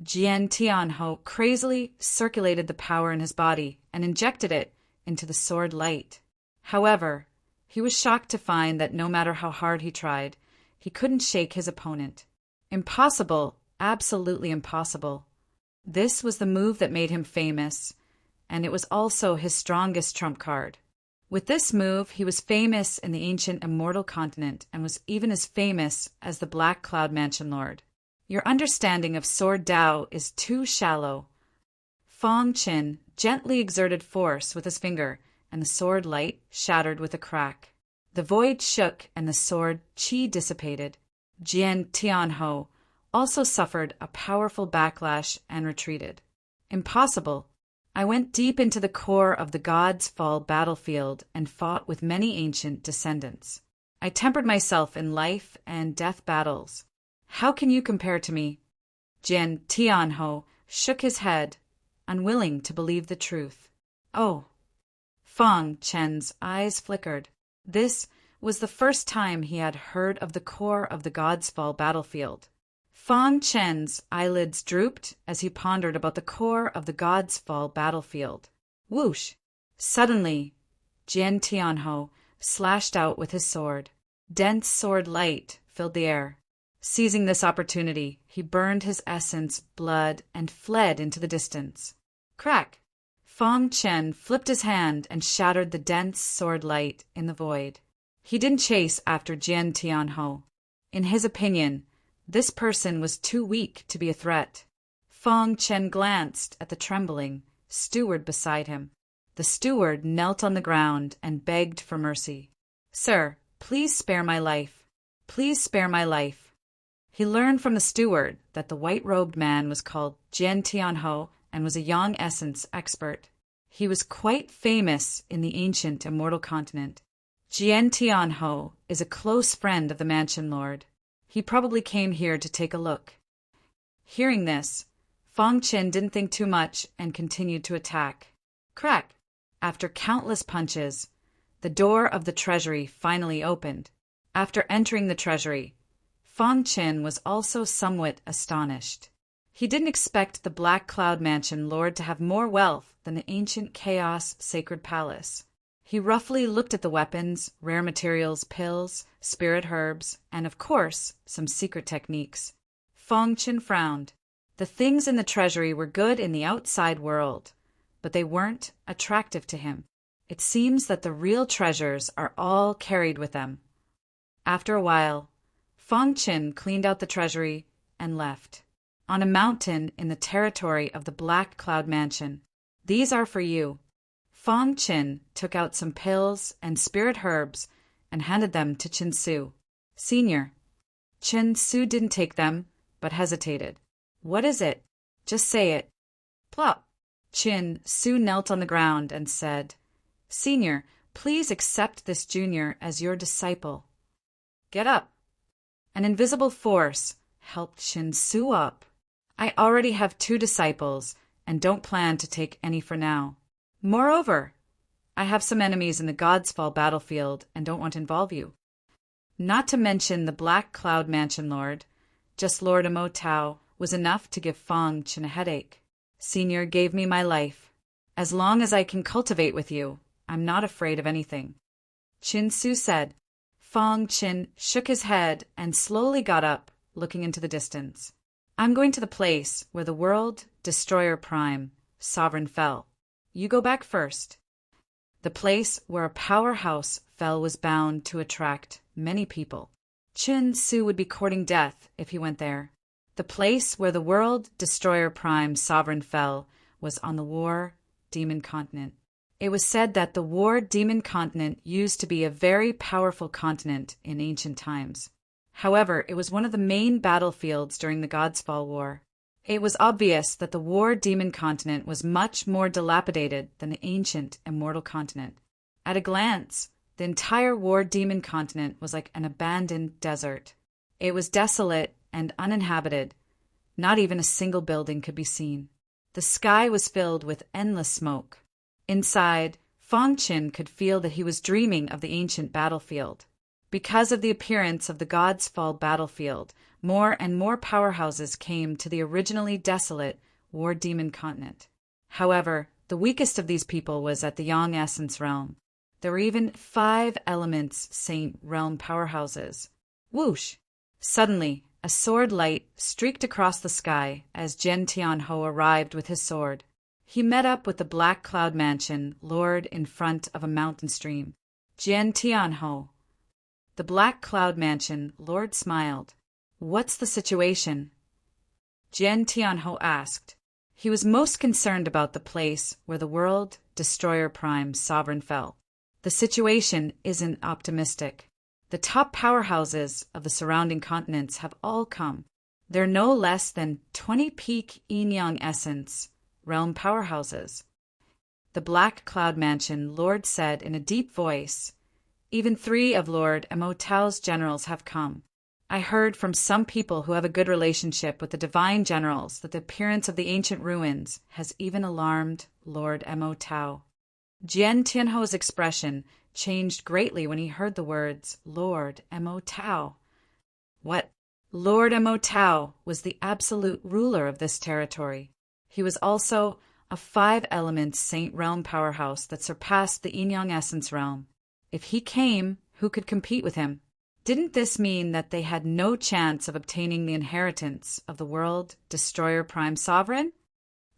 Jian Tianhou crazily circulated the power in his body and injected it into the sword light. However, he was shocked to find that no matter how hard he tried, he couldn't shake his opponent. Impossible, absolutely impossible. This was the move that made him famous, and it was also his strongest trump card. With this move, he was famous in the ancient immortal continent and was even as famous as the Black Cloud Mansion Lord. Your understanding of sword Dao is too shallow. Fang Chen gently exerted force with his finger, and the sword light shattered with a crack. The void shook and the sword qi dissipated. Jian Tianhou also suffered a powerful backlash and retreated. Impossible. I went deep into the core of the God's Fall battlefield and fought with many ancient descendants. I tempered myself in life and death battles. How can you compare to me? Jian Tianhou shook his head, unwilling to believe the truth. Oh. Fang Chen's eyes flickered. This was the first time he had heard of the core of the God's Fall battlefield. Fang Chen's eyelids drooped as he pondered about the core of the God's Fall battlefield. Whoosh! Suddenly, Jian Tianhou slashed out with his sword. Dense sword light filled the air. Seizing this opportunity, he burned his essence, blood, and fled into the distance. Crack! Fang Chen flipped his hand and shattered the dense sword light in the void. He didn't chase after Jian Tianhou. In his opinion, this person was too weak to be a threat. Fang Chen glanced at the trembling steward beside him. The steward knelt on the ground and begged for mercy. "Sir, please spare my life. Please spare my life." He learned from the steward that the white-robed man was called Jian Tianhou and was a yang essence expert. He was quite famous in the ancient immortal continent. Jian Tianhou is a close friend of the Mansion Lord. He probably came here to take a look. Hearing this, Fang Chen didn't think too much and continued to attack. Crack! After countless punches, the door of the treasury finally opened. After entering the treasury, Fang Chen was also somewhat astonished. He didn't expect the Black Cloud Mansion Lord to have more wealth than the ancient Chaos Sacred Palace. He roughly looked at the weapons, rare materials, pills, spirit herbs, and of course, some secret techniques. Fang Chen frowned. The things in the treasury were good in the outside world, but they weren't attractive to him. It seems that the real treasures are all carried with them. After a while, Fang Chen cleaned out the treasury and left. On a mountain in the territory of the Black Cloud Mansion. "These are for you." Fang Chen took out some pills and spirit herbs and handed them to Chen Su. "Senior." Chen Su didn't take them, but hesitated. "What is it? Just say it." Plop! Chen Su knelt on the ground and said, "Senior, please accept this junior as your disciple." "Get up." An invisible force helped Chen Su up. "I already have 2 disciples and don't plan to take any for now. Moreover, I have some enemies in the God's Fall battlefield and don't want to involve you. Not to mention the Black Cloud Mansion Lord, just Lord Amo Tao was enough to give Fang Chen a headache. Senior gave me my life. As long as I can cultivate with you, I'm not afraid of anything." Chen Su said. Fang Chen shook his head and slowly got up, looking into the distance. "I'm going to the place where the World Destroyer Prime, Sovereign, fell. You go back first." The place where a powerhouse fell was bound to attract many people. Chen Su would be courting death if he went there. The place where the World Destroyer Prime, Sovereign, fell was on the War Demon Continent. It was said that the War Demon Continent used to be a very powerful continent in ancient times. However, it was one of the main battlefields during the God's Fall War. It was obvious that the War Demon Continent was much more dilapidated than the ancient Immortal Continent. At a glance, the entire War Demon Continent was like an abandoned desert. It was desolate and uninhabited. Not even a single building could be seen. The sky was filled with endless smoke. Inside, Fang Chen could feel that he was dreaming of the ancient battlefield. Because of the appearance of the God's Fall battlefield, more and more powerhouses came to the originally desolate War Demon Continent. However, the weakest of these people was at the Yang Essence realm. There were even 5 Elements Saint realm powerhouses. Whoosh! Suddenly, a sword light streaked across the sky as Jian Tianhou arrived with his sword. He met up with the Black Cloud Mansion Lord in front of a mountain stream. "Jian Tianhou." The Black Cloud Mansion Lord smiled. "What's the situation?" Jian Tianhou asked. He was most concerned about the place where the World Destroyer Prime Sovereign fell. "The situation isn't optimistic. The top powerhouses of the surrounding continents have all come. They're no less than 20 peak yin-yang essence realm powerhouses." The Black Cloud Mansion Lord said in a deep voice, "Even 3 of Lord Amo Tao's generals have come. I heard from some people who have a good relationship with the divine generals that the appearance of the ancient ruins has even alarmed Lord Amo Tao." Jian Tianhou's expression changed greatly when he heard the words Lord Mo Tao. What? Lord Mo Tao was the absolute ruler of this territory. He was also a 5-element Saint Realm powerhouse that surpassed the Yin-Yang Essence Realm. If he came, who could compete with him? Didn't this mean that they had no chance of obtaining the inheritance of the World Destroyer Prime Sovereign?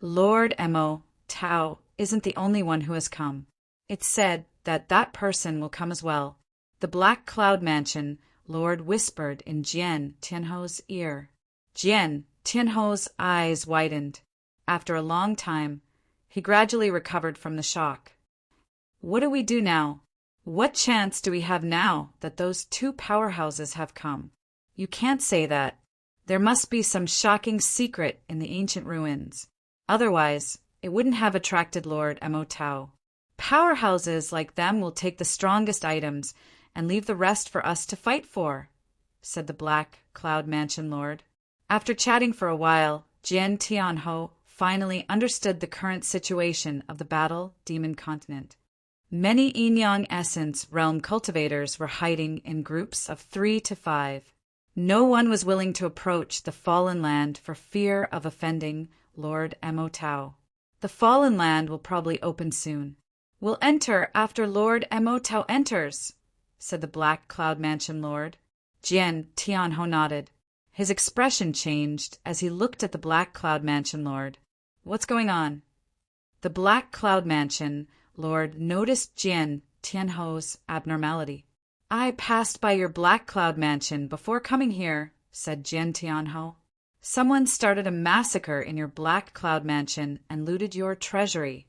Lord Mo Tao isn't the only one who has come. It's said that that person will come as well. The Black Cloud Mansion Lord whispered in Jian Tianho's ear. Jian Tianho's eyes widened. After a long time, he gradually recovered from the shock. What do we do now? What chance do we have now that those 2 powerhouses have come? You can't say that. There must be some shocking secret in the ancient ruins. Otherwise, it wouldn't have attracted Lord Mo Tao. Powerhouses like them will take the strongest items and leave the rest for us to fight for, said the Black Cloud Mansion Lord. After chatting for a while, Jian Tianho finally understood the current situation of the Battle Demon Continent. Many Yin-Yang Essence Realm cultivators were hiding in groups of 3 to 5. No one was willing to approach the Fallen Land for fear of offending Lord Mo Tao. The Fallen Land will probably open soon. We'll enter after Lord Mo Tao enters, said the Black Cloud Mansion Lord. Jian Tianho nodded. His expression changed as he looked at the Black Cloud Mansion Lord. What's going on? The Black Cloud Mansion Lord noticed Jian Tianho's abnormality. I passed by your Black Cloud Mansion before coming here, said Jian Tianho. Someone started a massacre in your Black Cloud Mansion and looted your treasury.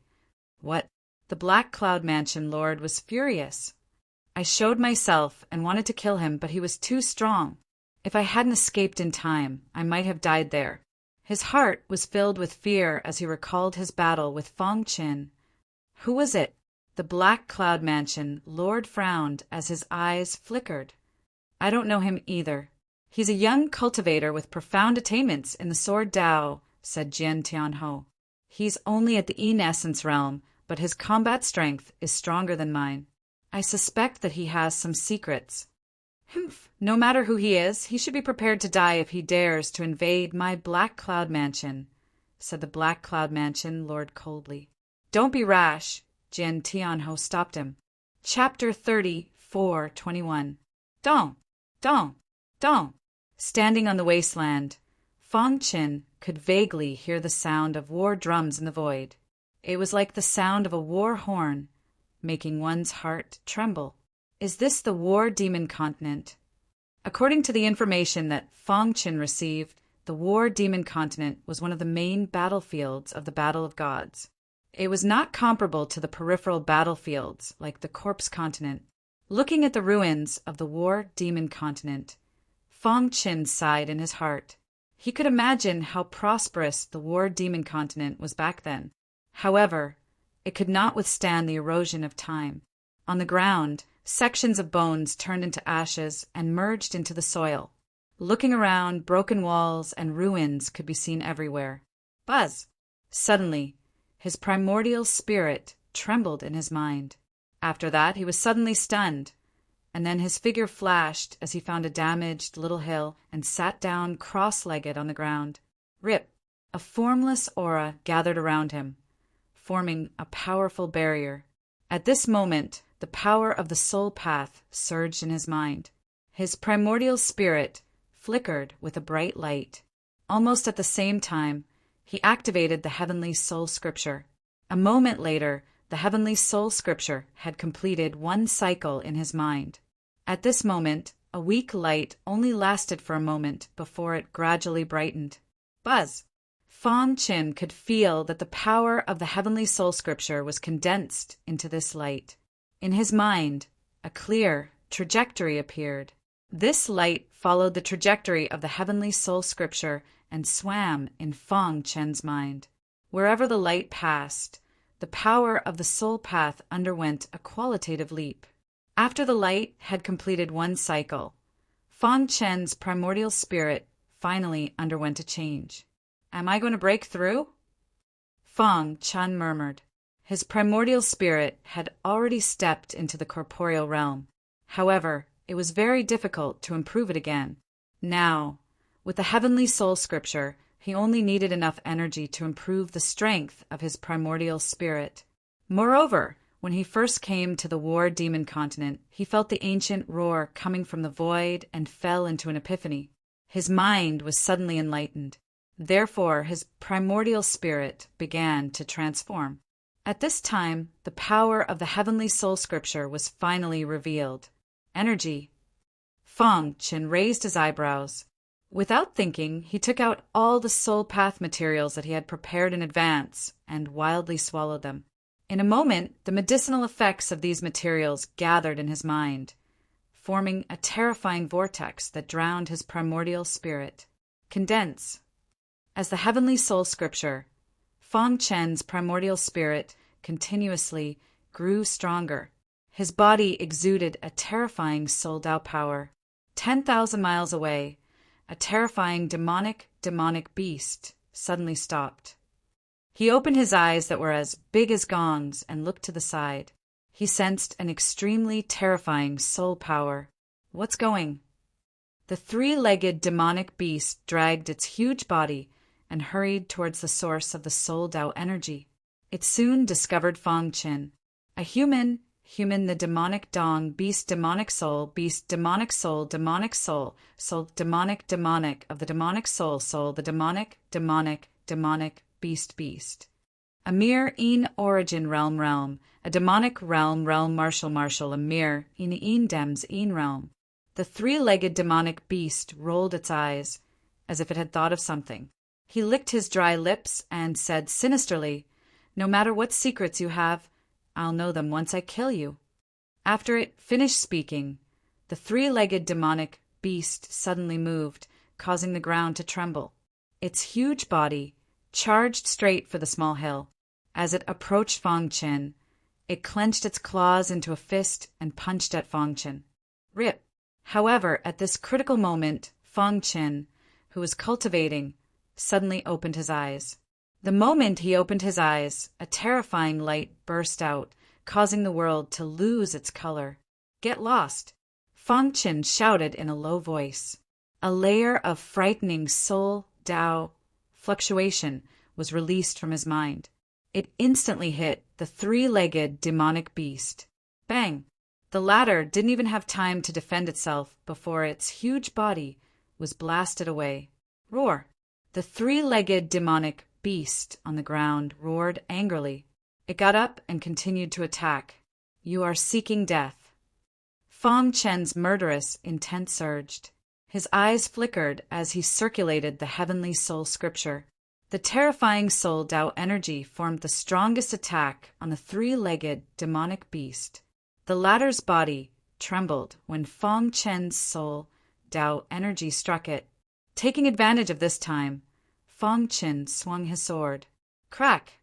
What? The Black Cloud Mansion Lord was furious. I showed myself and wanted to kill him, but he was too strong. If I hadn't escaped in time, I might have died there. His heart was filled with fear as he recalled his battle with Fong Qin. Who was it? The Black Cloud Mansion Lord frowned as his eyes flickered. I don't know him either. He's a young cultivator with profound attainments in the Sword Dao, said Jian Tianho. He's only at the Yin Essence Realm, but his combat strength is stronger than mine. I suspect that he has some secrets. Humph! No matter who he is, he should be prepared to die if he dares to invade my Black Cloud Mansion, said the Black Cloud Mansion Lord coldly. Don't be rash, Jian Tianho stopped him. Chapter 34:21. Dong! Dong! Dong! Standing on the wasteland, Fong Qin could vaguely hear the sound of war drums in the void. It was like the sound of a war horn, making one's heart tremble. Is this the War Demon Continent? According to the information that Fong Qin received, the War Demon Continent was one of the main battlefields of the Battle of Gods. It was not comparable to the peripheral battlefields like the Corpse Continent. Looking at the ruins of the War Demon Continent, Fong Qin sighed in his heart. He could imagine how prosperous the War Demon Continent was back then. However, it could not withstand the erosion of time. On the ground, sections of bones turned into ashes and merged into the soil. Looking around, broken walls and ruins could be seen everywhere. Buzz! Suddenly, his primordial spirit trembled in his mind. After that, he was suddenly stunned, and then his figure flashed as he found a damaged little hill and sat down cross-legged on the ground. Rip! A formless aura gathered around him, forming a powerful barrier. At this moment, the power of the soul path surged in his mind. His primordial spirit flickered with a bright light. Almost at the same time, he activated the Heavenly Soul Scripture. A moment later, the Heavenly Soul Scripture had completed one cycle in his mind. At this moment, a weak light only lasted for a moment before it gradually brightened. Buzz! Fong Qin could feel that the power of the Heavenly Soul Scripture was condensed into this light. In his mind, a clear trajectory appeared. This light followed the trajectory of the Heavenly Soul Scripture and swam in Fong Qin's mind. Wherever the light passed, the power of the soul path underwent a qualitative leap. After the light had completed one cycle, Fong Qin's primordial spirit finally underwent a change. Am I going to break through? Fong Qin murmured. His primordial spirit had already stepped into the corporeal realm. However, it was very difficult to improve it again. Now, with the heavenly soul scripture, he only needed enough energy to improve the strength of his primordial spirit. Moreover, when he first came to the war demon continent, he felt the ancient roar coming from the void and fell into an epiphany. His mind was suddenly enlightened. Therefore, his primordial spirit began to transform. At this time, the power of the heavenly soul scripture was finally revealed. Energy. Feng Qin raised his eyebrows. Without thinking, he took out all the soul path materials that he had prepared in advance and wildly swallowed them. In a moment, the medicinal effects of these materials gathered in his mind, forming a terrifying vortex that drowned his primordial spirit. Condense. As the heavenly soul scripture, Feng Chen's primordial spirit continuously grew stronger. His body exuded a terrifying soul Dao power. 10,000 miles away, a terrifying demonic beast suddenly stopped. He opened his eyes that were as big as gongs and looked to the side. He sensed an extremely terrifying soul power. What's going? The three-legged demonic beast dragged its huge body and hurried towards the source of the soul Dao energy. It soon discovered Feng Qin. A human the demonic dong, beast demonic soul, demonic soul, soul demonic of the demonic soul, the demonic, beast. A mere een origin realm, a demonic realm martial, a mere een dems een realm. The three-legged demonic beast rolled its eyes, as if it had thought of something. He licked his dry lips and said sinisterly, "No matter what secrets you have, I'll know them once I kill you." After it finished speaking, the three-legged demonic beast suddenly moved, causing the ground to tremble. Its huge body charged straight for the small hill. As it approached Feng Qin, it clenched its claws into a fist and punched at Feng Qin. Rip! However, at this critical moment, Feng Qin, who was cultivating, suddenly opened his eyes. The moment he opened his eyes, a terrifying light burst out, causing the world to lose its color. "Get lost!" Feng Qin shouted in a low voice. A layer of frightening soul Dao fluctuation was released from his mind. It instantly hit the three-legged demonic beast. Bang! The latter didn't even have time to defend itself before its huge body was blasted away. Roar! The three-legged demonic beast on the ground roared angrily. It got up and continued to attack. "You are seeking death." Feng Chen's murderous intent surged. His eyes flickered as he circulated the heavenly soul scripture. The terrifying soul Dao energy formed the strongest attack on the three-legged demonic beast. The latter's body trembled when Feng Chen's soul Dao energy struck it. Taking advantage of this time, Feng Qin swung his sword. Crack!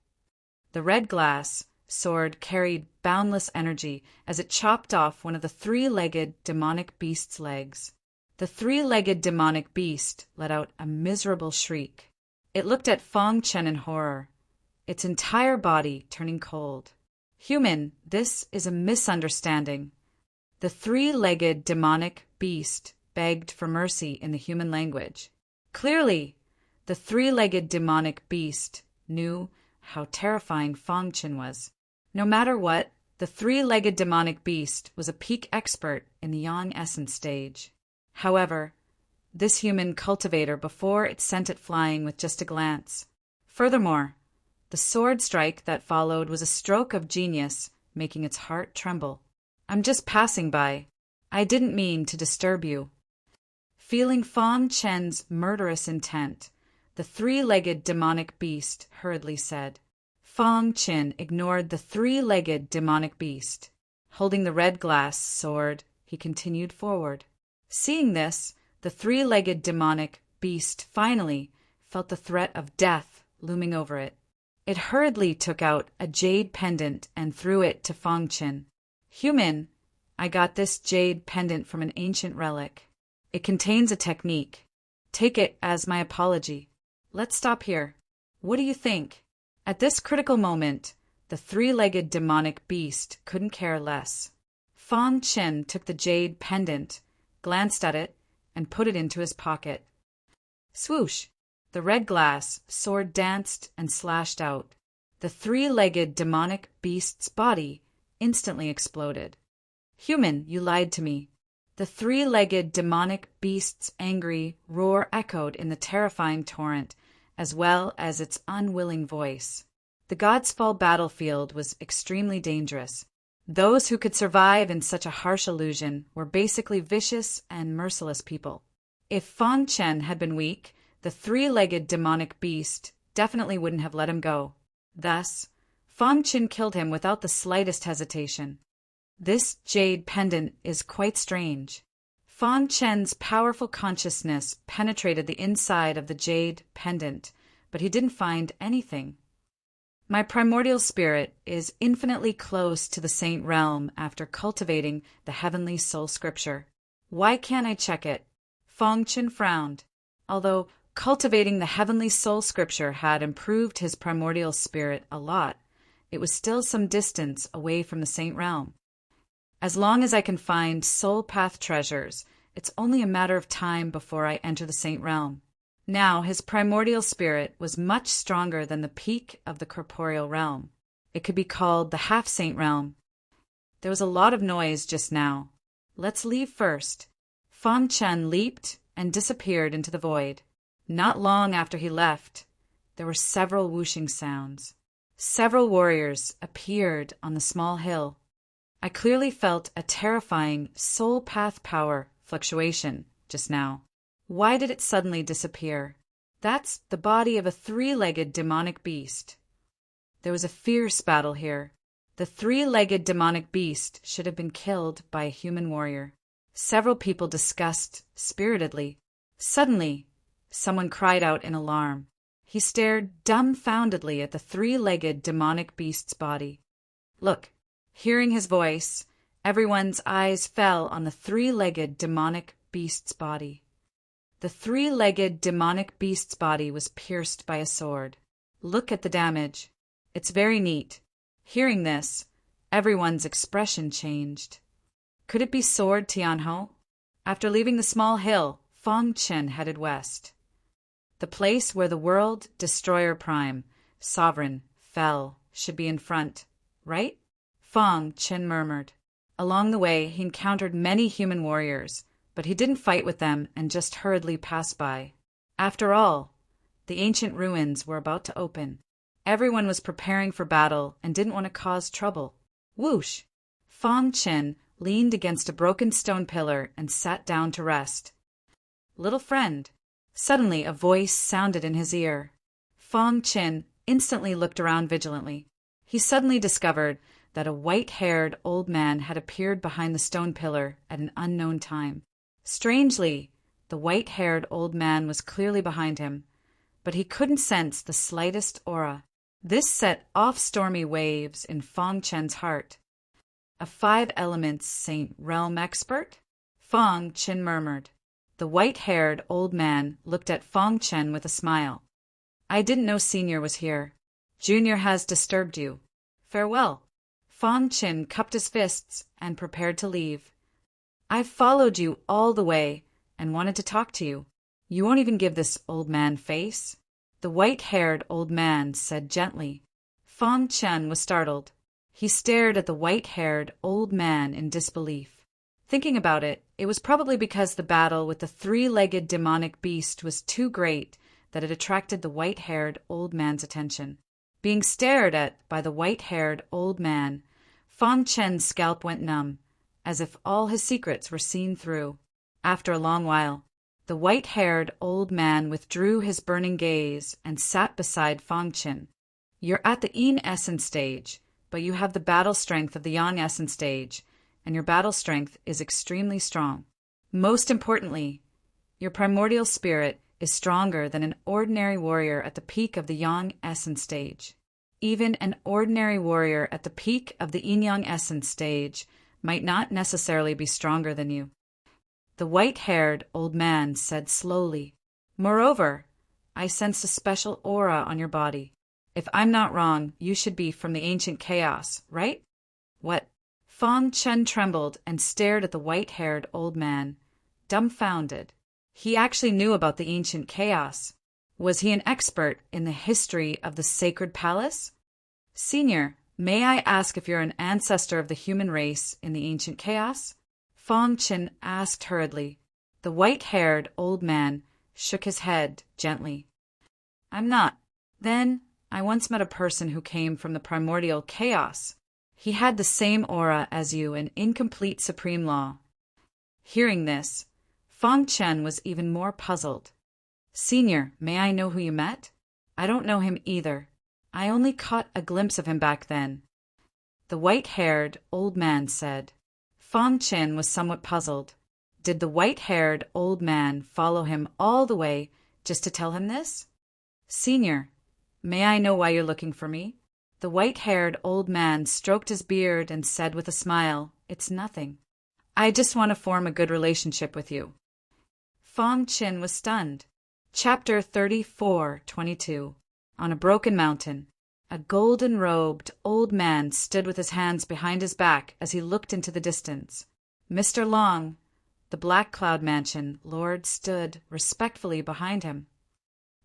The red glass sword carried boundless energy as it chopped off one of the three-legged demonic beast's legs. The three-legged demonic beast let out a miserable shriek. It looked at Feng Qin in horror, its entire body turning cold. "Human, this is a misunderstanding." The three-legged demonic beast begged for mercy in the human language. Clearly, the three-legged demonic beast knew how terrifying Feng Qin was. No matter what, the three-legged demonic beast was a peak expert in the Yang Essence stage. However, this human cultivator before it sent it flying with just a glance. Furthermore, the sword strike that followed was a stroke of genius, making its heart tremble. "I'm just passing by. I didn't mean to disturb you." Feeling Feng Chen's murderous intent, the three-legged demonic beast hurriedly said. Feng Qin ignored the three-legged demonic beast. Holding the red glass sword, he continued forward. Seeing this, the three-legged demonic beast finally felt the threat of death looming over it. It hurriedly took out a jade pendant and threw it to Feng Qin. "Human, I got this jade pendant from an ancient relic. It contains a technique. Take it as my apology. Let's stop here. What do you think?" At this critical moment, The three-legged demonic beast couldn't care less. Fang Chen took the jade pendant, glanced at it, and put it into his pocket. Swoosh! The red glass sword danced and slashed out. The three-legged demonic beast's body instantly exploded. Human, you lied to me. The three-legged demonic beast's angry roar echoed in the terrifying torrent, as well as its unwilling voice. The God's Fall battlefield was extremely dangerous. Those who could survive in such a harsh illusion were basically vicious and merciless people. If Fang Chen had been weak, the three-legged demonic beast definitely wouldn't have let him go. Thus, Fang Chen killed him without the slightest hesitation. This jade pendant is quite strange. Fang Chen's powerful consciousness penetrated the inside of the jade pendant, but he didn't find anything. My primordial spirit is infinitely close to the saint realm after cultivating the heavenly soul scripture. Why can't I check it? Fang Chen frowned. Although cultivating the heavenly soul scripture had improved his primordial spirit a lot, it was still some distance away from the saint realm. As long as I can find soul path treasures, it's only a matter of time before I enter the saint realm. Now his primordial spirit was much stronger than the peak of the corporeal realm. It could be called the half-saint realm. There was a lot of noise just now. Let's leave first. Fang Chen leaped and disappeared into the void. Not long after he left, there were several whooshing sounds. Several warriors appeared on the small hill. I clearly felt a terrifying soul path power fluctuation just now. Why did it suddenly disappear? That's the body of a three-legged demonic beast. There was a fierce battle here. The three-legged demonic beast should have been killed by a human warrior. Several people discussed spiritedly. Suddenly, someone cried out in alarm. He stared dumbfoundedly at the three-legged demonic beast's body. Look! Hearing his voice, everyone's eyes fell on the three-legged demonic beast's body. The three-legged demonic beast's body was pierced by a sword. Look at the damage. It's very neat. Hearing this, everyone's expression changed. Could it be Sword Tianhou? After leaving the small hill, Fang Chen headed west. The place where the World Destroyer Prime, Sovereign, fell should be in front, right? Fang Chen murmured. Along the way, he encountered many human warriors, but he didn't fight with them and just hurriedly passed by. After all, the ancient ruins were about to open. Everyone was preparing for battle and didn't want to cause trouble. Whoosh! Fang Chen leaned against a broken stone pillar and sat down to rest. Little friend. Suddenly a voice sounded in his ear. Fang Chen instantly looked around vigilantly. He suddenly discovered that a white-haired old man had appeared behind the stone pillar at an unknown time. Strangely, the white-haired old man was clearly behind him, but he couldn't sense the slightest aura. This set off stormy waves in Fang Chen's heart. A five-elements saint realm expert? Fang Chen murmured. The white-haired old man looked at Fang Chen with a smile. I didn't know Senior was here. Junior has disturbed you. Farewell. Fang Chen cupped his fists and prepared to leave. I've followed you all the way and wanted to talk to you. You won't even give this old man face? The white-haired old man said gently. Fang Chen was startled. He stared at the white-haired old man in disbelief. Thinking about it, it was probably because the battle with the three-legged demonic beast was too great that it attracted the white-haired old man's attention. Being stared at by the white-haired old man, Fang Chen's scalp went numb, as if all his secrets were seen through. After a long while, the white-haired old man withdrew his burning gaze and sat beside Fang Chen. You're at the Yin Essence stage, but you have the battle strength of the Yang Essence stage, and your battle strength is extremely strong. Most importantly, your primordial spirit is stronger than an ordinary warrior at the peak of the Yang Essence stage. Even an ordinary warrior at the peak of the Yin-Yang Essence stage might not necessarily be stronger than you. The white-haired old man said slowly, Moreover, I sense a special aura on your body. If I'm not wrong, you should be from the ancient chaos, right? What? Fang Chen trembled and stared at the white-haired old man, dumbfounded. He actually knew about the ancient chaos. Was he an expert in the history of the sacred palace? Senior, may I ask if you're an ancestor of the human race in the ancient chaos? Fang Chen asked hurriedly. The white-haired old man shook his head gently. I'm not. Then, I once met a person who came from the primordial chaos. He had the same aura as you, an incomplete supreme law. Hearing this, Fang Chen was even more puzzled. Senior, may I know who you met? I don't know him either. I only caught a glimpse of him back then. The white-haired old man said. Fang Chen was somewhat puzzled. Did the white-haired old man follow him all the way just to tell him this? Senior, may I know why you're looking for me? The white-haired old man stroked his beard and said with a smile, It's nothing. I just want to form a good relationship with you. Fang Chen was stunned. Chapter 34:22. On a broken mountain, a golden-robed old man stood with his hands behind his back as he looked into the distance. Mr. Long, the Black Cloud Mansion Lord, stood respectfully behind him.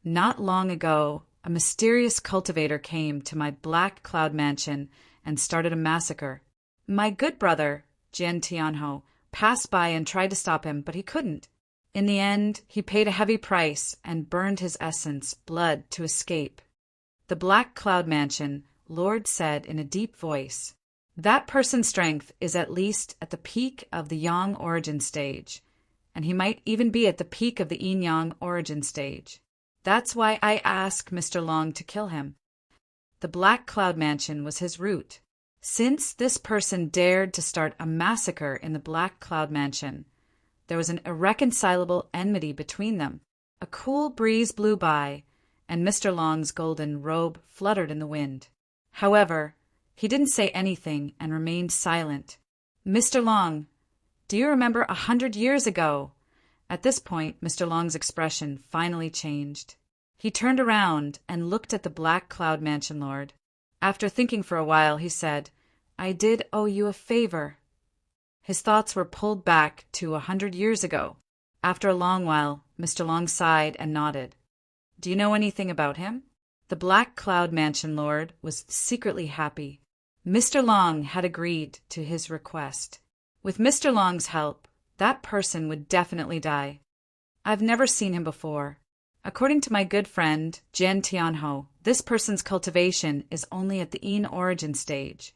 Not long ago, a mysterious cultivator came to my Black Cloud Mansion and started a massacre. My good brother, Jian Tianhou, passed by and tried to stop him, but he couldn't. In the end, he paid a heavy price and burned his essence, blood, to escape. The Black Cloud Mansion Lord said in a deep voice, That person's strength is at least at the peak of the Yang origin stage, and he might even be at the peak of the Yin-Yang origin stage. That's why I asked Mr. Long to kill him. The Black Cloud Mansion was his root. Since this person dared to start a massacre in the Black Cloud Mansion, there was an irreconcilable enmity between them. A cool breeze blew by, and Mr. Long's golden robe fluttered in the wind. However, he didn't say anything and remained silent. Mr. Long, do you remember 100 years ago? At this point, Mr. Long's expression finally changed. He turned around and looked at the Black Cloud Mansion Lord. After thinking for a while, he said, I did owe you a favor. His thoughts were pulled back to 100 years ago. After a long while, Mr. Long sighed and nodded. Do you know anything about him? The Black Cloud Mansion Lord was secretly happy. Mr. Long had agreed to his request. With Mr. Long's help, that person would definitely die. I've never seen him before. According to my good friend, Jian Tianhou, this person's cultivation is only at the Yin origin stage,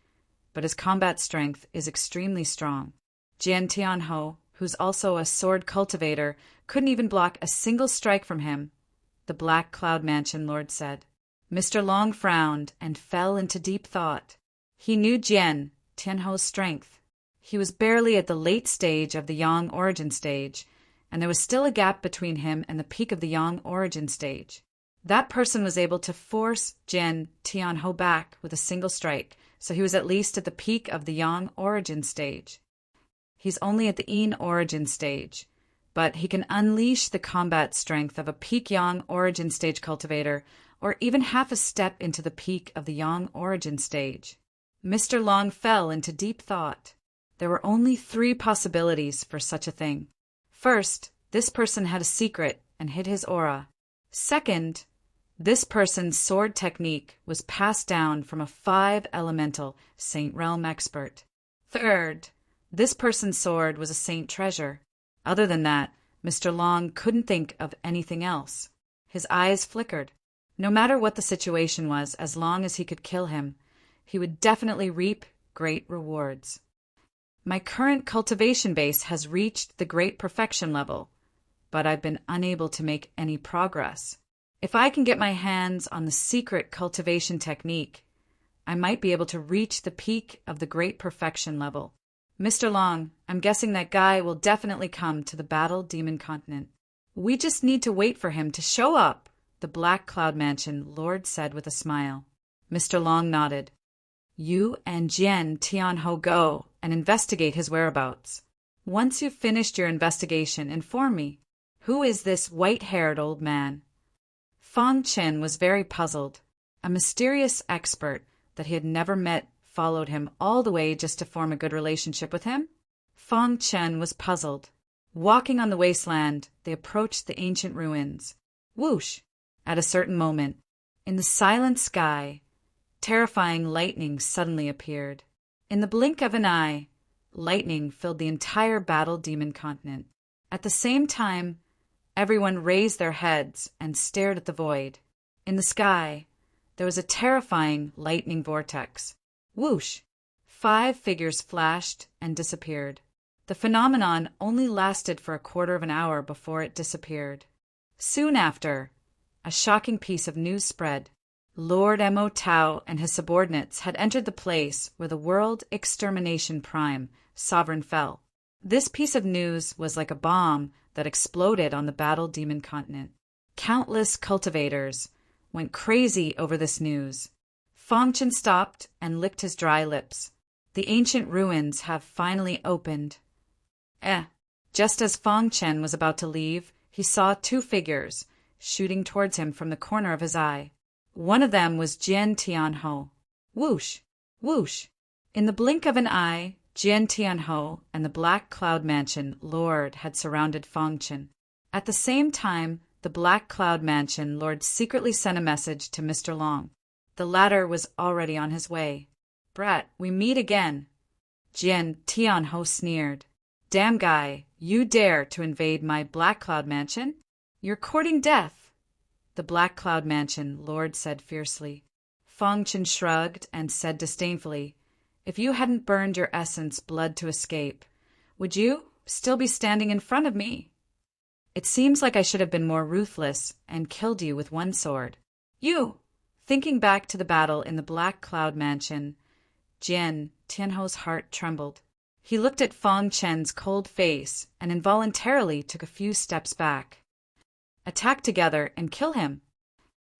but his combat strength is extremely strong. Jian Tianhou, who's also a sword cultivator, couldn't even block a single strike from him, the Black Cloud Mansion Lord said. Mr. Long frowned and fell into deep thought. He knew Jian Tianhou's strength. He was barely at the late stage of the Yang origin stage, and there was still a gap between him and the peak of the Yang origin stage. That person was able to force Jian Tianhou back with a single strike, so he was at least at the peak of the Yang origin stage. He's only at the Yin origin stage, but he can unleash the combat strength of a peak Yang origin stage cultivator, or even half a step into the peak of the Yang origin stage. Mr. Long fell into deep thought. There were only 3 possibilities for such a thing. First, this person had a secret and hid his aura. Second, this person's sword technique was passed down from a 5-elemental Saint Realm expert. Third, this person's sword was a saint treasure. Other than that, Mr. Long couldn't think of anything else. His eyes flickered. No matter what the situation was, as long as he could kill him, he would definitely reap great rewards. My current cultivation base has reached the great perfection level, but I've been unable to make any progress. If I can get my hands on the secret cultivation technique, I might be able to reach the peak of the great perfection level. Mr. Long, I'm guessing that guy will definitely come to the Battle Demon Continent. We just need to wait for him to show up, the Black Cloud Mansion Lord said with a smile. Mr. Long nodded. You and Jian Tianhou go and investigate his whereabouts. Once you've finished your investigation, inform me. Who is this white-haired old man? Fang Chen was very puzzled. A mysterious expert that he had never met followed him all the way just to form a good relationship with him? Fang Chen was puzzled. Walking on the wasteland, they approached the ancient ruins. Whoosh! At a certain moment, in the silent sky, terrifying lightning suddenly appeared. In the blink of an eye, lightning filled the entire battle demon continent. At the same time, everyone raised their heads and stared at the void. In the sky, there was a terrifying lightning vortex. Whoosh! 5 figures flashed and disappeared. The phenomenon only lasted for a quarter of an hour before it disappeared. Soon after, a shocking piece of news spread. Lord Mo Tao and his subordinates had entered the place where the World Extermination Prime sovereign fell. This piece of news was like a bomb that exploded on the battle demon continent. Countless cultivators went crazy over this news. Fang Chen stopped and licked his dry lips. The ancient ruins have finally opened. Just as Fang Chen was about to leave, he saw 2 figures shooting towards him from the corner of his eye. One of them was Jian Tianhou. Whoosh! Whoosh! In the blink of an eye, Jian Tianhou and the Black Cloud Mansion Lord had surrounded Fang Chen. At the same time, the Black Cloud Mansion Lord secretly sent a message to Mr. Long. The latter was already on his way. "Brat, we meet again." Jian Tianhou sneered. "Damn guy, you dare to invade my Black Cloud Mansion? You're courting death." The Black Cloud Mansion Lord said fiercely. Fang Chen shrugged and said disdainfully, "If you hadn't burned your essence blood to escape, would you still be standing in front of me? It seems like I should have been more ruthless and killed you with one sword." "You!" Thinking back to the battle in the Black Cloud Mansion, Jian Tianhou's heart trembled. He looked at Fang Chen's cold face and involuntarily took a few steps back. "Attack together and kill him."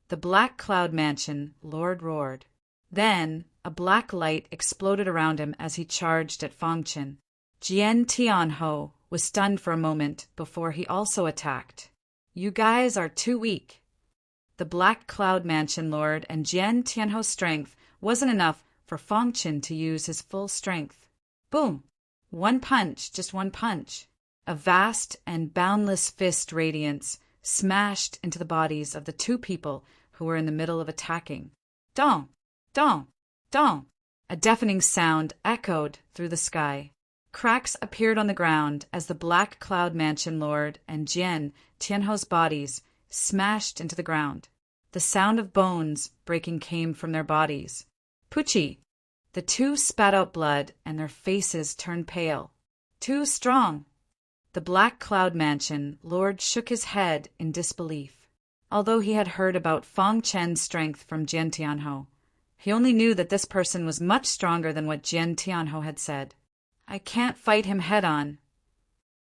The Black Cloud Mansion Lord roared. Then a black light exploded around him as he charged at Fang Chen. Jian Tianhou was stunned for a moment before he also attacked. "You guys are too weak." The Black Cloud Mansion Lord and Jian Tianhou's strength wasn't enough for Fang Chen to use his full strength. Boom! One punch, just one punch. A vast and boundless fist radiance smashed into the bodies of the 2 people who were in the middle of attacking. Dong! Dong! Dong! A deafening sound echoed through the sky. Cracks appeared on the ground as the Black Cloud Mansion Lord and Jian Tianhou's bodies smashed into the ground. The sound of bones breaking came from their bodies. Pucci! The 2 spat out blood and their faces turned pale. "Too strong." The Black Cloud Mansion Lord shook his head in disbelief. Although he had heard about Fang Chen's strength from Jian Tianhou, he only knew that this person was much stronger than what Jian Tianhou had said. "I can't fight him head-on."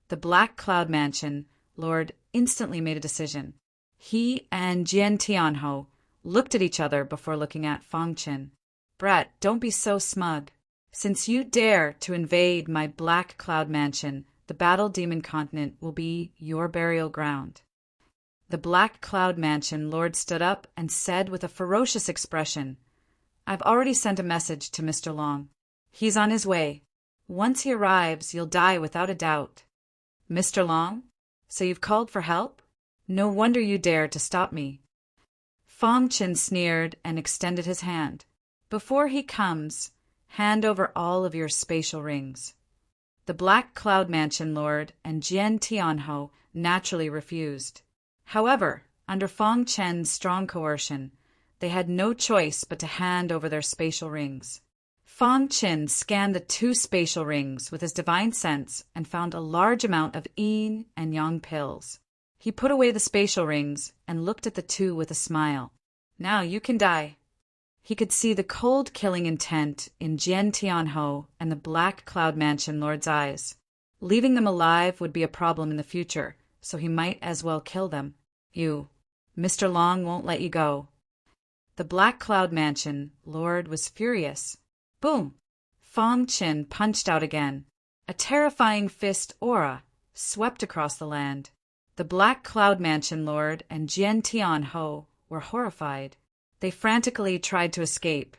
The Black Cloud Mansion Lord instantly made a decision. He and Jian Tianhou looked at each other before looking at Fang Chen. "Brat, don't be so smug. Since you dare to invade my Black Cloud Mansion, the Battle Demon Continent will be your burial ground." The Black Cloud Mansion Lord stood up and said with a ferocious expression, "I've already sent a message to Mr. Long. He's on his way. Once he arrives, you'll die without a doubt." "Mr. Long? So you've called for help? No wonder you dare to stop me." Fang Chen sneered and extended his hand. "Before he comes, hand over all of your spatial rings." The Black Cloud Mansion Lord and Jian Tianhou naturally refused. However, under Fang Chen's strong coercion, they had no choice but to hand over their spatial rings. Fang Chen scanned the 2 spatial rings with his divine sense and found a large amount of yin and yang pills. He put away the spatial rings and looked at the 2 with a smile. "Now you can die." He could see the cold killing intent in Jian Tianhou and the Black Cloud Mansion Lord's eyes. Leaving them alive would be a problem in the future, so he might as well kill them. Mr. Long won't let you go." The Black Cloud Mansion Lord was furious. Boom! Fang Chen punched out again. A terrifying fist aura swept across the land. The Black Cloud Mansion Lord and Jian Tianhou were horrified. They frantically tried to escape,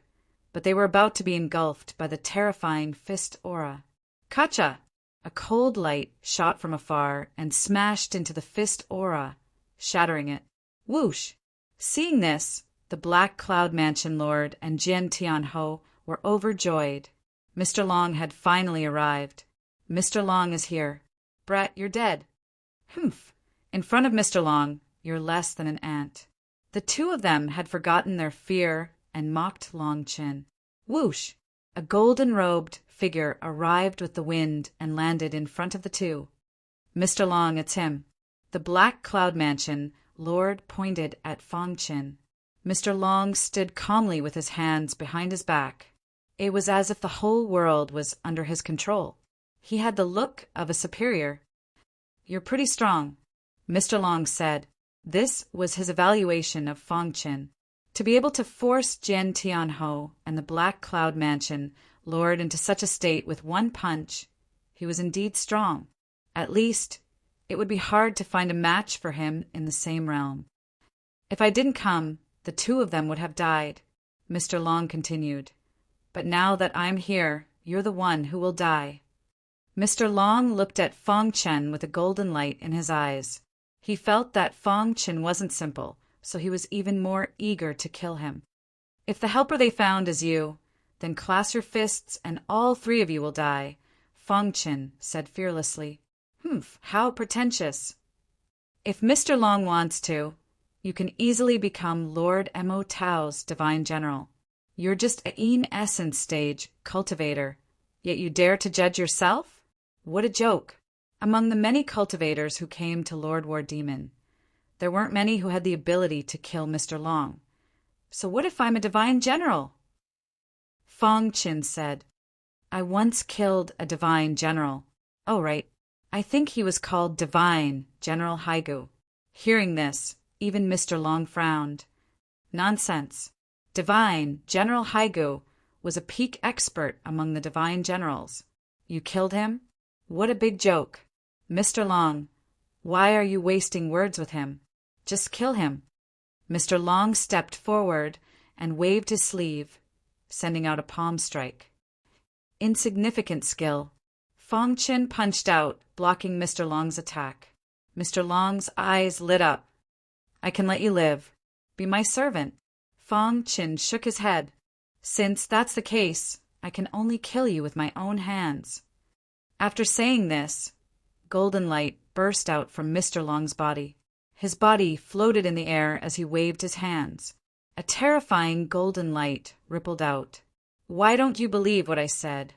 but they were about to be engulfed by the terrifying fist aura. Kacha! A cold light shot from afar and smashed into the fist aura, shattering it. Whoosh! Seeing this, the Black Cloud Mansion Lord and Jian Tianho were overjoyed. Mr. Long had finally arrived. Mr. Long is here. Brett, you're dead. Humph! In front of Mr. Long, you're less than an ant. The two of them had forgotten their fear and mocked Long Chin. Whoosh! A golden-robed figure arrived with the wind and landed in front of the two. Mr. Long, it's him. The Black Cloud Mansion Lord pointed at Fong Chin. Mr. Long stood calmly with his hands behind his back. It was as if the whole world was under his control. He had the look of a superior. You're pretty strong, Mr. Long said. This was his evaluation of Fong Chin. To be able to force Jian Tianho and the Black Cloud Mansion Lord into such a state with one punch, he was indeed strong. At least, it would be hard to find a match for him in the same realm. If I didn't come, the two of them would have died, Mr. Long continued. But now that I'm here, you're the one who will die. Mr. Long looked at Fong Chen with a golden light in his eyes. He felt that Fong Chen wasn't simple, so he was even more eager to kill him. If the helper they found is you, then clasp your fists and all three of you will die, Fong Chen said fearlessly. Humph, how pretentious. If Mr. Long wants to, you can easily become Lord Mo Tao's divine general. You're just a in-essence stage cultivator, yet you dare to judge yourself? What a joke. Among the many cultivators who came to Lord War Demon, there weren't many who had the ability to kill Mr. Long. So what if I'm a divine general? Fong Chin said, I once killed a divine general. Oh, right. I think he was called Divine General Haigu. Hearing this, even Mr. Long frowned. Nonsense. Divine General Haigu was a peak expert among the divine generals. You killed him? What a big joke. Mr. Long, why are you wasting words with him? Just kill him. Mr. Long stepped forward and waved his sleeve, sending out a palm strike. Insignificant skill. Fong Chin punched out, blocking Mr. Long's attack. Mr. Long's eyes lit up. I can let you live. Be my servant. Fong Chin shook his head. Since that's the case, I can only kill you with my own hands. After saying this, golden light burst out from Mr. Long's body. His body floated in the air as he waved his hands. A terrifying golden light rippled out. Why don't you believe what I said?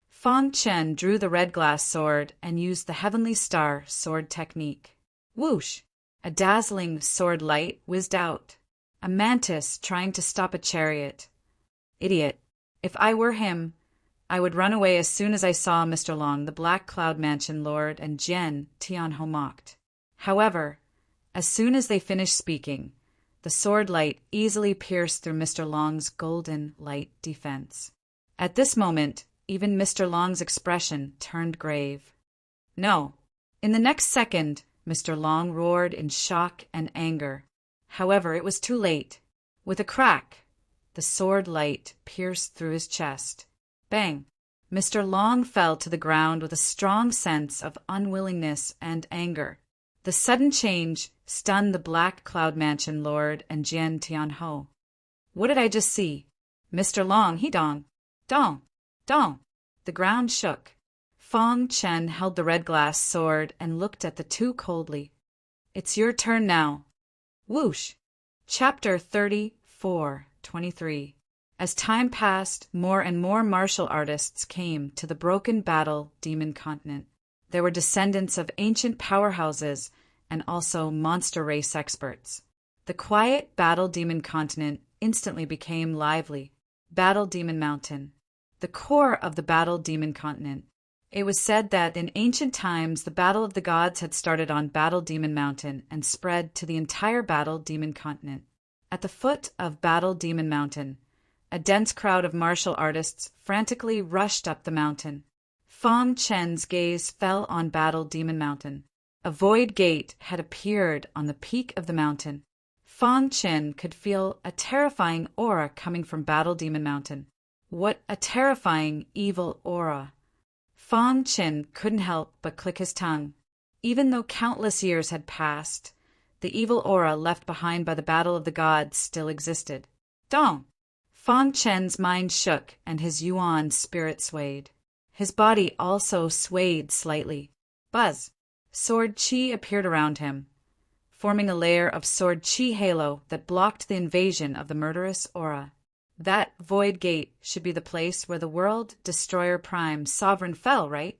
Fong Chen drew the red glass sword and used the Heavenly Star sword technique. Whoosh! A dazzling sword light whizzed out. A mantis trying to stop a chariot. Idiot. If I were him, I would run away as soon as I saw Mr. Long, the Black Cloud Mansion Lord, and Jian Tianho mocked. However, as soon as they finished speaking, the sword light easily pierced through Mr. Long's golden light defense. At this moment, even Mr. Long's expression turned grave. No. In the next second, Mr. Long roared in shock and anger. However, it was too late. With a crack, the sword light pierced through his chest. Bang! Mr. Long fell to the ground with a strong sense of unwillingness and anger. The sudden change stunned the Black Cloud Mansion Lord and Jian Tianho. What did I just see? Mr. Long, he dong. Dong! Dong! The ground shook. Fong Chen held the red glass sword and looked at the two coldly. It's your turn now. Whoosh! Chapter 34:23. As time passed, more and more martial artists came to the broken battle demon continent. There were descendants of ancient powerhouses and also monster race experts. The quiet battle demon continent instantly became lively. Battle Demon Mountain. The core of the battle demon continent. It was said that in ancient times the battle of the gods had started on Battle Demon Mountain and spread to the entire Battle Demon continent. At the foot of Battle Demon Mountain, a dense crowd of martial artists frantically rushed up the mountain. Fong Chen's gaze fell on Battle Demon Mountain. A void gate had appeared on the peak of the mountain. Fang Chen could feel a terrifying aura coming from Battle Demon Mountain. What a terrifying, evil aura. Fang Chen couldn't help but click his tongue. Even though countless years had passed, the evil aura left behind by the Battle of the Gods still existed. Dong! Fang Chen's mind shook and his yuan spirit swayed. His body also swayed slightly. Buzz! Sword Qi appeared around him, forming a layer of Sword Qi halo that blocked the invasion of the murderous aura. That void gate should be the place where the World Destroyer Prime Sovereign fell, right?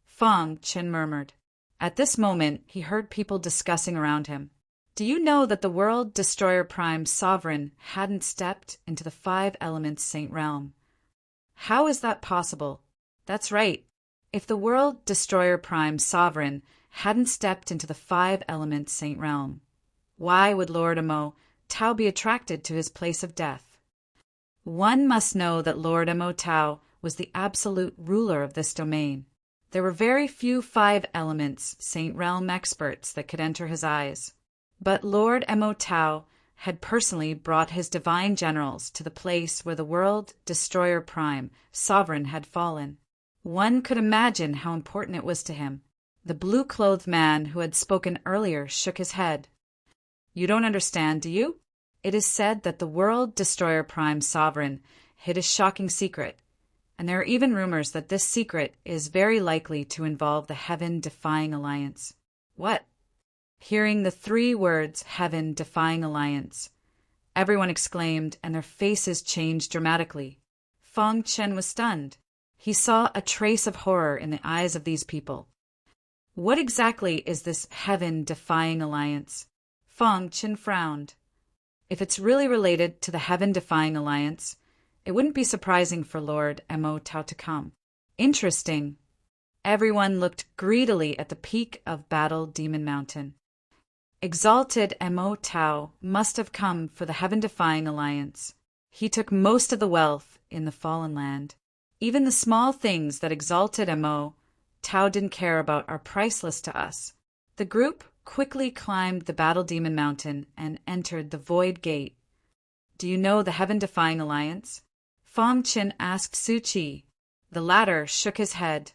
Fang Chen murmured. At this moment, he heard people discussing around him. Do you know that the World Destroyer Prime Sovereign hadn't stepped into the Five Elements Saint Realm? How is that possible? That's right. If the World Destroyer Prime Sovereign hadn't stepped into the Five Elements Saint Realm, why would Lord Amo Tao be attracted to his place of death? One must know that Lord Amo Tao was the absolute ruler of this domain. There were very few Five Elements Saint Realm experts that could enter his eyes. But Lord Amo Tao had personally brought his divine generals to the place where the World Destroyer Prime Sovereign had fallen. One could imagine how important it was to him. The blue-clothed man who had spoken earlier shook his head. You don't understand, do you? It is said that the World Destroyer Prime Sovereign hid a shocking secret, and there are even rumors that this secret is very likely to involve the Heaven-Defying Alliance. What? Hearing the three words Heaven-Defying Alliance, everyone exclaimed and their faces changed dramatically. Fang Chen was stunned. He saw a trace of horror in the eyes of these people. What exactly is this Heaven-Defying Alliance? Fang Chen frowned. If it's really related to the Heaven-Defying Alliance, it wouldn't be surprising for Lord Amo Tao to come. Interesting. Everyone looked greedily at the peak of Battle Demon Mountain. Exalted Amo Tao must have come for the Heaven-Defying Alliance. He took most of the wealth in the Fallen Land. Even the small things that exalted Amo Tao didn't care about are priceless to us. The group quickly climbed the Battle Demon Mountain and entered the Void Gate. Do you know the Heaven-Defying Alliance? Fang Chen asked Su Qi. The latter shook his head.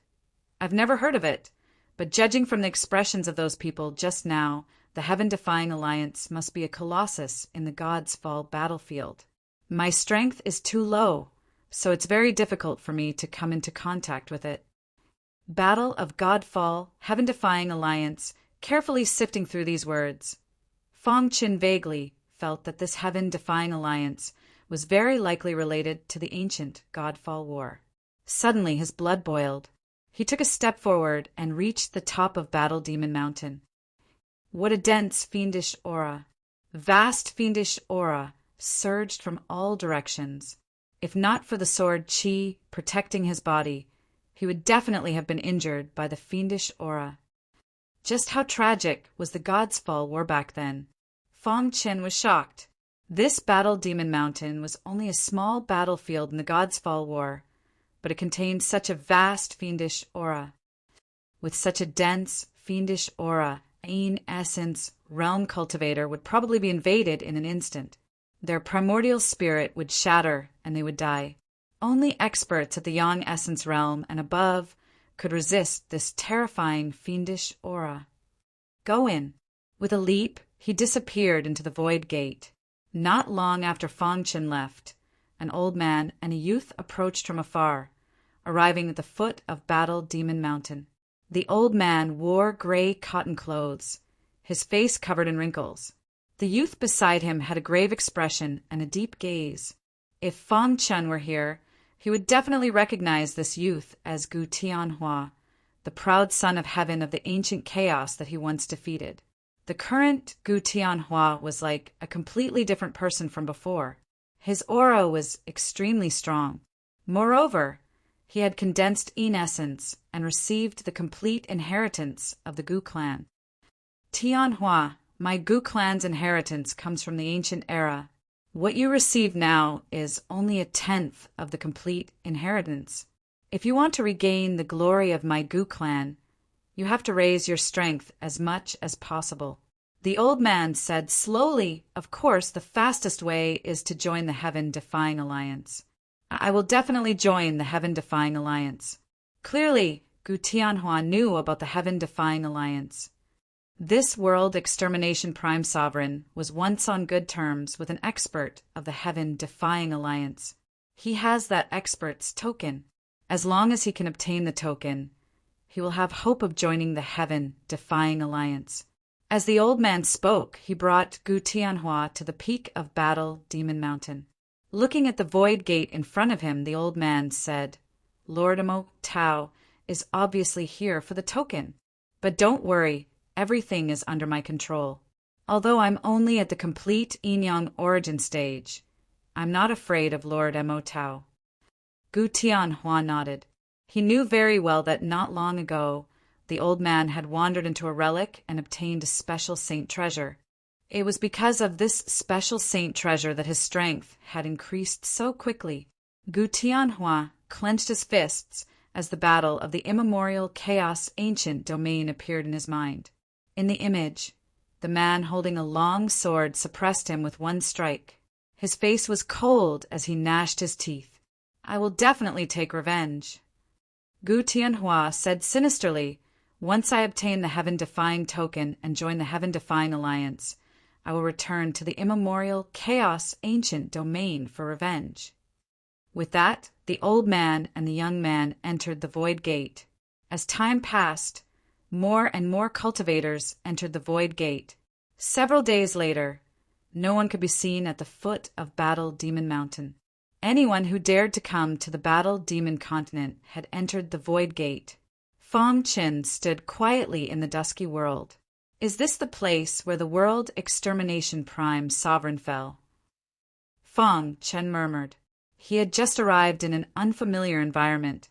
I've never heard of it, but judging from the expressions of those people just now, the Heaven-Defying Alliance must be a colossus in the God's Fall battlefield. My strength is too low, so it's very difficult for me to come into contact with it. Battle of Godfall, Heaven-Defying Alliance, carefully sifting through these words. Fang Chen vaguely felt that this Heaven-Defying Alliance was very likely related to the ancient Godfall War. Suddenly his blood boiled. He took a step forward and reached the top of Battle Demon Mountain. What a dense fiendish aura. Vast fiendish aura surged from all directions. If not for the sword Qi protecting his body, he would definitely have been injured by the fiendish aura. Just how tragic was the God's Fall War back then? Fang Chen was shocked. This Battle Demon Mountain was only a small battlefield in the God's Fall War, but it contained such a vast fiendish aura. With such a dense fiendish aura, Ain Essence Realm Cultivator would probably be invaded in an instant. Their primordial spirit would shatter and they would die. Only experts at the Yang Essence Realm and above could resist this terrifying fiendish aura. Go in. With a leap, he disappeared into the Void Gate. Not long after Fang Chen left, an old man and a youth approached from afar, arriving at the foot of Battle Demon Mountain. The old man wore gray cotton clothes, his face covered in wrinkles. The youth beside him had a grave expression and a deep gaze. If Fang Chen were here, he would definitely recognize this youth as Gu Tianhua, the proud son of heaven of the ancient chaos that he once defeated. The current Gu Tianhua was like a completely different person from before. His aura was extremely strong. Moreover, he had condensed Yin essence and received the complete inheritance of the Gu clan. Tianhua, my Gu clan's inheritance comes from the ancient era. What you receive now is only a tenth of the complete inheritance. If you want to regain the glory of my Gu clan, you have to raise your strength as much as possible. The old man said slowly, "Of course, the fastest way is to join the Heaven-Defying Alliance. I will definitely join the Heaven-Defying Alliance." Clearly, Gu Tianhua knew about the Heaven-Defying Alliance. This World Extermination Prime Sovereign was once on good terms with an expert of the Heaven-Defying Alliance. He has that expert's token. As long as he can obtain the token, he will have hope of joining the Heaven-Defying Alliance. As the old man spoke, he brought Gu Tianhua to the peak of Battle Demon Mountain. Looking at the void gate in front of him, the old man said, "Lord Amo Tao is obviously here for the token. But don't worry, everything is under my control. Although I'm only at the complete Yin-Yang origin stage, I'm not afraid of Lord Amo Tao." Gu Tianhua nodded. He knew very well that not long ago, the old man had wandered into a relic and obtained a special saint treasure. It was because of this special saint treasure that his strength had increased so quickly. Gu Tianhua clenched his fists as the battle of the immemorial chaos ancient domain appeared in his mind. In the image, the man holding a long sword suppressed him with one strike. His face was cold as he gnashed his teeth. "I will definitely take revenge." Gu Tianhua said sinisterly, "Once I obtain the Heaven-Defying token and join the Heaven-Defying Alliance, I will return to the immemorial chaos ancient domain for revenge." With that, the old man and the young man entered the void gate. As time passed, more and more cultivators entered the void gate. Several days later, no one could be seen at the foot of Battle Demon Mountain. Anyone who dared to come to the Battle Demon Continent had entered the void gate. Fong Qin stood quietly in the dusky world. "Is this the place where the World Extermination Prime Sovereign fell?" Fong Chen murmured. He had just arrived in an unfamiliar environment,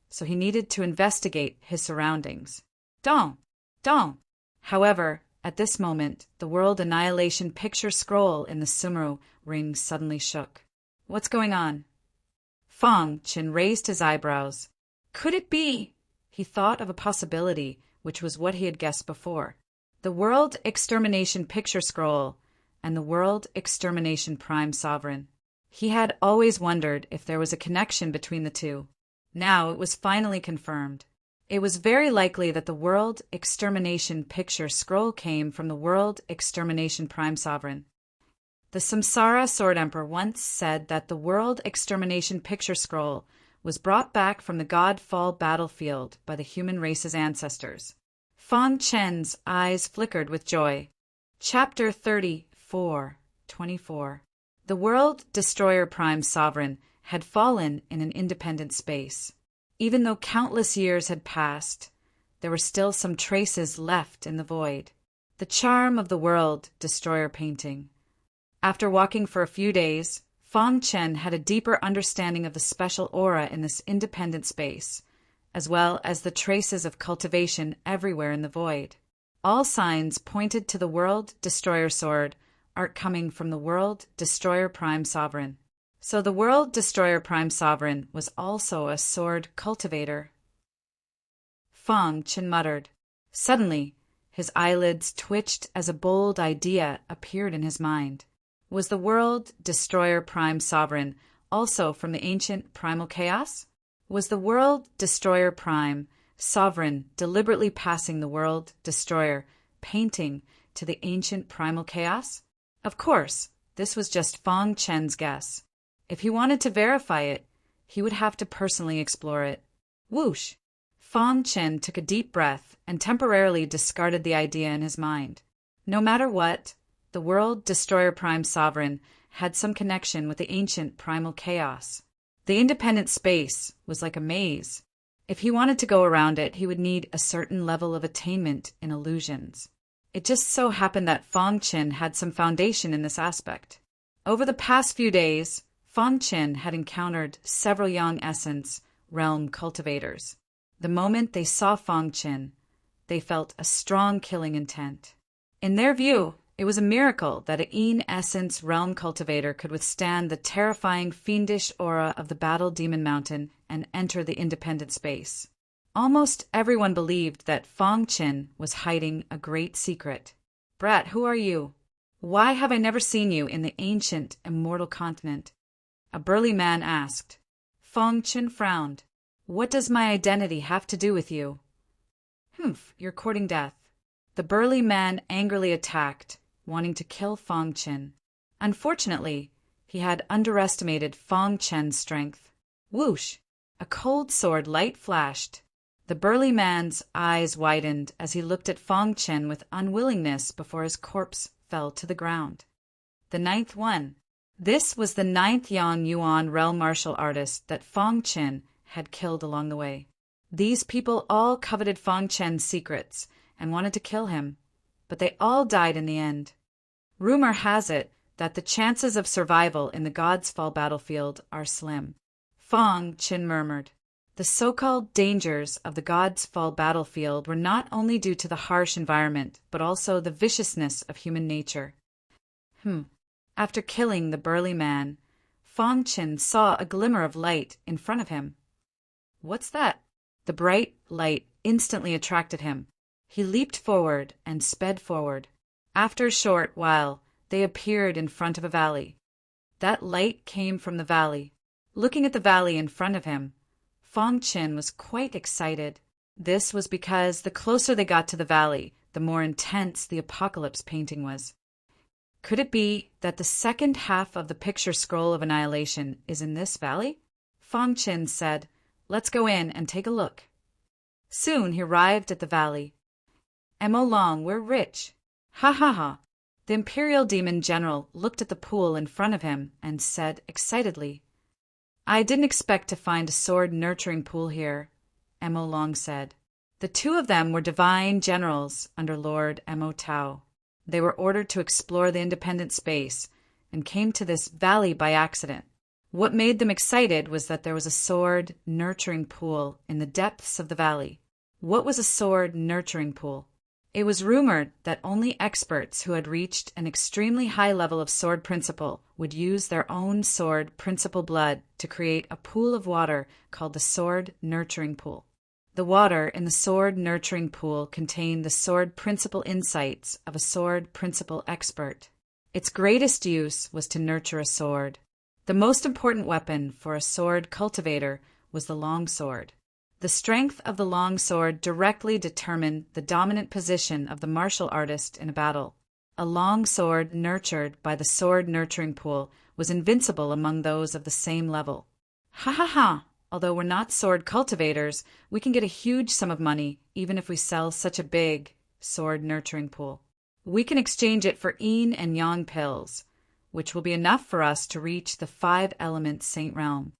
so he needed to investigate his surroundings. Dong! Dong! However, at this moment, the World Annihilation picture scroll in the Sumru ring suddenly shook. "What's going on?" Fong Chen raised his eyebrows. Could it be? He thought of a possibility, which was what he had guessed before. The World Extermination picture scroll and the World Extermination Prime Sovereign. He had always wondered if there was a connection between the two. Now it was finally confirmed. It was very likely that the World Extermination picture scroll came from the World Extermination Prime Sovereign. The Samsara Sword Emperor once said that the World Extermination picture scroll was brought back from the God-Fall battlefield by the human race's ancestors. Fong Chen's eyes flickered with joy. Chapter 34:24. The World Destroyer Prime Sovereign had fallen in an independent space. Even though countless years had passed, there were still some traces left in the void. The charm of the World Destroyer painting. After walking for a few days, Fong Chen had a deeper understanding of the special aura in this independent space, as well as the traces of cultivation everywhere in the void. All signs pointed to the World Destroyer Sword art coming from the World Destroyer Prime Sovereign. So the World Destroyer Prime Sovereign was also a sword cultivator. Fong Chen muttered. Suddenly, his eyelids twitched as a bold idea appeared in his mind. Was the World Destroyer Prime Sovereign also from the ancient primal chaos? Was the World Destroyer Prime Sovereign deliberately passing the World Destroyer painting to the ancient primal chaos? Of course, this was just Fong Chen's guess. If he wanted to verify it, he would have to personally explore it. Whoosh! Fong Chen took a deep breath and temporarily discarded the idea in his mind. No matter what, the World Destroyer Prime Sovereign had some connection with the ancient primal chaos. The independent space was like a maze. If he wanted to go around it, he would need a certain level of attainment in illusions. It just so happened that Fong Chen had some foundation in this aspect. Over the past few days, Fong Chen had encountered several young essence realm cultivators. The moment they saw Fong Chen, they felt a strong killing intent. In their view, it was a miracle that a Yin essence realm cultivator could withstand the terrifying fiendish aura of the Battle Demon Mountain and enter the independent space. Almost everyone believed that Fong Chen was hiding a great secret. Brat, who are you? Why have I never seen you in the ancient, immortal continent? A burly man asked. Fong Chen frowned. What does my identity have to do with you? Humph, you're courting death. The burly man angrily attacked, wanting to kill Fong Chen. Unfortunately, he had underestimated Fong Chen's strength. Whoosh! A cold sword light flashed. The burly man's eyes widened as he looked at Fong Chen with unwillingness before his corpse fell to the ground. The ninth one. This was the 9th Yang Yuan realm martial artist that Fong Chen had killed along the way. These people all coveted Fong Chen's secrets and wanted to kill him, but they all died in the end. Rumor has it that the chances of survival in the God's Fall battlefield are slim. Fong Chen murmured. The so-called dangers of the God's Fall battlefield were not only due to the harsh environment, but also the viciousness of human nature. After killing the burly man, Fong Chen saw a glimmer of light in front of him. What's that? The bright light instantly attracted him. He leaped forward and sped forward. After a short while, they appeared in front of a valley. That light came from the valley. Looking at the valley in front of him, Fong Chen was quite excited. This was because the closer they got to the valley, the more intense the apocalypse painting was. Could it be that the second half of the picture scroll of annihilation is in this valley? Fong Chen said, Let's go in and take a look. Soon he arrived at the valley. Mo Long, we're rich. Ha ha ha. The Imperial Demon General looked at the pool in front of him and said excitedly, I didn't expect to find a sword-nurturing pool here, Mo Long said. The two of them were divine generals under Lord Mo Tao. They were ordered to explore the independent space and came to this valley by accident. What made them excited was that there was a sword-nurturing pool in the depths of the valley. What was a sword-nurturing pool? It was rumored that only experts who had reached an extremely high level of sword principle would use their own sword principle blood to create a pool of water called the sword-nurturing pool. The water in the sword-nurturing pool contained the sword principle insights of a sword principle expert. Its greatest use was to nurture a sword. The most important weapon for a sword cultivator was the long sword. The strength of the long sword directly determined the dominant position of the martial artist in a battle. A long sword nurtured by the sword-nurturing pool was invincible among those of the same level. Ha ha ha! Although we're not sword cultivators, we can get a huge sum of money even if we sell such a big sword-nurturing pool. We can exchange it for yin and yang pills, which will be enough for us to reach the 5-element Saint Realm.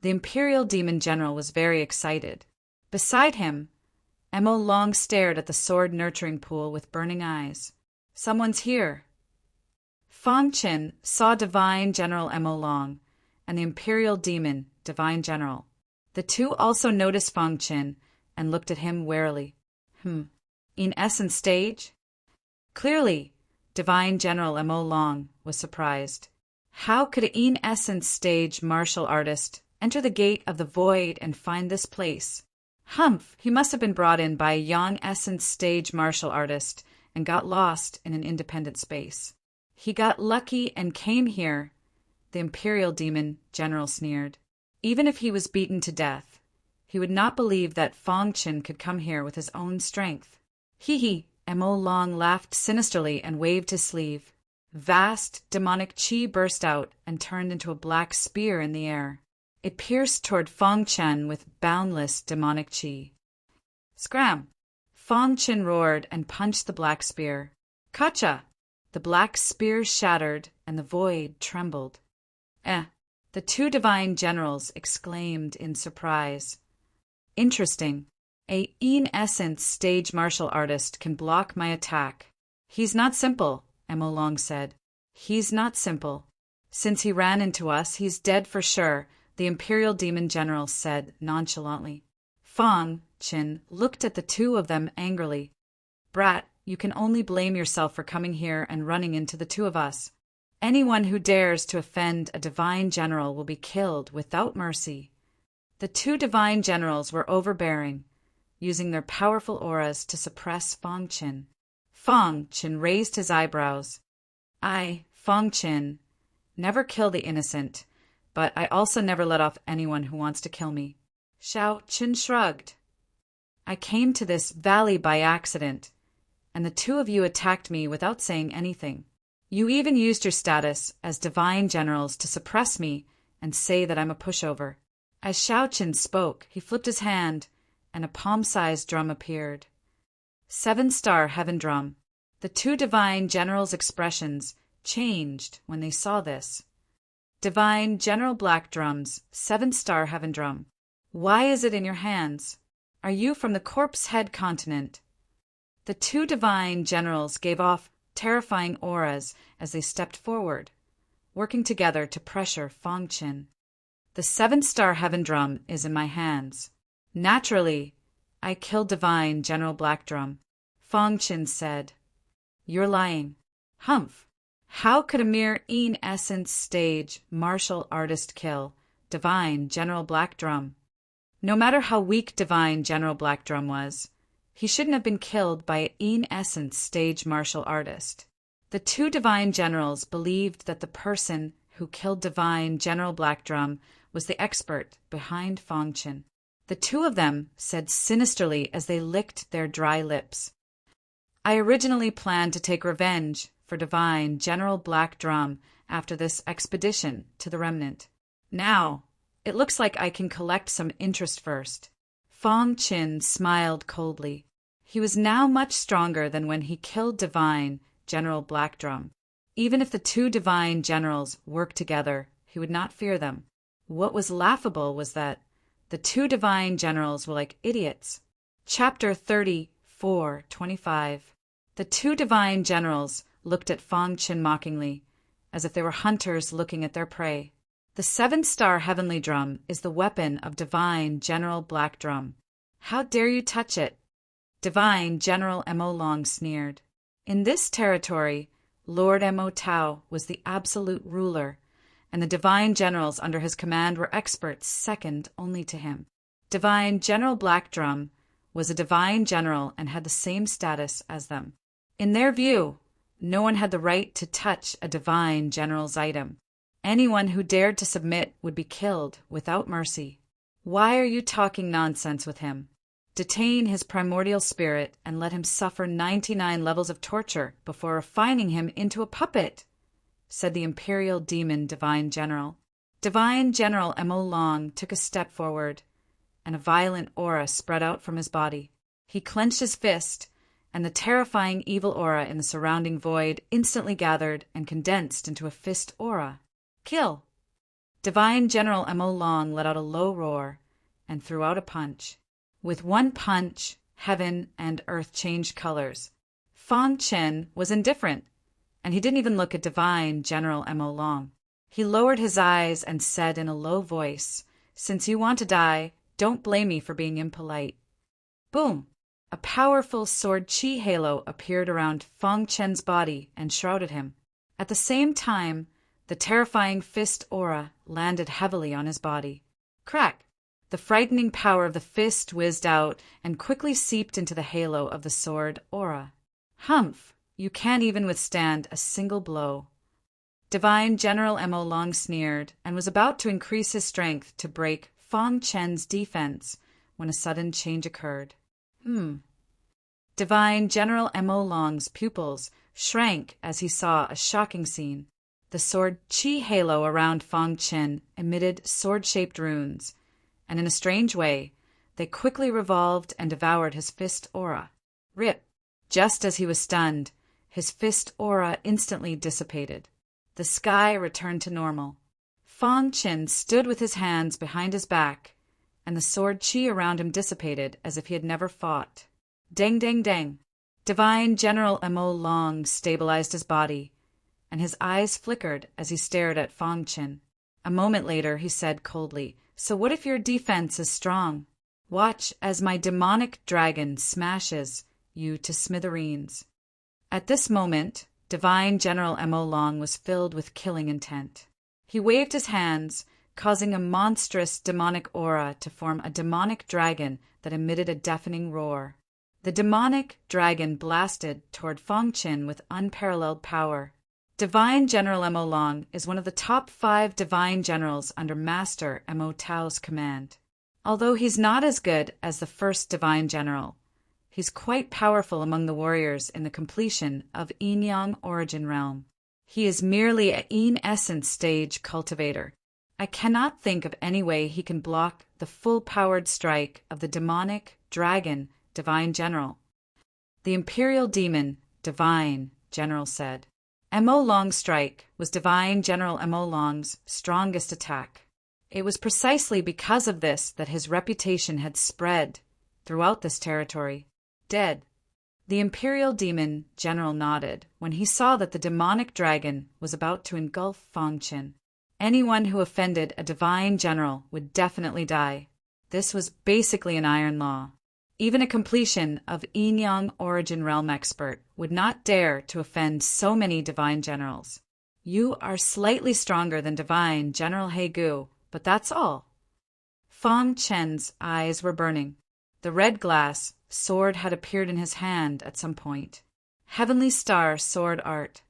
The Imperial Demon General was very excited. Beside him, Mo Long stared at the sword-nurturing pool with burning eyes. Someone's here. Fong Chen saw Divine General Mo Long and the Imperial Demon Divine General. The two also noticed Fong Chen and looked at him warily. In essence stage? Clearly, Divine General Mo Long was surprised. How could an in essence stage martial artist enter the gate of the void and find this place? Humph, he must have been brought in by a young essence stage martial artist and got lost in an independent space. He got lucky and came here, the Imperial Demon General sneered. Even if he was beaten to death, he would not believe that Fong Chen could come here with his own strength. Hee. Mo Long laughed sinisterly and waved his sleeve. Vast demonic chi burst out and turned into a black spear in the air. It pierced toward Fong Chen with boundless demonic chi. Scram! Fong Chen roared and punched the black spear. Kacha! The black spear shattered and the void trembled. The two divine generals exclaimed in surprise. Interesting. A in-essence stage martial artist can block my attack. He's not simple, Mo Long said. He's not simple. Since he ran into us, he's dead for sure, the Imperial Demon General said nonchalantly. Fong Chen looked at the two of them angrily. Brat, you can only blame yourself for coming here and running into the two of us. Anyone who dares to offend a divine general will be killed without mercy. The two divine generals were overbearing, using their powerful auras to suppress Fong Chen. Fong Qin raised his eyebrows. I, Fong Qin, never kill the innocent, but I also never let off anyone who wants to kill me. Shao Qin shrugged. I came to this valley by accident, and the two of you attacked me without saying anything. You even used your status as divine generals to suppress me and say that I'm a pushover. As Shao Qin spoke, he flipped his hand, and a palm-sized drum appeared. 7-star heaven drum. The two divine generals' expressions changed when they saw this. Divine General Black Drum's 7-star heaven drum. Why is it in your hands? Are you from the Corpse Head continent? The two divine generals gave off terrifying auras as they stepped forward, working together to pressure Fong Qin. The 7-star heaven drum is in my hands. Naturally, I killed Divine General Black Drum. Fong Qin said. You're lying. Humph. How could a mere in-essence stage martial artist kill Divine General Black Drum? No matter how weak Divine General Black Drum was, he shouldn't have been killed by an in-essence stage martial artist. The two divine generals believed that the person who killed Divine General Black Drum was the expert behind Fong Qin. The two of them said sinisterly as they licked their dry lips. I originally planned to take revenge for Divine General Black Drum after this expedition to the Remnant. Now, it looks like I can collect some interest first. Fong Qin smiled coldly. He was now much stronger than when he killed Divine General Black Drum. Even if the two divine generals worked together, he would not fear them. What was laughable was that the two divine generals were like idiots. Chapter 34:25. The two divine generals looked at Fong Qin mockingly, as if they were hunters looking at their prey. The 7-star heavenly drum is the weapon of Divine General Black Drum. How dare you touch it? Divine General Mo Long sneered. In this territory, Lord Mo Tao was the absolute ruler, and the divine generals under his command were experts second only to him. Divine General Black Drum was a divine general and had the same status as them. In their view, no one had the right to touch a divine general's item. Anyone who dared to submit would be killed without mercy. Why are you talking nonsense with him? Detain his primordial spirit and let him suffer 99 levels of torture before refining him into a puppet, said the Imperial Demon Divine General. Divine General Mo Long took a step forward, and a violent aura spread out from his body. He clenched his fist, and the terrifying evil aura in the surrounding void instantly gathered and condensed into a fist aura. Kill! Divine General Mo Long let out a low roar and threw out a punch. With one punch, heaven and earth changed colors. Fong Qin was indifferent, and he didn't even look at Divine General Mo Long. He lowered his eyes and said in a low voice, "Since you want to die, don't blame me for being impolite." Boom! A powerful sword chi halo appeared around Fong Qin's body and shrouded him. At the same time, the terrifying fist aura landed heavily on his body. Crack! The frightening power of the fist whizzed out and quickly seeped into the halo of the sword aura. Humph! You can't even withstand a single blow. Divine General Mo Long sneered and was about to increase his strength to break Fong Qin's defense when a sudden change occurred. Divine General Mo Long's pupils shrank as he saw a shocking scene. The sword chi halo around Fong Qin emitted sword-shaped runes, and in a strange way, they quickly revolved and devoured his fist aura. Rip! Just as he was stunned, his fist aura instantly dissipated. The sky returned to normal. Fong Qin stood with his hands behind his back, and the sword chi around him dissipated as if he had never fought. Dang, dang, dang! Divine General Mo Long stabilized his body, and his eyes flickered as he stared at Fong Qin. A moment later, he said coldly, "So what if your defense is strong? Watch as my demonic dragon smashes you to smithereens." At this moment, Divine General Mo Long was filled with killing intent. He waved his hands, causing a monstrous demonic aura to form a demonic dragon that emitted a deafening roar. The demonic dragon blasted toward Fang Qin with unparalleled power. Divine General Mo Long is one of the top 5 divine generals under Master Mo Tao's command. Although he's not as good as the first divine general, he's quite powerful among the warriors in the completion of Yin-Yang Origin Realm. He is merely a Yin Essence stage cultivator. I cannot think of any way he can block the full-powered strike of the demonic dragon divine general. The Imperial Demon divine general said. Mo Long's strike was divine general Mo Long's strongest attack. It was precisely because of this that his reputation had spread throughout this territory. Dead. The Imperial Demon General nodded when he saw that the demonic dragon was about to engulf Fang Qin. Anyone who offended a divine general would definitely die. This was basically an iron law. Even a completion of Yin-Yang Origin Realm expert would not dare to offend so many divine generals. You are slightly stronger than divine General He Gu, but that's all. Fang Qin's eyes were burning. The red glass sword had appeared in his hand at some point. Heavenly Star Sword Art.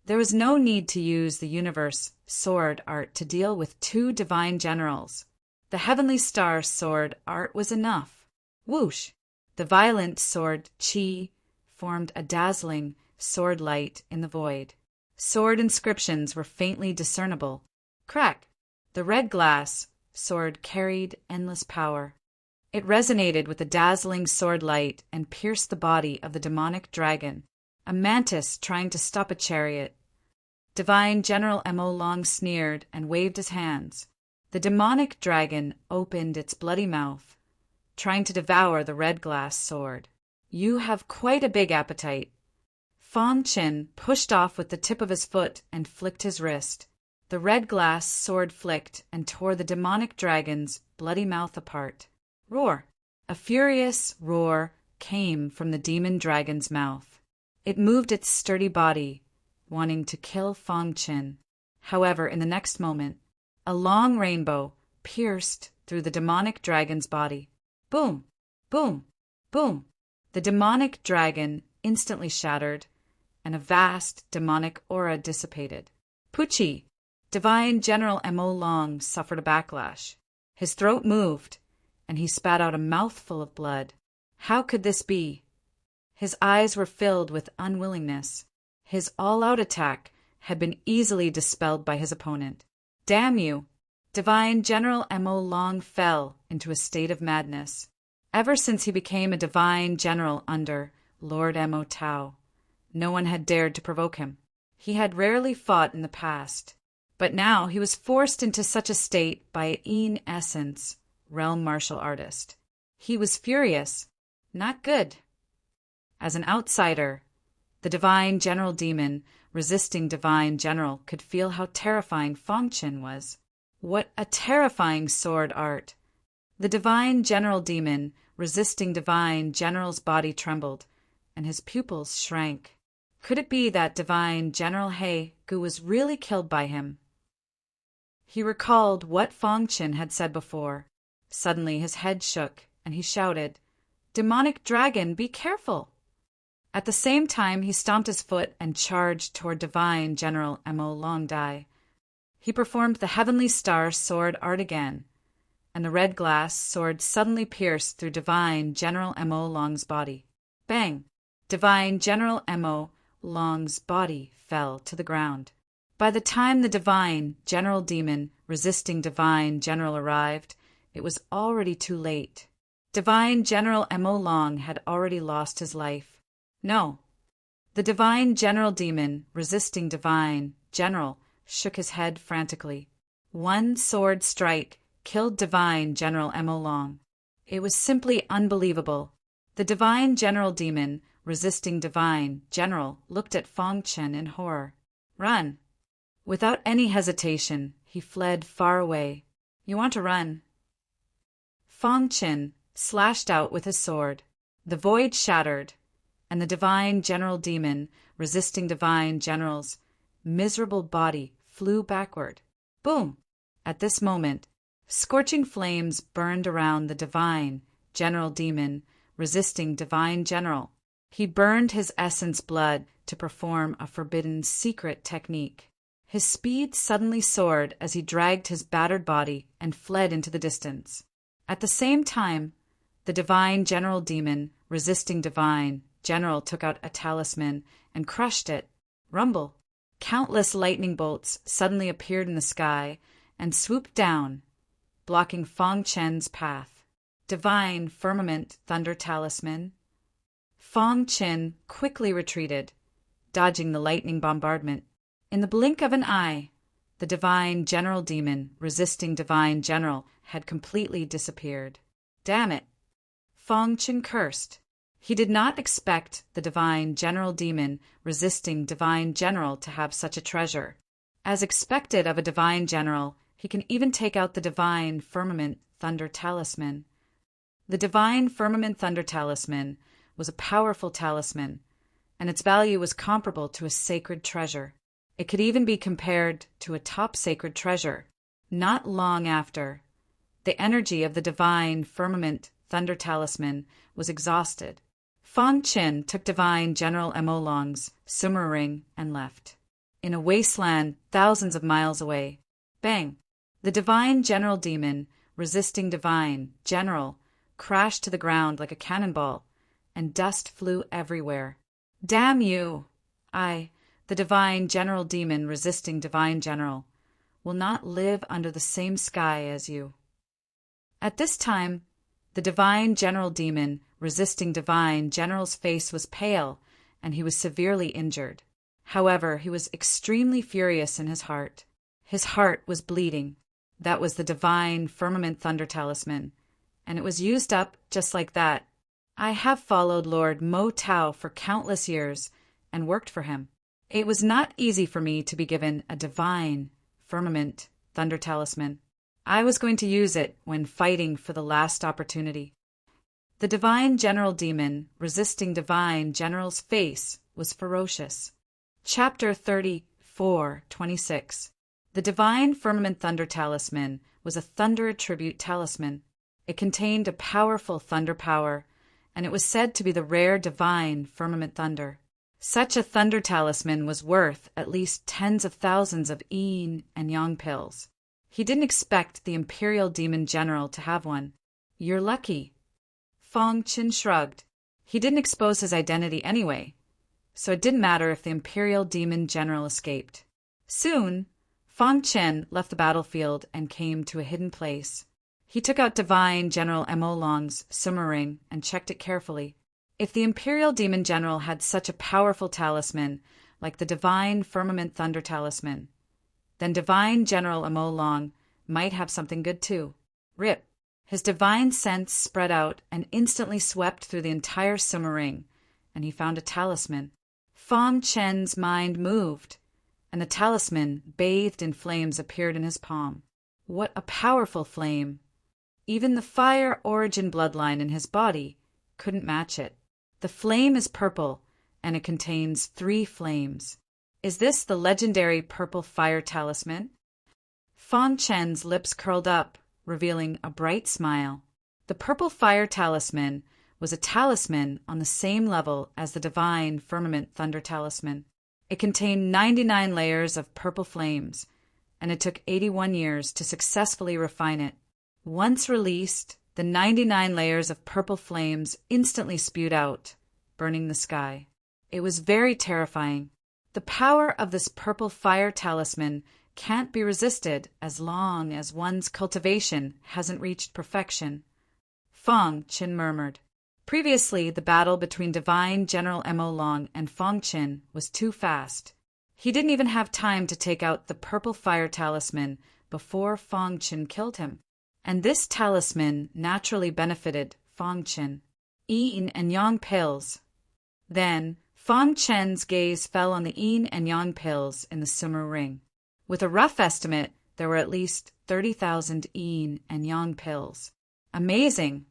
There was no need to use the universe sword art to deal with 2 divine generals. The Heavenly Star Sword Art was enough. Whoosh! The violent sword Qi formed a dazzling sword light in the void. Sword inscriptions were faintly discernible. Crack! The red glass sword carried endless power. It resonated with the dazzling sword light and pierced the body of the demonic dragon, a mantis trying to stop a chariot. Divine General Mo Long sneered and waved his hands. The demonic dragon opened its bloody mouth, trying to devour the red glass sword. You have quite a big appetite. Fang Qin pushed off with the tip of his foot and flicked his wrist. The red glass sword flicked and tore the demonic dragon's bloody mouth apart. Roar! A furious roar came from the demon dragon's mouth. It moved its sturdy body, wanting to kill Fang Qin. However, in the next moment, a long rainbow pierced through the demonic dragon's body. Boom! Boom! Boom! The demonic dragon instantly shattered, and a vast demonic aura dissipated. Pucci! Divine General Mo Long suffered a backlash. His throat moved, and he spat out a mouthful of blood. How could this be? His eyes were filled with unwillingness. His all-out attack had been easily dispelled by his opponent. Damn you! Divine General Mo Long fell into a state of madness. Ever since he became a divine general under Lord Mo Tao, no one had dared to provoke him. He had rarely fought in the past, but now he was forced into such a state by an Yin Essence realm martial artist. He was furious. Not good. As an outsider, the divine general demon resisting divine general could feel how terrifying Fang Qin was. What a terrifying sword art! The divine general demon resisting divine general's body trembled, and his pupils shrank. Could it be that divine General He Gu was really killed by him? He recalled what Fang Qin had said before. Suddenly his head shook, and he shouted, "Demonic dragon, be careful!" At the same time he stomped his foot and charged toward divine General Mo Long Dai. He performed the Heavenly Star Sword Art again, and the red glass sword suddenly pierced through divine General Mo Long's body. Bang! Divine General Mo Long's body fell to the ground. By the time the divine general demon resisting divine general arrived, it was already too late. Divine General Mo Long had already lost his life. No. The divine general demon resisting divine general shook his head frantically. One sword strike killed divine General Mo Long. It was simply unbelievable. The divine general demon resisting divine general looked at Fang Qin in horror. Run! Without any hesitation, he fled far away. You want to run? Fang Qin slashed out with his sword. The void shattered, and the divine general demon resisting divine general's miserable body flew backward. Boom! At this moment, scorching flames burned around the divine general demon resisting divine general. He burned his essence blood to perform a forbidden secret technique. His speed suddenly soared as he dragged his battered body and fled into the distance. At the same time, the divine general demon, resisting divine general, took out a talisman and crushed it. Rumble! Countless lightning bolts suddenly appeared in the sky and swooped down, blocking Feng Chen's path. Divine firmament thunder talisman. Feng Chen quickly retreated, dodging the lightning bombardment. In the blink of an eye, the divine general demon, resisting divine general, had completely disappeared. Damn it! Feng Chen cursed. He did not expect the divine general demon, resisting divine general, to have such a treasure. As expected of a divine general, he can even take out the divine firmament thunder talisman. The divine firmament thunder talisman was a powerful talisman, and its value was comparable to a sacred treasure. It could even be compared to a top sacred treasure. Not long after, the energy of the divine firmament thunder talisman was exhausted. Feng Chen took divine General Emolong's Summer Ring and left. In a wasteland thousands of miles away, bang! The divine general demon, resisting divine general, crashed to the ground like a cannonball, and dust flew everywhere. Damn you! The divine general demon, resisting divine general, will not live under the same sky as you. At this time, the divine general demon, resisting divine general's face was pale, and he was severely injured. However, he was extremely furious in his heart. His heart was bleeding. That was the divine firmament thunder talisman, and it was used up just like that. I have followed Lord Mo Tao for countless years and worked for him. It was not easy for me to be given a divine firmament thunder talisman. I was going to use it when fighting for the last opportunity. The divine general demon, resisting divine general's face, was ferocious. Chapter 34:26. The divine firmament thunder talisman was a thunder attribute talisman. It contained a powerful thunder power, and it was said to be the rare divine firmament thunder. Such a thunder talisman was worth at least tens of thousands of yin and yang pills. He didn't expect the Imperial Demon General to have one. You're lucky. Feng Chen shrugged. He didn't expose his identity anyway, so it didn't matter if the Imperial Demon General escaped. Soon, Feng Chen left the battlefield and came to a hidden place. He took out divine General Emolong's Summer Ring and checked it carefully. If the Imperial Demon General had such a powerful talisman, like the divine firmament thunder talisman, then divine General Emolong might have something good too. Rip! His divine sense spread out and instantly swept through the entire Summer Ring, and he found a talisman. Feng Chen's mind moved, and the talisman, bathed in flames, appeared in his palm. What a powerful flame! Even the fire origin bloodline in his body couldn't match it. The flame is purple, and it contains 3 flames. Is this the legendary purple fire talisman? Feng Chen's lips curled up, revealing a bright smile. The purple fire talisman was a talisman on the same level as the divine firmament thunder talisman. It contained 99 layers of purple flames, and it took 81 years to successfully refine it. Once released, the 99 layers of purple flames instantly spewed out, burning the sky. It was very terrifying. The power of this purple fire talisman can't be resisted as long as one's cultivation hasn't reached perfection. Feng Chen murmured. Previously, the battle between divine General Emolong and Feng Chen was too fast. He didn't even have time to take out the purple fire talisman before Feng Chen killed him. And this talisman naturally benefited Feng Chen. Yin and yang pills. Then, Feng Chen's gaze fell on the yin and yang pills in the Summer Ring. With a rough estimate, there were at least 30,000 yin and yang pills. Amazing!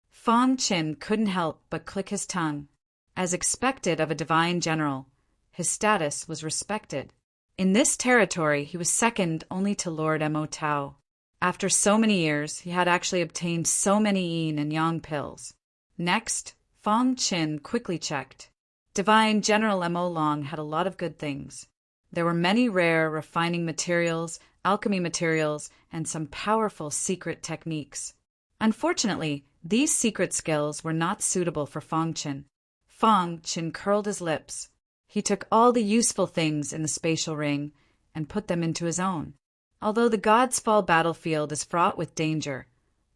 Feng Chen couldn't help but click his tongue. As expected of a divine general, his status was respected. In this territory, he was second only to Lord Mo Tao. After so many years, he had actually obtained so many yin and yang pills. Next, Fong Qin quickly checked. Divine General Mo Long had a lot of good things. There were many rare refining materials, alchemy materials, and some powerful secret techniques. Unfortunately, these secret skills were not suitable for Fong Qin. Fong Qin curled his lips. He took all the useful things in the spatial ring and put them into his own. Although the God's Fall battlefield is fraught with danger,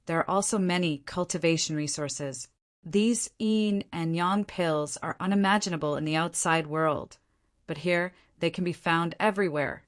there are also many cultivation resources. These yin and yang pills are unimaginable in the outside world, but here they can be found everywhere.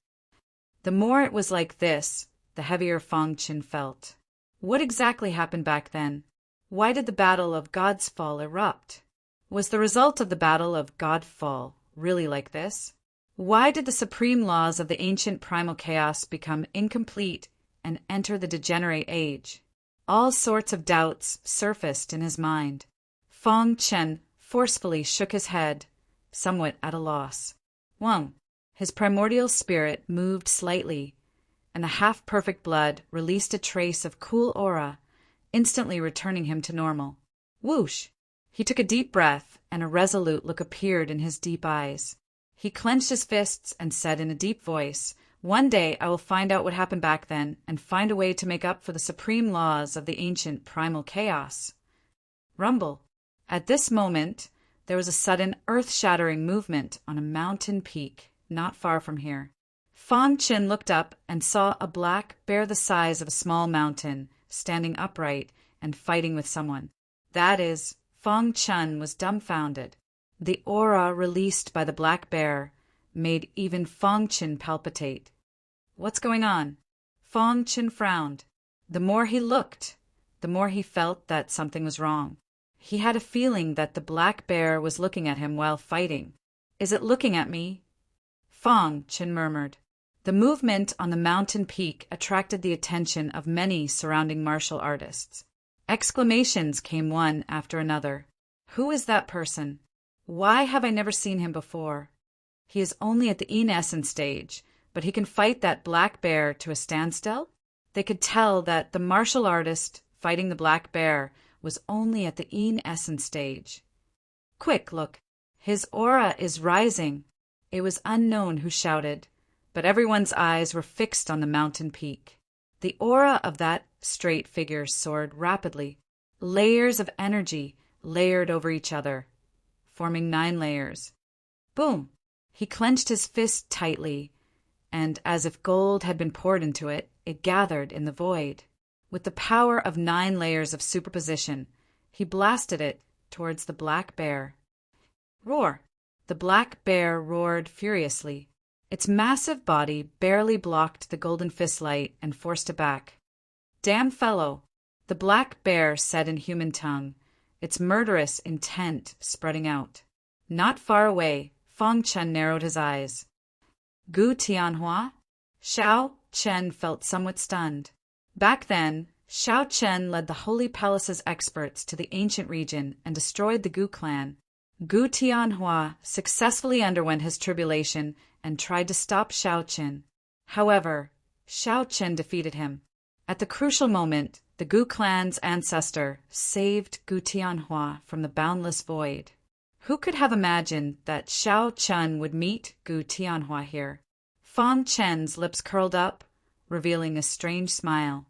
The more it was like this, the heavier Fong Qin felt. What exactly happened back then? Why did the Battle of God's Fall erupt? Was the result of the Battle of God Fall really like this? Why did the supreme laws of the ancient primal chaos become incomplete and enter the degenerate age? All sorts of doubts surfaced in his mind. Fong Qin forcefully shook his head, somewhat at a loss. Wang, his primordial spirit moved slightly, and the half-perfect blood released a trace of cool aura, instantly returning him to normal. Whoosh! He took a deep breath, and a resolute look appeared in his deep eyes. He clenched his fists and said in a deep voice, "One day I will find out what happened back then and find a way to make up for the supreme laws of the ancient primal chaos." Rumble. At this moment, there was a sudden earth-shattering movement on a mountain peak not far from here. Fong Qin looked up and saw a black bear the size of a small mountain standing upright and fighting with someone. That is, Fong Qin was dumbfounded. The aura released by the black bear made even Fong Qin palpitate. What's going on? Fong Qin frowned. The more he looked, the more he felt that something was wrong. He had a feeling that the black bear was looking at him while fighting. Is it looking at me? Fong Qin murmured. The movement on the mountain peak attracted the attention of many surrounding martial artists. Exclamations came one after another. Who is that person? Why have I never seen him before? He is only at the yin essence stage, but he can fight that black bear to a standstill? They could tell that the martial artist fighting the black bear was only at the yin essence stage. Quick, look. His aura is rising. It was unknown who shouted, but everyone's eyes were fixed on the mountain peak. The aura of that straight figure soared rapidly. Layers of energy layered over each other, forming 9 layers. Boom! He clenched his fist tightly, and as if gold had been poured into it, it gathered in the void. With the power of 9 layers of superposition, he blasted it towards the black bear. Roar! The black bear roared furiously. Its massive body barely blocked the golden fist light and forced it back. Damn fellow! The black bear said in human tongue, its murderous intent spreading out. Not far away, Fong Qin narrowed his eyes. Gu Tianhua? Xiao Chen felt somewhat stunned. Back then, Xiao Chen led the Holy Palace's experts to the ancient region and destroyed the Gu clan. Gu Tianhua successfully underwent his tribulation and tried to stop Xiao Chen. However, Xiao Chen defeated him. At the crucial moment, the Gu clan's ancestor saved Gu Tianhua from the boundless void. Who could have imagined that Xiao Chen would meet Gu Tianhua here? Fong Chen's lips curled up, revealing a strange smile.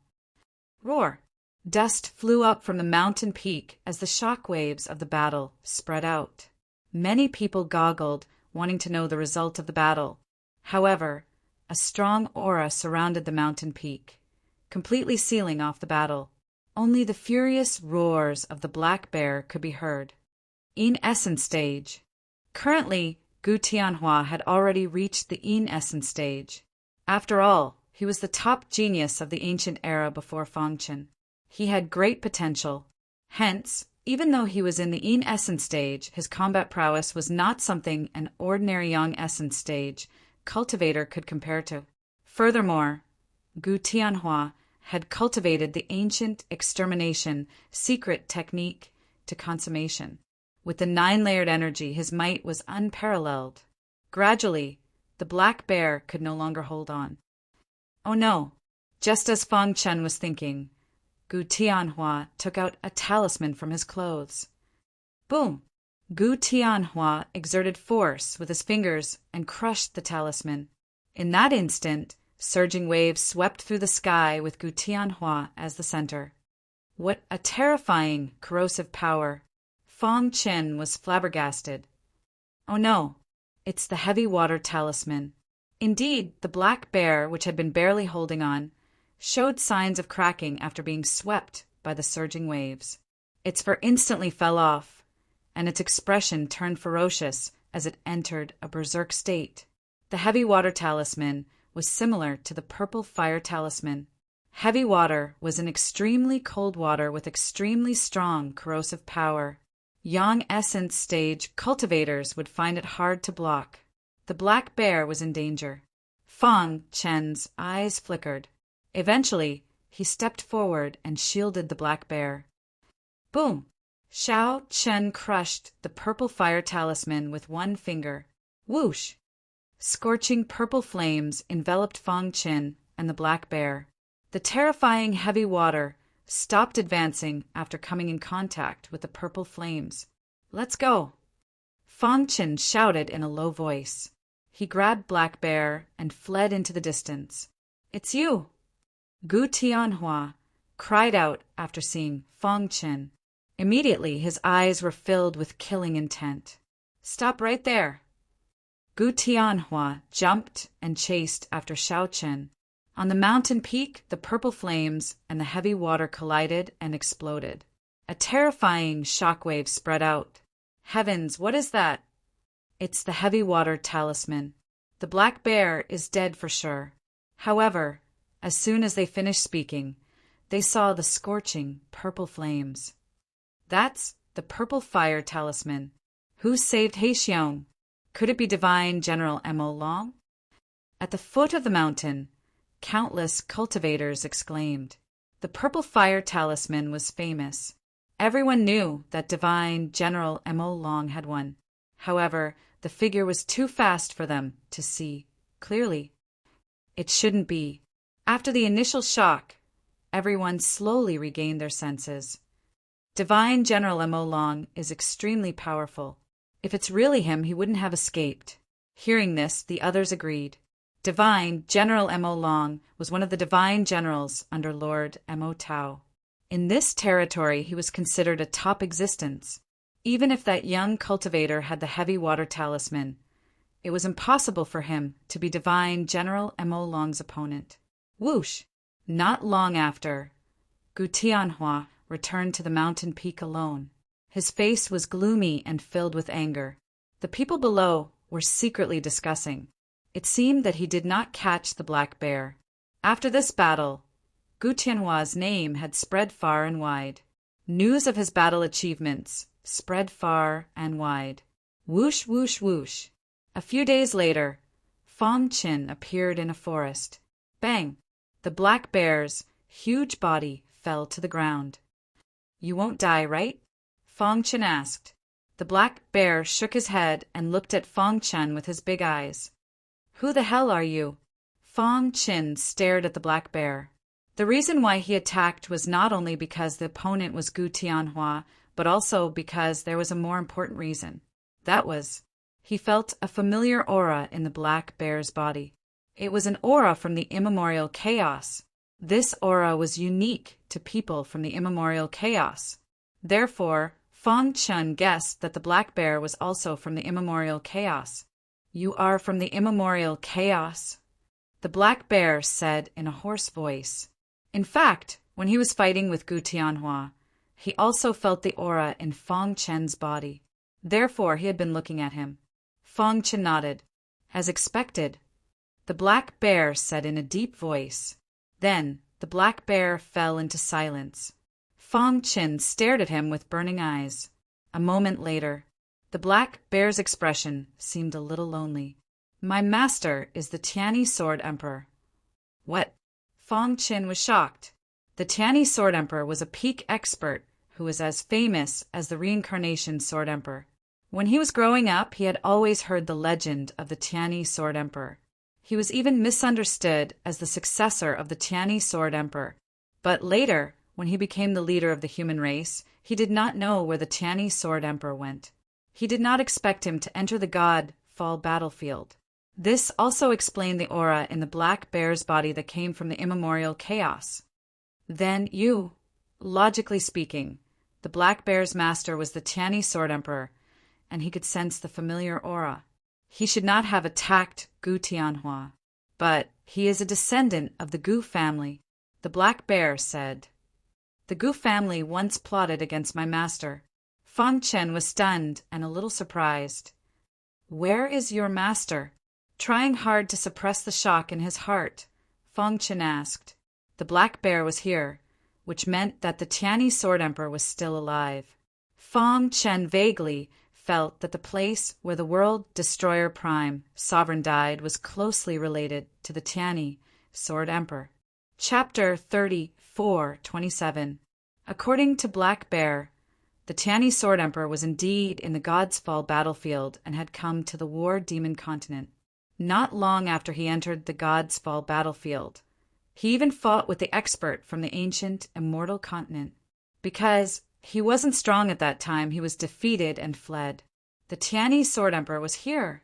Roar! Dust flew up from the mountain peak as the shock waves of the battle spread out. Many people goggled, wanting to know the result of the battle. However, a strong aura surrounded the mountain peak, completely sealing off the battle. Only the furious roars of the black bear could be heard. Yin Essence stage. Currently, Gu Tianhua had already reached the Yin Essence stage. After all, he was the top genius of the ancient era before Fong Qin. He had great potential. Hence, even though he was in the Yin Essence stage, his combat prowess was not something an ordinary Yang Essence stage cultivator could compare to. Furthermore, Gu Tianhua had cultivated the ancient extermination secret technique to consummation. With the 9-layered energy, his might was unparalleled. Gradually, the black bear could no longer hold on. Oh no! Just as Fong Qin was thinking, Gu Tianhua took out a talisman from his clothes. Boom! Gu Tianhua exerted force with his fingers and crushed the talisman. In that instant, surging waves swept through the sky with Gu Tianhua as the center. What a terrifying, corrosive power! Fong Chen was flabbergasted. Oh no, it's the heavy water talisman. Indeed, the black bear, which had been barely holding on, showed signs of cracking after being swept by the surging waves. Its fur instantly fell off, and its expression turned ferocious as it entered a berserk state. The heavy water talisman was similar to the purple fire talisman. Heavy water was an extremely cold water with extremely strong corrosive power. Yang essence stage cultivators would find it hard to block. The black bear was in danger. Fong Chen's eyes flickered. Eventually, he stepped forward and shielded the black bear. Boom! Xiao Chen crushed the purple fire talisman with one finger. Whoosh! Scorching purple flames enveloped Fong Chen and the black bear. The terrifying heavy water stopped advancing after coming in contact with the purple flames. Let's go! Fong Chen shouted in a low voice. He grabbed Black Bear and fled into the distance. It's you! Gu Tianhua cried out after seeing Fong Chen. Immediately his eyes were filled with killing intent. Stop right there! Gu Tianhua jumped and chased after Xiao Chen. On the mountain peak, the purple flames and the heavy water collided and exploded. A terrifying shockwave spread out. Heavens, what is that? It's the heavy water talisman. The black bear is dead for sure. However, as soon as they finished speaking, they saw the scorching purple flames. That's the purple fire talisman. Who saved Heixiong? Could it be Divine General Mo Long? At the foot of the mountain, countless cultivators exclaimed. The purple fire talisman was famous. Everyone knew that Divine General Mo Long had one. However, the figure was too fast for them to see clearly. It shouldn't be. After the initial shock, everyone slowly regained their senses. Divine General Mo Long is extremely powerful. If it's really him, he wouldn't have escaped. Hearing this, the others agreed. Divine General Mo Long was one of the divine generals under Lord Mo Tao. In this territory, he was considered a top existence. Even if that young cultivator had the heavy water talisman, it was impossible for him to be Divine General Mo Long's opponent. Whoosh! Not long after, Gu Tianhua returned to the mountain peak alone. His face was gloomy and filled with anger. The people below were secretly discussing. It seemed that he did not catch the black bear. After this battle, Gu Tianhua's name had spread far and wide. News of his battle achievements spread far and wide. Whoosh, whoosh, whoosh. A few days later, Fong Chen appeared in a forest. Bang! The black bear's huge body fell to the ground. You won't die, right? Fong Chen asked. The black bear shook his head and looked at Fong Chen with his big eyes. Who the hell are you? Fong Chen stared at the black bear. The reason why he attacked was not only because the opponent was Gu Tianhua, but also because there was a more important reason. That was, he felt a familiar aura in the black bear's body. It was an aura from the immemorial chaos. This aura was unique to people from the immemorial chaos. Therefore, Fong Chen guessed that the black bear was also from the immemorial chaos. You are from the immemorial chaos? The black bear said in a hoarse voice. In fact, when he was fighting with Gu Tianhua, he also felt the aura in Fong Chen's body. Therefore, he had been looking at him. Fong Chen nodded. As expected, the black bear said in a deep voice. Then, the black bear fell into silence. Fong Chen stared at him with burning eyes. A moment later, the black bear's expression seemed a little lonely. My master is the Tianyi Sword Emperor. What? Fong Chen was shocked. The Tianyi Sword Emperor was a peak expert who was as famous as the reincarnation Sword Emperor. When he was growing up, he had always heard the legend of the Tianyi Sword Emperor. He was even misunderstood as the successor of the Tianyi Sword Emperor. But later, When he became the leader of the human race, he did not know where the Tiani Sword Emperor went. He did not expect him to enter the God-Fall battlefield. This also explained the aura in the black bear's body that came from the immemorial chaos. Then logically speaking, the black bear's master was the Tiani Sword Emperor, and he could sense the familiar aura. He should not have attacked Gu Tianhua, but he is a descendant of the Gu family. The black bear said, "The Gu family once plotted against my master." Fang Chen was stunned and a little surprised. "Where is your master?" Trying hard to suppress the shock in his heart, Fang Chen asked. The black bear was here, which meant that the Tiani Sword Emperor was still alive. Fang Chen vaguely felt that the place where the World Destroyer Prime Sovereign died was closely related to the Tiani Sword Emperor. Chapter 34:27. According to Black Bear, the Tiani Sword Emperor was indeed in the God's Fall battlefield and had come to the War Demon continent. Not long after he entered the God's Fall battlefield, he even fought with the expert from the ancient immortal continent. Because he wasn't strong at that time, he was defeated and fled. The Tiani Sword Emperor was here.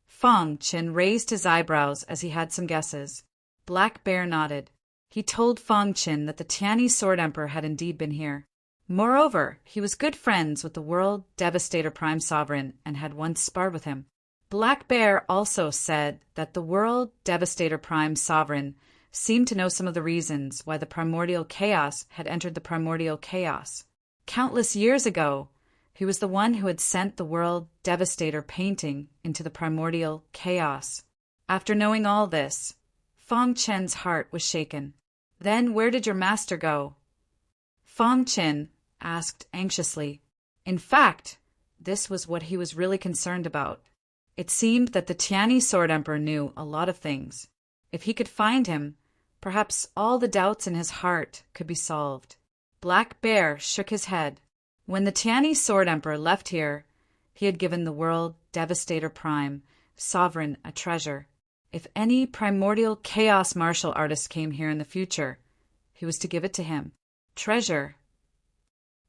Fang Chen raised his eyebrows as he had some guesses. Black Bear nodded. He told Fang Chen that the Tiani Sword Emperor had indeed been here. Moreover, he was good friends with the World Devastator Prime Sovereign and had once sparred with him. Black Bear also said that the World Devastator Prime Sovereign seemed to know some of the reasons why the primordial chaos had entered the primordial chaos. Countless years ago, he was the one who had sent the World Devastator painting into the primordial chaos. After knowing all this, Fang Chen's heart was shaken. "Then where did your master go?" Fang Chen asked anxiously. In fact, this was what he was really concerned about. It seemed that the Tiani Sword Emperor knew a lot of things. If he could find him, perhaps all the doubts in his heart could be solved. Black Bear shook his head. When the Tiani Sword Emperor left here, he had given the World Devastator Prime Sovereign a treasure. If any primordial chaos martial artist came here in the future, he was to give it to him. Treasure.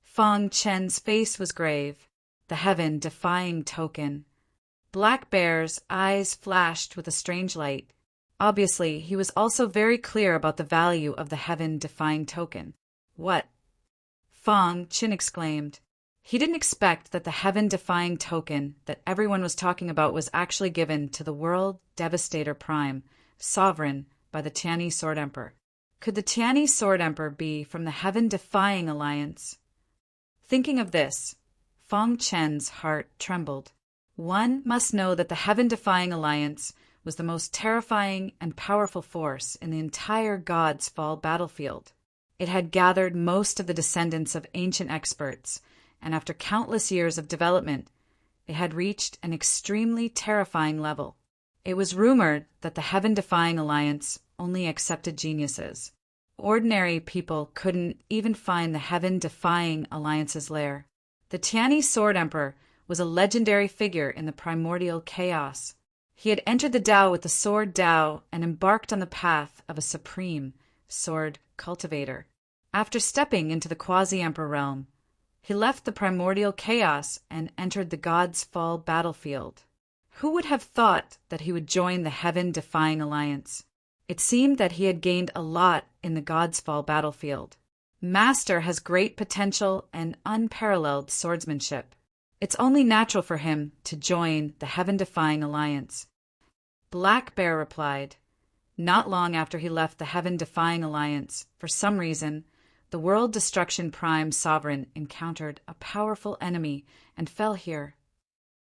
Fang Chen's face was grave. The heaven-defying token. Black Bear's eyes flashed with a strange light. Obviously, he was also very clear about the value of the heaven-defying token. "What?" Fang Chen exclaimed. He didn't expect that the heaven-defying token that everyone was talking about was actually given to the World Devastator Prime Sovereign by the Tiani Sword Emperor. Could the Tiani Sword Emperor be from the heaven-defying alliance? Thinking of this, Fang Chen's heart trembled. One must know that the heaven-defying alliance was the most terrifying and powerful force in the entire God's Fall battlefield. It had gathered most of the descendants of ancient experts, and after countless years of development, it had reached an extremely terrifying level. It was rumored that the heaven-defying alliance only accepted geniuses. Ordinary people couldn't even find the heaven-defying alliance's lair. The Tiani Sword Emperor was a legendary figure in the primordial chaos. He had entered the Tao with the sword Tao and embarked on the path of a supreme sword cultivator. After stepping into the quasi-emperor realm, he left the primordial chaos and entered the God's Fall battlefield. Who would have thought that he would join the heaven-defying alliance? It seemed that he had gained a lot in the God's Fall battlefield. Master has great potential and unparalleled swordsmanship. It's only natural for him to join the heaven-defying alliance. Black Bear replied. Not long after he left the heaven-defying alliance, for some reason, the World Destruction Prime Sovereign encountered a powerful enemy and fell here.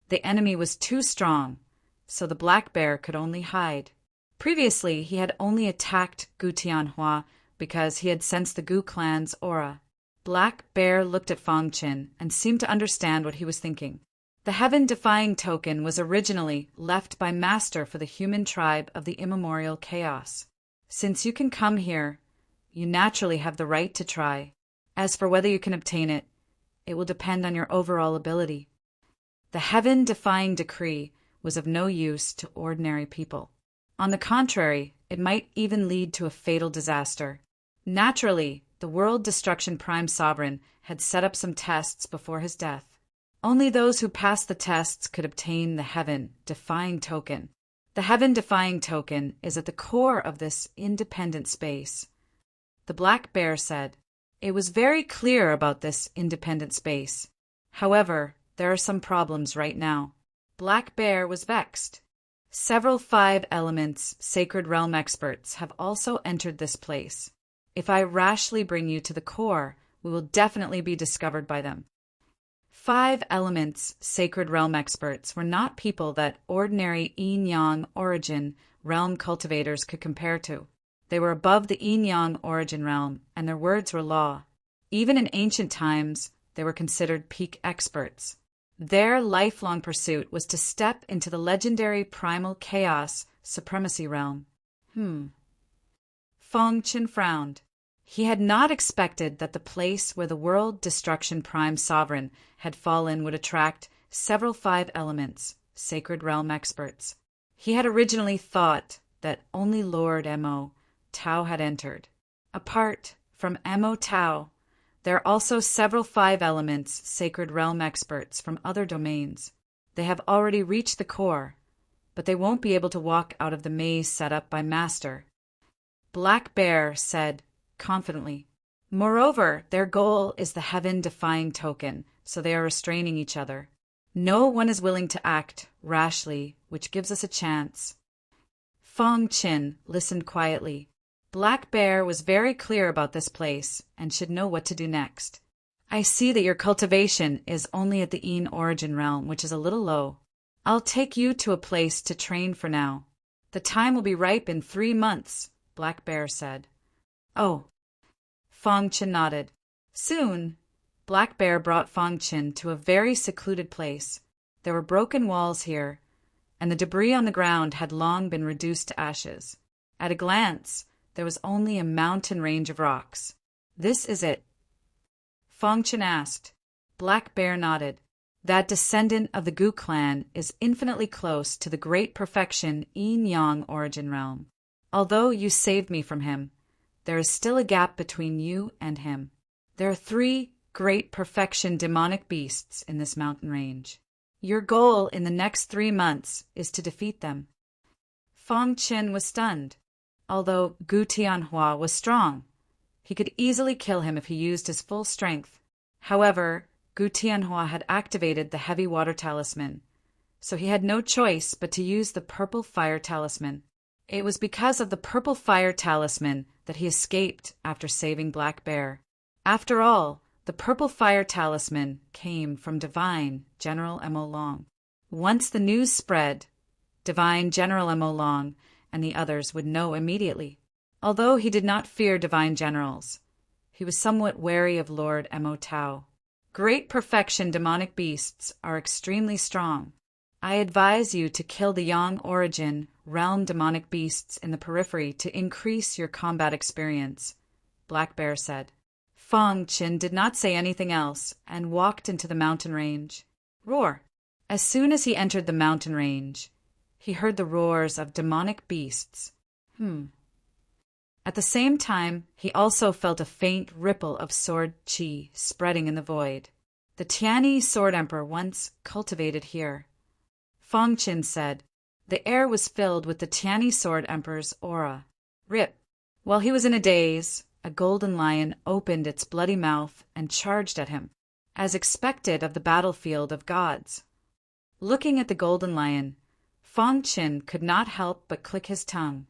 The enemy was too strong, so the Black Bear could only hide. Previously, he had only attacked Gu Tianhua because he had sensed the Gu clan's aura. Black Bear looked at Fang Chen and seemed to understand what he was thinking. The heaven-defying token was originally left by Master for the human tribe of the immemorial chaos. Since you can come here, you naturally have the right to try. As for whether you can obtain it, it will depend on your overall ability. The heaven-defying decree was of no use to ordinary people. On the contrary, it might even lead to a fatal disaster. Naturally, The World Destruction Prime Sovereign had set up some tests before his death. Only those who passed the tests could obtain the Heaven-defying token. The Heaven-defying token is at the core of this independent space. The Black Bear said, "It was very clear about this independent space. However, there are some problems right now." Black Bear was vexed. Several 5 Elements Sacred Realm experts have also entered this place. If I rashly bring you to the core, we will definitely be discovered by them. 5 Elements Sacred Realm experts were not people that ordinary yin-yang origin realm cultivators could compare to. They were above the yin-yang origin realm, and their words were law. Even in ancient times, they were considered peak experts. Their lifelong pursuit was to step into the legendary primal chaos supremacy realm. Feng Qin frowned. He had not expected that the place where the World Destruction Prime Sovereign had fallen would attract several 5 Elements Sacred Realm experts. He had originally thought that only Lord Mo Tao had entered. Apart from Mo Tao, there are also several 5 Elements Sacred Realm experts from other domains. They have already reached the core, but they won't be able to walk out of the maze set up by Master. Black Bear said confidently. Moreover, their goal is the Heaven-defying token, so they are restraining each other. No one is willing to act rashly, which gives us a chance. Feng Qin listened quietly. Black Bear was very clear about this place and should know what to do next. I see that your cultivation is only at the Yin origin realm, which is a little low. I'll take you to a place to train for now. The time will be ripe in 3 months, Black Bear said. Oh. Feng Qin nodded. Soon, Black Bear brought Feng Qin to a very secluded place. There were broken walls here, and the debris on the ground had long been reduced to ashes. At a glance, there was only a mountain range of rocks. This is it? Feng Qin asked. Black Bear nodded. That descendant of the Gu clan is infinitely close to the great perfection yin-yang origin realm. Although you saved me from him, there is still a gap between you and him. There are 3 great perfection demonic beasts in this mountain range. Your goal in the next 3 months is to defeat them. Feng Qin was stunned. Although Gu Tianhua was strong, he could easily kill him if he used his full strength. However, Gu Tianhua had activated the heavy water talisman, so he had no choice but to use the purple fire talisman. It was because of the purple fire talisman that he escaped after saving Black Bear. After all, the purple fire talisman came from Divine General Mo Long. Once the news spread, Divine General Mo Long and the others would know immediately. Although he did not fear divine generals, he was somewhat wary of Lord Mo Tao. Great perfection demonic beasts are extremely strong. I advise you to kill the Yang origin realm demonic beasts in the periphery to increase your combat experience, Black Bear said. Feng Qin did not say anything else and walked into the mountain range. Roar! As soon as he entered the mountain range, he heard the roars of demonic beasts. At the same time, he also felt a faint ripple of sword qi spreading in the void. The Tianyi Sword Emperor once cultivated here. Feng Qin said. The air was filled with the Tianyi Sword Emperor's aura. Rip! While he was in a daze, a golden lion opened its bloody mouth and charged at him, as expected of the battlefield of gods. Looking at the golden lion, Feng Qin could not help but click his tongue.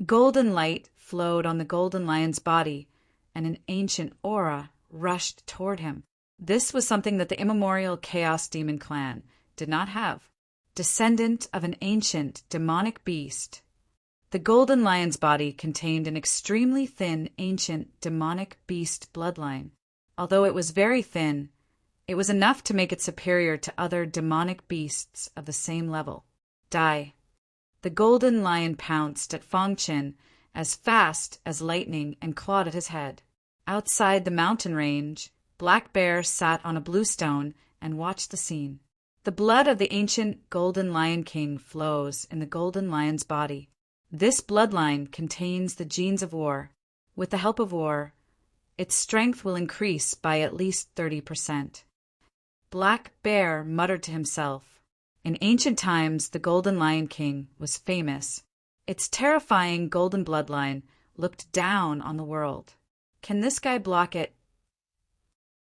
Golden light flowed on the golden lion's body, and an ancient aura rushed toward him. This was something that the immemorial Chaos Demon clan did not have. Descendant of an ancient demonic beast, the golden lion's body contained an extremely thin ancient demonic beast bloodline. Although it was very thin, it was enough to make it superior to other demonic beasts of the same level. Die. The golden lion pounced at Feng Qin as fast as lightning and clawed at his head. Outside the mountain range, Black Bear sat on a blue stone and watched the scene. The blood of the ancient Golden Lion King flows in the Golden Lion's body. This bloodline contains the genes of war. With the help of war, its strength will increase by at least 30%. Black Bear muttered to himself. In ancient times, the Golden Lion King was famous. Its terrifying golden bloodline looked down on the world. Can this guy block it?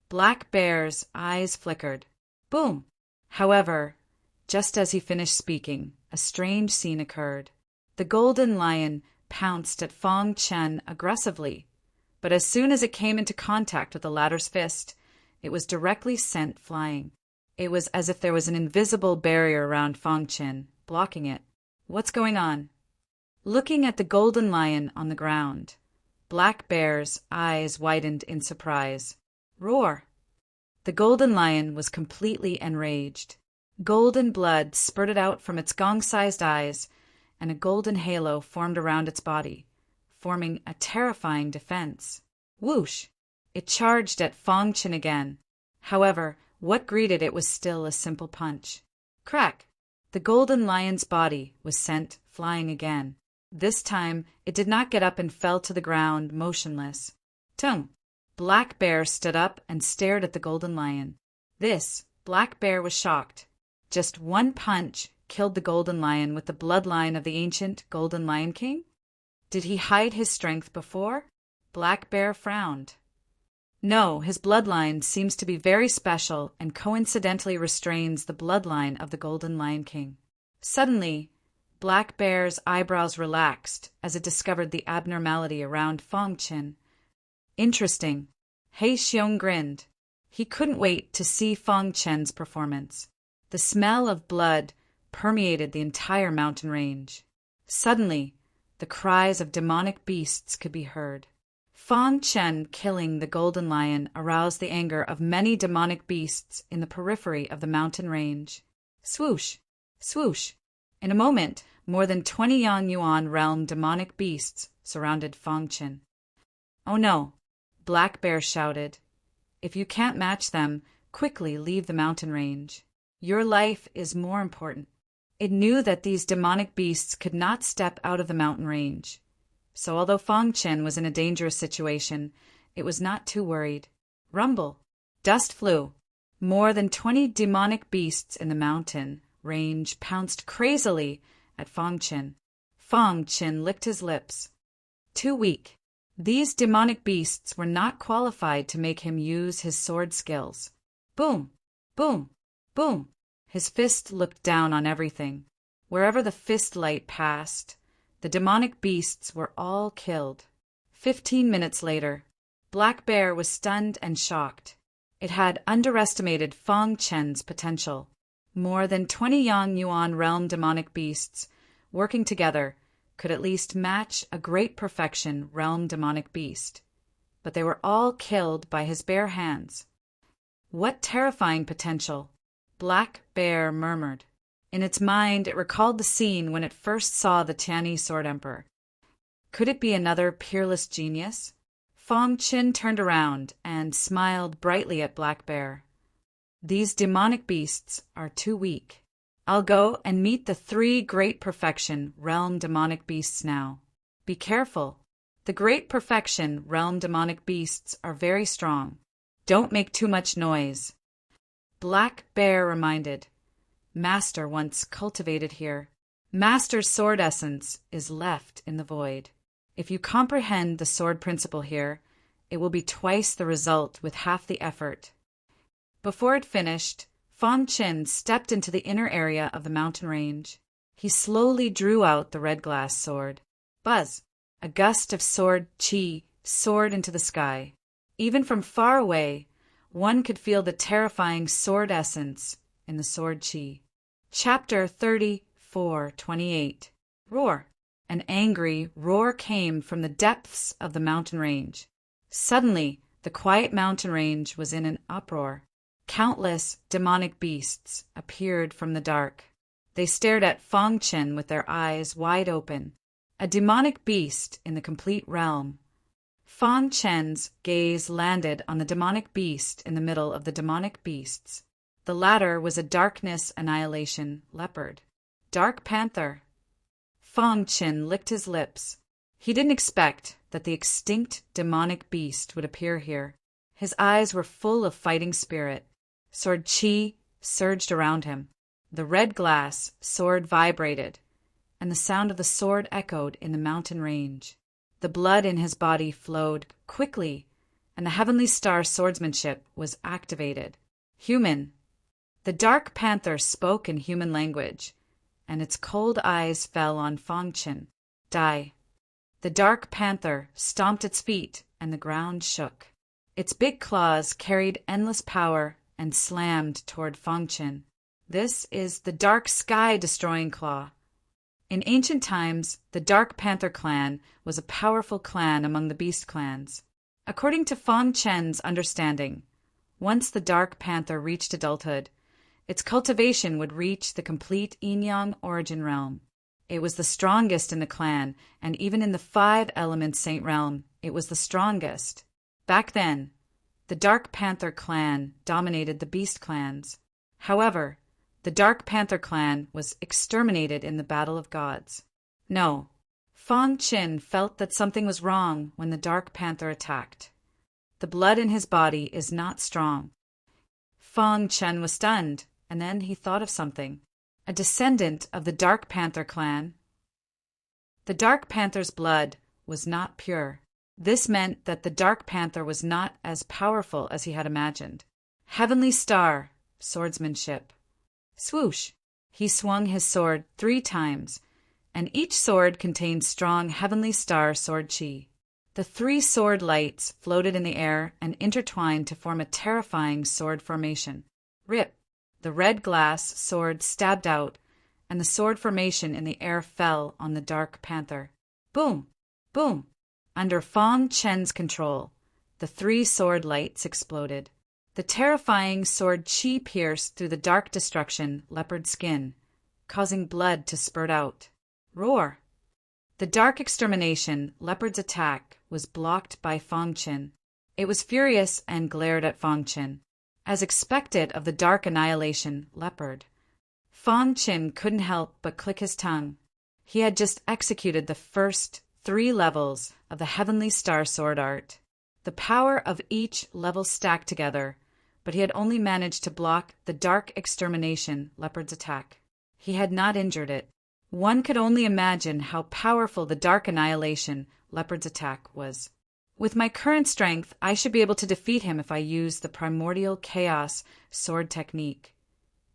Black Bear's eyes flickered. Boom! However, just as he finished speaking, a strange scene occurred. The Golden Lion pounced at Fong Chen aggressively, but as soon as it came into contact with the latter's fist, it was directly sent flying. It was as if there was an invisible barrier around Fong Chen, blocking it. What's going on? Looking at the Golden Lion on the ground, Black Bear's eyes widened in surprise. Roar! The Golden Lion was completely enraged. Golden blood spurted out from its gong-sized eyes, and a golden halo formed around its body, forming a terrifying defense. Whoosh! It charged at Fong Chen again. However, what greeted it was still a simple punch. Crack! The Golden Lion's body was sent flying again. This time, it did not get up and fell to the ground motionless. Tung! Black Bear stood up and stared at the Golden Lion. Black Bear was shocked. Just one punch killed the Golden Lion with the bloodline of the ancient Golden Lion King? Did he hide his strength before? Black Bear frowned. No, his bloodline seems to be very special and coincidentally restrains the bloodline of the Golden Lion King. Suddenly, Black Bear's eyebrows relaxed as it discovered the abnormality around Fong Chen. Interesting. He Xiong grinned. He couldn't wait to see Fong Chen's performance. The smell of blood permeated the entire mountain range. Suddenly, the cries of demonic beasts could be heard. Fong Chen killing the Golden Lion aroused the anger of many demonic beasts in the periphery of the mountain range. Swoosh! Swoosh! In a moment, more than 20 Yang Yuan realm demonic beasts surrounded Fong Chen. Oh no! Black Bear shouted. If you can't match them, quickly leave the mountain range. Your life is more important. It knew that these demonic beasts could not step out of the mountain range. So although Fong Chen was in a dangerous situation, it was not too worried. Rumble! Dust flew. More than 20 demonic beasts in the mountain range pounced crazily at Fong Chen. Fong Chen licked his lips. Too weak. These demonic beasts were not qualified to make him use his sword skills. Boom! Boom! Boom! His fist looked down on everything. Wherever the fist light passed, the demonic beasts were all killed. 15 minutes later, Black Bear was stunned and shocked. It had underestimated Fong Chen's potential. More than 20 Yang Yuan realm demonic beasts, working together, could at least match a great perfection realm demonic beast. But they were all killed by his bare hands. What terrifying potential! Black Bear murmured. In its mind, it recalled the scene when it first saw the Tianyi Sword Emperor. Could it be another peerless genius? Fong Chen turned around and smiled brightly at Black Bear. These demonic beasts are too weak. I'll go and meet the 3 great perfection realm demonic beasts now. Be careful. The great perfection realm demonic beasts are very strong. Don't make too much noise. Black Bear reminded. Master once cultivated here. Master's sword essence is left in the void. If you comprehend the sword principle here, it will be twice the result with half the effort. Before it finished, Fong Chen stepped into the inner area of the mountain range. He slowly drew out the red glass sword. Buzz! A gust of sword chi soared into the sky. Even from far away, one could feel the terrifying sword essence in the sword chi. Chapter 34:28. Roar! An angry roar came from the depths of the mountain range. Suddenly, the quiet mountain range was in an uproar. Countless demonic beasts appeared from the dark. They stared at Fong Chen with their eyes wide open. A demonic beast in the complete realm. Fong Chen's gaze landed on the demonic beast in the middle of the demonic beasts. The latter was a darkness annihilation leopard. Dark Panther. Fong Chen licked his lips. He didn't expect that the extinct demonic beast would appear here. His eyes were full of fighting spirit. Sword chi surged around him. The red glass sword vibrated, and the sound of the sword echoed in the mountain range. The blood in his body flowed quickly, and the heavenly star swordsmanship was activated. Human. The Dark Panther spoke in human language, and its cold eyes fell on Fang Qin. Die. The Dark Panther stomped its feet, and the ground shook. Its big claws carried endless power and slammed toward Fang Qin. This is the Dark Sky-destroying claw. In ancient times, the Dark Panther clan was a powerful clan among the beast clans. According to Fang Qin's understanding, once the Dark Panther reached adulthood, its cultivation would reach the complete yin-yang origin realm. It was the strongest in the clan, and even in the 5 elements Saint realm, it was the strongest. Back then, the Dark Panther clan dominated the beast clans. However, the Dark Panther clan was exterminated in the Battle of Gods. No, Fang Qin felt that something was wrong when the Dark Panther attacked. The blood in his body is not strong. Fang Qin was stunned, and then he thought of something. A descendant of the Dark Panther clan. The Dark Panther's blood was not pure. This meant that the Dark Panther was not as powerful as he had imagined. Heavenly Star, swordsmanship. Swoosh! He swung his sword 3 times, and each sword contained strong Heavenly Star sword chi. The 3 sword lights floated in the air and intertwined to form a terrifying sword formation. Rip! The red glass sword stabbed out, and the sword formation in the air fell on the Dark Panther. Boom! Boom! Under Fang Qin's control, the 3 sword lights exploded. The terrifying sword chi pierced through the dark destruction leopard skin, causing blood to spurt out. Roar! The dark extermination leopard's attack was blocked by Fang Qin. It was furious and glared at Fang Qin. As expected of the dark annihilation leopard, Fang Qin couldn't help but click his tongue. He had just executed the first 3 levels of the Heavenly Star Sword art. The power of each level stacked together, but he had only managed to block the dark extermination leopard's attack. He had not injured it. One could only imagine how powerful the dark annihilation leopard's attack was. With my current strength, I should be able to defeat him if I use the primordial chaos sword technique.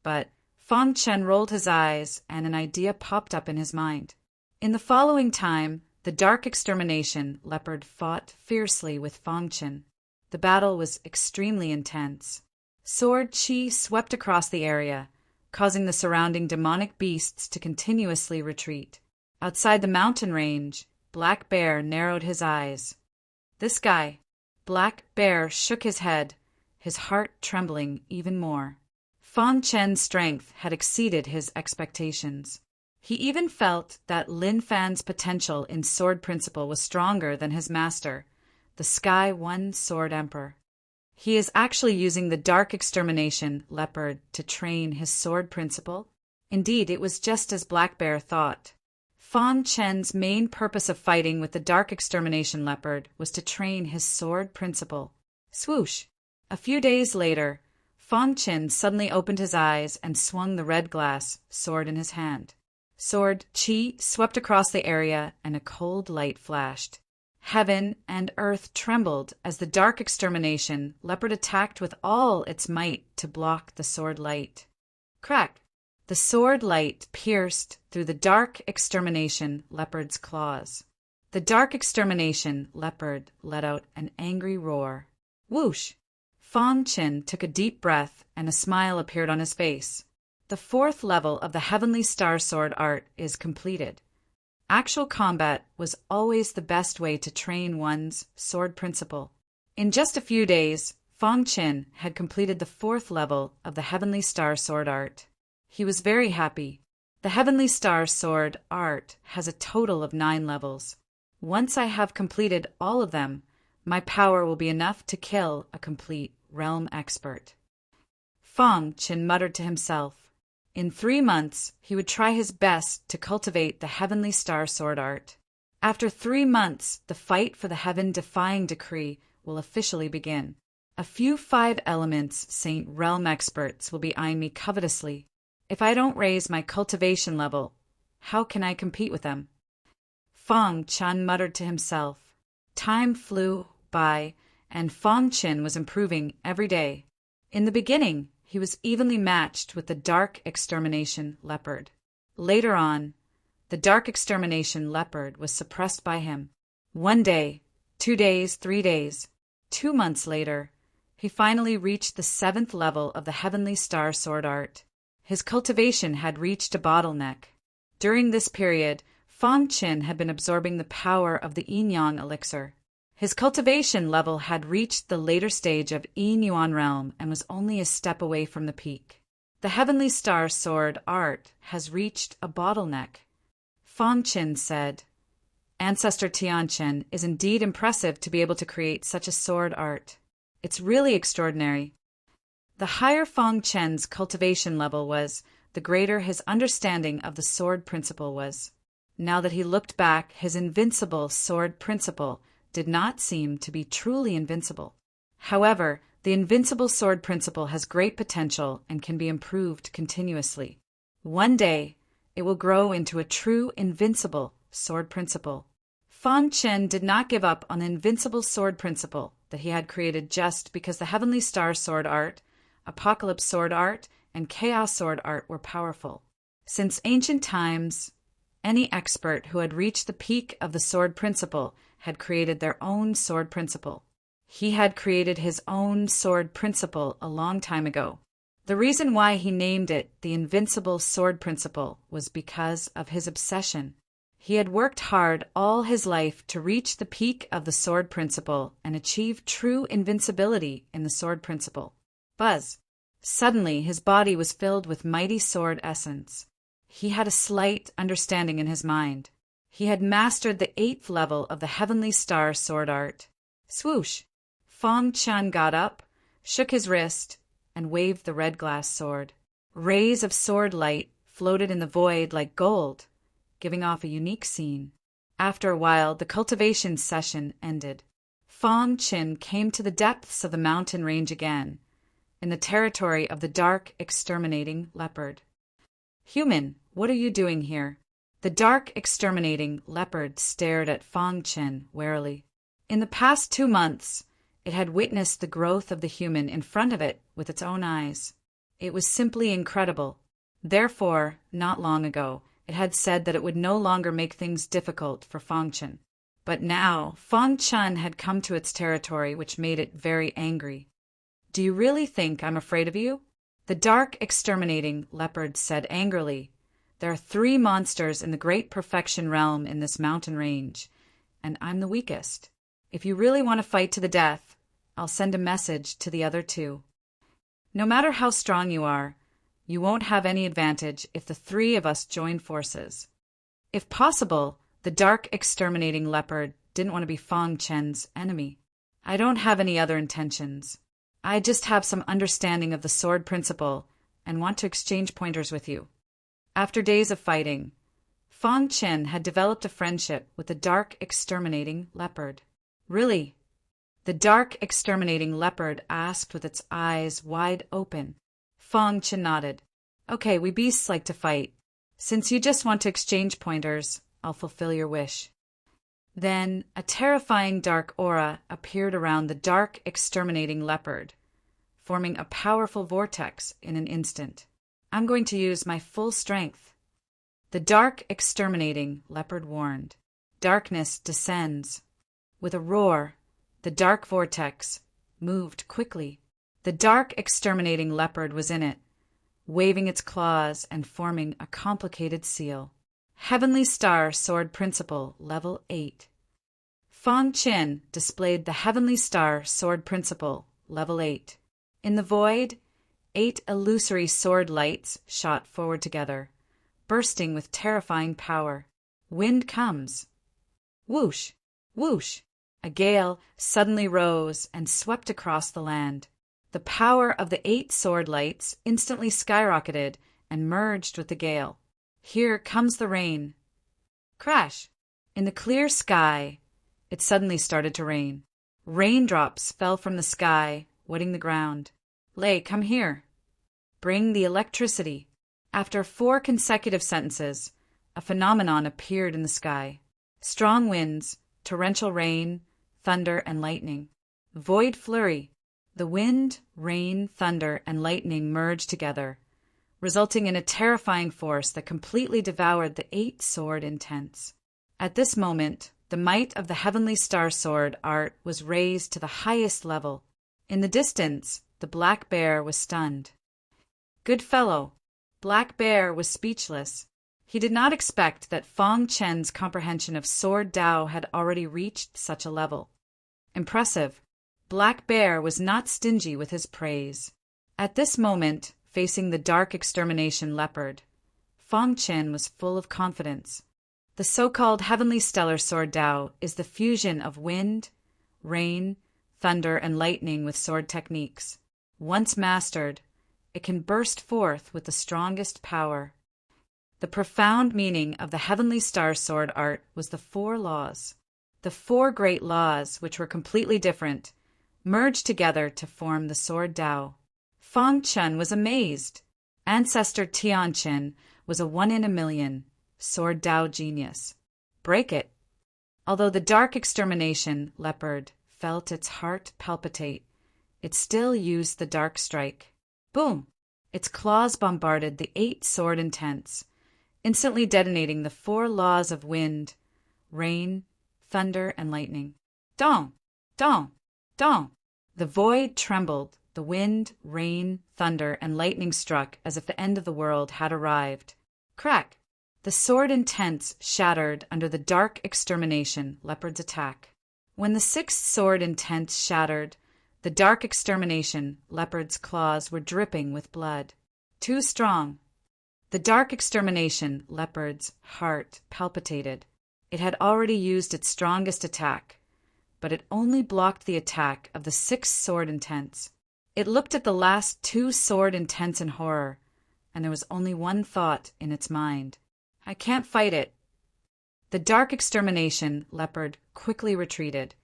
But Fang Qin rolled his eyes, and an idea popped up in his mind. In the following time, the dark extermination leopard fought fiercely with Fang Qin. The battle was extremely intense. Sword chi swept across the area, causing the surrounding demonic beasts to continuously retreat. Outside the mountain range, Black Bear narrowed his eyes. This guy, Black Bear, shook his head, his heart trembling even more. Fang Qin's strength had exceeded his expectations. He even felt that Lin Fan's potential in sword principle was stronger than his master, the Sky One Sword Emperor. He is actually using the dark extermination leopard to train his sword principle. Indeed, it was just as Black Bear thought. Fang Qin's main purpose of fighting with the dark extermination leopard was to train his sword principle. Swoosh! A few days later, Fang Qin suddenly opened his eyes and swung the red glass sword in his hand. Sword chi swept across the area, and a cold light flashed. Heaven and earth trembled as the dark extermination leopard attacked with all its might to block the sword light. Crack! The sword light pierced through the dark extermination leopard's claws. The dark extermination leopard let out an angry roar. Whoosh! Fang Qin took a deep breath, and a smile appeared on his face. The 4th level of the Heavenly Star Sword art is completed. Actual combat was always the best way to train one's sword principle. In just a few days, Fang Qin had completed the 4th level of the Heavenly Star Sword art. He was very happy. The Heavenly Star Sword art has a total of 9 levels. Once I have completed all of them, my power will be enough to kill a complete realm expert. Fang Qin muttered to himself. In 3 months, he would try his best to cultivate the Heavenly Star Sword art. After 3 months, the fight for the heaven-defying decree will officially begin. A few 5 elements Saint Realm experts will be eyeing me covetously. If I don't raise my cultivation level, how can I compete with them? Fang Chen muttered to himself. Time flew by, and Fang Chen was improving every day. In the beginning, he was evenly matched with the Dark Extermination Leopard. Later on, the Dark Extermination Leopard was suppressed by him. 1 day, 2 days, 3 days. 2 months later, he finally reached the 7th level of the Heavenly Star Sword Art. His cultivation had reached a bottleneck. During this period, Fang Chen had been absorbing the power of the Yin-Yang elixir. His cultivation level had reached the later stage of Yin-Yuan realm and was only a step away from the peak. The Heavenly Star Sword Art has reached a bottleneck. Fang Chen said, Ancestor Tianchen is indeed impressive to be able to create such a sword art. It's really extraordinary. The higher Fang Chen's cultivation level was, the greater his understanding of the sword principle was. Now that he looked back, his invincible sword principle did not seem to be truly invincible. However, the invincible sword principle has great potential and can be improved continuously. One day, it will grow into a true invincible sword principle. Fang Chen did not give up on the invincible sword principle that he had created just because the Heavenly Star Sword Art, Apocalypse Sword Art, and Chaos Sword Art were powerful. Since ancient times, any expert who had reached the peak of the sword principle had created their own sword principle. He had created his own sword principle a long time ago. The reason why he named it the Invincible Sword Principle was because of his obsession. He had worked hard all his life to reach the peak of the sword principle and achieve true invincibility in the sword principle. Buzz. Suddenly, his body was filled with mighty sword essence. He had a slight understanding in his mind. He had mastered the 8th level of the Heavenly Star Sword Art. Swoosh! Fang Chen got up, shook his wrist, and waved the red glass sword. Rays of sword light floated in the void like gold, giving off a unique scene. After a while, the cultivation session ended. Fang Chen came to the depths of the mountain range again, in the territory of the Dark Exterminating Leopard. Human, what are you doing here? The Dark Exterminating Leopard stared at Fang Chen warily. In the past 2 months, it had witnessed the growth of the human in front of it with its own eyes. It was simply incredible. Therefore, not long ago, it had said that it would no longer make things difficult for Fang Chen. But now, Fang Chen had come to its territory, which made it very angry. Do you really think I'm afraid of you? The Dark Exterminating Leopard said angrily. There are 3 monsters in the Great Perfection Realm in this mountain range, and I'm the weakest. If you really want to fight to the death, I'll send a message to the other 2. No matter how strong you are, you won't have any advantage if the 3 of us join forces. If possible, the Dark Exterminating Leopard didn't want to be Fang Chen's enemy. I don't have any other intentions. I just have some understanding of the sword principle and want to exchange pointers with you. After days of fighting, Fang Chen had developed a friendship with the Dark Exterminating Leopard. Really? The Dark Exterminating Leopard asked with its eyes wide open. Fang Chen nodded. Okay, we beasts like to fight. Since you just want to exchange pointers, I'll fulfill your wish. Then a terrifying dark aura appeared around the Dark Exterminating Leopard, forming a powerful vortex in an instant. I'm going to use my full strength. The Dark Exterminating Leopard warned. Darkness descends. With a roar, the dark vortex moved quickly. The Dark Exterminating Leopard was in it, waving its claws and forming a complicated seal. Heavenly Star Sword Principle Level 8. Fang Chen displayed the Heavenly Star Sword Principle Level 8. In the void, 8 illusory sword lights shot forward together, bursting with terrifying power. Wind comes. Whoosh! Whoosh! A gale suddenly rose and swept across the land. The power of the 8 sword lights instantly skyrocketed and merged with the gale. Here comes the rain. Crash! In the clear sky, it suddenly started to rain. Raindrops fell from the sky, wetting the ground. Lei, come here. Bring the electricity. After 4 consecutive sentences, a phenomenon appeared in the sky. Strong winds, torrential rain, thunder, and lightning. Void flurry. The wind, rain, thunder, and lightning merged together, resulting in a terrifying force that completely devoured the 8-sword intents. At this moment, the might of the heavenly star sword art was raised to the highest level. In the distance, the black bear was stunned. Good fellow. Black Bear was speechless. He did not expect that Fong Chen's comprehension of Sword Dao had already reached such a level. Impressive. Black Bear was not stingy with his praise. At this moment, facing the dark extermination leopard, Fong Chen was full of confidence. The so-called Heavenly Stellar Sword Dao is the fusion of wind, rain, thunder, and lightning with sword techniques. Once mastered, it can burst forth with the strongest power. The profound meaning of the Heavenly Star Sword art was the 4 laws. The 4 great laws, which were completely different, merged together to form the Sword Dao. Fong Chen was amazed. Ancestor Tianqin was a 1 in a million Sword Dao genius. Break it. Although the dark extermination leopard felt its heart palpitate, it still used the dark strike. Boom! Its claws bombarded the 8 sword intents, instantly detonating the 4 laws of wind, rain, thunder, and lightning. Dong! Dong! Dong! The void trembled, the wind, rain, thunder, and lightning struck as if the end of the world had arrived. Crack! The sword intents shattered under the dark extermination leopard's attack. When the 6th sword intents shattered, the dark extermination leopard's claws were dripping with blood. Too strong. The dark extermination leopard's heart palpitated. It had already used its strongest attack, but it only blocked the attack of the 6th sword intents. It looked at the last 2 sword intents in horror, and there was only one thought in its mind. I can't fight it. The dark extermination leopard quickly retreated,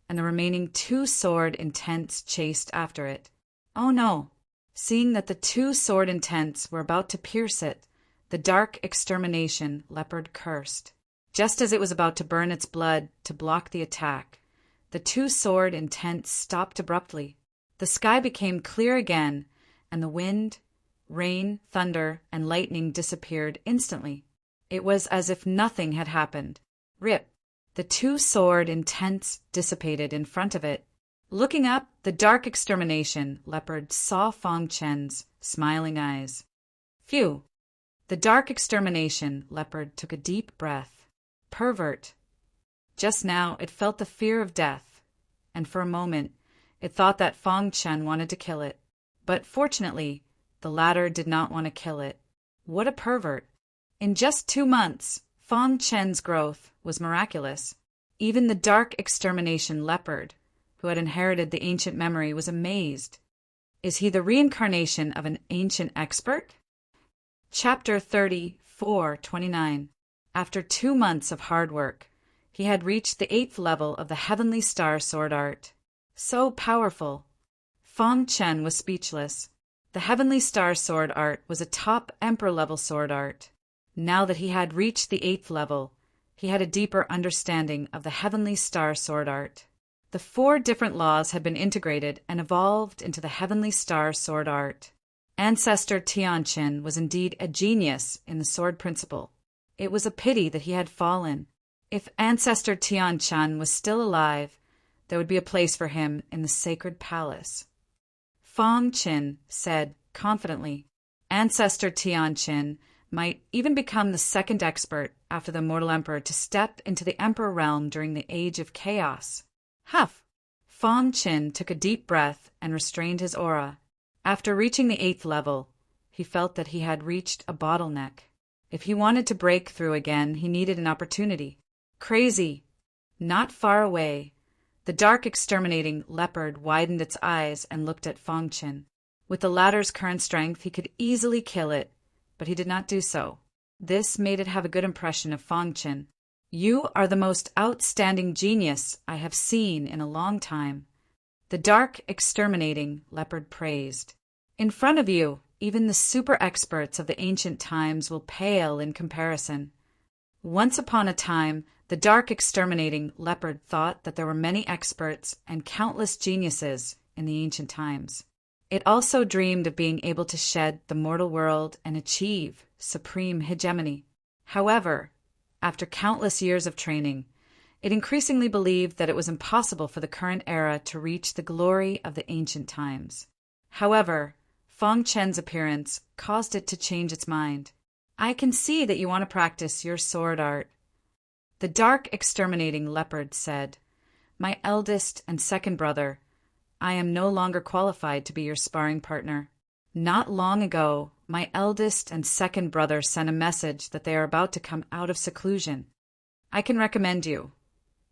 and the remaining 2 sword intents chased after it. Oh no! Seeing that the 2 sword intents were about to pierce it, the dark extermination leopard cursed. Just as it was about to burn its blood to block the attack, the 2 sword intents stopped abruptly. The sky became clear again, and the wind, rain, thunder, and lightning disappeared instantly. It was as if nothing had happened. Rip! The 2 sword intents dissipated in front of it. Looking up, the dark extermination leopard saw Fong Chen's smiling eyes. Phew! The dark extermination leopard took a deep breath. Pervert! Just now it felt the fear of death, and for a moment it thought that Fong Chen wanted to kill it. But fortunately, the latter did not want to kill it. What a pervert! In just 2 months, Fong Chen's growth was miraculous. Even the dark extermination leopard, who had inherited the ancient memory, was amazed. Is he the reincarnation of an ancient expert? Chapter 34:29. After 2 months of hard work, he had reached the 8th level of the Heavenly Star Sword art. So powerful! Fong Chen was speechless. The Heavenly Star Sword art was a top Emperor-level sword art. Now that he had reached the 8th level, he had a deeper understanding of the Heavenly Star Sword art. The 4 different laws had been integrated and evolved into the Heavenly Star Sword art. Ancestor Tianqin was indeed a genius in the sword principle. It was a pity that he had fallen. If Ancestor Tianqin was still alive, there would be a place for him in the sacred palace. Fong Chen said confidently, Ancestor Tianqin might even become the 2nd expert after the mortal emperor to step into the emperor realm during the age of chaos. Huff! Fong Chen took a deep breath and restrained his aura. After reaching the 8th level, he felt that he had reached a bottleneck. If he wanted to break through again, he needed an opportunity. Crazy! Not far away, the dark exterminating leopard widened its eyes and looked at Fong Chen. With the latter's current strength, he could easily kill it, but he did not do so. This made it have a good impression of Fong Chen. You are the most outstanding genius I have seen in a long time, the dark, exterminating leopard praised. In front of you, even the super experts of the ancient times will pale in comparison. Once upon a time, the dark, exterminating leopard thought that there were many experts and countless geniuses in the ancient times. It also dreamed of being able to shed the mortal world and achieve supreme hegemony. However, after countless years of training, it increasingly believed that it was impossible for the current era to reach the glory of the ancient times. However, Feng Chen's appearance caused it to change its mind. I can see that you want to practice your sword art. The dark, exterminating leopard said, My eldest and second brother, I am no longer qualified to be your sparring partner. Not long ago, my eldest and second brother sent a message that they are about to come out of seclusion. I can recommend you,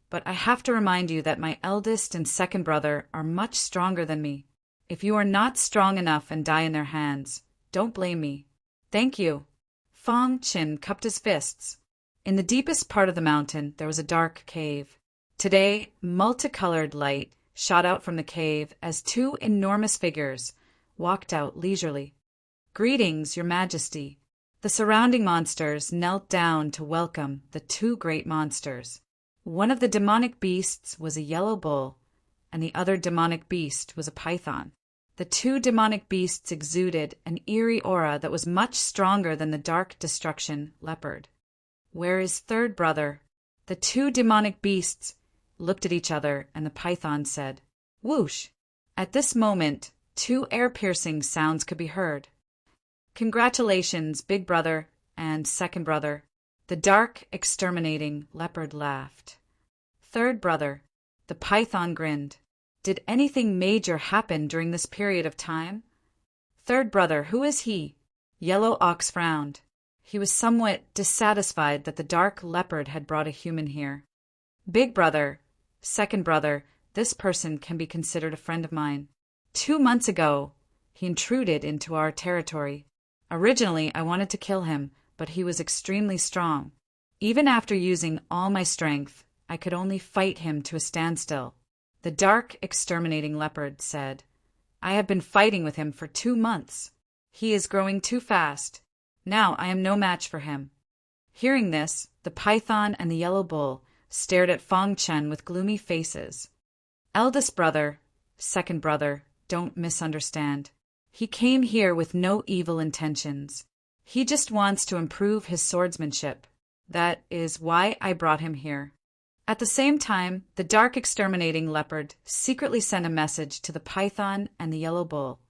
but I have to remind you that my eldest and second brother are much stronger than me. If you are not strong enough and die in their hands, don't blame me. Thank you. Feng Chen cupped his fists. In the deepest part of the mountain, there was a dark cave. Today, multicolored light shot out from the cave as two enormous figures walked out leisurely. Greetings, Your Majesty. The surrounding monsters knelt down to welcome the two great monsters. One of the demonic beasts was a yellow bull, and the other demonic beast was a python. The two demonic beasts exuded an eerie aura that was much stronger than the dark destruction leopard. Where is third brother? The two demonic beasts looked at each other, and the python said, Whoosh! At this moment, two air-piercing sounds could be heard. Congratulations, big brother and second brother. The dark, exterminating leopard laughed. Third brother. The python grinned. Did anything major happen during this period of time? Third brother, who is he? Yellow Ox frowned. He was somewhat dissatisfied that the dark leopard had brought a human here. Big brother, second brother, this person can be considered a friend of mine. 2 months ago, he intruded into our territory. Originally, I wanted to kill him, but he was extremely strong. Even after using all my strength, I could only fight him to a standstill. The dark, exterminating leopard said, I have been fighting with him for 2 months. He is growing too fast. Now I am no match for him. Hearing this, the python and the yellow bull stared at Feng Chen with gloomy faces. Eldest brother, second brother, don't misunderstand. He came here with no evil intentions. He just wants to improve his swordsmanship. That is why I brought him here. At the same time, the dark exterminating leopard secretly sent a message to the python and the yellow bull,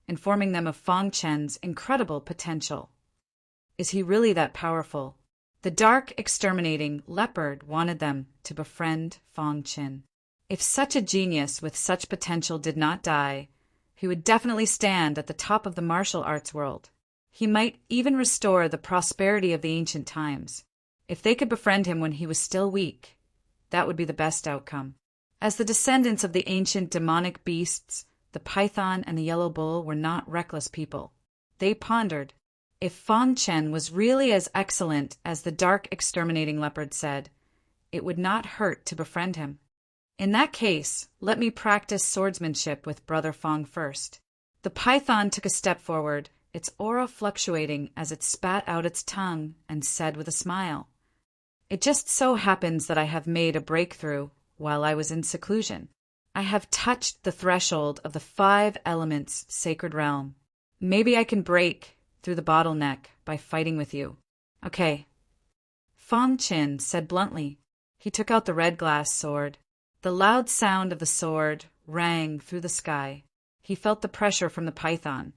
informing them of Feng Chen's incredible potential. Is he really that powerful? The dark exterminating leopard wanted them to befriend Feng Chen. If such a genius with such potential did not die, he would definitely stand at the top of the martial arts world. He might even restore the prosperity of the ancient times. If they could befriend him when he was still weak, that would be the best outcome. As the descendants of the ancient demonic beasts, the python and the yellow bull were not reckless people. They pondered, if Feng Chen was really as excellent as the dark exterminating leopard said, it would not hurt to befriend him. In that case, let me practice swordsmanship with Brother Feng first. The python took a step forward, its aura fluctuating as it spat out its tongue and said with a smile, It just so happens that I have made a breakthrough while I was in seclusion. I have touched the threshold of the 5 elements sacred realm. Maybe I can break through the bottleneck by fighting with you. Okay. Feng Chen said bluntly. He took out the red glass sword. The loud sound of the sword rang through the sky. He felt the pressure from the python,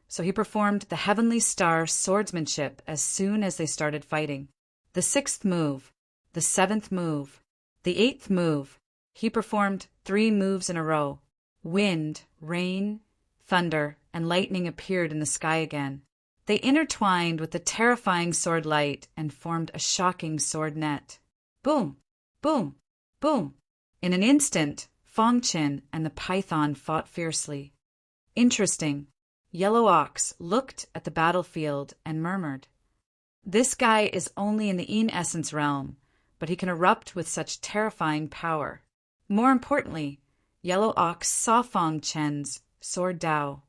so he performed the heavenly star swordsmanship as soon as they started fighting. The 6th move, the 7th move, the 8th move. He performed 3 moves in a row. Wind, rain, thunder, and lightning appeared in the sky again. They intertwined with the terrifying sword light and formed a shocking sword net. Boom, boom, boom. In an instant, Feng Chen and the python fought fiercely. Interesting. Yellow Ox looked at the battlefield and murmured, This guy is only in the In Essence realm, but he can erupt with such terrifying power. More importantly, Yellow Ox saw Fang Chen's sword Dao.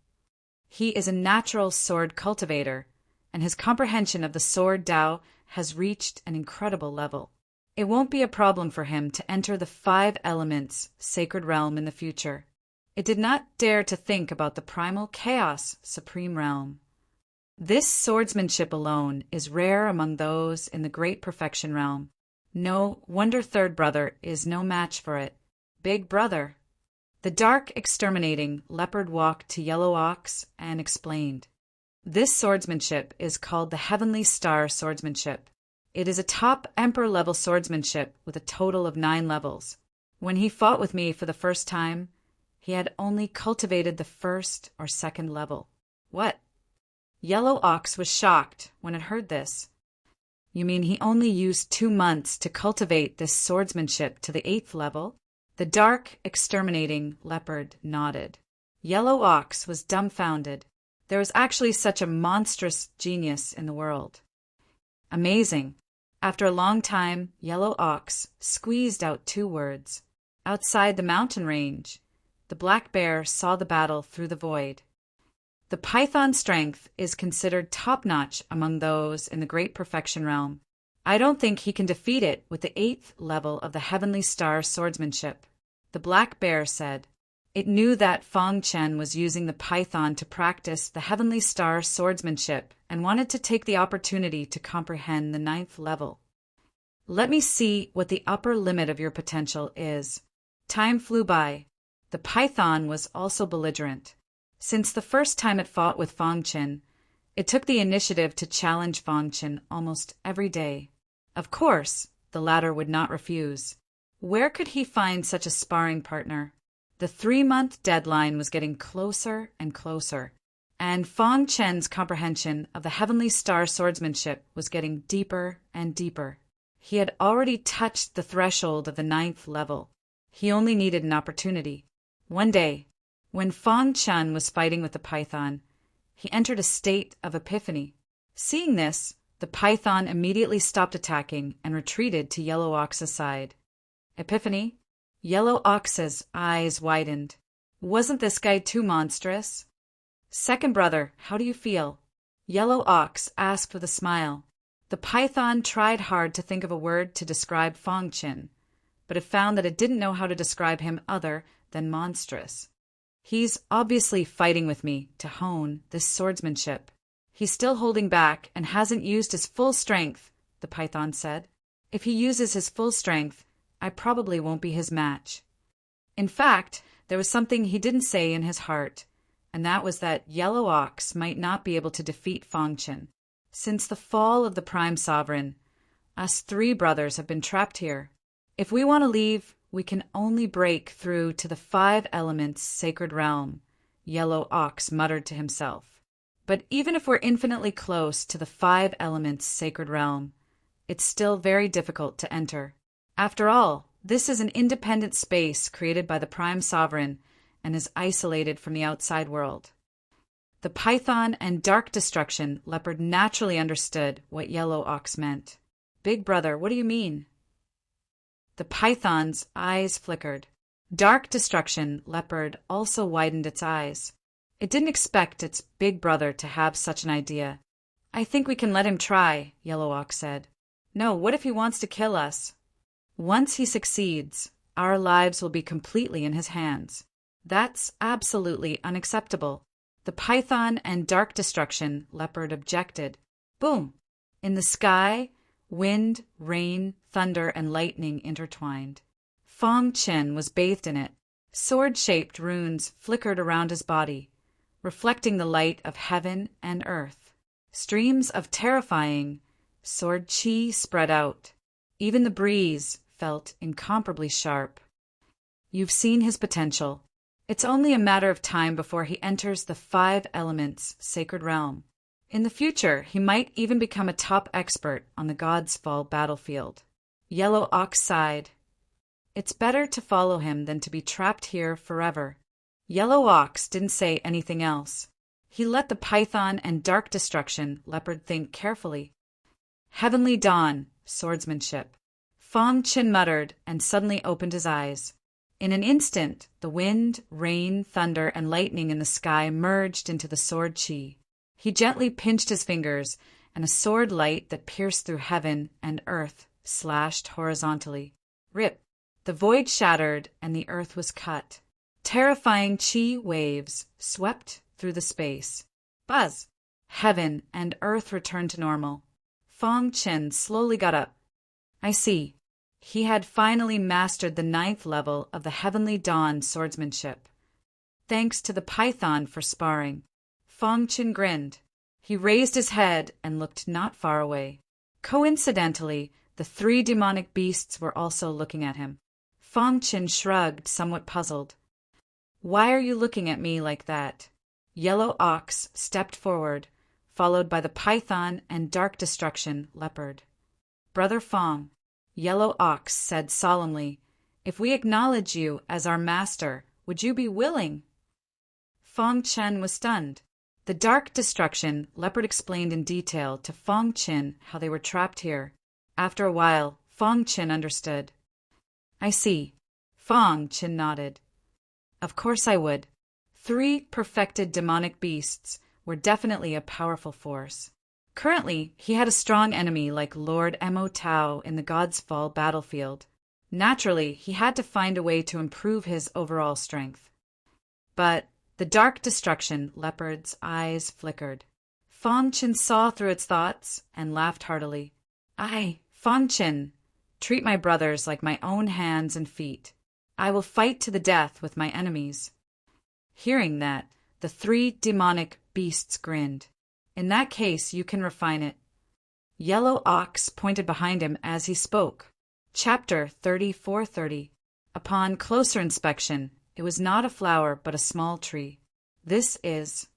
He is a natural sword cultivator, and his comprehension of the sword Dao has reached an incredible level. It won't be a problem for him to enter the 5 elements sacred realm in the future. It did not dare to think about the primal chaos supreme realm. This swordsmanship alone is rare among those in the great perfection realm. No wonder third brother is no match for it. Big brother. The dark exterminating leopard walked to Yellow Ox and explained. This swordsmanship is called the Heavenly Star Swordsmanship. It is a top Emperor-level swordsmanship with a total of 9 levels. When he fought with me for the first time, he had only cultivated the 1st or 2nd level. What? Yellow Ox was shocked when it heard this. You mean he only used 2 months to cultivate this swordsmanship to the 8th level? The dark, exterminating leopard nodded. Yellow Ox was dumbfounded. There was actually such a monstrous genius in the world. Amazing. After a long time, Yellow Ox squeezed out 2 words. Outside the mountain range, the black bear saw the battle through the void. The python's strength is considered top-notch among those in the great perfection realm. I don't think he can defeat it with the 8th level of the Heavenly Star Swordsmanship. The black bear said. It knew that Fang Chen was using the python to practice the Heavenly Star Swordsmanship and wanted to take the opportunity to comprehend the 9th level. Let me see what the upper limit of your potential is. Time flew by. The python was also belligerent. Since the first time it fought with Fang Chen, it took the initiative to challenge Fang Chen almost every day. Of course, the latter would not refuse. Where could he find such a sparring partner? The 3-month deadline was getting closer and closer, and Fang Chen's comprehension of the Heavenly Star Swordsmanship was getting deeper and deeper. He had already touched the threshold of the 9th level. He only needed an opportunity. One day, when Fang Chen was fighting with the python, he entered a state of epiphany. Seeing this, the python immediately stopped attacking and retreated to Yellow Ox's side. Epiphany? Yellow Ox's eyes widened. Wasn't this guy too monstrous? Second brother, how do you feel? Yellow Ox asked with a smile. The python tried hard to think of a word to describe Fang Chen, but it found that it didn't know how to describe him other than monstrous. He's obviously fighting with me to hone this swordsmanship. He's still holding back and hasn't used his full strength, the python said. If he uses his full strength, I probably won't be his match. In fact, there was something he didn't say in his heart, and that was that Yellow Ox might not be able to defeat Fang Chen. Since the fall of the Prime Sovereign, us 3 brothers have been trapped here. If we want to leave, we can only break through to the 5 elements sacred realm, Yellow Ox muttered to himself. But even if we're infinitely close to the 5 elements sacred realm, it's still very difficult to enter. After all, this is an independent space created by the Prime Sovereign and is isolated from the outside world. The python and dark destruction leopard naturally understood what Yellow Ox meant. Big brother, what do you mean? The python's eyes flickered. Dark destruction leopard also widened its eyes. It didn't expect its big brother to have such an idea. I think we can let him try, Yellow Ox said. No, what if he wants to kill us? Once he succeeds, our lives will be completely in his hands. That's absolutely unacceptable. The python and dark destruction leopard objected. Boom! In the sky, wind, rain, thunder, and lightning intertwined. Fang Chen was bathed in it. Sword-shaped runes flickered around his body, reflecting the light of heaven and earth. Streams of terrifying sword chi spread out. Even the breeze felt incomparably sharp. You've seen his potential. It's only a matter of time before he enters the 5 elements sacred realm. In the future, he might even become a top expert on the God's Fall battlefield. Yellow Ox sighed. It's better to follow him than to be trapped here forever. Yellow Ox didn't say anything else. He let the python and dark destruction leopard think carefully. Heavenly Dawn, swordsmanship. Fong Chin muttered and suddenly opened his eyes. In an instant, the wind, rain, thunder, and lightning in the sky merged into the sword chi. He gently pinched his fingers, and a sword light that pierced through heaven and earth slashed horizontally. Rip! The void shattered, and the earth was cut. Terrifying chi waves swept through the space. Buzz! Heaven and earth returned to normal. Fong Chin slowly got up. I see. He had finally mastered the 9th level of the Heavenly Dawn swordsmanship. Thanks to the python for sparring. Fong Chin grinned. He raised his head and looked not far away. Coincidentally, the 3 demonic beasts were also looking at him. Fong Chin shrugged, somewhat puzzled. Why are you looking at me like that? Yellow Ox stepped forward, followed by the python and Dark Destruction leopard. Brother Fong, Yellow Ox said solemnly, if we acknowledge you as our master, would you be willing? Fong Chin was stunned. The Dark Destruction leopard explained in detail to Fong Chin how they were trapped here. After a while, Fong Chin understood. I see. Fong Chin nodded. Of course I would. 3 perfected demonic beasts were definitely a powerful force. Currently, he had a strong enemy like Lord Mo Tao in the God's Fall battlefield. Naturally, he had to find a way to improve his overall strength. But the Dark Destruction leopard's eyes flickered. Fong Chin saw through its thoughts and laughed heartily. Fong Chin, treat my brothers like my own hands and feet. I will fight to the death with my enemies. Hearing that, the 3 demonic beasts grinned. In that case, you can refine it. Yellow Ox pointed behind him as he spoke. Chapter 3430. Upon closer inspection, it was not a flower but a small tree. This is...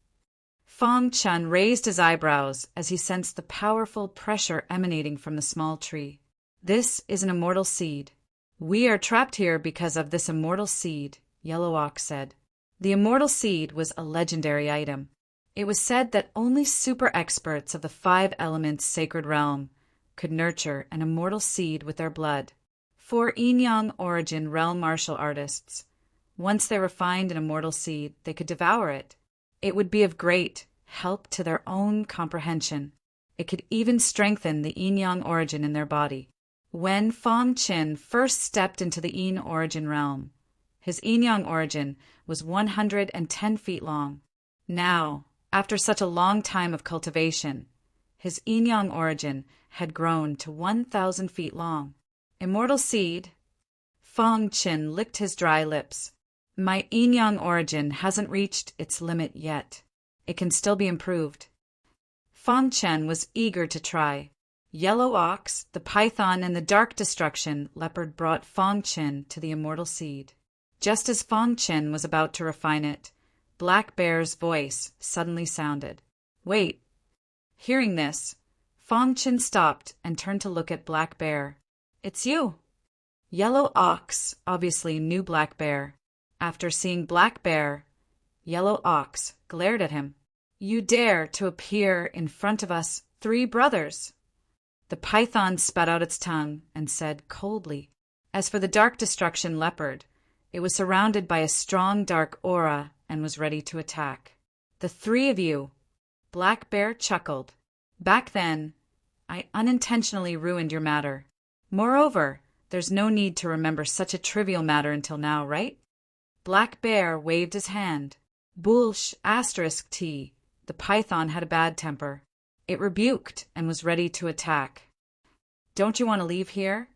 Fong Chin raised his eyebrows as he sensed the powerful pressure emanating from the small tree. This is an immortal seed. We are trapped here because of this immortal seed, Yellow Ox said. The immortal seed was a legendary item. It was said that only super experts of the 5 elements sacred realm could nurture an immortal seed with their blood. 4 yin-yang origin realm martial artists. Once they refined an immortal seed, they could devour it. It would be of great help to their own comprehension. It could even strengthen the yin-yang origin in their body. When Fong Chin first stepped into the yin origin realm, his yin-yang origin was 110 feet long. Now, after such a long time of cultivation, his yin-yang origin had grown to 1,000 feet long. Immortal seed. Fong Chin licked his dry lips. My yin-yang origin hasn't reached its limit yet. It can still be improved. Fong Chin was eager to try. Yellow Ox, the python, and the Dark Destruction leopard brought Fong Chin to the immortal seed. Just as Fong Chin was about to refine it, Black Bear's voice suddenly sounded. Wait. Hearing this, Fong Chin stopped and turned to look at Black Bear. It's you. Yellow Ox obviously knew Black Bear. After seeing Black Bear, Yellow Ox glared at him. You dare to appear in front of us 3 brothers? The python spat out its tongue and said coldly. As for the Dark Destruction leopard, it was surrounded by a strong dark aura and was ready to attack. The 3 of you. Black Bear chuckled. Back then, I unintentionally ruined your matter. Moreover, there's no need to remember such a trivial matter until now, right? Black Bear waved his hand. Bullsh *T. The python had a bad temper. It rebuked and was ready to attack. Don't you want to leave here?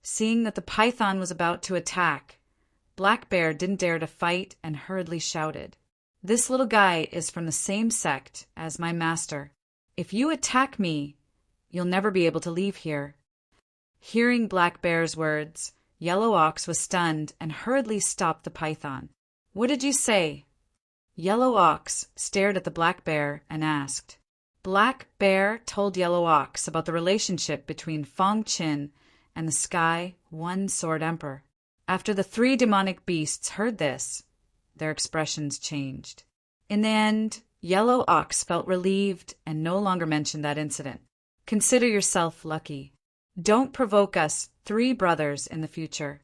Seeing that the python was about to attack, Black Bear didn't dare to fight and hurriedly shouted. This little guy is from the same sect as my master. If you attack me, you'll never be able to leave here. Hearing Black Bear's words, Yellow Ox was stunned and hurriedly stopped the python. What did you say? Yellow Ox stared at the Black Bear and asked. Black Bear told Yellow Ox about the relationship between Fong Chin and the Sky One Sword Emperor. After the 3 demonic beasts heard this, their expressions changed. In the end, Yellow Ox felt relieved and no longer mentioned that incident. Consider yourself lucky. Don't provoke us, three brothers, in the future.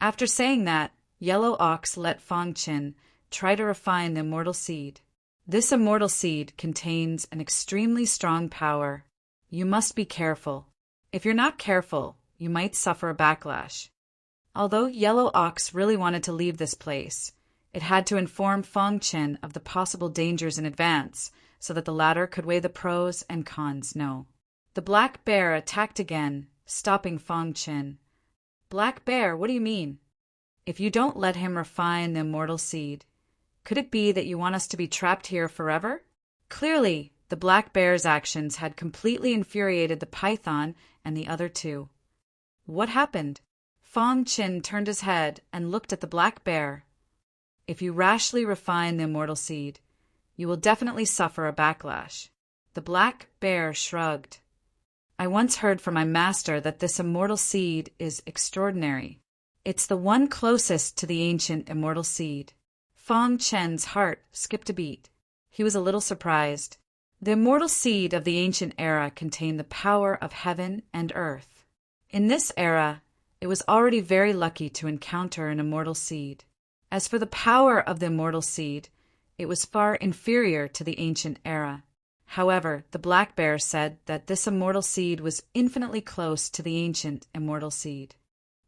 After saying that, Yellow Ox let Fang Qin try to refine the immortal seed. This immortal seed contains an extremely strong power. You must be careful. If you're not careful, you might suffer a backlash. Although Yellow Ox really wanted to leave this place, it had to inform Fang Qin of the possible dangers in advance so that the latter could weigh the pros and cons. No. The Black Bear attacked again, stopping Fang Qin. Black Bear, what do you mean? If you don't let him refine the immortal seed, could it be that you want us to be trapped here forever? Clearly, the Black Bear's actions had completely infuriated the python and the other two. What happened? Fang Qin turned his head and looked at the Black Bear. If you rashly refine the immortal seed, you will definitely suffer a backlash. The Black Bear shrugged. I once heard from my master that this immortal seed is extraordinary. It's the one closest to the ancient immortal seed. Fang Qin's heart skipped a beat. He was a little surprised. The immortal seed of the ancient era contained the power of heaven and earth. In this era, it was already very lucky to encounter an immortal seed. As for the power of the immortal seed, it was far inferior to the ancient era. However, the Black Bear said that this immortal seed was infinitely close to the ancient immortal seed.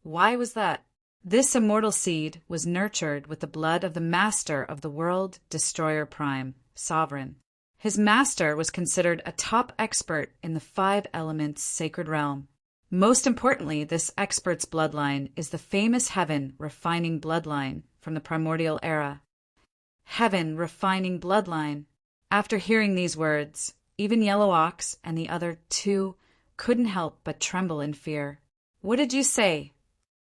Why was that? This immortal seed was nurtured with the blood of the master of the world, Destroyer Prime, Sovereign. His master was considered a top expert in the 5 elements sacred realm. Most importantly, this expert's bloodline is the famous Heaven Refining Bloodline from the primordial era. Heaven Refining Bloodline. After hearing these words, even Yellow Ox and the other two couldn't help but tremble in fear. What did you say?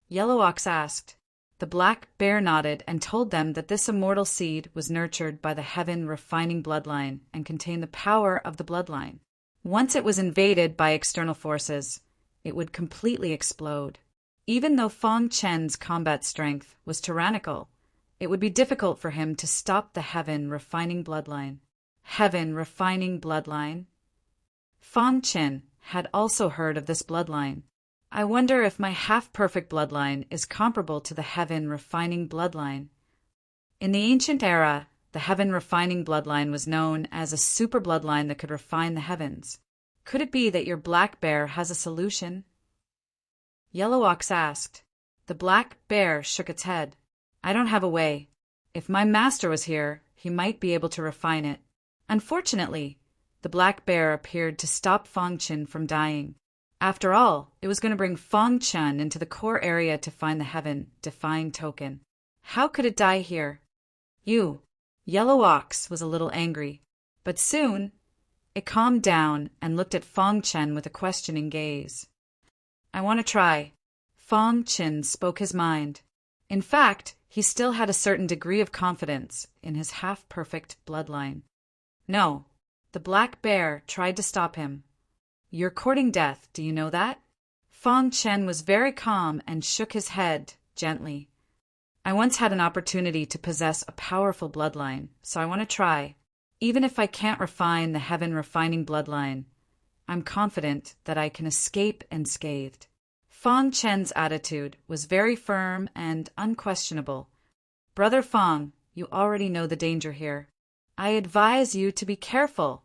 Yellow Ox asked. The Black Bear nodded and told them that this immortal seed was nurtured by the Heaven Refining Bloodline and contained the power of the bloodline. Once it was invaded by external forces, it would completely explode. Even though Fang Qin's combat strength was tyrannical, it would be difficult for him to stop the Heaven Refining Bloodline. Heaven Refining Bloodline? Fang Qin had also heard of this bloodline. I wonder if my half-perfect bloodline is comparable to the Heaven Refining Bloodline. In the ancient era, the Heaven Refining Bloodline was known as a super bloodline that could refine the heavens. Could it be that your Black Bear has a solution? Yellow Ox asked. The Black Bear shook its head. I don't have a way. If my master was here, he might be able to refine it. Unfortunately, the Black Bear appeared to stop Fang Qin from dying. After all, it was going to bring Fang Qin into the core area to find the Heaven Defying Token. How could it die here? Yellow Ox was a little angry, but soon it calmed down and looked at Fang Qin with a questioning gaze. I want to try. Fang Qin spoke his mind. In fact, he still had a certain degree of confidence in his half-perfect bloodline. No, the Black Bear tried to stop him. You're courting death, do you know that? Fang Qin was very calm and shook his head gently. I once had an opportunity to possess a powerful bloodline, so I want to try. Even if I can't refine the Heaven Refining Bloodline, I'm confident that I can escape unscathed. Fang Qin's attitude was very firm and unquestionable. Brother Fang, you already know the danger here. I advise you to be careful,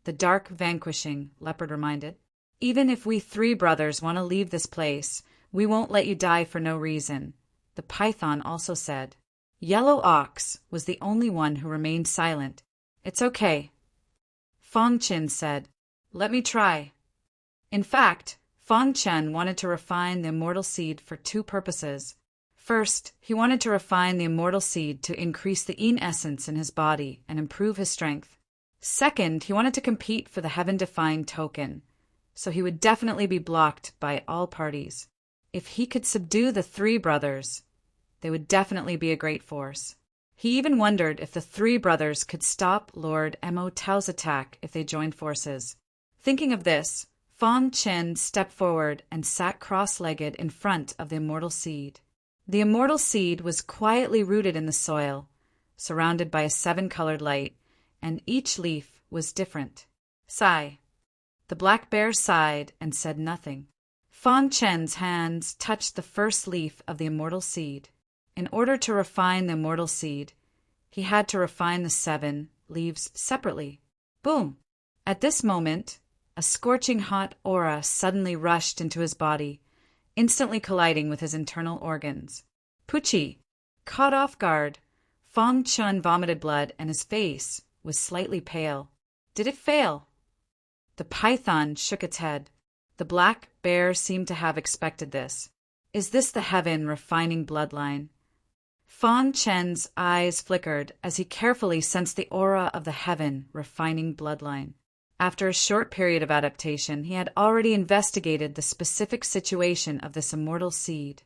the dark vanquishing leopard reminded. Even if we 3 brothers want to leave this place, we won't let you die for no reason, the python also said. Yellow Ox was the only one who remained silent. It's okay, Fang Qin said. Let me try. In fact, Fang Qin wanted to refine the immortal seed for 2 purposes. First, he wanted to refine the immortal seed to increase the yin essence in his body and improve his strength. Second, he wanted to compete for the heaven-defying token, so he would definitely be blocked by all parties. If he could subdue the 3 brothers, they would definitely be a great force. He even wondered if the 3 brothers could stop Lord Mo Tao's attack if they joined forces. Thinking of this, Fang Qin stepped forward and sat cross-legged in front of the immortal seed. The immortal seed was quietly rooted in the soil, surrounded by a 7-colored light, and each leaf was different. Sigh. The Black Bear sighed and said nothing. Fang Chen's hands touched the first leaf of the immortal seed. In order to refine the immortal seed, he had to refine the 7 leaves separately. Boom! At this moment, a scorching hot aura suddenly rushed into his body, instantly colliding with his internal organs. Pucci! Caught off guard, Fang Chen vomited blood and his face was slightly pale. Did it fail? The python shook its head. The black bear seemed to have expected this. Is this the heaven refining bloodline? Fang Chen's eyes flickered as he carefully sensed the aura of the heaven refining bloodline. After a short period of adaptation, he had already investigated the specific situation of this immortal seed.